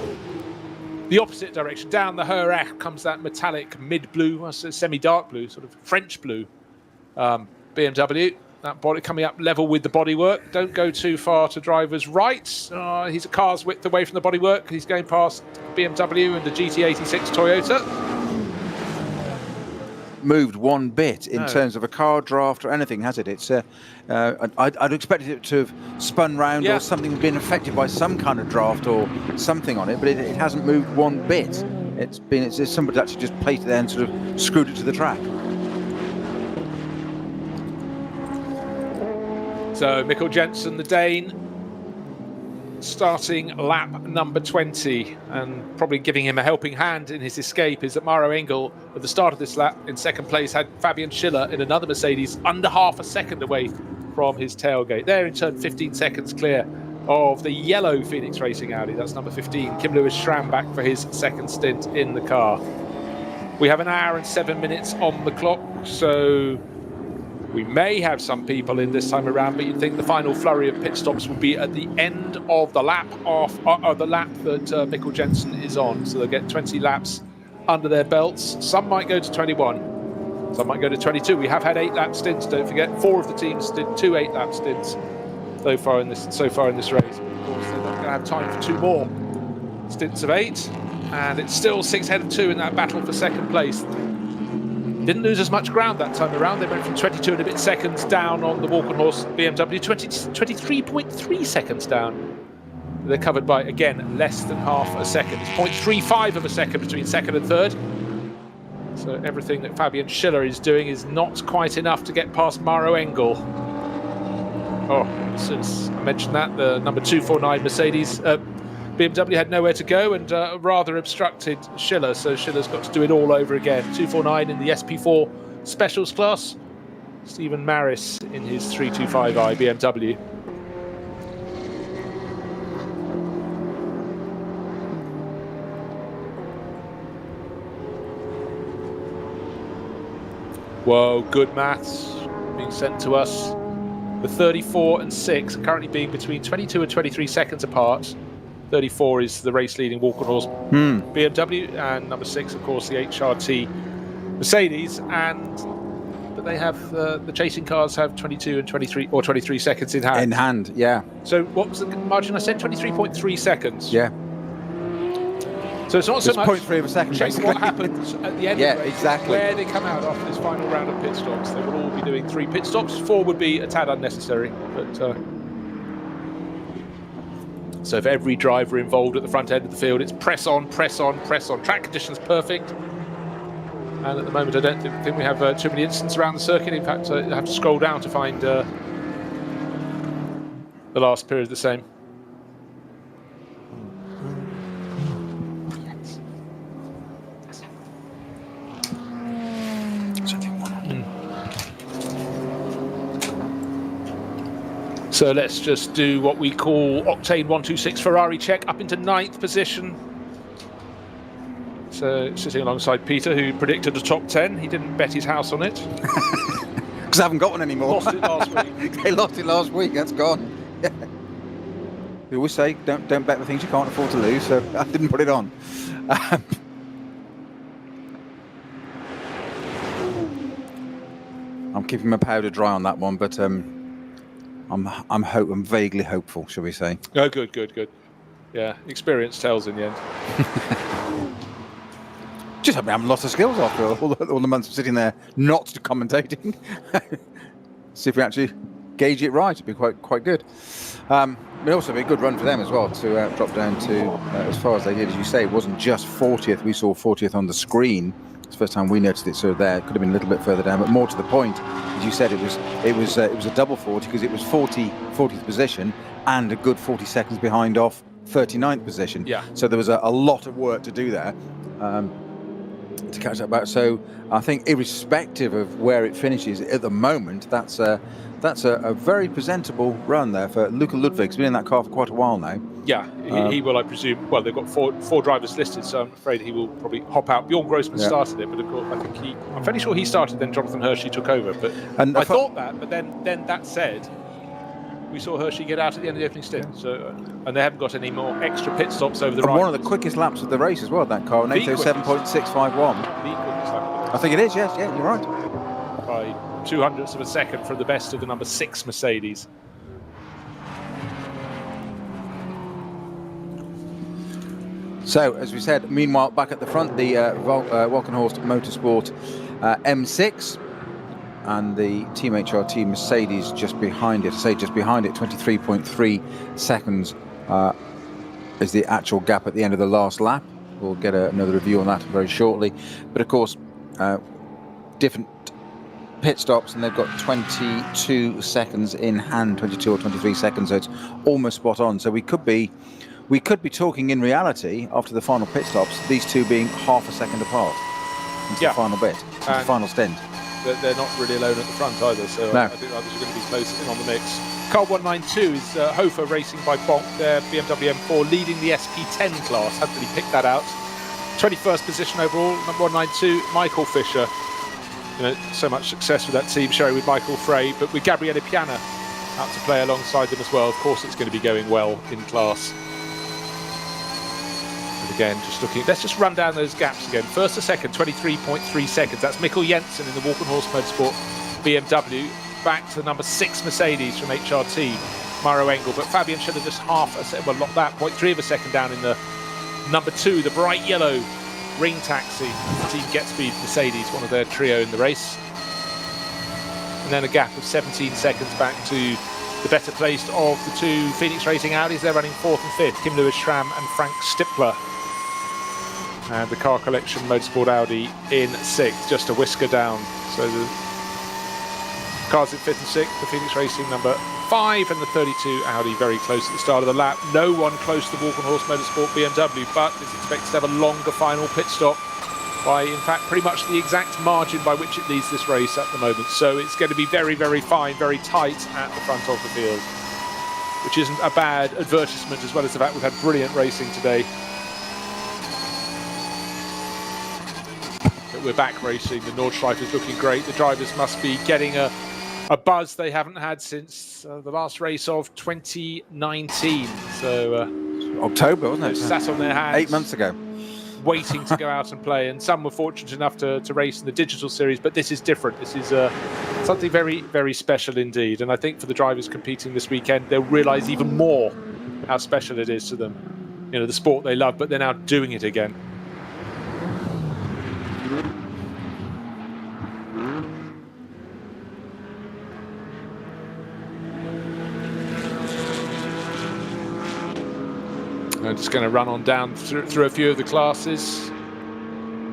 the opposite direction. Down the Herach comes that metallic mid-blue, semi-dark blue, sort of French blue BMW. That body coming up level with the bodywork. Don't go too far to driver's right. He's a car's width away from the bodywork. He's going past BMW and the GT86 Toyota. Moved one bit in terms of a car draft or anything, has it? It's I'd expected it to have spun round or something, been affected by some kind of draft or something on it, but it hasn't moved one bit. It's somebody actually just placed it there and sort of screwed it to the track. So Mikkel Jensen, the Dane, starting lap number 20, and probably giving him a helping hand in his escape is that Maro Engel at the start of this lap in second place had Fabian Schiller in another Mercedes under half a second away from his tailgate. They're in turn 15 seconds clear of the yellow Phoenix Racing Audi. That's number 15, Kim Lewis Schramm, back for his second stint in the car. We have an hour and 7 minutes on the clock, so we may have some people in this time around, but you'd think the final flurry of pit stops will be at the end of the lap the lap that Mikkel Jensen is on. So they'll get 20 laps under their belts. Some might go to 21, some might go to 22. We have had 8-lap stints, don't forget. 4 of the teams did 2 8-lap stints so far in this race. Of course, they're not going to have time for 2 more stints of 8, and it's still 6 ahead of 2 in that battle for second place. Didn't lose as much ground that time around. They went from 22 and a bit seconds down on the Walkenhorst BMW, 23.3 seconds down. They're covered by, again, less than half a second. It's 0.35 of a second between second and third. So everything that Fabian Schiller is doing is not quite enough to get past Maro Engel. Oh, since I mentioned that, the number 249 Mercedes BMW had nowhere to go and rather obstructed Schiller, so Schiller's got to do it all over again. 249 in the SP4 Specials class. Stephen Maris in his 325i BMW. Whoa, good maths being sent to us. The 34 and 6 are currently being between 22 and 23 seconds apart. 34 is the race-leading walk-on-horse BMW, and number 6, of course, the HRT Mercedes. But they have the chasing cars have 22 and 23 or 23 seconds in hand. In hand, yeah. So what was the margin I said? 23.3 seconds. Yeah. So it's not so much 0.3 of a second, check basically. what happens at the end Yeah, of the race, exactly. where they come out after this final round of pit stops. They will all be doing 3 pit stops. 4 would be a tad unnecessary, but so if every driver involved at the front end of the field, it's press on, press on, press on. Track conditions perfect. And at the moment, I don't think we have too many incidents around the circuit. In fact, I have to scroll down to find the last period the same. So let's just do what we call Octane 126 Ferrari check, up into 9th position. So sitting alongside Peter, who predicted a top 10. He didn't bet his house on it. Because I haven't got one anymore. Lost it last week. They lost it last week. That's gone. Yeah. We always say don't bet the things you can't afford to lose. So I didn't put it on. I'm keeping my powder dry on that one, but I'm vaguely hopeful, shall we say? Oh, good. Yeah, experience tells in the end. Just having lots of skills after all the months of sitting there not commentating. See if we actually gauge it right. It'd be quite good. It'd also be a good run for them as well to drop down to as far as they did. As you say, it wasn't just 40th. We saw 40th on the screen. It's the first time we noticed it. So there, it could have been a little bit further down, but more to the point, as you said, it was a double 40 because it was 40th position and a good 40 seconds behind off 39th position. Yeah. So there was a lot of work to do there. To catch that back. So I think irrespective of where it finishes at the moment, that's a very presentable run there for Luca Ludwig. He's been in that car for quite a while now. Yeah, he will, I presume. Well, they've got four drivers listed, so I'm afraid he will probably hop out. Bjorn Grossman started it, but of course, I think I'm fairly sure he started, then Jonathan Hershey took over. But I thought that, but then that said, we saw Hershey get out at the end of the opening stint. Yeah. So, and they haven't got any more extra pit stops over the ride. One of the quickest laps of the race as well, that car, an 807.651. I think it is, yes, yeah, you're right. By 0.02 of a second from the best of the number 6 Mercedes. So, as we said, meanwhile, back at the front, the Walkenhorst Motorsport M6 and the Team HRT Mercedes just behind it. I say just behind it, 23.3 seconds is the actual gap at the end of the last lap. We'll get another review on that very shortly. But of course, different pit stops, and they've got 22 seconds in hand, 22 or 23 seconds, so it's almost spot on. So we could be talking in reality after the final pit stops, these two being half a second apart into the final bit, into the final stint. They're not really alone at the front either, so I think others are going to be close in on the mix. Car 192 is Hofer racing by Bonk, their BMW M4, leading the SP10 class. Haven't really picked that out. 21st position overall, number 192, Michael Fisher. So much success with that team, sharing with Michael Frey, but with Gabriele Piana out to play alongside them as well. Of course, it's going to be going well in class. And again, just looking, let's just run down those gaps again. First to second, 23.3 seconds. That's Mikkel Jensen in the Walkenhorst Motorsport BMW. Back to the number 6 Mercedes from HRT, Mauro Engel. But Fabian Schiller just half a second, well, not that, 0.3 of a second down in the number 2, the bright yellow Ring Taxi, Team Getspeed Mercedes, one of their trio in the race. And then a gap of 17 seconds back to the better placed of the 2 Phoenix Racing Audis. They're running 4th and 5th, Kim Lewis Schramm and Frank Stippler. And the Car Collection Motorsport Audi in 6th, just a whisker down. So the cars in 5th and 6th, the Phoenix Racing number 5 and the 32 Audi very close at the start of the lap. No one close to the Walkenhorst Motorsport BMW, but is expected to have a longer final pit stop by, in fact, pretty much the exact margin by which it leads this race at the moment. So it's going to be very, very fine, very tight at the front of the field, which isn't a bad advertisement, as well as the fact we've had brilliant racing today. But we're back racing. The Nordschleife is looking great. The drivers must be getting a buzz they haven't had since the last race of 2019. So October, wasn't it? Sat on their hands 8 months ago. waiting to go out and play, and some were fortunate enough to race in the digital series, but this is different. This is something very, very special indeed, and I think for the drivers competing this weekend, they'll realise even more how special it is to them. You know, the sport they love, but they're now doing it again. I'm just going to run on down through a few of the classes.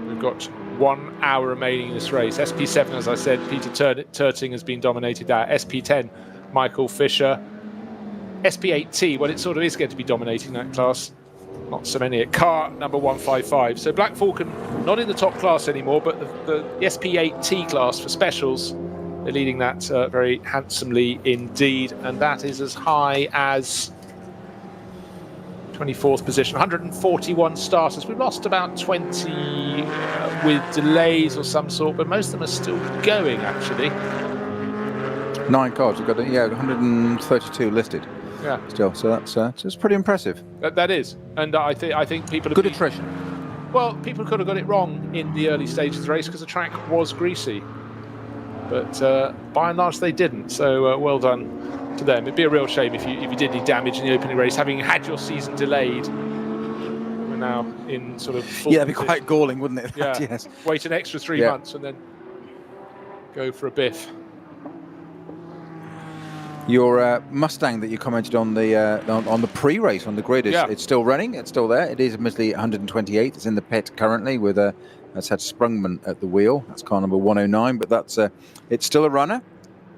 We've got 1 hour remaining in this race. SP7, as I said, Peter Turting has been dominated there. SP10, Michael Fisher. SP8T, well, it sort of is going to be dominating that class. Not so many at car number 155. So Black Falcon not in the top class anymore, but the SP8T class for specials, they're leading that very handsomely indeed. And that is as high as 24th position, 141 starters. We've lost about 20 with delays or some sort, but most of them are still going, actually. 9 cars. We've got 132 listed. Yeah, still. So that's pretty impressive. That is, and I think people have good attrition. Well, people could have got it wrong in the early stages of the race because the track was greasy, but by and large they didn't. So well done to them. It'd be a real shame if you did any damage in the opening race, having had your season delayed. We're now in sort of full that'd be quite galling, wouldn't it? Yeah. Yes. Wait an extra 3 months and then go for a biff. Your Mustang that you commented on the pre-race on the grid is it's still running. It's still there. It is admittedly 128. It's in the pit currently with that's had Sprungman at the wheel. That's car number 109, but that's it's still a runner.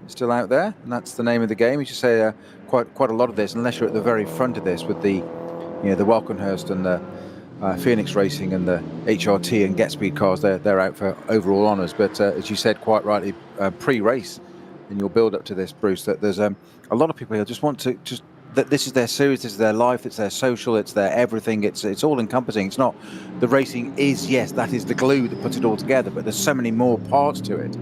It's still out there, and that's the name of the game. You should say quite a lot of this, unless you're at the very front of this with the the Walkenhurst and the Phoenix Racing and the HRT and Get Speed cars. They're out for overall honours. But as you said quite rightly, pre-race in your build up to this, Bruce, that there's a lot of people who just want to that this is their series, this is their life, it's their social, it's their everything, it's all encompassing. It's not the racing is, yes, that is the glue that puts it all together, but there's so many more parts to it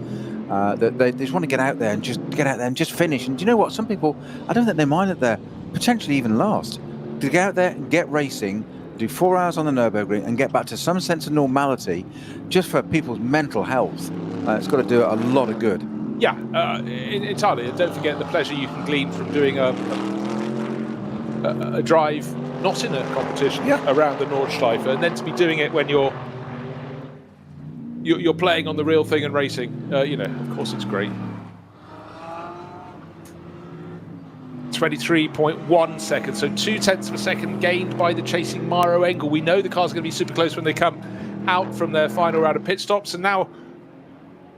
that they just want to get out there and just finish. And do you know what? Some people, I don't think they mind that they're potentially even last. To get out there and get racing, do 4 hours on the Nürburgring and get back to some sense of normality, just for people's mental health, it's got to do a lot of good. Yeah, entirely. And don't forget the pleasure you can glean from doing a drive not in a competition around the Nordschleife, and then to be doing it when you're playing on the real thing and racing. Of course, it's great. 23.1 seconds, so 0.2 of a second gained by the chasing Maro Engel. We know the car's going to be super close when they come out from their final round of pit stops, and now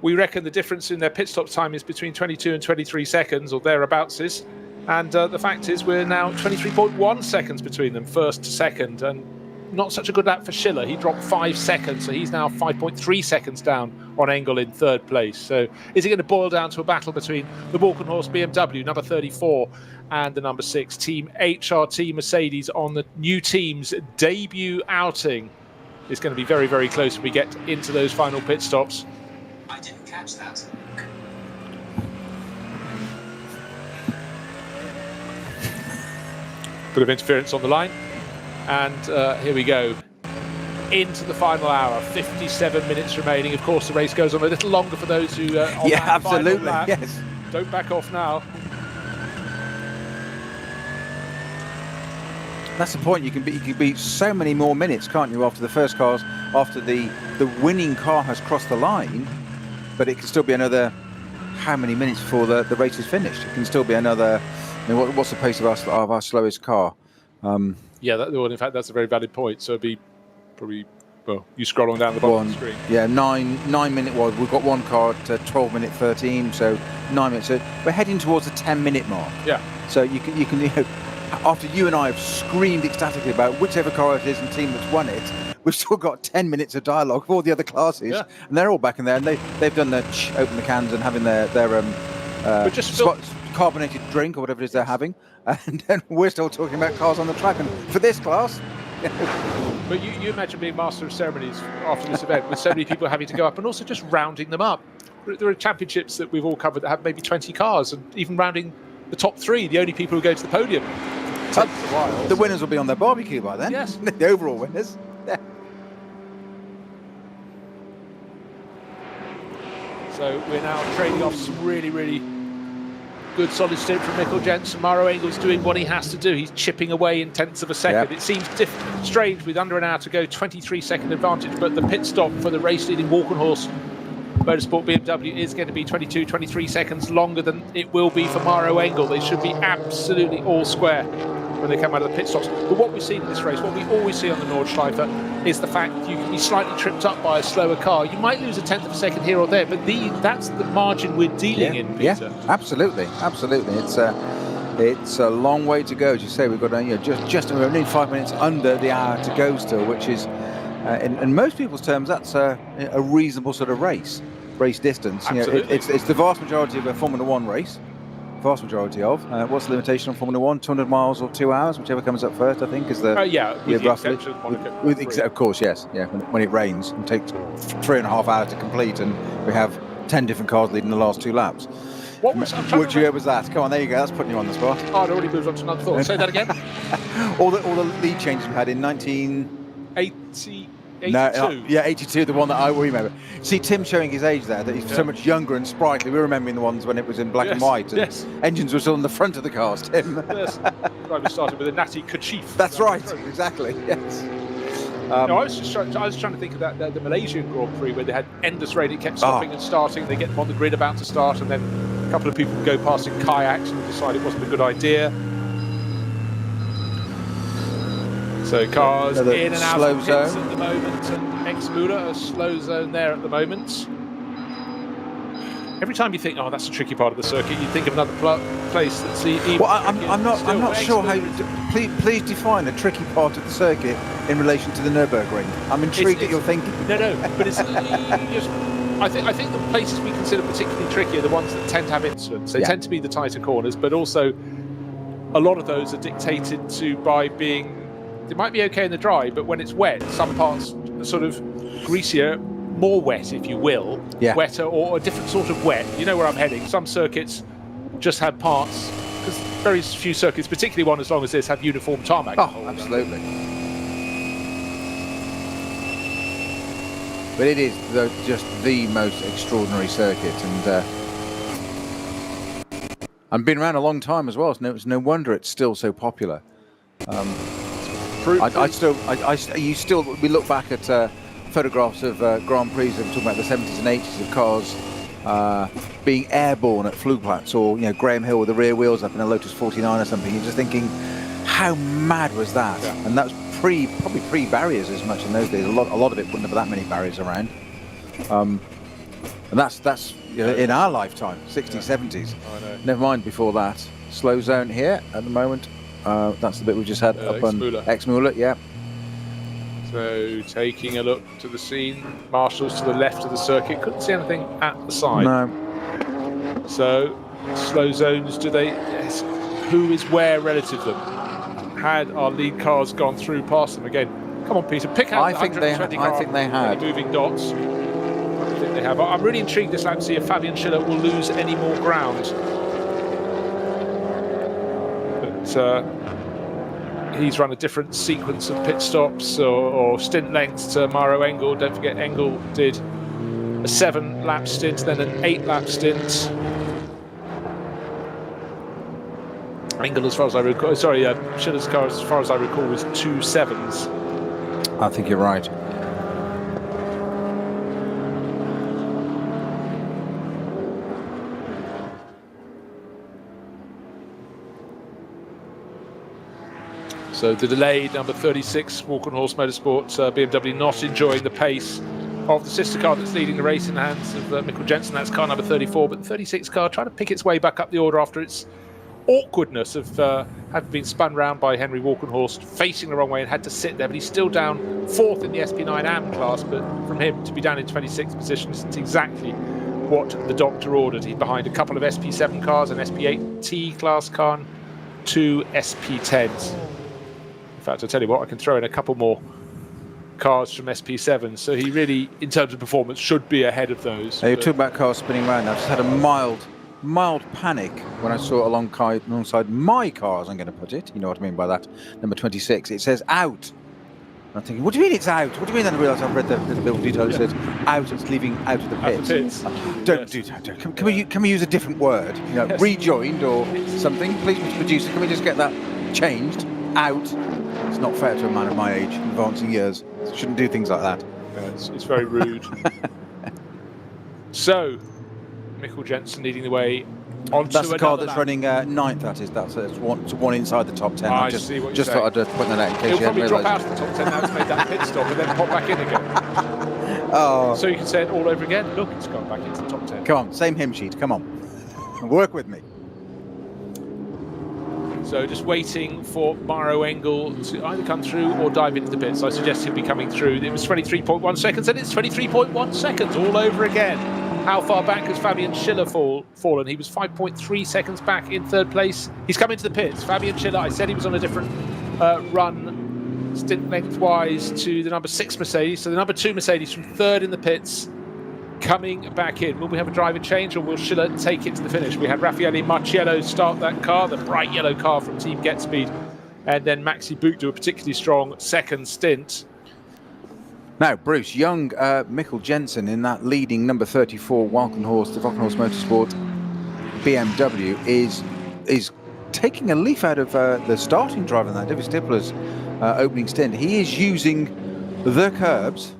we reckon the difference in their pit stop time is between 22 and 23 seconds or thereabouts is. And the fact is we're now 23.1 seconds between them, first to second. And not such a good lap for Schiller. He dropped 5 seconds, so he's now 5.3 seconds down on Engel in third place. So is it going to boil down to a battle between the Walkenhorst BMW, number 34, and the number 6, Team HRT Mercedes on the new team's debut outing? It's going to be very, very close when we get into those final pit stops. I didn't catch that. Bit of interference on the line, and here we go into the final hour. 57 minutes remaining. Of course, the race goes on a little longer for those who on that absolutely final lap. yes. Don't back off now. That's the point. You can be so many more minutes, can't you? After the first cars, after the winning car has crossed the line, but it can still be another how many minutes before the race is finished? It can still be another. What's the pace of our slowest car? In fact, that's a very valid point. So it'd be probably, well, you scroll on down the bottom of the screen. Yeah, 9 minute. Well, we've got one car at 12 minute 13, so 9 minutes. So we're heading towards the 10-minute mark. Yeah. So you can after you and I have screamed ecstatically about whichever car it is and team that's won it, we've still got 10 minutes of dialogue with all the other classes, and they're all back in there, and they've done their open the cans and having their carbonated drink or whatever it is they're having, and then we're still talking about cars on the track. And for this class, but you imagine being master of ceremonies after this event with so many people having to go up and also just rounding them up. There are championships that we've all covered that have maybe 20 cars, and even rounding the top 3, the only people who go to the podium tenths a while. The winners will be on their barbecue by then. Yes. The overall winners. Yeah. So we're now trading off some really, really good solid stint from Mikkel Jensen. Maro Engel's doing what he has to do. He's chipping away in tenths of a second. Yep. It seems strange with under an hour to go, 23-second advantage, but the pit stop for the race-leading Walkenhorst Motorsport BMW is going to be 22, 23 seconds longer than it will be for Maro Engel. They should be absolutely all square when they come out of the pit stops. But what we've seen in this race, what we always see on the Nordschleife, is the fact that you can be slightly tripped up by a slower car. You might lose a tenth of a second here or there, but that's the margin we're dealing in, Peter. Yeah, absolutely. It's a long way to go, as you say. We've got just only 5 minutes under the hour to go still, which is, in most people's terms, that's a reasonable sort of race distance. Absolutely. It's the vast majority of a Formula One race. Vast majority of. What's the limitation on Formula One? 200 miles or 2 hours, whichever comes up first, I think, is the with the roughly. exception of Monaco. Of course, yes, yeah. When it rains, it takes 3.5 hours to complete, and we have 10 different cars leading the last 2 laps. Which year was that? Come on, there you go. That's putting you on the spot. Oh, I'd already moved on to another thought. Say that again. all the lead changes we had in 1980. 82. 82, the one that I remember. See, Tim showing his age there, that he's so much younger and sprightly. We're remembering the ones when it was in black and white. And engines were still in the front of the cars, Tim. Yes. Driver started with a natty kerchief. That's right, exactly, yes. No, I was trying to think of that the Malaysian Grand Prix where they had endless rain. It kept stopping and starting. They get them on the grid about to start, and then a couple of people go past in kayaks and decide it wasn't a good idea. So cars in and out of pits at the moment, and Ex-Müller, a slow zone there at the moment. Every time you think, oh, that's a tricky part of the circuit, you think of another place that's even. Well, I'm not sure how. Please define a tricky part of the circuit in relation to the Nürburgring. I'm intrigued that you're thinking. No, but it's just. I think the places we consider particularly tricky are the ones that tend to have incidents. They tend to be the tighter corners, but also a lot of those are dictated to by being. They might be okay in the dry, but when it's wet, some parts are sort of greasier, more wet, if you will, wetter, or a different sort of wet. You know where I'm heading. Some circuits just have parts, because very few circuits, particularly one as long as this, have uniform tarmac. Oh, absolutely. But it is just the most extraordinary circuit, and I've been around a long time as well, so it's no wonder it's still so popular. We look back at photographs of Grand Prix that talk about the 70s and 80s of cars being airborne at Flugplatz, or Graham Hill with the rear wheels up in a Lotus 49 or something. You're just thinking, how mad was that? Yeah. And that's probably pre-barriers as much in those days. A lot of it wouldn't have that many barriers around. And that's in our lifetime, 60s, 70s. Never mind before that. Slow zone here at the moment. That's the bit we just had up on Ex-Müller, yeah. So taking a look to the scene, marshals to the left of the circuit, couldn't see anything at the side. No. So slow zones, yes. Who is where relative to them? Had our lead cars gone through past them again? Come on, Peter, pick out the 120 car. I think they had. Moving dots. I think they have. I'm really intrigued this lap to see if Fabian Schiller will lose any more ground. He's run a different sequence of pit stops or stint lengths to Maro Engel. Don't forget, Engel did a 7-lap stint, then an 8-lap stint. Engel, as far as I recall, Schiller's car, as far as I recall, was 2 7s. I think you're right. So the delayed number 36 Walkenhorst Motorsport BMW not enjoying the pace of the sister car that's leading the race in the hands of Mikkel Jensen. That's car number 34, but the 36 car trying to pick its way back up the order after its awkwardness of having been spun round by Henry Walkenhorst, facing the wrong way and had to sit there. But he's still down 4th in the SP9 AM class, but from him to be down in 26th position isn't exactly what the doctor ordered. He's behind a couple of SP7 cars, an SP8T class car, and 2 SP10s. In fact, I'll tell you what, I can throw in a couple more cars from SP7, so he really, in terms of performance, should be ahead of those. You're talking about cars spinning around. I've just had a mild panic when I saw it alongside my cars, I'm going to put it. You know what I mean by that. Number 26. It says out. I'm thinking, what do you mean it's out? What do you mean? Then I realised I've read the little detail. It says out. It's leaving out of the pits. Don't do that. Can we use a different word? You know, rejoined or something? Please, Mr. Producer, can we just get that changed? Out. It's not fair to a man of my age, advancing years. Shouldn't do things like that. It's very rude. So, Mikkel Jensen leading the way onto that's the car that's lap. running ninth. That's one inside the top 10. I see what you're just saying. thought I'd point that out in case He'll you hadn't probably drop realised. out of the top 10 now to make that pit stop and then pop back in again. Oh, So you can say it all over again. Look, it's gone back into the top 10. come on, same hymn sheet. Come on, work with me. So just waiting for Maro Engel to either come through or dive into the pits. I suggest he'll be coming through. It was 23.1 seconds and it's 23.1 seconds all over again. How far back has Fabian Schiller fallen? He was 5.3 seconds back in third place. He's come into the pits. Fabian Schiller, I said he was on a different run, stint lengthwise to the number 6 Mercedes. So the number 2 Mercedes from third in the pits, coming back in. Will we have a driver change or will Schiller take it to the finish? We had Raffaele Marciello start that car, the bright yellow car from Team GetSpeed, and then Maxi Buch do a particularly strong second stint. Now, Bruce, young Mikkel Jensen in that leading number 34 Valkenhorst, the Valkenhorst Motorsport BMW is taking a leaf out of the starting driver in that, David Stippler's opening stint. He is using the curbs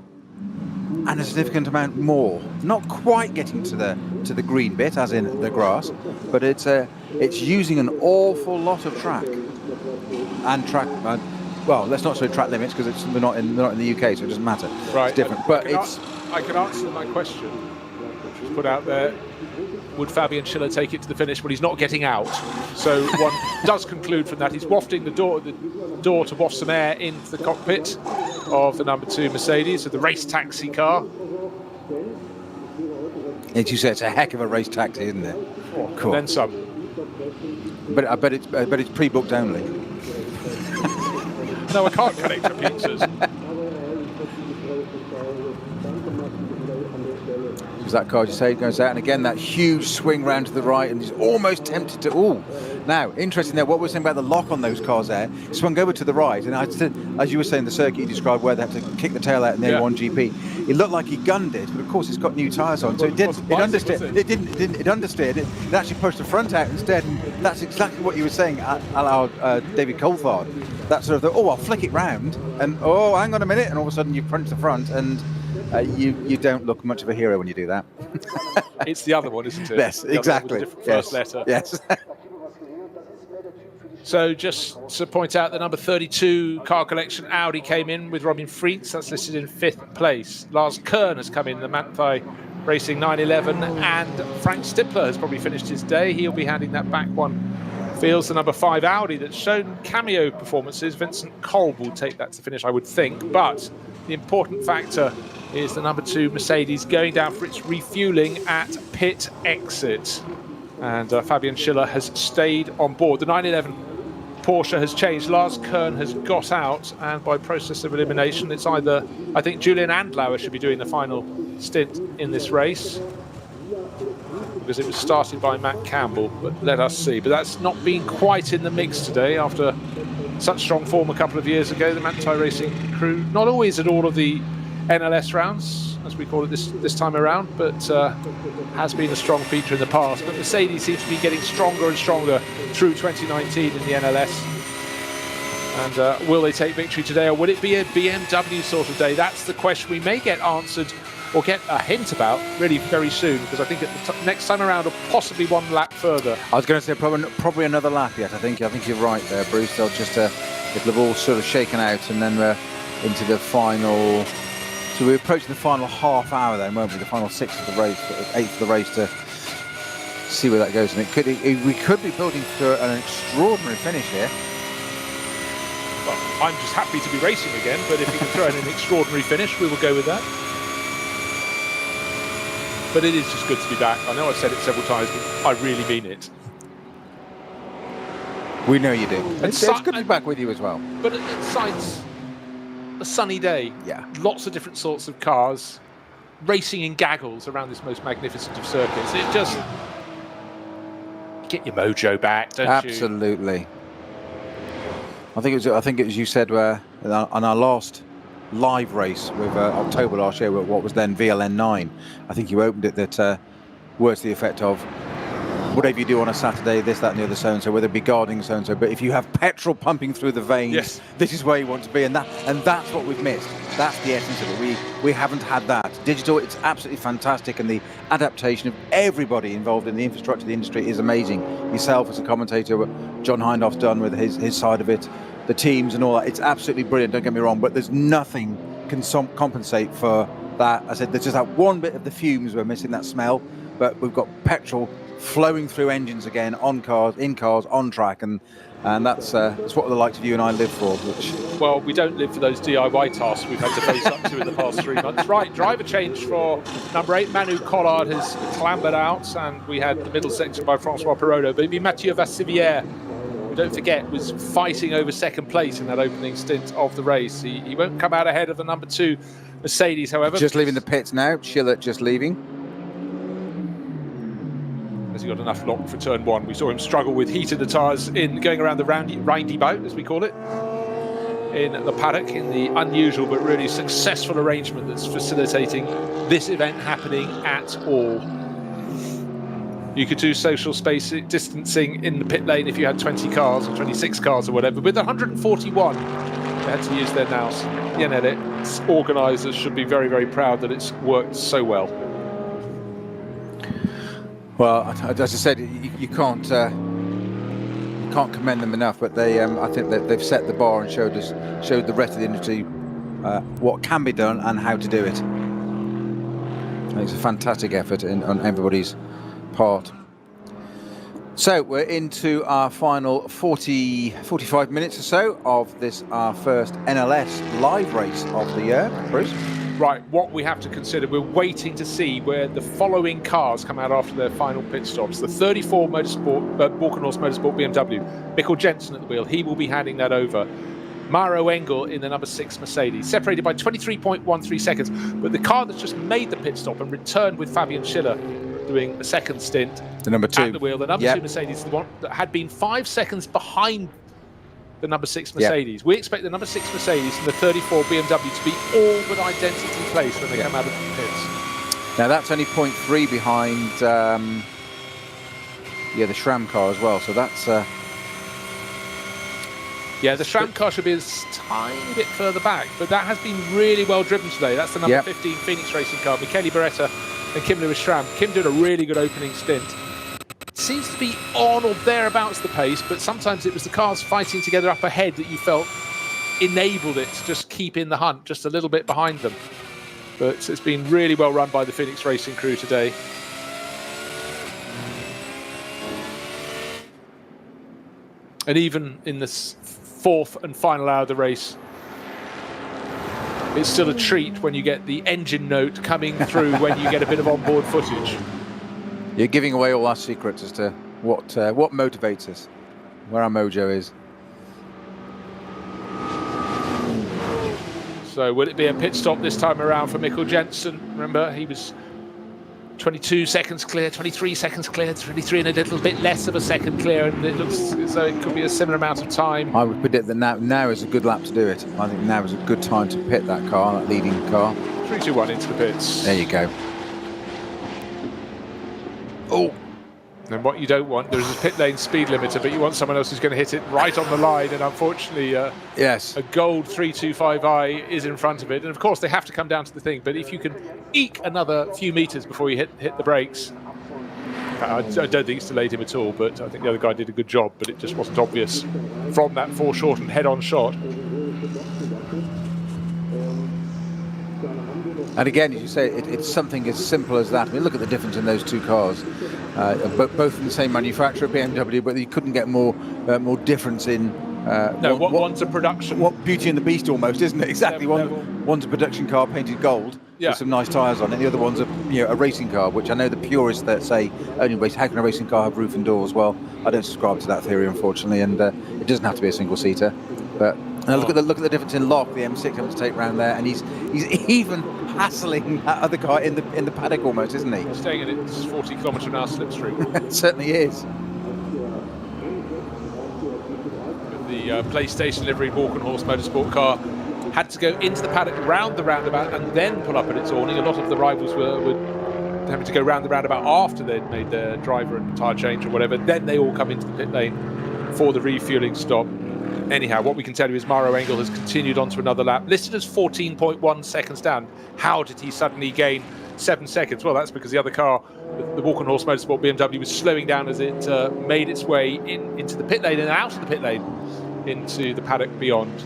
and a significant amount more. Not quite getting to the green bit, as in the grass, but it's using an awful lot of track and track. Well, let's not say track limits because we're not in the UK, so it doesn't matter. Right, it's different. But I can answer my question, which was put out there. Would Fabian Schiller take it to the finish? Well, he's not getting out. So one does conclude from that he's wafting the door to waft some air into the cockpit of the number 2 Mercedes, of the race taxi car. as you say, it's a heck of a race taxi, isn't it? Cool. Then some. But I bet it's pre-booked only. No, I can't connect to pizzas. As that car just say goes out, and again that huge swing round to the right, and he's almost tempted to. Oh, now interesting there. What we're saying about the lock on those cars there, swung over to the right, and I said, as you were saying, the circuit you described where they have to kick the tail out in the A1 GP. It looked like he gunned it, but of course it's got new tyres on, so it didn't. It understeered. It didn't. It understeered. It actually pushed the front out instead, and that's exactly what you were saying, a la David Coulthard. That sort of I'll flick it round, and hang on a minute, and all of a sudden you punch the front, and you don't look much of a hero when you do that. It's the other one, isn't it? Yes, the exactly. Different first letter. Yes. So just to point out, the number 32 car collection Audi came in with Robin Frietz. That's listed in 5th place. Lars Kern has come in, the Manthey Racing 911, and Frank Stippler has probably finished his day. He'll be handing that back one. Feels the number 5 Audi that's shown cameo performances. Vincent Kolb will take that to finish, I would think. But the important factor is the number 2 Mercedes going down for its refueling at pit exit. And Fabian Schiller has stayed on board. The 911 Porsche has changed. Lars Kern has got out, and by process of elimination, it's either, I think Julian Andlauer should be doing the final stint in this race, because it was started by Matt Campbell, but let us see. But that's not been quite in the mix today after such strong form a couple of years ago. The Manthey Racing crew, not always at all of the NLS rounds, as we call it this time around, but has been a strong feature in the past. But Mercedes seems to be getting stronger and stronger through 2019 in the NLS. And will they take victory today, or will it be a BMW sort of day? That's the question we may get answered, or get a hint about, really very soon, because I think at the next time around, or possibly one lap further. I was going to say probably another lap yet. I think you're right there, Bruce. They'll just it'll have all sort of shaken out, and then we're into the final. So we're approaching the final half hour then, won't we? The final 6 of the race, 8 of the race, to see where that goes. And we could be building for an extraordinary finish here. Well, I'm just happy to be racing again, but if you can throw in an extraordinary finish, we will go with that. But it is just good to be back. I know I've said it several times, but I really mean it. We know you do. It's good to be back with you as well. But it cites a sunny day. Yeah. Lots of different sorts of cars racing in gaggles around this most magnificent of circuits. It just get your mojo back, don't you? Absolutely. I think it was you said on our last live race with October last year, with what was then VLN 9. I think you opened it that words to the effect of, whatever you do on a Saturday, this, that, and the other, so and so, whether it be guarding so and so, but if you have petrol pumping through the veins, yes, this is where you want to be, and that's what we've missed. That's the essence of it. We haven't had that. Digital, it's absolutely fantastic, and the adaptation of everybody involved in the infrastructure of the industry is amazing. Yourself as a commentator, what John Hindhoff's done with his side of it, the teams and all that, it's absolutely brilliant, don't get me wrong, but there's nothing can compensate for that. I said there's just that one bit of the fumes we're missing, that smell, but we've got petrol flowing through engines again, on cars, in cars, on track, and that's what the likes of you and I live for. Well, we don't live for those DIY tasks we've had to face up to in the past 3 months. Right, driver change for number 8. Manu Collard has clambered out, and we had the middle section by Francois Perrodo, but it'd be Mathieu Vassivière, who, don't forget, was fighting over second place in that opening stint of the race. He won't come out ahead of the number 2 Mercedes, however. Just leaving the pits now. Schiller just leaving. Has he got enough lock for turn 1? We saw him struggle with heat in the tyres in going around the roundabout, as we call it, in the paddock, in the unusual but really successful arrangement that's facilitating this event happening at all. You could do social space distancing in the pit lane if you had 20 cars or 26 cars or whatever. With 141, they had to use their nouse. Its organisers should be very, very proud that it's worked so well. Well, as I said, you can't commend them enough. But I think that they've set the bar and showed the rest of the industry what can be done and how to do it. And it's a fantastic effort on everybody's part. So we're into our final 45 minutes or so of this, our first NLS live race of the year, Bruce. Right, what we have to consider, we're waiting to see where the following cars come out after their final pit stops. The 34 Balkenhorst Motorsport BMW, Mikkel Jensen at the wheel, he will be handing that over. Maro Engel in the number 6 Mercedes, separated by 23.13 seconds. But the car that's just made the pit stop and returned with Fabian Schiller doing a second stint, the number 2 at the wheel, the number 2 Mercedes, the one that had been 5 seconds behind the number 6 Mercedes. We expect the number 6 Mercedes and the 34 BMW to be all but identically placed when they come out of the pits. Now that's only 0.3 behind the SRAM car as well, so that's the SRAM car should be a tiny bit further back, but that has been really well driven today. That's the number 15 Phoenix Racing car, Michele Beretta and Kim Lewis Schramm. Kim doing a really good opening stint. Seems to be on or thereabouts the pace, but sometimes it was the cars fighting together up ahead that you felt enabled it to just keep in the hunt just a little bit behind them. But it's been really well run by the Phoenix Racing crew today. And even in this 4th and final hour of the race, it's still a treat when you get the engine note coming through when you get a bit of onboard footage. You're giving away all our secrets as to what motivates us, where our mojo is. So will it be a pit stop this time around for Mikkel Jensen? Remember, he was 22 seconds clear, 23 seconds clear, 23 and a little bit less of a second clear, and it looks as though it could be a similar amount of time. I would predict that now is a good lap to do it. I think now is a good time to pit that car, that leading car. 3, 2, 1 into the pits. There you go. Oh, and what you don't want, there's a pit lane speed limiter, but you want someone else who's going to hit it right on the line, and unfortunately yes, a gold 325i is in front of it, and of course they have to come down to the thing, but if you can eke another few meters before you hit the brakes, I don't think it's delayed him at all, but I think the other guy did a good job, but it just wasn't obvious from that foreshortened head-on shot. And again, as you say, it's something as simple as that. I mean, look at the difference in those two cars. Both from the same manufacturer, BMW, but you couldn't get more difference in. One's a production. What Beauty and the Beast almost, isn't it? Exactly. One's a production car painted gold with some nice tyres on it. The other one's a racing car, which I know the purists that say only race. How can a racing car have roof and doors? Well, I don't subscribe to that theory, unfortunately, and it doesn't have to be a single seater. But look at the difference in lock. The M6 having to take round there, and he's even hassling that other car in the paddock almost, isn't he? Staying at its 40 km/h slipstream. It certainly is. the PlayStation livery Walkenhorst Motorsport car had to go into the paddock, round the roundabout, and then pull up at its awning. A lot of the rivals were having to go round the roundabout after they'd made their driver and tyre change or whatever. Then they all come into the pit lane for the refueling stop. Anyhow, what we can tell you is Maro Engel has continued on to another lap, listed as 14.1 seconds down. How did he suddenly gain 7 seconds? Well, that's because the other car, the Walkenhorst Motorsport BMW, was slowing down as it made its way into the pit lane and out of the pit lane into the paddock beyond.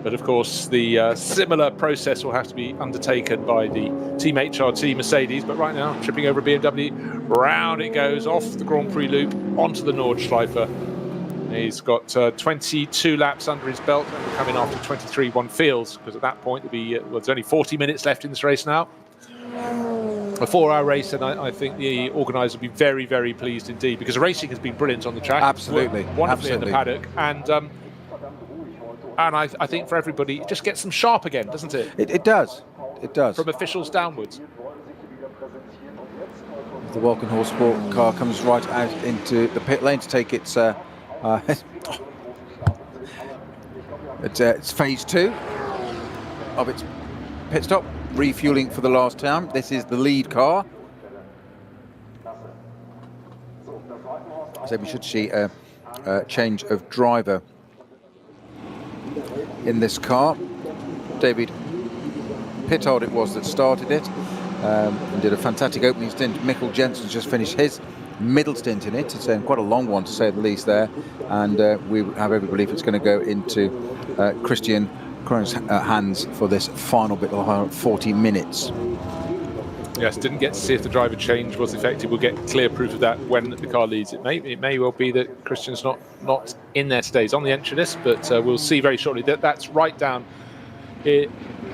But of course, the similar process will have to be undertaken by the Team HRT Mercedes. But right now, tripping over a BMW, round it goes, off the Grand Prix loop, onto the Nordschleife. He's got 22 laps under his belt, and we're coming after 23, one feels, because at that point, there's only 40 minutes left in this race now. A 4-hour race, and I think the organiser will be very, very pleased indeed, because the racing has been brilliant on the track. Absolutely. Wonderfully in the paddock. And I think for everybody, it just gets them sharp again, doesn't it? It does. It does. From officials downwards. The Walkenhorst Sport car comes right out into the pit lane to take its it's phase 2 of its pit stop, refueling for the last time. This is the lead car. So we should see a change of driver in this car. David Pittard it was that started it and did a fantastic opening stint. Mikkel Jensen's just finished his middle stint in it. It's quite a long one, to say the least, there, and we have every belief it's going to go into Christian Kron's hands for this final bit of 40 minutes. Yes, didn't get to see if the driver change was effective. We'll get clear proof of that when the car leads. It may well be that Christian's not in there today. He's on the entry list, but we'll see very shortly. That's right down here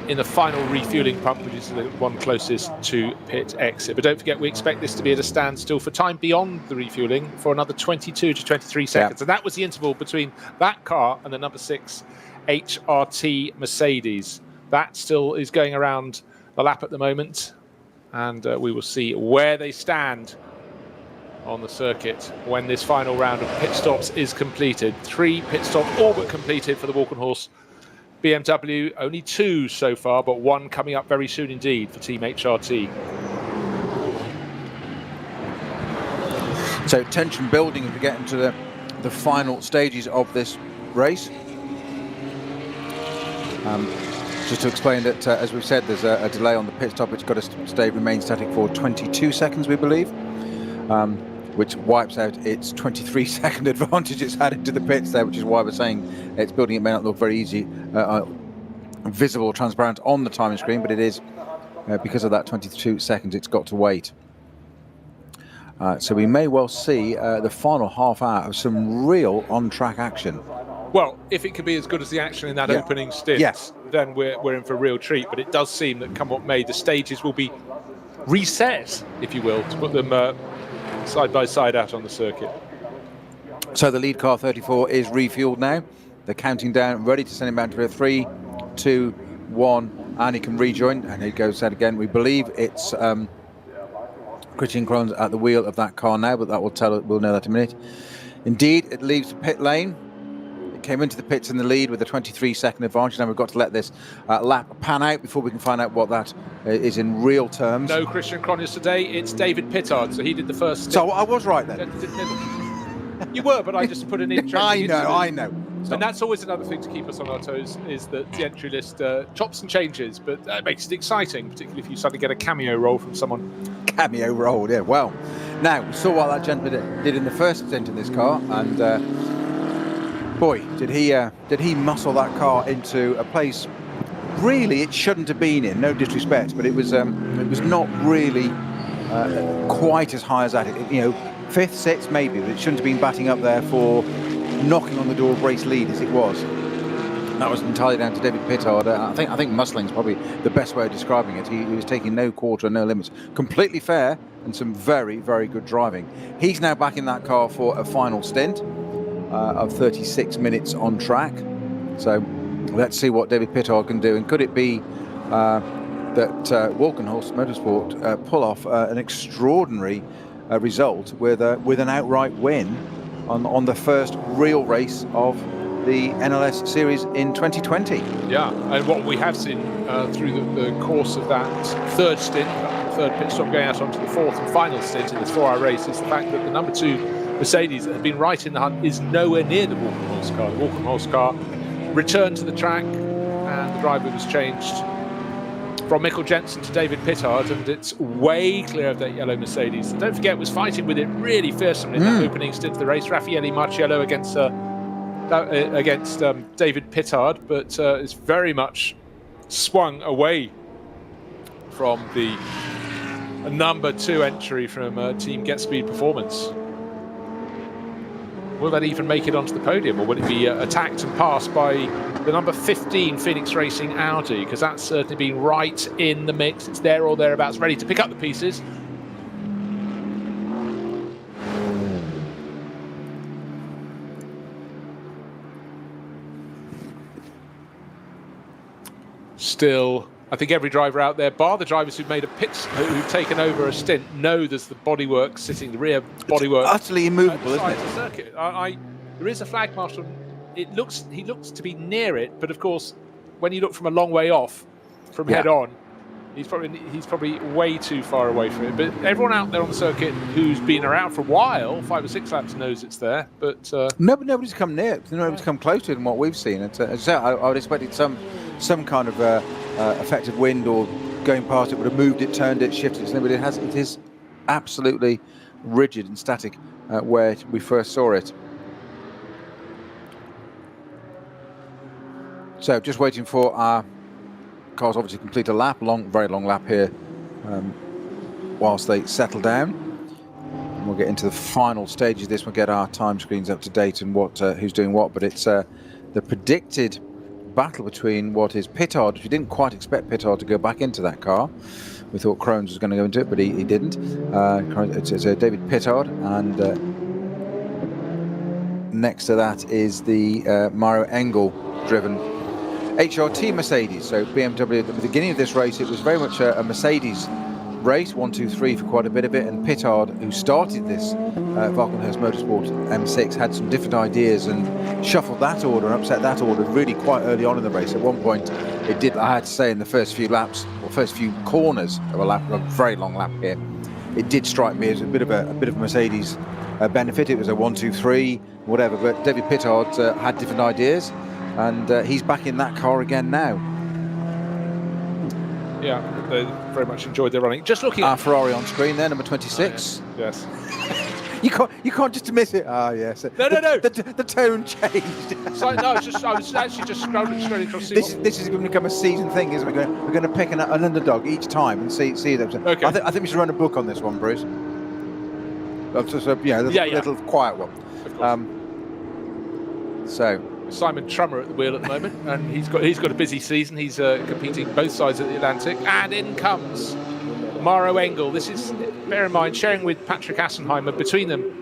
in the final refueling pump, which is the one closest to pit exit. But don't forget, we expect this to be at a standstill for time beyond the refueling for another 22 to 23 seconds. And that was the interval between that car and the number 6 HRT Mercedes. That still is going around the lap at the moment. And we will see where they stand on the circuit when this final round of pit stops is completed. 3 pit stops all but completed for the Walkenhorst BMW. Only 2 so far, but 1 coming up very soon indeed for Team HRT. So tension building as we get into the final stages of this race. Just to explain that, as we've said, there's a delay on the pit stop. It's got to remain static for 22 seconds, we believe, which wipes out its 23-second advantage it's had into the pits there, which is why we're saying its building. It may not look very easy, visible, transparent on the timing screen, but it is because of that 22 seconds it's got to wait. So we may well see the final half hour of some real on-track action. Well, if it could be as good as the action in that opening stint, then we're in for a real treat. But it does seem that come what may, the stages will be reset, if you will, to put them side by side out on the circuit. So the lead car 34 is refueled now. They're counting down, ready to send him back to 3, 2, 1, and he can rejoin. And he goes out again. We believe it's Christian Kron's at the wheel of that car now, but that we'll know that in a minute. Indeed, it leaves the pit lane. Came into the pits in the lead with a 23-second advantage. Now we've got to let this lap pan out before we can find out what that is in real terms. No Christian Kronjes today. It's David Pittard, so he did the first stint. So I was right then. You were, but I just put an intro. I know. And that's always another thing to keep us on our toes, is that the entry list chops and changes, but it makes it exciting, particularly if you suddenly get a cameo role from someone. Cameo role, yeah. Well, now we saw what that gentleman did in the first stint in this car, and boy, did he muscle that car into a place really it shouldn't have been in. No disrespect, but it was not really quite as high as that. 5th, 6th maybe, but it shouldn't have been batting up there for knocking on the door of race lead as it was. That was entirely down to David Pittard. I think muscling is probably the best way of describing it. He was taking no quarter, no limits. Completely fair and some very, very good driving. He's now back in that car for a final stint of 36 minutes on track. So let's see what David Pittard can do. And could it be that Walkenhorst Motorsport pull off an extraordinary result with an outright win on the first real race of the NLS series in 2020. Yeah, and what we have seen through the course of that third stint, the third pit stop going out onto the fourth and final stint in this 4-hour race, is the fact that the number 2 Mercedes that had been right in the hunt is nowhere near the Walkenhorst car. The Walkenhorst car returned to the track, and the driver was changed from Mikkel Jensen to David Pittard, and it's way clear of that yellow Mercedes. And don't forget, was fighting with it really fearsomely in that opening stint of the race. Raffaele Marciello against David Pittard, but it's very much swung away from the number 2 entry from Team Get Speed Performance. Will that even make it onto the podium, or will it be attacked and passed by the number 15 Phoenix Racing Audi? Because that's certainly been right in the mix. It's there or thereabouts, ready to pick up the pieces. Still, I think every driver out there, bar the drivers who've made a pit, who've taken over a stint, know there's the bodywork sitting, the rear bodywork. Utterly immovable, isn't it? The circuit. There is a flag marshal. He looks to be near it, but of course, when you look from a long way off, from head on, he's probably way too far away from it. But everyone out there on the circuit who's been around for a while, 5 or 6 laps, knows it's there. But nobody's come near it. Nobody's come close to it than what we've seen. I would expect some kind of effective wind or going past it would have moved it, turned it, shifted it. But it is absolutely rigid and static where we first saw it. So just waiting for our cars obviously complete a lap, very long lap here, whilst they settle down. And we'll get into the final stages of this. We'll get our time screens up to date and who's doing what. But it's the predicted battle between what is Pittard, which we didn't quite expect Pittard to go back into that car. We thought Krones was going to go into it, but he didn't. It's David Pittard, and next to that is the Mario Engel driven HRT Mercedes. So BMW at the beginning of this race, it was very much a Mercedes race, 1, 2, 3 for quite a bit of it, and Pittard, who started this Valkenhurst Motorsport M6, had some different ideas and shuffled that order and upset that order really quite early on in the race. At one point, it did, I had to say, in the first few laps, or first few corners of a very long lap here, it did strike me as a bit of a Mercedes benefit. It was a 1, 2, 3, whatever, but David Pittard had different ideas, and he's back in that car again now. Yeah, they very much enjoyed their running. Just looking at Ferrari on screen there, number 26. Oh, yes. You can't just miss it. Ah, yes. No. The tone changed. So, no, I was actually just scrolling across. This is going to become a season thing, isn't it? We're going to pick an underdog each time and see them. Okay. I think we should run a book on this one, Bruce. Just a little quiet one. So. Simon Trummer at the wheel at the moment, and he's got a busy season. He's competing both sides of the Atlantic, and in comes Maro Engel. This is, bear in mind, sharing with Patrick Assenheimer. Between them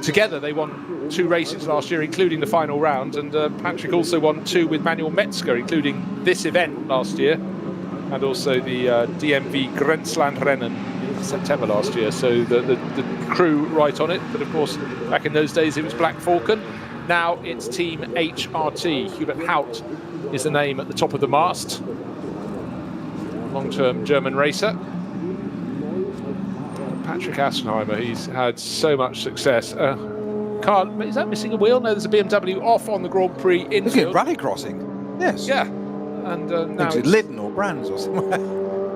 together, they won 2 races last year, including the final round, and Patrick also won 2 with Manuel Metzger, including this event last year, and also the DMV Grenzlandrennen in September last year. So the crew right on it, but of course, back in those days, it was Black Falcon. Now it's Team HRT. Hubert Haut is the name at the top of the mast. Long-term German racer. Patrick Assenheimer, he's had so much success. Car, is that missing a wheel? No, there's a BMW off on the Grand Prix infield. Look at rally crossing. Yes. Yeah. And now it's Lidden or Brands or somewhere.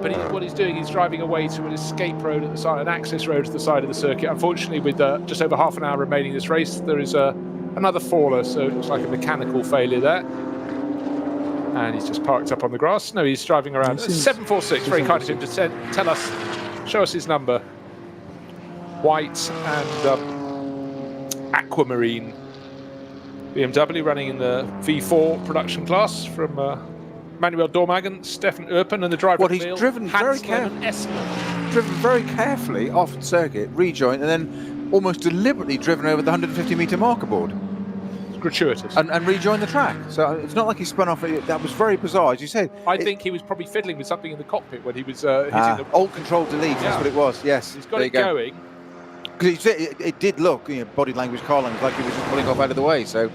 But what he's doing, he's driving away to an escape road at the side, an access road to the side of the circuit. Unfortunately, with just over half an hour remaining in this race, there is another faller, so it looks like a mechanical failure there. And he's just parked up on the grass. No, he's driving around. 746, very kind of him to tell us, show us his number. White and aquamarine BMW running in the V4 production class from Manuel Dormagen, Stefan Urpen, and the driver. Well, he's driven very carefully off the circuit, rejoined, and then almost deliberately driven over the 150-metre marker board. It's gratuitous. And rejoined the track. So it's not like he spun off. That was very bizarre, as you said. I think he was probably fiddling with something in the cockpit when he was hitting the... Alt control delete, that's what it was, yes. He's got it going. Because it did look, body language, car language, like he was just pulling off out of the way. So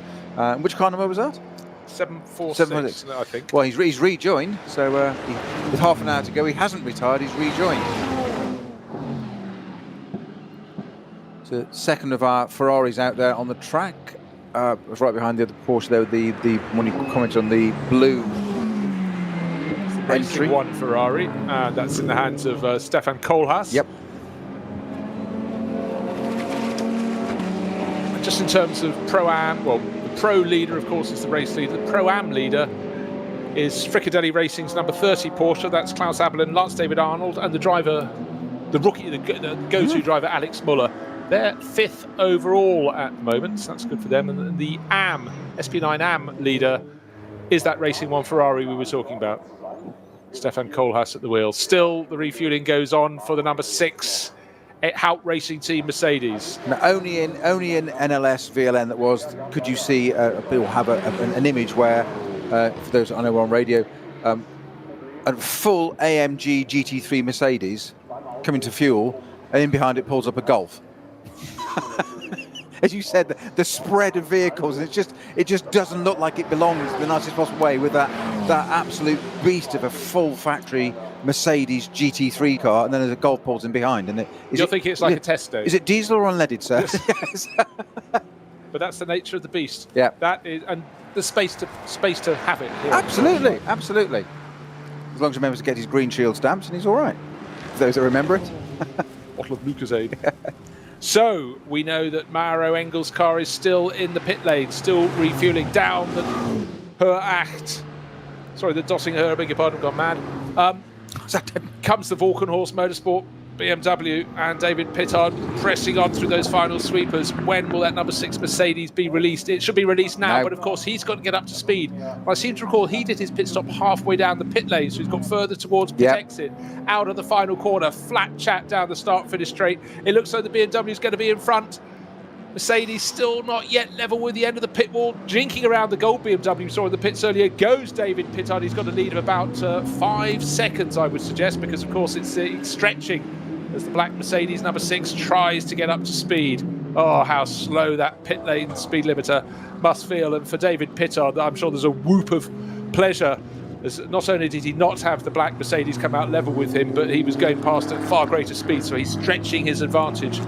Which car number was that? 746, I think. Well, he's rejoined, so with half an hour to go, he hasn't retired, he's rejoined. So second of our Ferraris out there on the track. Was right behind the other Porsche there, the when you comment on the blue Racing one Ferrari, and that's in the hands of Stefan Kohlhaas. Yep. Just in terms of Pro-Am, well, the Pro leader, of course, is the race leader. The Pro-Am leader is Fricadelli Racing's number 30 Porsche. That's Klaus Abelin, Lance David Arnold, and the driver, the rookie, the go-to driver, Alex Muller. They're 5th overall at the moment, so that's good for them. And the SP9 AM leader is that Racing One Ferrari we were talking about. Stefan Kohlhaas at the wheel. Still, the refueling goes on for the number 6 Hout Racing Team Mercedes. Now, only in NLS VLN that was. Could you see we'll have an image where, for those I know we're on radio, a full AMG GT3 Mercedes coming to fuel, and in behind it pulls up a Golf. As you said, the spread of vehicles, and it just doesn't look like it belongs in the nicest possible way with that absolute beast of a full factory Mercedes GT3 car, and then there's a Golf pulls in behind. And you'll think it's like a test day. Is it diesel or unleaded, sir? Yes. But that's the nature of the beast. Yeah. That is, and the space to have it. Here. Absolutely. As long as he remembers to get his green shield stamps, and he's all right. For those that remember it. Bottle of Lucozade. So we know that Mauro Engel's car is still in the pit lane, still refueling down the Dossinghur, beg your pardon, gone mad. Comes the Walkenhorst Motorsport BMW and David Pittard pressing on through those final sweepers. When will that number 6 Mercedes be released? It should be released now, but of course he's got to get up to speed. I seem to recall he did his pit stop halfway down the pit lane, so he's got further towards pit exit, out of the final corner, flat chat down the start-finish straight. It looks like the BMW is going to be in front. Mercedes still not yet level with the end of the pit wall, jinking around the gold BMW we saw in the pits earlier. Goes David Pittard. He's got a lead of about 5 seconds, I would suggest, because of course it's stretching as the black Mercedes number 6 tries to get up to speed. Oh, how slow that pit lane speed limiter must feel. And for David Pittard, I'm sure there's a whoop of pleasure, as not only did he not have the black Mercedes come out level with him, but he was going past at far greater speed, so he's stretching his advantage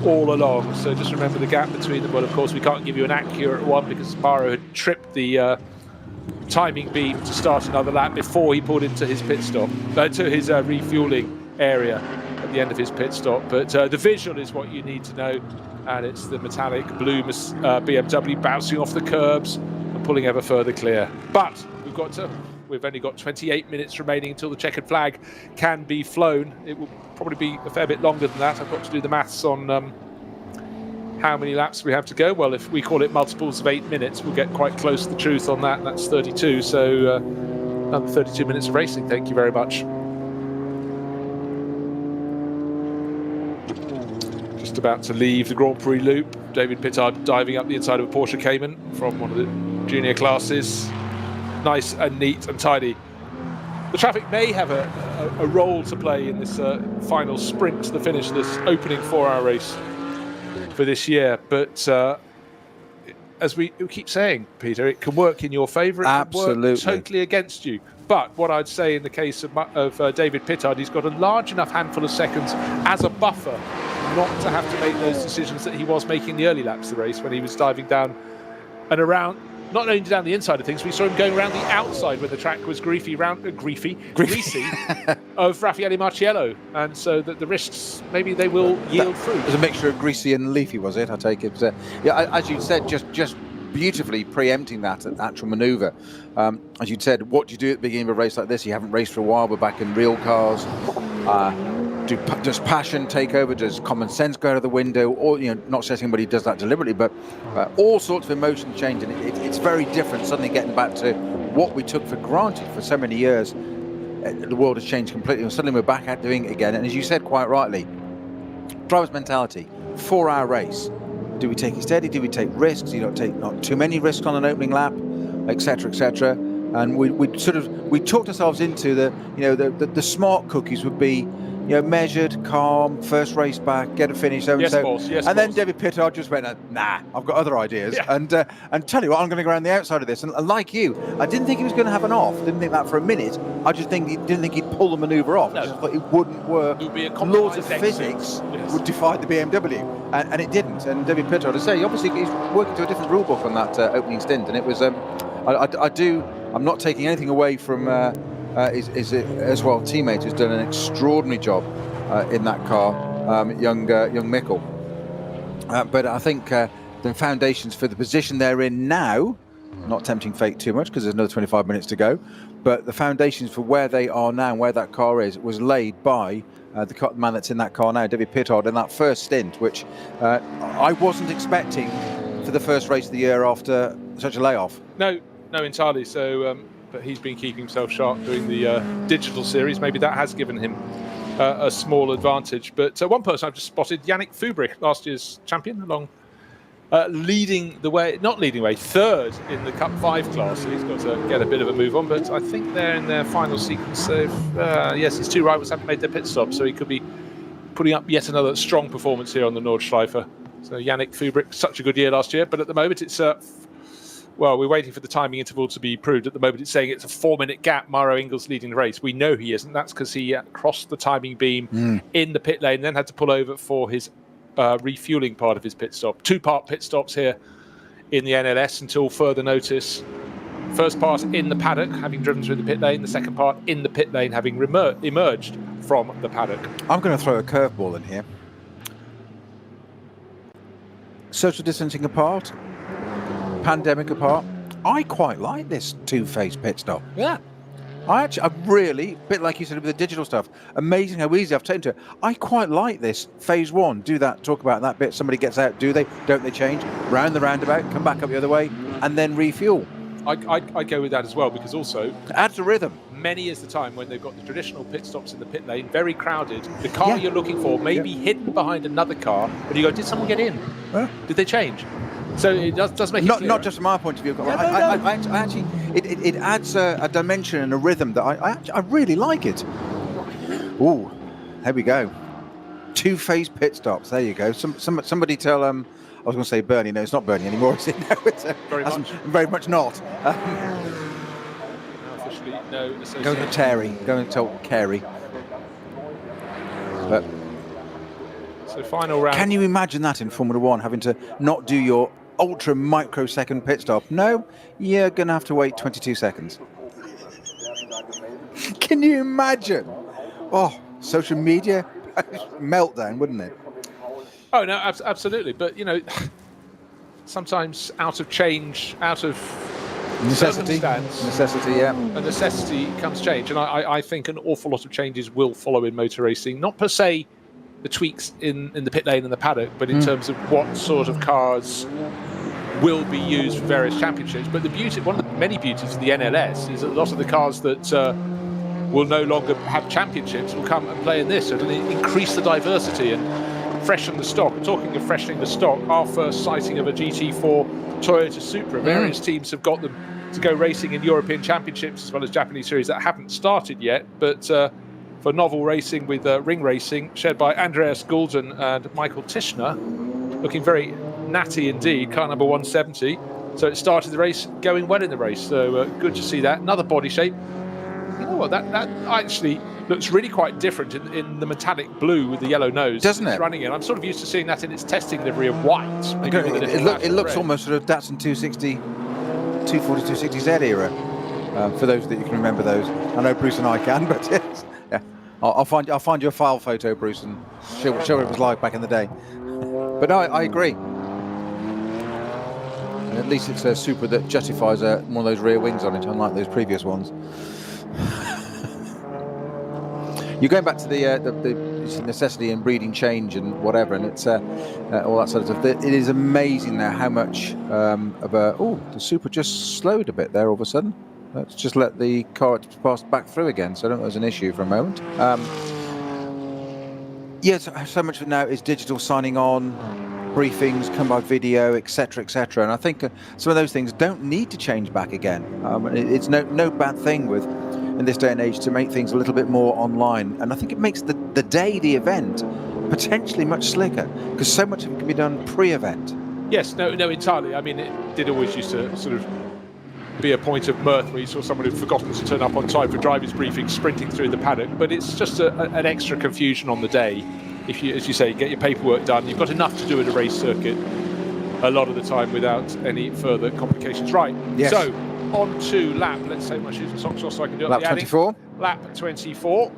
all along. So just remember the gap between them. Well, of course, we can't give you an accurate one because Mauro had tripped the timing beam to start another lap before he pulled into his pit stop, to his refueling area at the end of his pit stop. But the visual is what you need to know, and it's the metallic blue BMW bouncing off the curbs and pulling ever further clear. But we've only got 28 minutes remaining until the checkered flag can be flown. It will probably be a fair bit longer than that. I've got to do the maths on how many laps we have to go. Well, if we call it multiples of 8 minutes, we'll get quite close to the truth on that. That's 32, so another 32 minutes of racing. Thank you very much. Just about to leave the Grand Prix loop. David Pittard diving up the inside of a Porsche Cayman from one of the junior classes. Nice and neat and tidy. The traffic may have a role to play in this final sprint to the finish, this opening 4-hour race for this year. But as we keep saying, Peter, it can work in your favour. It Absolutely. can work totally against you. But what I'd say in the case of David Pittard, he's got a large enough handful of seconds as a buffer not to have to make those decisions that he was making the early laps of the race when he was diving down and around. Not only down the inside of things, we saw him going around the outside when the track was greasy of Raffaele Marciello, and so that the risks, maybe they will yield fruit. It was a mixture of greasy and leafy, was it? I take it. As you said, just beautifully preempting that actual manoeuvre. As you said, what do you do at the beginning of a race like this? You haven't raced for a while, but back in real cars. Does passion take over? Does common sense go out of the window? Or, not saying anybody does that deliberately, but all sorts of emotions change, and it's very different suddenly getting back to what we took for granted for so many years. The world has changed completely, and suddenly we're back at doing it again. And as you said quite rightly, driver's mentality, 4-hour race. Do we take it steady? Do we take risks? Do you not take not too many risks on an opening lap, etc., etc.? And we talked ourselves into the smart cookies would be measured, calm, first race back, get a finish. So Yes, and so. boss. Yes, and then boss. David Pittard just went, nah, I've got other ideas. Yeah. And tell you what, I'm going to go around the outside of this. And like you, I didn't think he was going to have an off. Didn't think that for a minute. I just didn't think he'd pull the manoeuvre off. No. I just thought it wouldn't work. It would be a Laws of compromised physics exit. would defy the BMW, and it didn't. And David Pittard, I say, obviously he's working to a different rule book on that opening stint, and it was. I'm not taking anything away from his as well teammate who's done an extraordinary job in that car, young Mickle. But I think the foundations for the position they're in now, not tempting fate too much because there's another 25 minutes to go, but the foundations for where they are now and where that car is was laid by the man that's in that car now, David Pittard, in that first stint, which I wasn't expecting for the first race of the year after such a layoff. No, entirely. So, but he's been keeping himself sharp doing the digital series. Maybe that has given him a small advantage. But one person I've just spotted, Yannick Fubrich, last year's champion, along leading the way, not leading the way, third in the Cup 5 class. So he's got to get a bit of a move on. But I think they're in their final sequence. So, yes, his two rivals haven't made their pit stop, so he could be putting up yet another strong performance here on the Nordschleife. So Yannick Fubrich, such a good year last year. But at the moment, it's well, we're waiting for the timing interval to be proved. At the moment, it's saying it's a 4-minute gap. Mauro Ingels leading the race. We know he isn't. That's because he crossed the timing beam in the pit lane, then had to pull over for his refueling part of his pit stop. 2-part pit stops here in the NLS until further notice. First part in the paddock, having driven through the pit lane. The second part in the pit lane, having emerged from the paddock. I'm going to throw a curveball in here. Social distancing apart, pandemic apart, I quite like this two-phase pit stop. Yeah. I really, a bit like you said with the digital stuff, amazing how easy I've taken to it. I quite like this phase one. Do that, talk about that bit. Somebody gets out, do they? Don't they change? Round the roundabout, come back up the other way, and then refuel. I go with that as well, because also It adds a rhythm. many is the time when they've got the traditional pit stops in the pit lane, very crowded. The car you're looking for may be hidden behind another car, and you go, did someone get in? Did they change? So it does make it clearer. Not just from our point of view. I actually, it adds a dimension and a rhythm that I really like it. Ooh, there we go. Two-phase pit stops. There you go. Somebody tell I was going to say Bernie. No, it's not Bernie anymore, is it? No, it's very much not. Officially, no association. Go to Terry. Go and tell Kerry. But So final round. can you imagine that in Formula One, having to not do your ultra microsecond pit stop? No, you're going to have to wait 22 seconds. Can you imagine? Oh, social media meltdown, wouldn't it? Oh no, absolutely. But sometimes out of change, out of circumstance, necessity, a necessity comes change, and I think an awful lot of changes will follow in motor racing. Not per se the tweaks in the pit lane and the paddock, but in terms of what sort of cars will be used for various championships. But one of the many beauties of the NLS is that a lot of the cars that will no longer have championships will come and play in this, so it'll increase the diversity and freshen the stock. And talking of freshening the stock, our first sighting of a GT4 Toyota Supra. Various teams have got them to go racing in European championships as well as Japanese series that haven't started yet, but for novel racing with ring racing, shared by Andreas Goulden and Michael Tischner, looking very natty indeed, car number 170. So it started the race, going well in the race, so good to see that. Another body shape. You know what, that actually looks really quite different in the metallic blue with the yellow nose. Doesn't it? Running in. I'm sort of used to seeing that in its testing livery of white. maybe with a little It looks red. almost sort of Datsun 240, 260Z era. For those that you can remember those, I know Bruce and I can, but yes, yeah, I'll find you a file photo, Bruce, and show what it was like back in the day. But no, I agree. And at least it's a Supra that justifies one of those rear wings on it, unlike those previous ones. You're going back to the necessity in breeding change and whatever, and it's all that sort of stuff. It is amazing now how much the Supra just slowed a bit there all of a sudden. Let's just let the car pass back through again, so I don't think there's an issue for a moment. Yes, so much of it now is digital signing on, briefings, come by video, etc., etc. And I think some of those things don't need to change back again. It's no bad thing in this day and age to make things a little bit more online. And I think it makes the the day, the event, potentially much slicker, because so much of it can be done pre-event. Yes, no, entirely. I mean, it did always used to sort of be a point of mirth where you saw someone who'd forgotten to turn up on time for driver's briefing sprinting through the paddock, but it's just an extra confusion on the day. If you, as you say, get your paperwork done, you've got enough to do at a race circuit a lot of the time without any further complications. Right, yes. So on to lap, let's say my shoes and socks off so I can do lap 24. Lap 24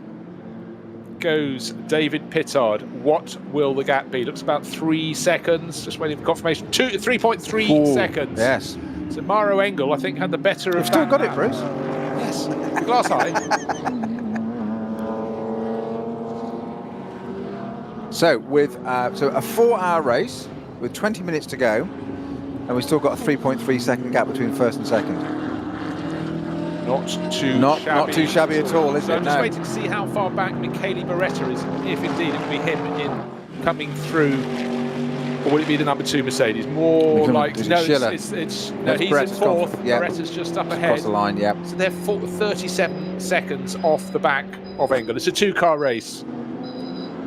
goes David Pittard. What will the gap be? Looks about 3 seconds, just waiting for confirmation. 3.3 seconds. Yes. So Maro Engel, I think, had the better of You've still got lap. it, Bruce. Yes, glass high. So with a 4-hour race with 20 minutes to go, and we've still got a 3.3 second gap between first and second. Not too shabby at all, is so it? I'm just waiting to see how far back Michele Beretta is, if indeed it will be him in coming through, or will it be the number 2 Mercedes? More like he's he's in Beretta's 4th. Yeah. Beretta's just up ahead. Across the line, yeah. So they're 37 seconds off the back of Engel. It's a 2-car race.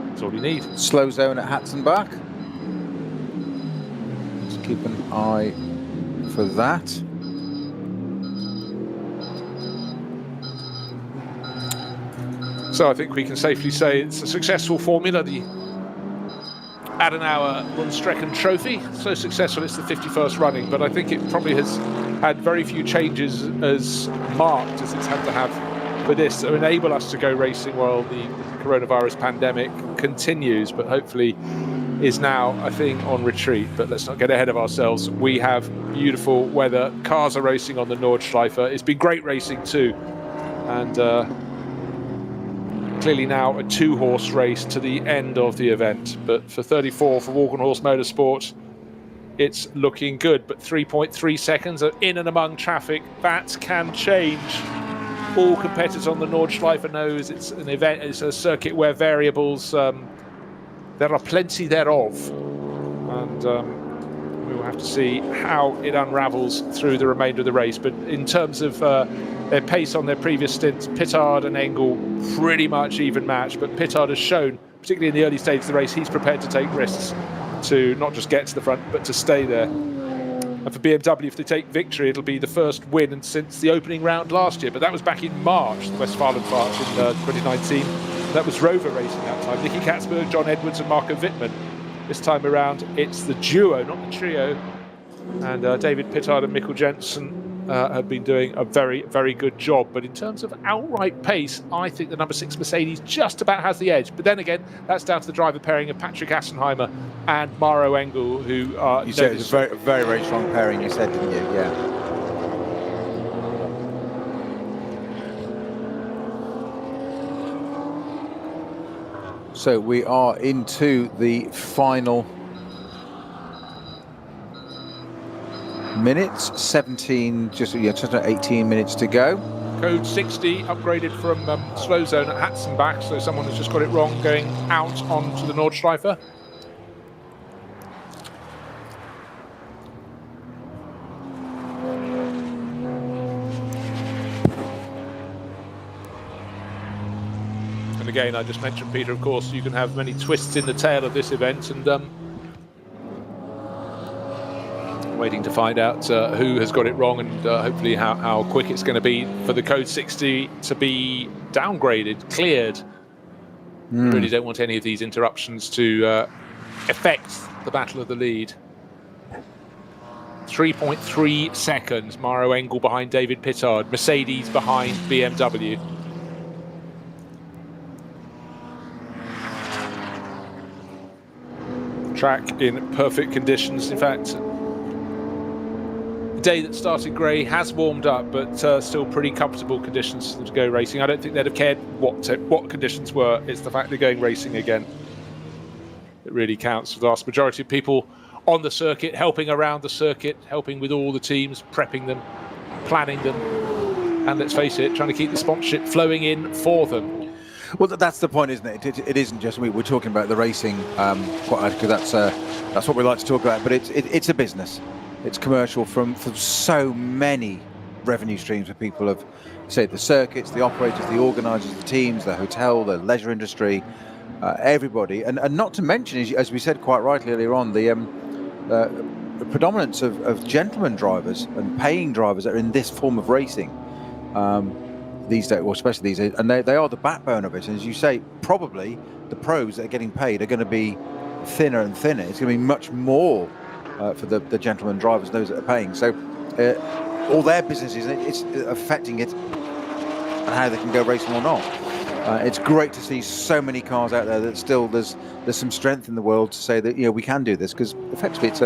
That's all you need. Slow zone at Hatzenbach. Just keep an eye for that. So I think we can safely say it's a successful formula, the Adenauer Rundstrecken-Trophy. So successful it's the 51st running, but I think it probably has had very few changes as marked as it's had to have for this to enable us to go racing while the coronavirus pandemic continues, but hopefully is now a thing on retreat. But let's not get ahead of ourselves. We have beautiful weather. Cars are racing on the Nordschleife. It's been great racing too. And clearly now a 2-horse race to the end of the event. But for 34 for Walkenhorst Motorsport, it's looking good. But 3.3 seconds are in and among traffic. That can change. All competitors on the Nordschleife knows it's an event, it's a circuit where variables, there are plenty thereof. And we will have to see how it unravels through the remainder of the race. But in terms of their pace on their previous stints, Pittard and Engel pretty much even match. But Pittard has shown, particularly in the early stages of the race, he's prepared to take risks to not just get to the front, but to stay there. And for BMW, if they take victory, it'll be the first win and since the opening round last year. But that was back in March, the Westfalenfahrt in 2019. That was Rover racing that time. Nicky Katzberg, John Edwards and Marco Wittmann. This time around, it's the duo, not the trio. And David Pittard and Mikkel Jensen have been doing a very, very good job. But in terms of outright pace, I think the number 6 Mercedes just about has the edge. But then again, that's down to the driver pairing of Patrick Assenheimer and Maro Engel, who are... You said it's a very, very, very strong pairing, you said, didn't you? Yeah. So we are into the final minutes, 17, just 18 minutes to go. Code 60 upgraded from slow zone at Hatzenbach, so someone has just got it wrong going out onto the Nordschleife. And again, I just mentioned, Peter, of course, you can have many twists in the tail of this event, and waiting to find out who has got it wrong and hopefully how quick it's going to be for the Code 60 to be downgraded, cleared. Really don't want any of these interruptions to affect the battle of the lead. 3.3 seconds, Maro Engel behind David Pittard, Mercedes behind BMW. Track in perfect conditions. In fact, the day that started grey has warmed up, but still pretty comfortable conditions to go racing. I don't think they'd have cared what conditions were. It's the fact they're going racing again. It really counts for the vast majority of people on the circuit, helping around the circuit, helping with all the teams, prepping them, planning them, and let's face it, trying to keep the sponsorship flowing in for them. Well, that's the point, isn't it? It isn't just we're talking about the racing, because that's what we like to talk about. But it's a business. It's commercial from so many revenue streams for people of, say, the circuits, the operators, the organisers, the teams, the hotel, the leisure industry, everybody, and not to mention, as we said quite rightly earlier on, the predominance of gentleman drivers and paying drivers that are in this form of racing these days, or especially these days, and they are the backbone of it. And as you say, probably the pros that are getting paid are going to be thinner and thinner. It's going to be much more for the gentleman drivers, those that are paying. So all their businesses, it's affecting it and how they can go racing or not. It's great to see so many cars out there that still there's some strength in the world to say that we can do this, because effectively it's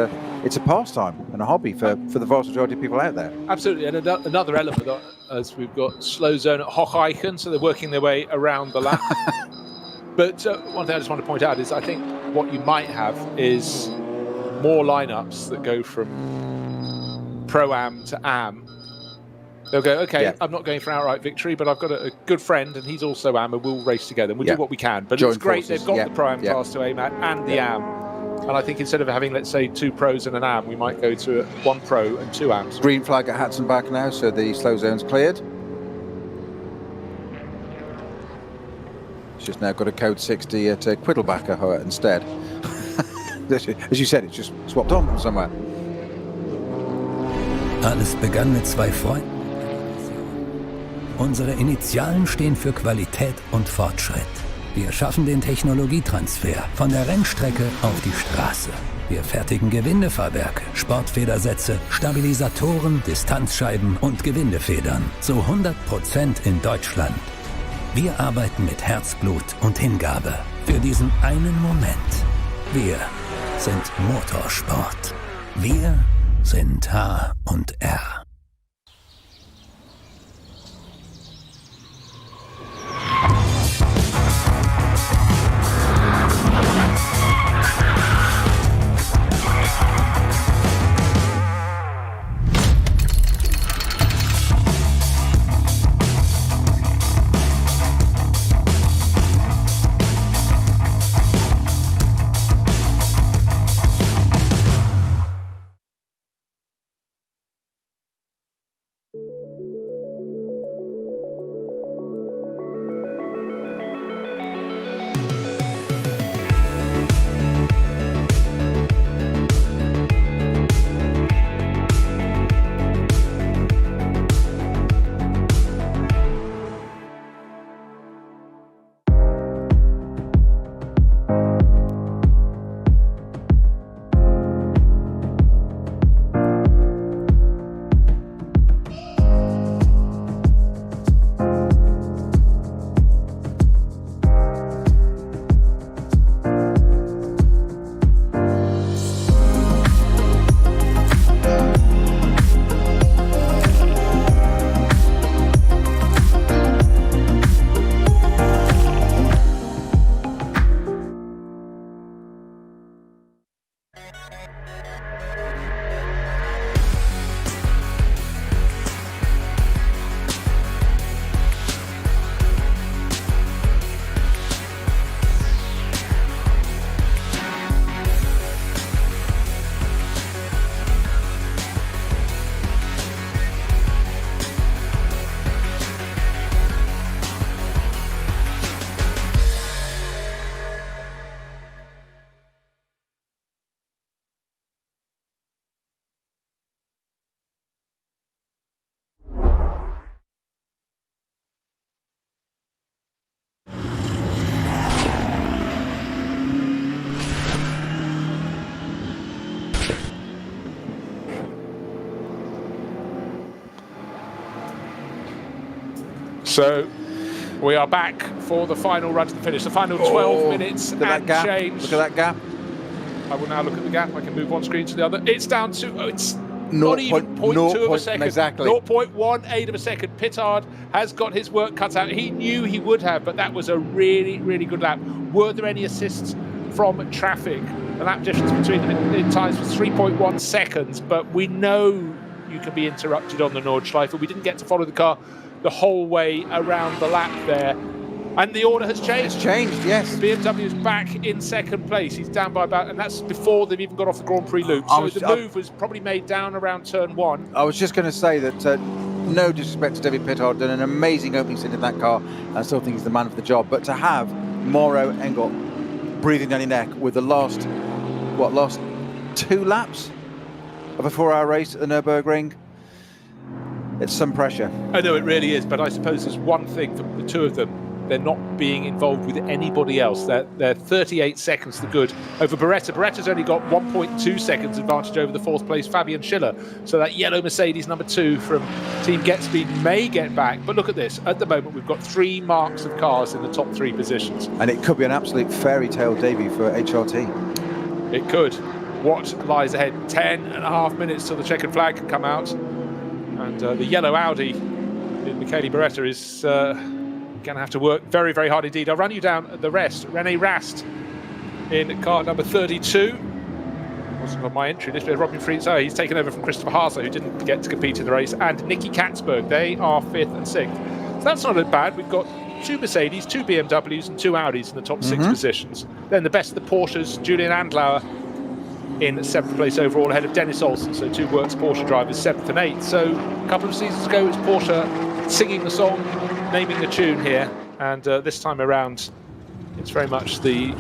a pastime and a hobby for the vast majority of people out there. Absolutely, and another element as we've got slow zone at Hocheichen, so they're working their way around the lap. But one thing I just want to point out is I think what you might have is more lineups that go from Pro-Am to Am. They'll go, okay, I'm not going for an outright victory, but I've got a good friend and he's also Am, and we'll race together and we'll do what we can. But it's great they've got the Pro-Am cars to aim at and the Am. And I think instead of having, let's say, 2 pros and an Am, we might go to 1 pro and 2 Ams. Green flag at Hatzenbach now, so the slow zone's cleared. It's just now got a code 60 at Quiddlebacher instead. As you said, it's just swapped on from somewhere. Alles begann mit 2 Freunden. Unsere Initialen stehen für Qualität und Fortschritt. Wir schaffen den Technologietransfer von der Rennstrecke auf die Straße. Wir fertigen Gewindefahrwerke, Sportfedersätze, Stabilisatoren, Distanzscheiben und Gewindefedern zu 100% in Deutschland. Wir arbeiten mit Herzblut und Hingabe für diesen einen Moment. Wir sind Motorsport. Wir sind H&R. So we are back for the final run to the finish. The final 12 minutes and change. Look at that gap. I will now look at the gap. I can move one screen to the other. It's down to, it's not even 0.2 of a second. Exactly. 0.18 of a second. Pittard has got his work cut out. He knew he would have, but that was a really, really good lap. Were there any assists from traffic? The lap difference between them in times was 3.1 seconds, but we know you can be interrupted on the Nordschleife. We didn't get to follow the car the whole way around the lap there. And the order has changed. It's changed, yes. BMW is back in second place. He's down by about, and that's before they've even got off the Grand Prix loop. So the move was probably made down around turn 1. I was just going to say that no disrespect to David Pittard, done an amazing opening stint in that car. I still think he's the man for the job. But to have Mauro Engel breathing down your neck with the last 2 laps of a 4-hour race at the Nürburgring. It's some pressure. I know it really is, but I suppose there's one thing for the two of them. They're not being involved with anybody else. They're 38 seconds to good over Beretta. Beretta's only got 1.2 seconds advantage over the 4th place Fabian Schiller. So that yellow Mercedes number 2 from Team GetSpeed may get back. But look at this. At the moment, we've got 3 marks of cars in the top 3 positions. And it could be an absolute fairy tale debut for HRT. It could. What lies ahead? 10.5 minutes till the checkered flag can come out. And the yellow Audi in Michele Beretta is going to have to work very, very hard indeed. I'll run you down the rest. René Rast in car number 32. Wasn't on my entry list, but Robin Fries, he's taken over from Christopher Haase, who didn't get to compete in the race, and Nicky Katzberg. They are 5th and 6th. So that's not bad. We've got 2 Mercedes, 2 BMWs, and 2 Audis in the top 6 positions. Then the best of the Porsches, Julian Andlauer in 7th place overall, ahead of Dennis Olsen. So 2 Works Porsche drivers, 7th and 8th. So a couple of seasons ago, it's Porsche singing the song, naming the tune here, and this time around it's very much the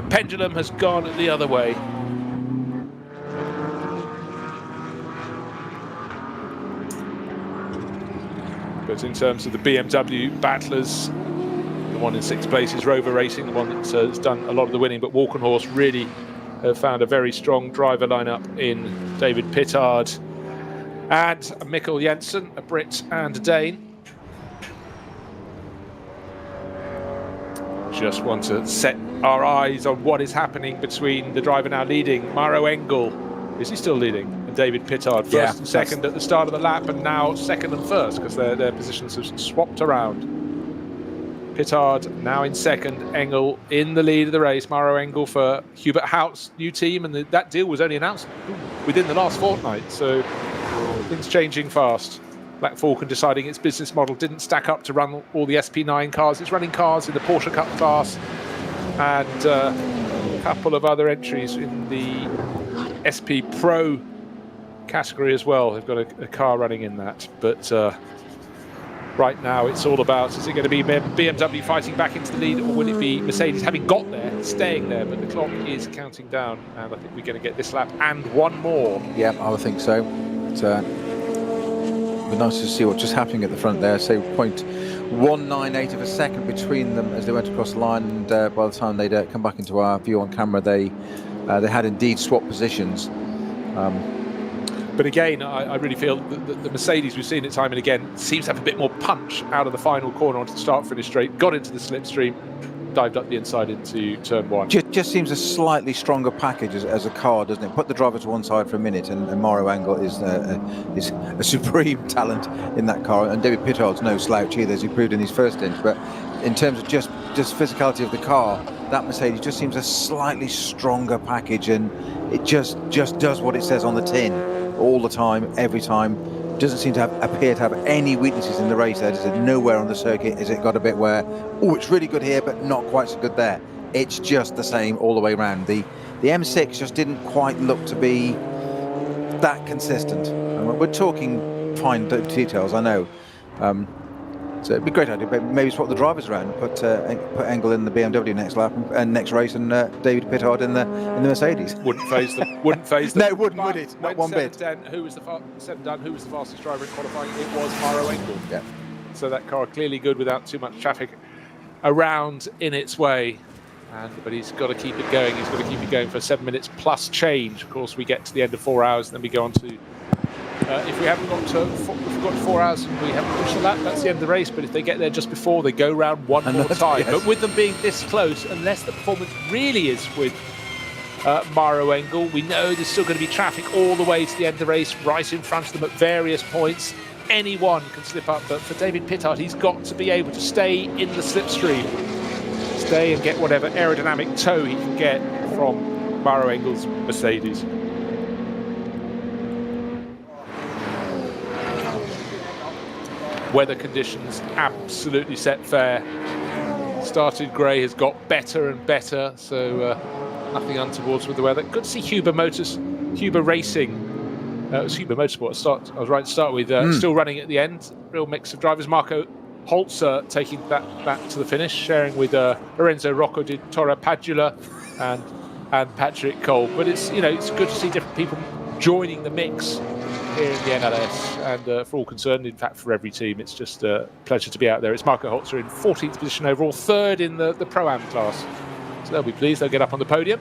pendulum has gone the other way. But in terms of the BMW battlers, the one in 6th place is Rover Racing, the one that has done a lot of the winning, but Walkenhorst really have found a very strong driver lineup in David Pittard and Mikkel Jensen, a Brit and a Dane. Just want to set our eyes on what is happening between the driver now leading, Mauro Engel. Is he still leading? And David Pittard, first and second at the start of the lap, and now 2nd and 1st because their positions have swapped around. Pittard now in 2nd, Engel in the lead of the race. Mauro Engel for Hubert Haut's new team, and that deal was only announced within the last fortnight, so things changing fast. Black Falcon deciding its business model didn't stack up to run all the SP9 cars. It's running cars in the Porsche Cup class and a couple of other entries in the SP Pro category as well. They've got a car running in that. But right now it's all about, is it going to be BMW fighting back into the lead, or will it be Mercedes having got there, staying there? But the clock is counting down, and I think we're going to get this lap and one more. Yeah, I would think so. It's be nice to see what's just happening at the front there. Say 0.198 of a second between them as they went across the line, and by the time they'd come back into our view on camera, they had indeed swapped positions. But again, I really feel that the Mercedes, we've seen it time and again, seems to have a bit more punch out of the final corner onto the start-finish straight, got into the slipstream, dived up the inside into turn 1. Just seems a slightly stronger package as a car, doesn't it? Put the driver to one side for a minute, and Mauro Engel is a supreme talent in that car, and David Pittard's no slouch either, as he proved in his first stint. But in terms of just physicality of the car, that Mercedes just seems a slightly stronger package, and it just does what it says on the tin all the time, every time. Doesn't seem to appear to have any weaknesses in the race there, does it? Nowhere on the circuit is it got a bit where, oh, it's really good here, but not quite so good there. It's just the same all the way around. The M6 just didn't quite look to be that consistent. And we're talking fine details, I know. So it'd be a great idea, but maybe swap the drivers around, put Engel in the BMW next lap and next race, and David Pittard in the Mercedes. Wouldn't phase them. Wouldn't phase them. No, it wouldn't, would it? Not one bit. Who was the fastest driver in qualifying? It was Mauro Engel. Yeah. So that car clearly good without too much traffic around in its way. But he's got to keep it going. He's got to keep it going for 7 minutes plus change. Of course, we get to the end of 4 hours, and then we go on to. If we haven't got to, if we've got 4 hours and we haven't pushed the lap, that's the end of the race. But if they get there just before, they go round one more time. Yes. But with them being this close, unless the performance really is with Mauro Engel, we know there's still going to be traffic all the way to the end of the race, right in front of them at various points. Anyone can slip up, but for David Pittard, he's got to be able to stay in the slipstream, stay and get whatever aerodynamic tow he can get from Mauro Engel's Mercedes. Weather conditions absolutely set fair. Started grey, has got better and better, so nothing untowards with the weather. Good to see Huber Racing. It was Huber Motorsport. I was right to start with. Still running at the end. Real mix of drivers. Marco Holzer taking that back to the finish, sharing with Lorenzo Rocco di Torre Padula and Patrick Cole. But it's it's good to see different people joining the mix here in the NLS, and for all concerned, in fact for every team, it's just a pleasure to be out there. It's Marco Holzer in 14th position overall, 3rd in the Pro-Am class. So they'll be pleased, they'll get up on the podium.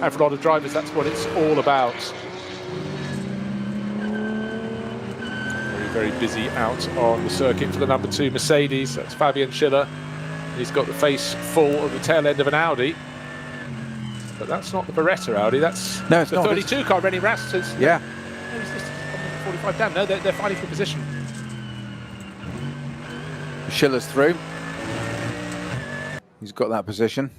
And for a lot of drivers, that's what it's all about. Very busy out on the circuit for the number 2 Mercedes. That's Fabian Schiller. He's got the face full of the tail end of an Audi. But that's not the Beretta Audi, that's it's the not. 32 car, Rennie Rast says. Yeah. Oh, he's listed 45 down. No, they're fighting for position. Schiller's through. He's got that position.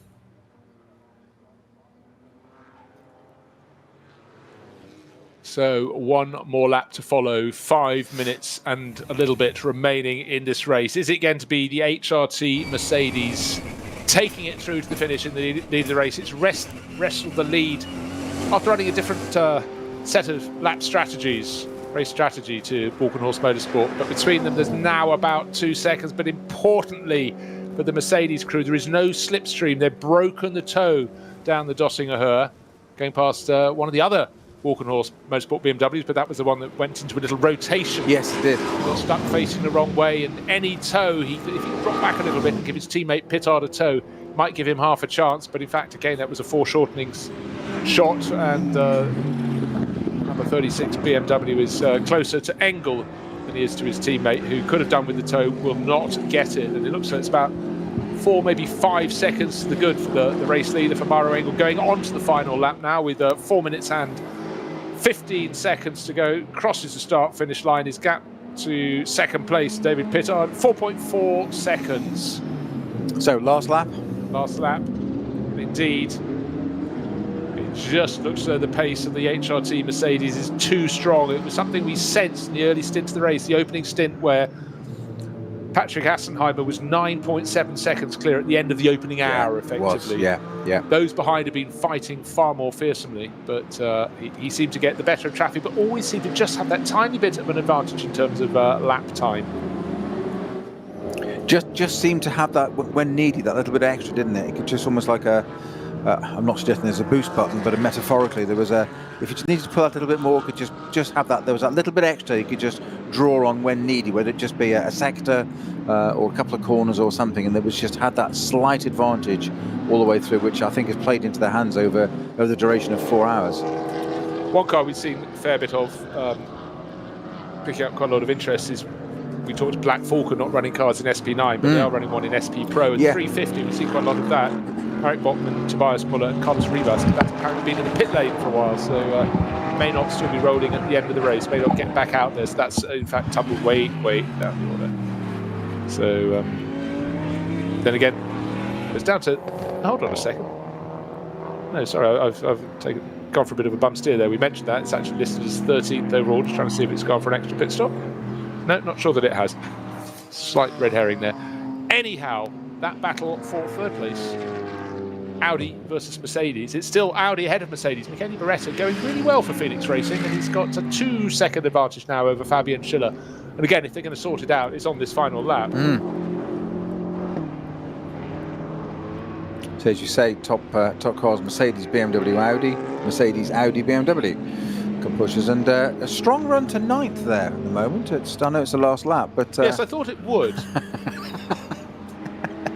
So one more lap to follow, 5 minutes and a little bit remaining in this race. Is it going to be the HRT Mercedes taking it through to the finish in the lead of the race? It's wrestled the lead after running a different set of lap strategies, race strategy to Walkenhorst Motorsport. But between them, there's now about 2 seconds. But importantly for the Mercedes crew, there is no slipstream. They've broken the toe down the Dossinger Höhe, going past one of the other Walkenhorst Motorsport BMWs, but that was the one that went into a little rotation. Yes, it did. Got stuck facing the wrong way, and any toe, if he could drop back a little bit and give his teammate Pittard a toe, might give him half a chance. But in fact, again, that was a foreshortening shot, and number 36 BMW is closer to Engel than he is to his teammate, who could have done with the toe, will not get it. And it looks like it's about 4, maybe 5 seconds to the good for the race leader, for Mauro Engel, going on to the final lap now with 4 minutes and 15 seconds to go. Crosses the start-finish line. His gap to second place, David Pittard, 4.4 seconds. So last lap? Last lap. And indeed, it just looks as though the pace of the HRT Mercedes is too strong. It was something we sensed in the early stint of the race, the opening stint, where Patrick Assenheimer was 9.7 seconds clear at the end of the opening hour, effectively. Yeah. Those behind have been fighting far more fearsomely, but he seemed to get the better of traffic, but always seemed to just have that tiny bit of an advantage in terms of lap time. Just seemed to have that when needed, that little bit extra, didn't it? It could just almost like I'm not suggesting there's a boost button, but metaphorically there was if you just needed to pull out a little bit more, could just have that. There was that little bit extra you could just draw on when needed, whether it just be a sector or a couple of corners or something, and there was just had that slight advantage all the way through, which I think has played into their hands over the duration of 4 hours. One car we've seen a fair bit of picking up quite a lot of interest is, we talked Black Falcon not running cars in SP9, but they are running one in SP Pro, and 350, we see quite a lot of that. Eric Bachmann, Tobias Muller and Carlos Rivas, that's apparently been in the pit lane for a while, so may not still be rolling at the end of the race, may not get back out there, so that's in fact tumbled way down the order. So then again, it's down to, hold on a second, no, sorry, I've gone for a bit of a bum steer there. We mentioned that it's actually listed as 13th overall, just trying to see if it's gone for an extra pit stop. No, not sure that it has. Slight red herring there. Anyhow, that battle for third place, Audi versus Mercedes. It's still Audi ahead of Mercedes. Michele Beretta going really well for Phoenix Racing, and he's got a 2-second advantage now over Fabian Schiller. And again, if they're going to sort it out, it's on this final lap. So as you say, top cars: Mercedes, BMW, Audi, Mercedes, Audi, BMW. Pushes, and a strong run to 9th there at the moment. I know it's the last lap, but yes, I thought it would. I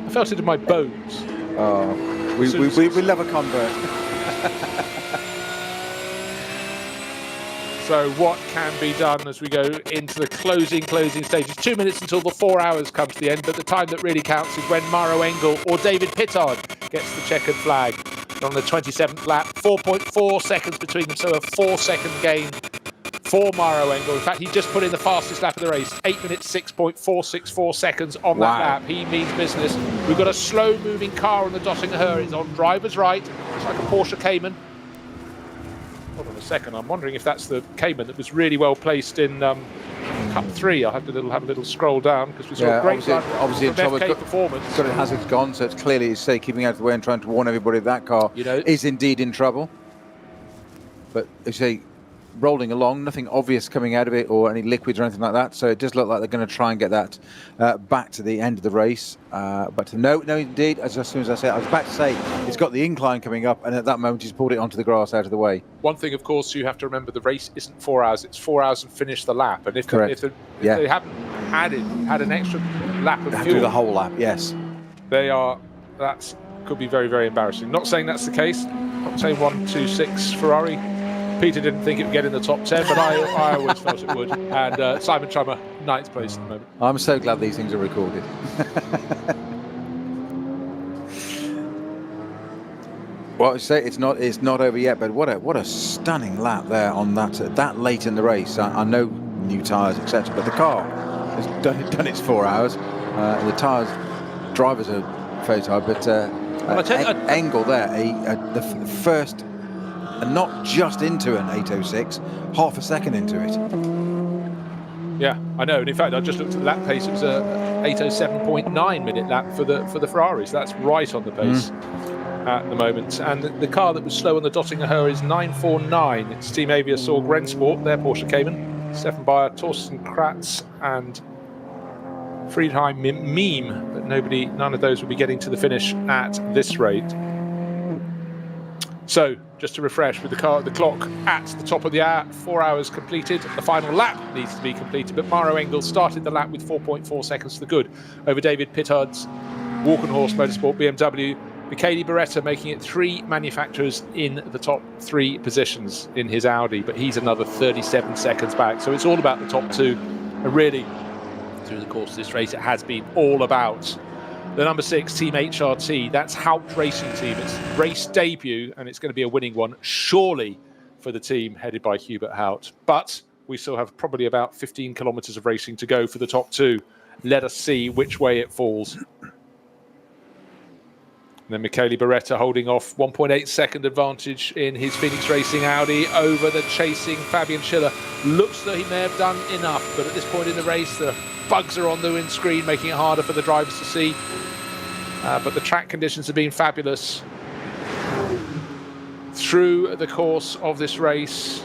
felt it in my bones. Oh, we love a convert. So what can be done as we go into the closing stages? 2 minutes until the 4 hours come to the end, but the time that really counts is when Mauro Engel or David Pittard gets the checkered flag. On the 27th lap, 4.4 seconds between them, so a 4-second gain for Mauro Engel. In fact, he just put in the fastest lap of the race, 8 minutes, 6.464 seconds on that lap. He means business. We've got a slow-moving car on the Dossinger Höhe. It's on driver's right. It's like a Porsche Cayman. Hold on a second. I'm wondering if that's the Cayman that was really well placed in Cup 3. I'll have a little scroll down because we saw a great run from FK Performance. Got it, has it gone, so it's clearly keeping out of the way and trying to warn everybody that car is indeed in trouble. But you say, rolling along, nothing obvious coming out of it or any liquids or anything like that. So it does look like they're going to try and get that back to the end of the race. But no, indeed, as soon as I said, I was about to say it's got the incline coming up, and at that moment he's pulled it onto the grass out of the way. One thing, of course, you have to remember: the race isn't 4 hours; it's 4 hours and finish the lap. And if they haven't had an extra lap of They have to fuel, do the whole lap. Yes, that could be very, very embarrassing. Not saying that's the case. Not saying 1-2-6 Ferrari. Peter didn't think it would get in the top 10, but I always felt it would. And Simon Trummer, 9th place at the moment. I'm so glad these things are recorded. Well, you say it's not over yet, but what a stunning lap there on that late in the race. I know new tyres, etc., but the car has done its 4 hours. The tyres, drivers are photo, but Engel there, the first. And not just into an 8:06, half a second into it. Yeah, I know. And in fact, I just looked at the lap pace. It was a 8:07.9 minute lap for the Ferraris. That's right on the pace at the moment. And the car that was slow on the Dottinger is 9:49. It's Team Avia Sorg Rennsport, their Porsche Cayman. Stefan Bayer, Torsten Kratz, and Friedheim Meme. But none of those will be getting to the finish at this rate. So, just to refresh, with the clock at the top of the hour, 4 hours completed. The final lap needs to be completed, but Maro Engel started the lap with 4.4 seconds to the good over David Pittard's Walkenhorst Motorsport BMW. Michele Beretta making it 3 manufacturers in the top 3 positions in his Audi, but he's another 37 seconds back. So it's all about the top 2. And really, through the course of this race, it has been all about the number 6 Team HRT. That's Haupt Racing Team. It's race debut, and it's going to be a winning one, surely, for the team headed by Hubert Haupt. But we still have probably about 15 kilometres of racing to go for the top 2. Let us see which way it falls. And then Michele Beretta holding off 1.8 second advantage in his Phoenix Racing Audi over the chasing Fabian Schiller. Looks though he may have done enough, but at this point in the race, the bugs are on the windscreen, making it harder for the drivers to see. But the track conditions have been fabulous through the course of this race.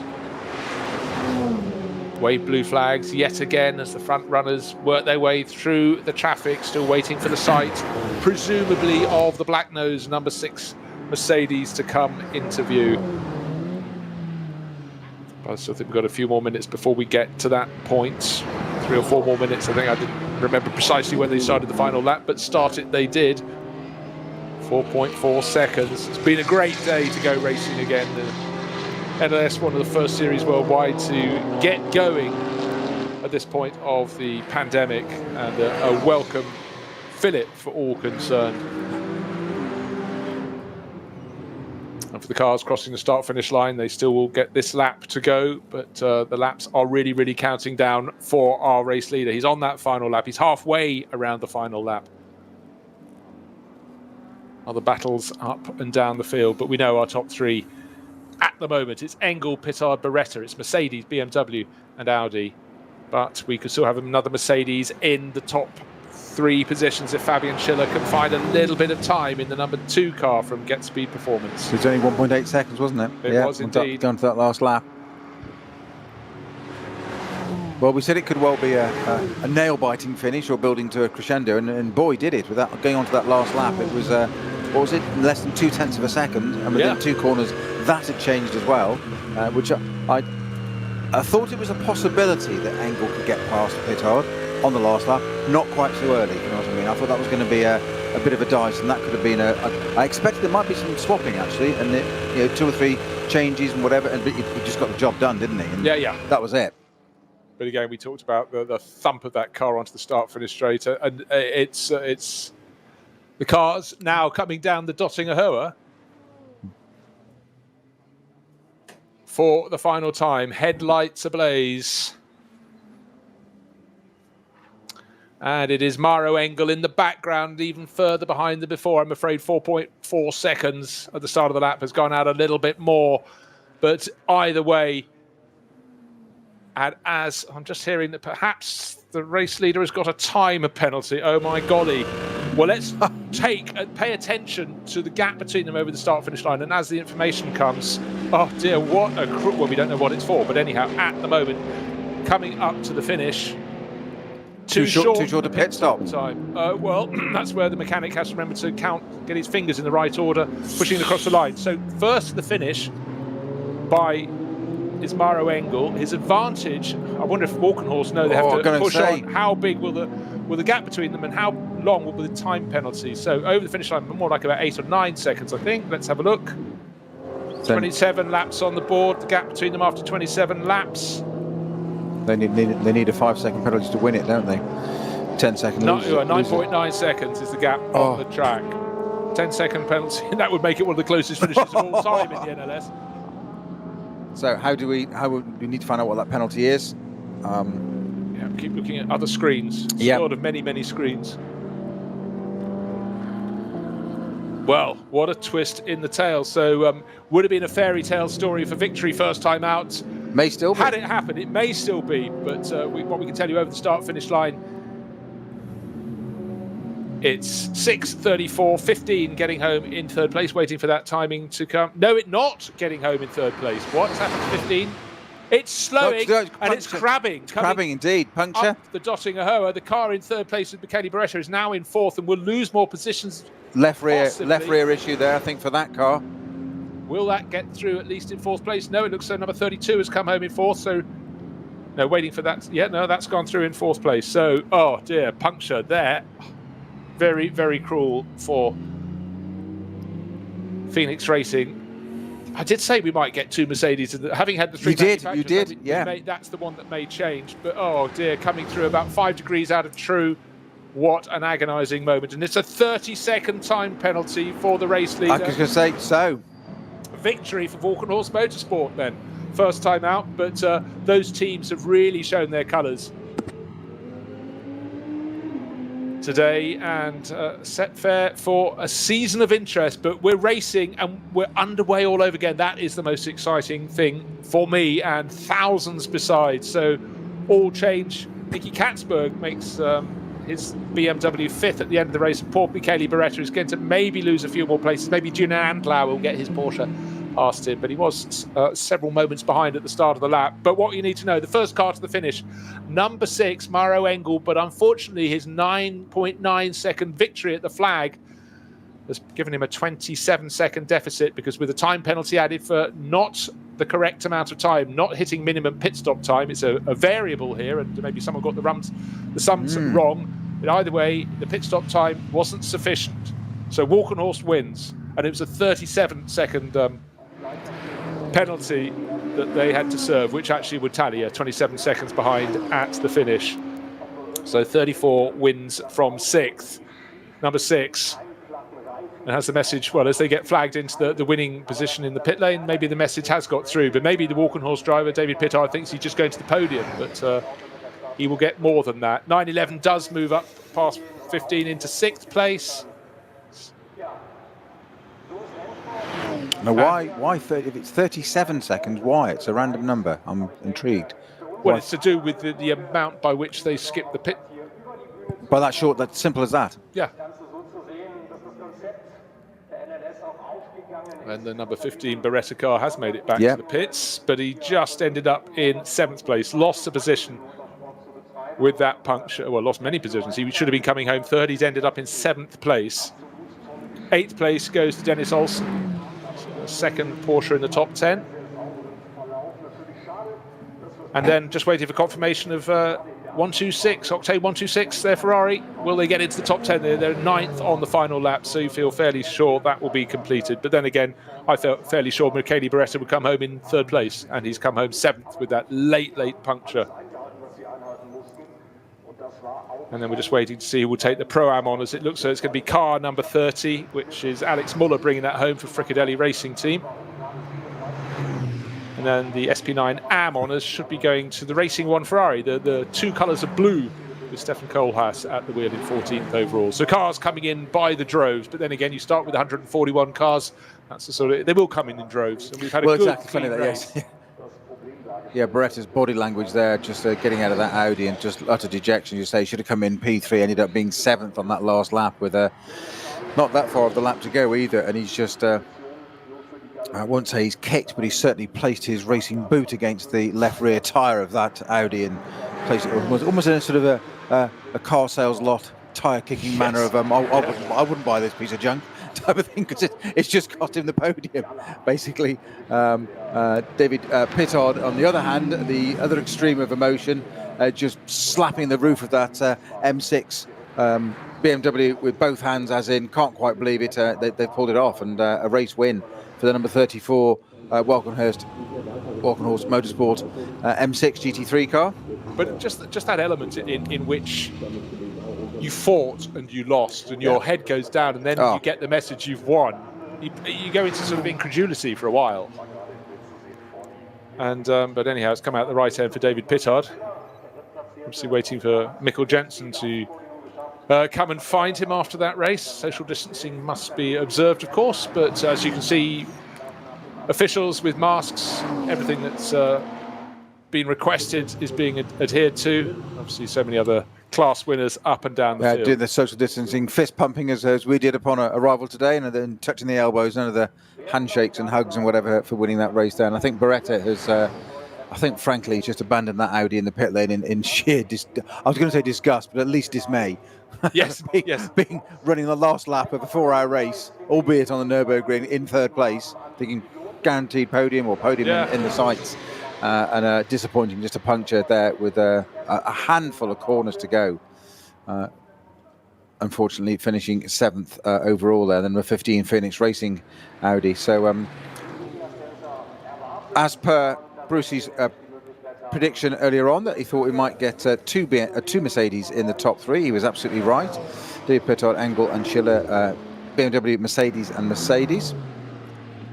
Wave blue flags yet again as the front runners work their way through the traffic, still waiting for the sight, presumably of the black nose number 6 Mercedes to come into view. But I still think we've got a few more minutes before we get to that point. 3 or 4 more minutes. I think I didn't remember precisely when they started the final lap, but start it they did. 4.4 seconds. It's been a great day to go racing again. The NLS, one of the first series worldwide to get going at this point of the pandemic, and a welcome fillip for all concerned. And for the cars crossing the start-finish line, they still will get this lap to go, but the laps are really, really counting down for our race leader. He's on that final lap. He's halfway around the final lap. Other battles up and down the field, but we know our top 3 at the moment. It's Engel, Pittard, Beretta. It's Mercedes, BMW, and Audi. But we could still have another Mercedes in the top 3 positions if Fabian Schiller can find a little bit of time in the number 2 car from Get Speed Performance. It was only 1.8 seconds, wasn't it? It was indeed. Going to that last lap. Well, we said it could well be a nail-biting finish or building to a crescendo, and boy, did it. Without going on to that last lap, it was, what was it, less than 0.2 of a second, and within 2 corners, that had changed as well, which I thought it was a possibility that Engel could get past Pittard on the last lap, not quite so early, you know what I mean? I thought that was going to be a bit of a dice, and that could have been I expected there might be some swapping, actually, and 2 or 3 changes and whatever, and he just got the job done, didn't he? And yeah. That was it. But again, we talked about the thump of that car onto the start-finish straight, and it's the cars now coming down the Dottinger for the final time. Headlights ablaze. And it is Maro Engel in the background, even further behind than before. I'm afraid 4.4 seconds at the start of the lap has gone out a little bit more. But either way, and as I'm just hearing that perhaps the race leader has got a time penalty. Oh my golly. Well, let's pay attention to the gap between them over the start-finish line. And as the information comes, oh dear, what a well, we don't know what it's for, but anyhow, at the moment, coming up to the finish, Too short a pit stop time. Well, that's where the mechanic has to remember to get his fingers in the right order, pushing across the line. So first to the finish by is Maro Engel. His advantage, I wonder if Walkenhorst know they have to push on. How big will the gap between them, and how long will be the time penalty? So over the finish line, more like about 8 or 9 seconds, I think. Let's have a look. 27 laps on the board. The gap between them after 27 laps. They need a 5-second penalty to win it, don't they? 10 seconds. 9.9 seconds is the gap on the track. 10-second penalty. That would make it one of the closest finishes of all time in the NLS. So we need to find out what that penalty is. Yeah, keep looking at other screens. Yeah. Sort of many screens. Well, what a twist in the tale. So would have been a fairy tale story for victory first time out. May still be. Had it happened, it may still be. But what we can tell you over the start-finish line, it's 6:34.15 getting home in third place, waiting for that timing to come. No, it's not getting home in third place. What has happened to 15? It's slowing and it's crabbing. It's crabbing indeed. Puncture. Up the Dottinger-Hoa. The car in third place with Michele Beretta is now in fourth and will lose more positions. Left rear issue there, I think, for that car. Will that get through at least in fourth place? No, it looks so. Number 32 has come home in fourth. So, no, waiting for that. Yeah, no, that's gone through in fourth place. So, oh dear, puncture there. Very, very cruel for Phoenix Racing. I did say we might get 2 Mercedes. Having had the 3 You did, yeah. That's the one that may change. But, oh dear, coming through about 5 degrees out of true. What an agonising moment. And it's a 30-second time penalty for the race leader. I was going to say so. Victory for Walkenhorst Motorsport then. First time out, but those teams have really shown their colours today and set fair for a season of interest. But we're racing and we're underway all over again. That is the most exciting thing for me and thousands besides. So all change. Nicky Katzberg makes his BMW 5th at the end of the race. And poor Michele Beretta is going to maybe lose a few more places. Maybe Julian Andlau will get his Porsche past him, but he was several moments behind at the start of the lap. But what you need to know, the first car to the finish, number 6, Maro Engel, but unfortunately his 9.9 second victory at the flag has given him a 27-second deficit, because with a time penalty added for not the correct amount of time, not hitting minimum pit stop time, it's a variable here, and maybe someone got the sums wrong, but either way, the pit stop time wasn't sufficient. So Walkenhorst wins, and it was a 37-second penalty that they had to serve, which actually would tally 27 seconds behind at the finish. So 34 wins from 6th. Number 6 and has the message, well, as they get flagged into the winning position in the pit lane, maybe the message has got through, but maybe the Walkenhorst driver, David Pittard, thinks he's just going to the podium, but he will get more than that. 911 does move up past 15 into 6th place. Now, why 30? If it's 37 seconds, why? It's a random number. I'm intrigued. Well, it's to do with the amount by which they skip the pit. By that short, that's simple as that. Yeah. And the number 15 Beretta car has made it back to the pits, but he just ended up in 7th place, lost a position with that puncture. Well, lost many positions. He should have been coming home 3rd. He's ended up in 7th place. 8th place goes to Dennis Olsen. 2nd Porsche in the top 10. And then just waiting for confirmation of 126, Octane 126, their Ferrari. Will they get into the top 10? They're 9th on the final lap, so you feel fairly sure that will be completed. But then again, I felt fairly sure Michele Beretta would come home in 3rd place, and he's come home 7th with that late puncture. And then we're just waiting to see who will take the Pro-Am honours. It looks so it's going to be car number 30, which is Alex Muller bringing that home for Fricadelli Racing Team. And then the SP9 AM honours should be going to the Racing One Ferrari, the 2 colours of blue, with Stefan Kohlhaas at the wheel in 14th overall. So cars coming in by the droves, but then again, you start with 141 cars. That's the sort of, they will come in droves. And we've had a good clean race. Yes. Yeah, Beretta's body language there, just getting out of that Audi and just utter dejection. You say he should have come in P3, ended up being 7th on that last lap with a not that far of the lap to go either, and he's just, I won't say he's kicked, but he's certainly placed his racing boot against the left rear tyre of that Audi and placed it almost in a sort of a car sales lot tyre kicking manner of I wouldn't buy this piece of junk type of thing, because it's just cost him the podium basically. David Pittard, on the other hand, the other extreme of emotion, just slapping the roof of that M6 BMW with both hands, as in can't quite believe it. They've pulled it off, and a race win for the number 34 Walkenhorst Motorsport M6 GT3 car. But just that element in which you fought and you lost, and your head goes down, and then you get the message you've won. You go into sort of incredulity for a while. And but anyhow, it's come out the right end for David Pittard. Obviously waiting for Mikkel Jensen to come and find him after that race. Social distancing must be observed, of course, but as you can see, officials with masks, everything that's been requested is being adhered to. Obviously, so many other class winners up and down the field. Doing the social distancing, fist pumping as we did upon arrival today, and then touching the elbows, none of the handshakes and hugs and whatever for winning that race there. And I think Beretta has, I think frankly, just abandoned that Audi in the pit lane in sheer, I was going to say disgust, but at least dismay. Yes, being running the last lap of a 4-hour race, albeit on the Nürburgring in third place, thinking guaranteed podium or podium in the sights. And disappointing, just a puncture there with a handful of corners to go. Unfortunately, finishing 7th overall there, then the 15 Phoenix Racing Audi. So, as per Brucey's prediction earlier on, that he thought we might get two Mercedes in the top 3, he was absolutely right. David Pittard, Engel, and Schiller, BMW, Mercedes, and Mercedes.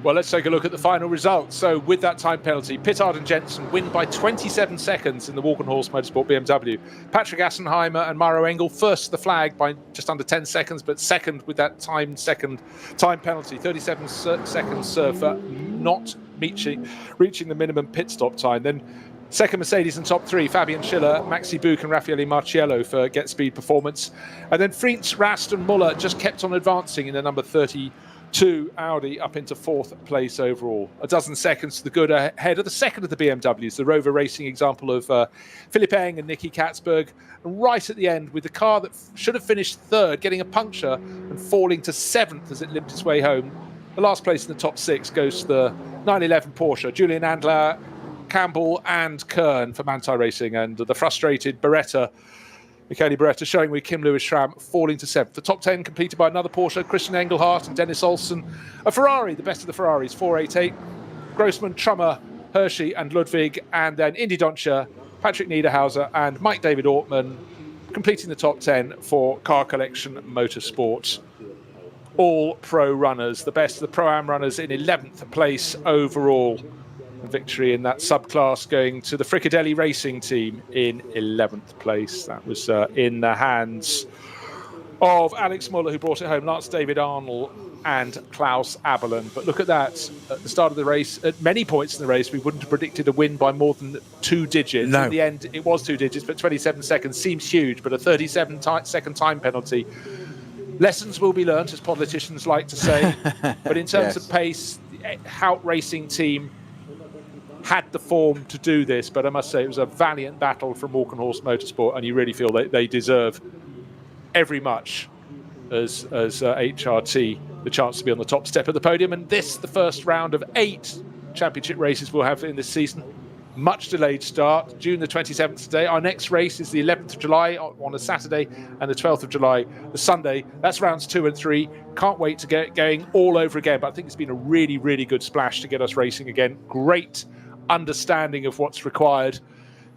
Well, let's take a look at the final results. So with that time penalty, Pittard and Jensen win by 27 seconds in the Walkenhorst Motorsport BMW. Patrick Assenheimer and Mauro Engel first to the flag by just under 10 seconds, but second with that time penalty. 37 seconds served for not reaching the minimum pit stop time. Then second Mercedes and top 3, Fabian Schiller, Maxi Buch and Raffaele Marciello for Get Speed performance. And then Friens, Rast and Muller just kept on advancing in the number 32 Audi up into 4th place overall. A dozen seconds to the good ahead of the second of the BMWs, the Rover Racing example of Philipp Eng and Nicky Katzberg. And right at the end, with the car that should have finished 3rd, getting a puncture and falling to 7th as it limped its way home. The last place in the top 6 goes to the 911 Porsche, Julian Andler, Campbell and Kern for Manthey Racing, and the frustrated Beretta, Michele Beretta, showing with Kim Lewis-Schramm falling to 7th. The top 10 completed by another Porsche, Christian Engelhardt and Dennis Olsen. A Ferrari, the best of the Ferraris, 488. Grossman, Trummer, Hershey and Ludwig. And then Indy Dontje, Patrick Niederhauser and Mike David Ortman, completing the top 10 for Car Collection Motorsport. All pro runners, the best of the Pro-Am runners in 11th place overall. Victory in that subclass going to the Fricadelli Racing team in 11th place. That was in the hands of Alex Muller, who brought it home, Lance David Arnold and Klaus Abelin. But look at that. At the start of the race, at many points in the race, we wouldn't have predicted a win by more than 2 digits. No. In the end, it was 2 digits, but 27 seconds seems huge, but a 37-second time penalty. Lessons will be learnt, as politicians like to say. But in terms of pace, the Hout Racing team had the form to do this, but I must say it was a valiant battle from Walkenhorst Motorsport, and you really feel they deserve every much as HRT the chance to be on the top step of the podium. And this, the first round of 8 championship races we'll have in this season. Much delayed start, June the 27th today. Our next race is the 11th of July on a Saturday, and the 12th of July, the Sunday. That's rounds 2 and 3. Can't wait to get going all over again, but I think it's been a really, really good splash to get us racing again. Great understanding of what's required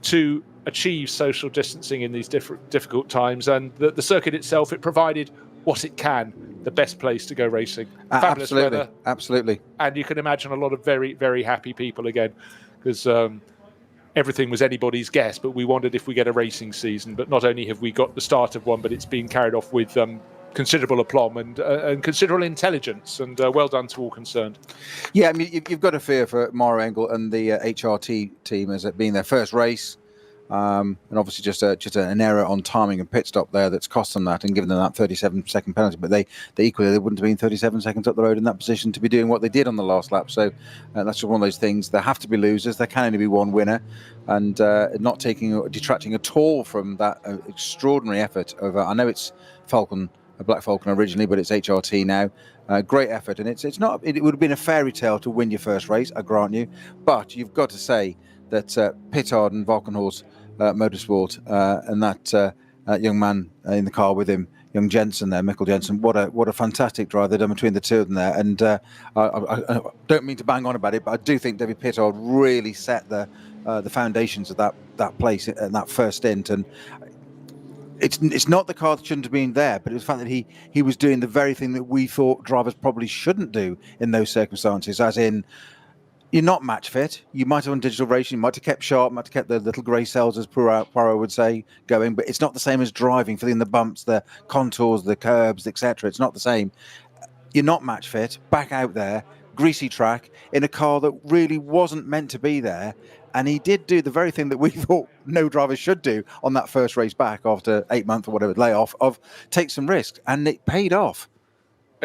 to achieve social distancing in these difficult times, and the circuit itself, it provided what it can, the best place to go racing. Fabulous weather, absolutely, and you can imagine a lot of very, very happy people again, because everything was anybody's guess, but we wondered if we get a racing season. But not only have we got the start of one, but it's been carried off with considerable aplomb and considerable intelligence, and well done to all concerned. Yeah, I mean, you've got to fear for Mauro Engel and the HRT team as it being their first race. And obviously just an error on timing and pit stop there that's cost them that and given them that 37-second penalty. But they equally, they wouldn't have been 37 seconds up the road in that position to be doing what they did on the last lap. So that's just one of those things. There have to be losers. There can only be one winner. And not detracting at all from that extraordinary effort over, I know it's Black Falcon originally, but it's HRT now. Great effort, and it's not. It would have been a fairy tale to win your first race, I grant you. But you've got to say that Pittard and Valkenhorst Motorsport and that young man in the car with him, young Jensen there, Mikkel Jensen, what a fantastic drive they've done between the two of them there. And I don't mean to bang on about it, but I do think David Pittard really set the foundations of that place in that first stint. And it's not the car that shouldn't have been there, but it was the fact that he was doing the very thing that we thought drivers probably shouldn't do in those circumstances, as in, you're not match fit. You might have done digital racing, you might have kept sharp, might have kept the little grey cells, as Poirot would say, going, but it's not the same as driving, filling the bumps, the contours, the curbs, etc. It's not the same. You're not match fit, back out there, greasy track, in a car that really wasn't meant to be there. And he did do the very thing that we thought no drivers should do on that first race back after 8 months or whatever layoff, of take some risks. And it paid off.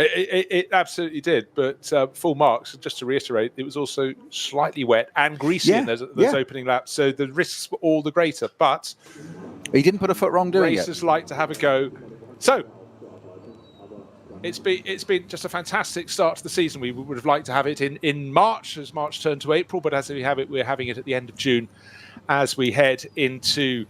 It absolutely did, but full marks. Just to reiterate, it was also slightly wet and greasy in those opening laps, so the risks were all the greater. But he didn't put a foot wrong doing it. Racers like to have a go. So it's been just a fantastic start to the season. We would have liked to have it in March, as March turned to April, but as we have it, we're having it at the end of June as we head into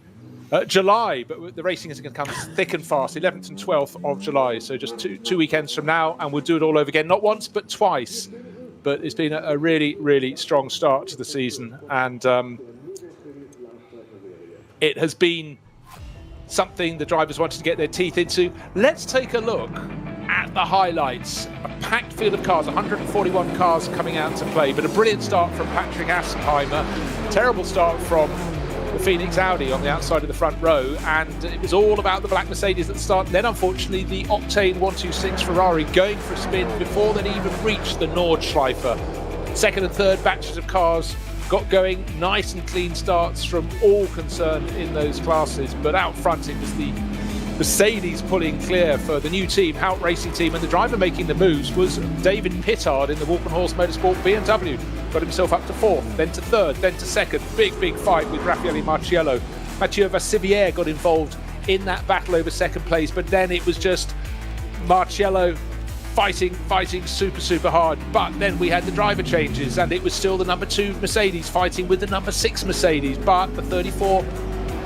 July. But the racing is going to come thick and fast, 11th and 12th of July. So just two weekends from now, and we'll do it all over again, not once, but twice. But it's been a really, really strong start to the season. And it has been something the drivers wanted to get their teeth into. Let's take a look at the highlights. A packed field of cars, 141 cars coming out to play, but a brilliant start from Patrick Assenheimer. Terrible start from the Phoenix Audi on the outside of the front row, and it was all about the black Mercedes at the start. Then unfortunately the Octane 126 Ferrari going for a spin before they'd even reached the Nordschleife. Second and third batches of cars got going, nice and clean starts from all concerned in those classes, but out front it was the Mercedes pulling clear for the new team, Hout Racing Team, and the driver making the moves was David Pittard in the Walkenhorst Motorsport BMW. Got himself up to fourth, then to third, then to second. Big fight with Raffaele Marciello. Mathieu Vassivière got involved in that battle over second place, but then it was just Marciello fighting super hard. But then we had the driver changes, and it was still the number 2 Mercedes fighting with the number 6 Mercedes, but the 34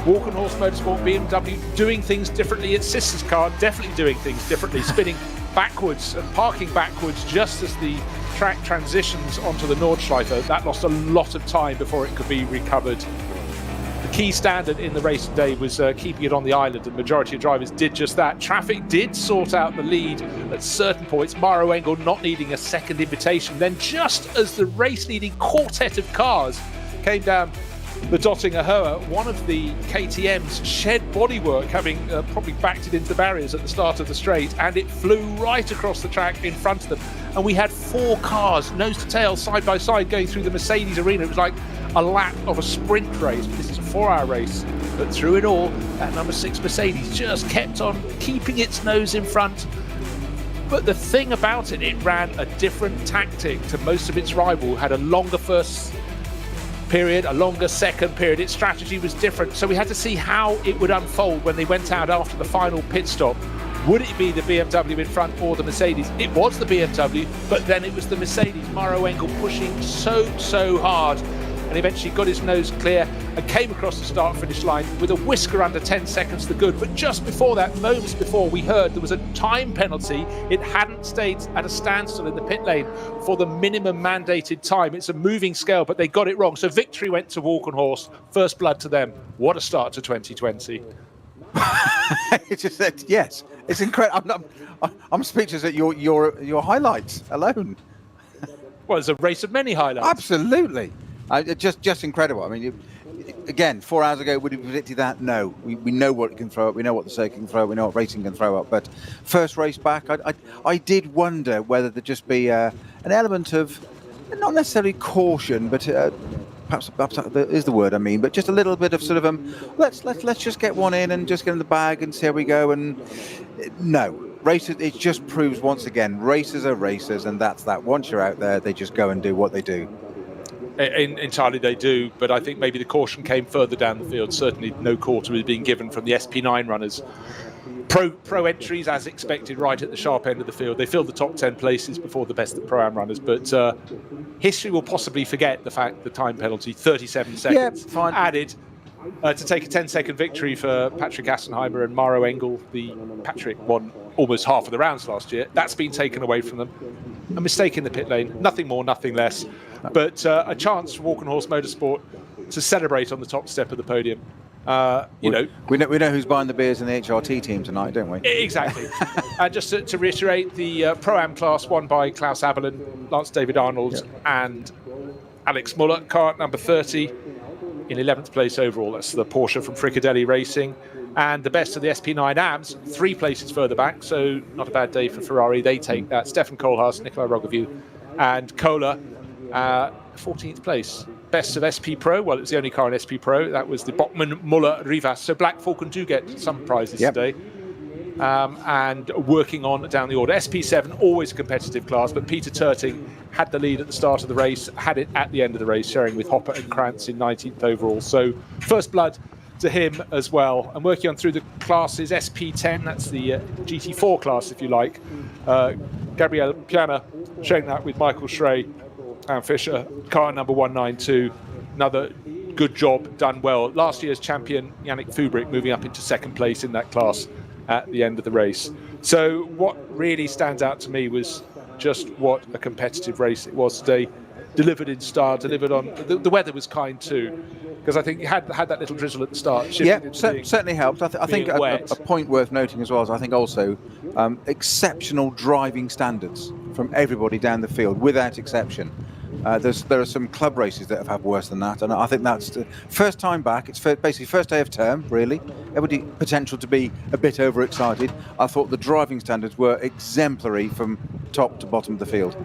Walkenhorst Motorsport BMW doing things differently. Its sister's car definitely doing things differently, spinning backwards and parking backwards just as the track transitions onto the Nordschleife. That lost a lot of time before it could be recovered. The key standard in the race today was keeping it on the island, and the majority of drivers did just that. Traffic did sort out the lead at certain points, Maro Engel not needing a second invitation. Then just as the race-leading quartet of cars came down the Dottinger Höhe, one of the KTM's shed bodywork, having probably backed it into the barriers at the start of the straight, and it flew right across the track in front of them. And we had 4 cars, nose to tail, side by side, going through the Mercedes arena. It was like a lap of a sprint race, but this is a 4-hour race. But through it all, that number 6 Mercedes just kept on keeping its nose in front. But the thing about it, it ran a different tactic to most of its rival, had a longer first period, a longer second period. Its strategy was different, so we had to see how it would unfold when they went out after the final pit stop. Would it be the BMW in front or the Mercedes? It was the BMW, but then it was the Mercedes. Maro Engel pushing so hard, and eventually got his nose clear and came across the start-finish line with a whisker under 10 seconds to good. But just before that, moments before, we heard there was a time penalty. It hadn't stayed at a standstill in the pit lane for the minimum mandated time. It's a moving scale, but they got it wrong. So victory went to Walkenhorst. First blood to them. What a start to 2020. It's just that, yes, it's incredible. I'm speechless at your highlights alone. Well, it's a race of many highlights. Absolutely. Just incredible. I mean, again, 4 hours ago, would we have predicted that? No. We know what it can throw up. We know what the circuit can throw up. We know what racing can throw up. But first race back, I did wonder whether there'd just be an element of, not necessarily caution, but perhaps is the word I mean, but just a little bit of sort of let's just get one in and just get in the bag and see how we go. And no, racers, it just proves once again, racers are racers, and that's that. Once you're out there, they just go and do what they do. Entirely they do, but I think maybe the caution came further down the field. Certainly no quarter was being given from the SP9 runners. Pro entries, as expected, right at the sharp end of the field. They filled the top 10 places before the best of the Pro-Am runners, but history will possibly forget the fact the time penalty, 37 seconds, added to take a 10-second victory for Patrick Assenheimer and Maro Engel. Patrick won almost half of the rounds last year. That's been taken away from them. A mistake in the pit lane, nothing more, nothing less, but a chance for Walk and Horse Motorsport to celebrate on the top step of the podium. We know who's buying the beers in the HRT team tonight, don't we? Exactly. And just to reiterate, the Pro-Am class won by Klaus Abelin, Lance David Arnold, and Alex Muller, car number 30, in 11th place overall. That's the Porsche from Fricadelli Racing. And the best of the SP9 AMs, 3 places further back, so not a bad day for Ferrari. They take that. Stefan Kohlhaas, Nikolai Rogoviu, and Kohler, 14th place. Best of SP Pro, well, it was the only car in SP Pro. That was the Bachmann, Muller, Rivas. So Black Falcon do get some prizes today. And working on down the order. SP7, always a competitive class, but Peter Turting had the lead at the start of the race, had it at the end of the race, sharing with Hopper and Krantz in 19th overall. So first blood to him as well. And working on through the classes, SP10, that's the GT4 class, if you like. Gabriel Piana sharing that with Michael Schrey and Fisher, car number 192. Another good job, done well. Last year's champion, Yannick Fubrick, moving up into second place in that class at the end of the race. So what really stands out to me was just what a competitive race it was today. Delivered in style, delivered on... The weather was kind too, because I think you had that little drizzle at the start. Certainly helped. I think a point worth noting as well is I think also exceptional driving standards from everybody down the field, without exception. There are some club races that have had worse than that, and I think that's the first time back. It's basically first day of term, really. Everybody potential to be a bit overexcited. I thought the driving standards were exemplary from top to bottom of the field.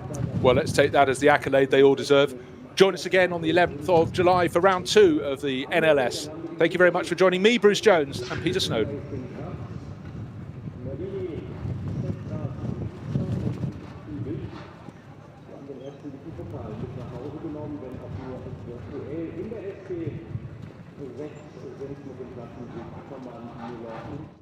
Well, let's take that as the accolade they all deserve. Join us again on the 11th of July for round 2 of the NLS. Thank you very much for joining me, Bruce Jones, and Peter Snowden. in der SP 6 senken wir den Platz mit dem Ackermann, Müller und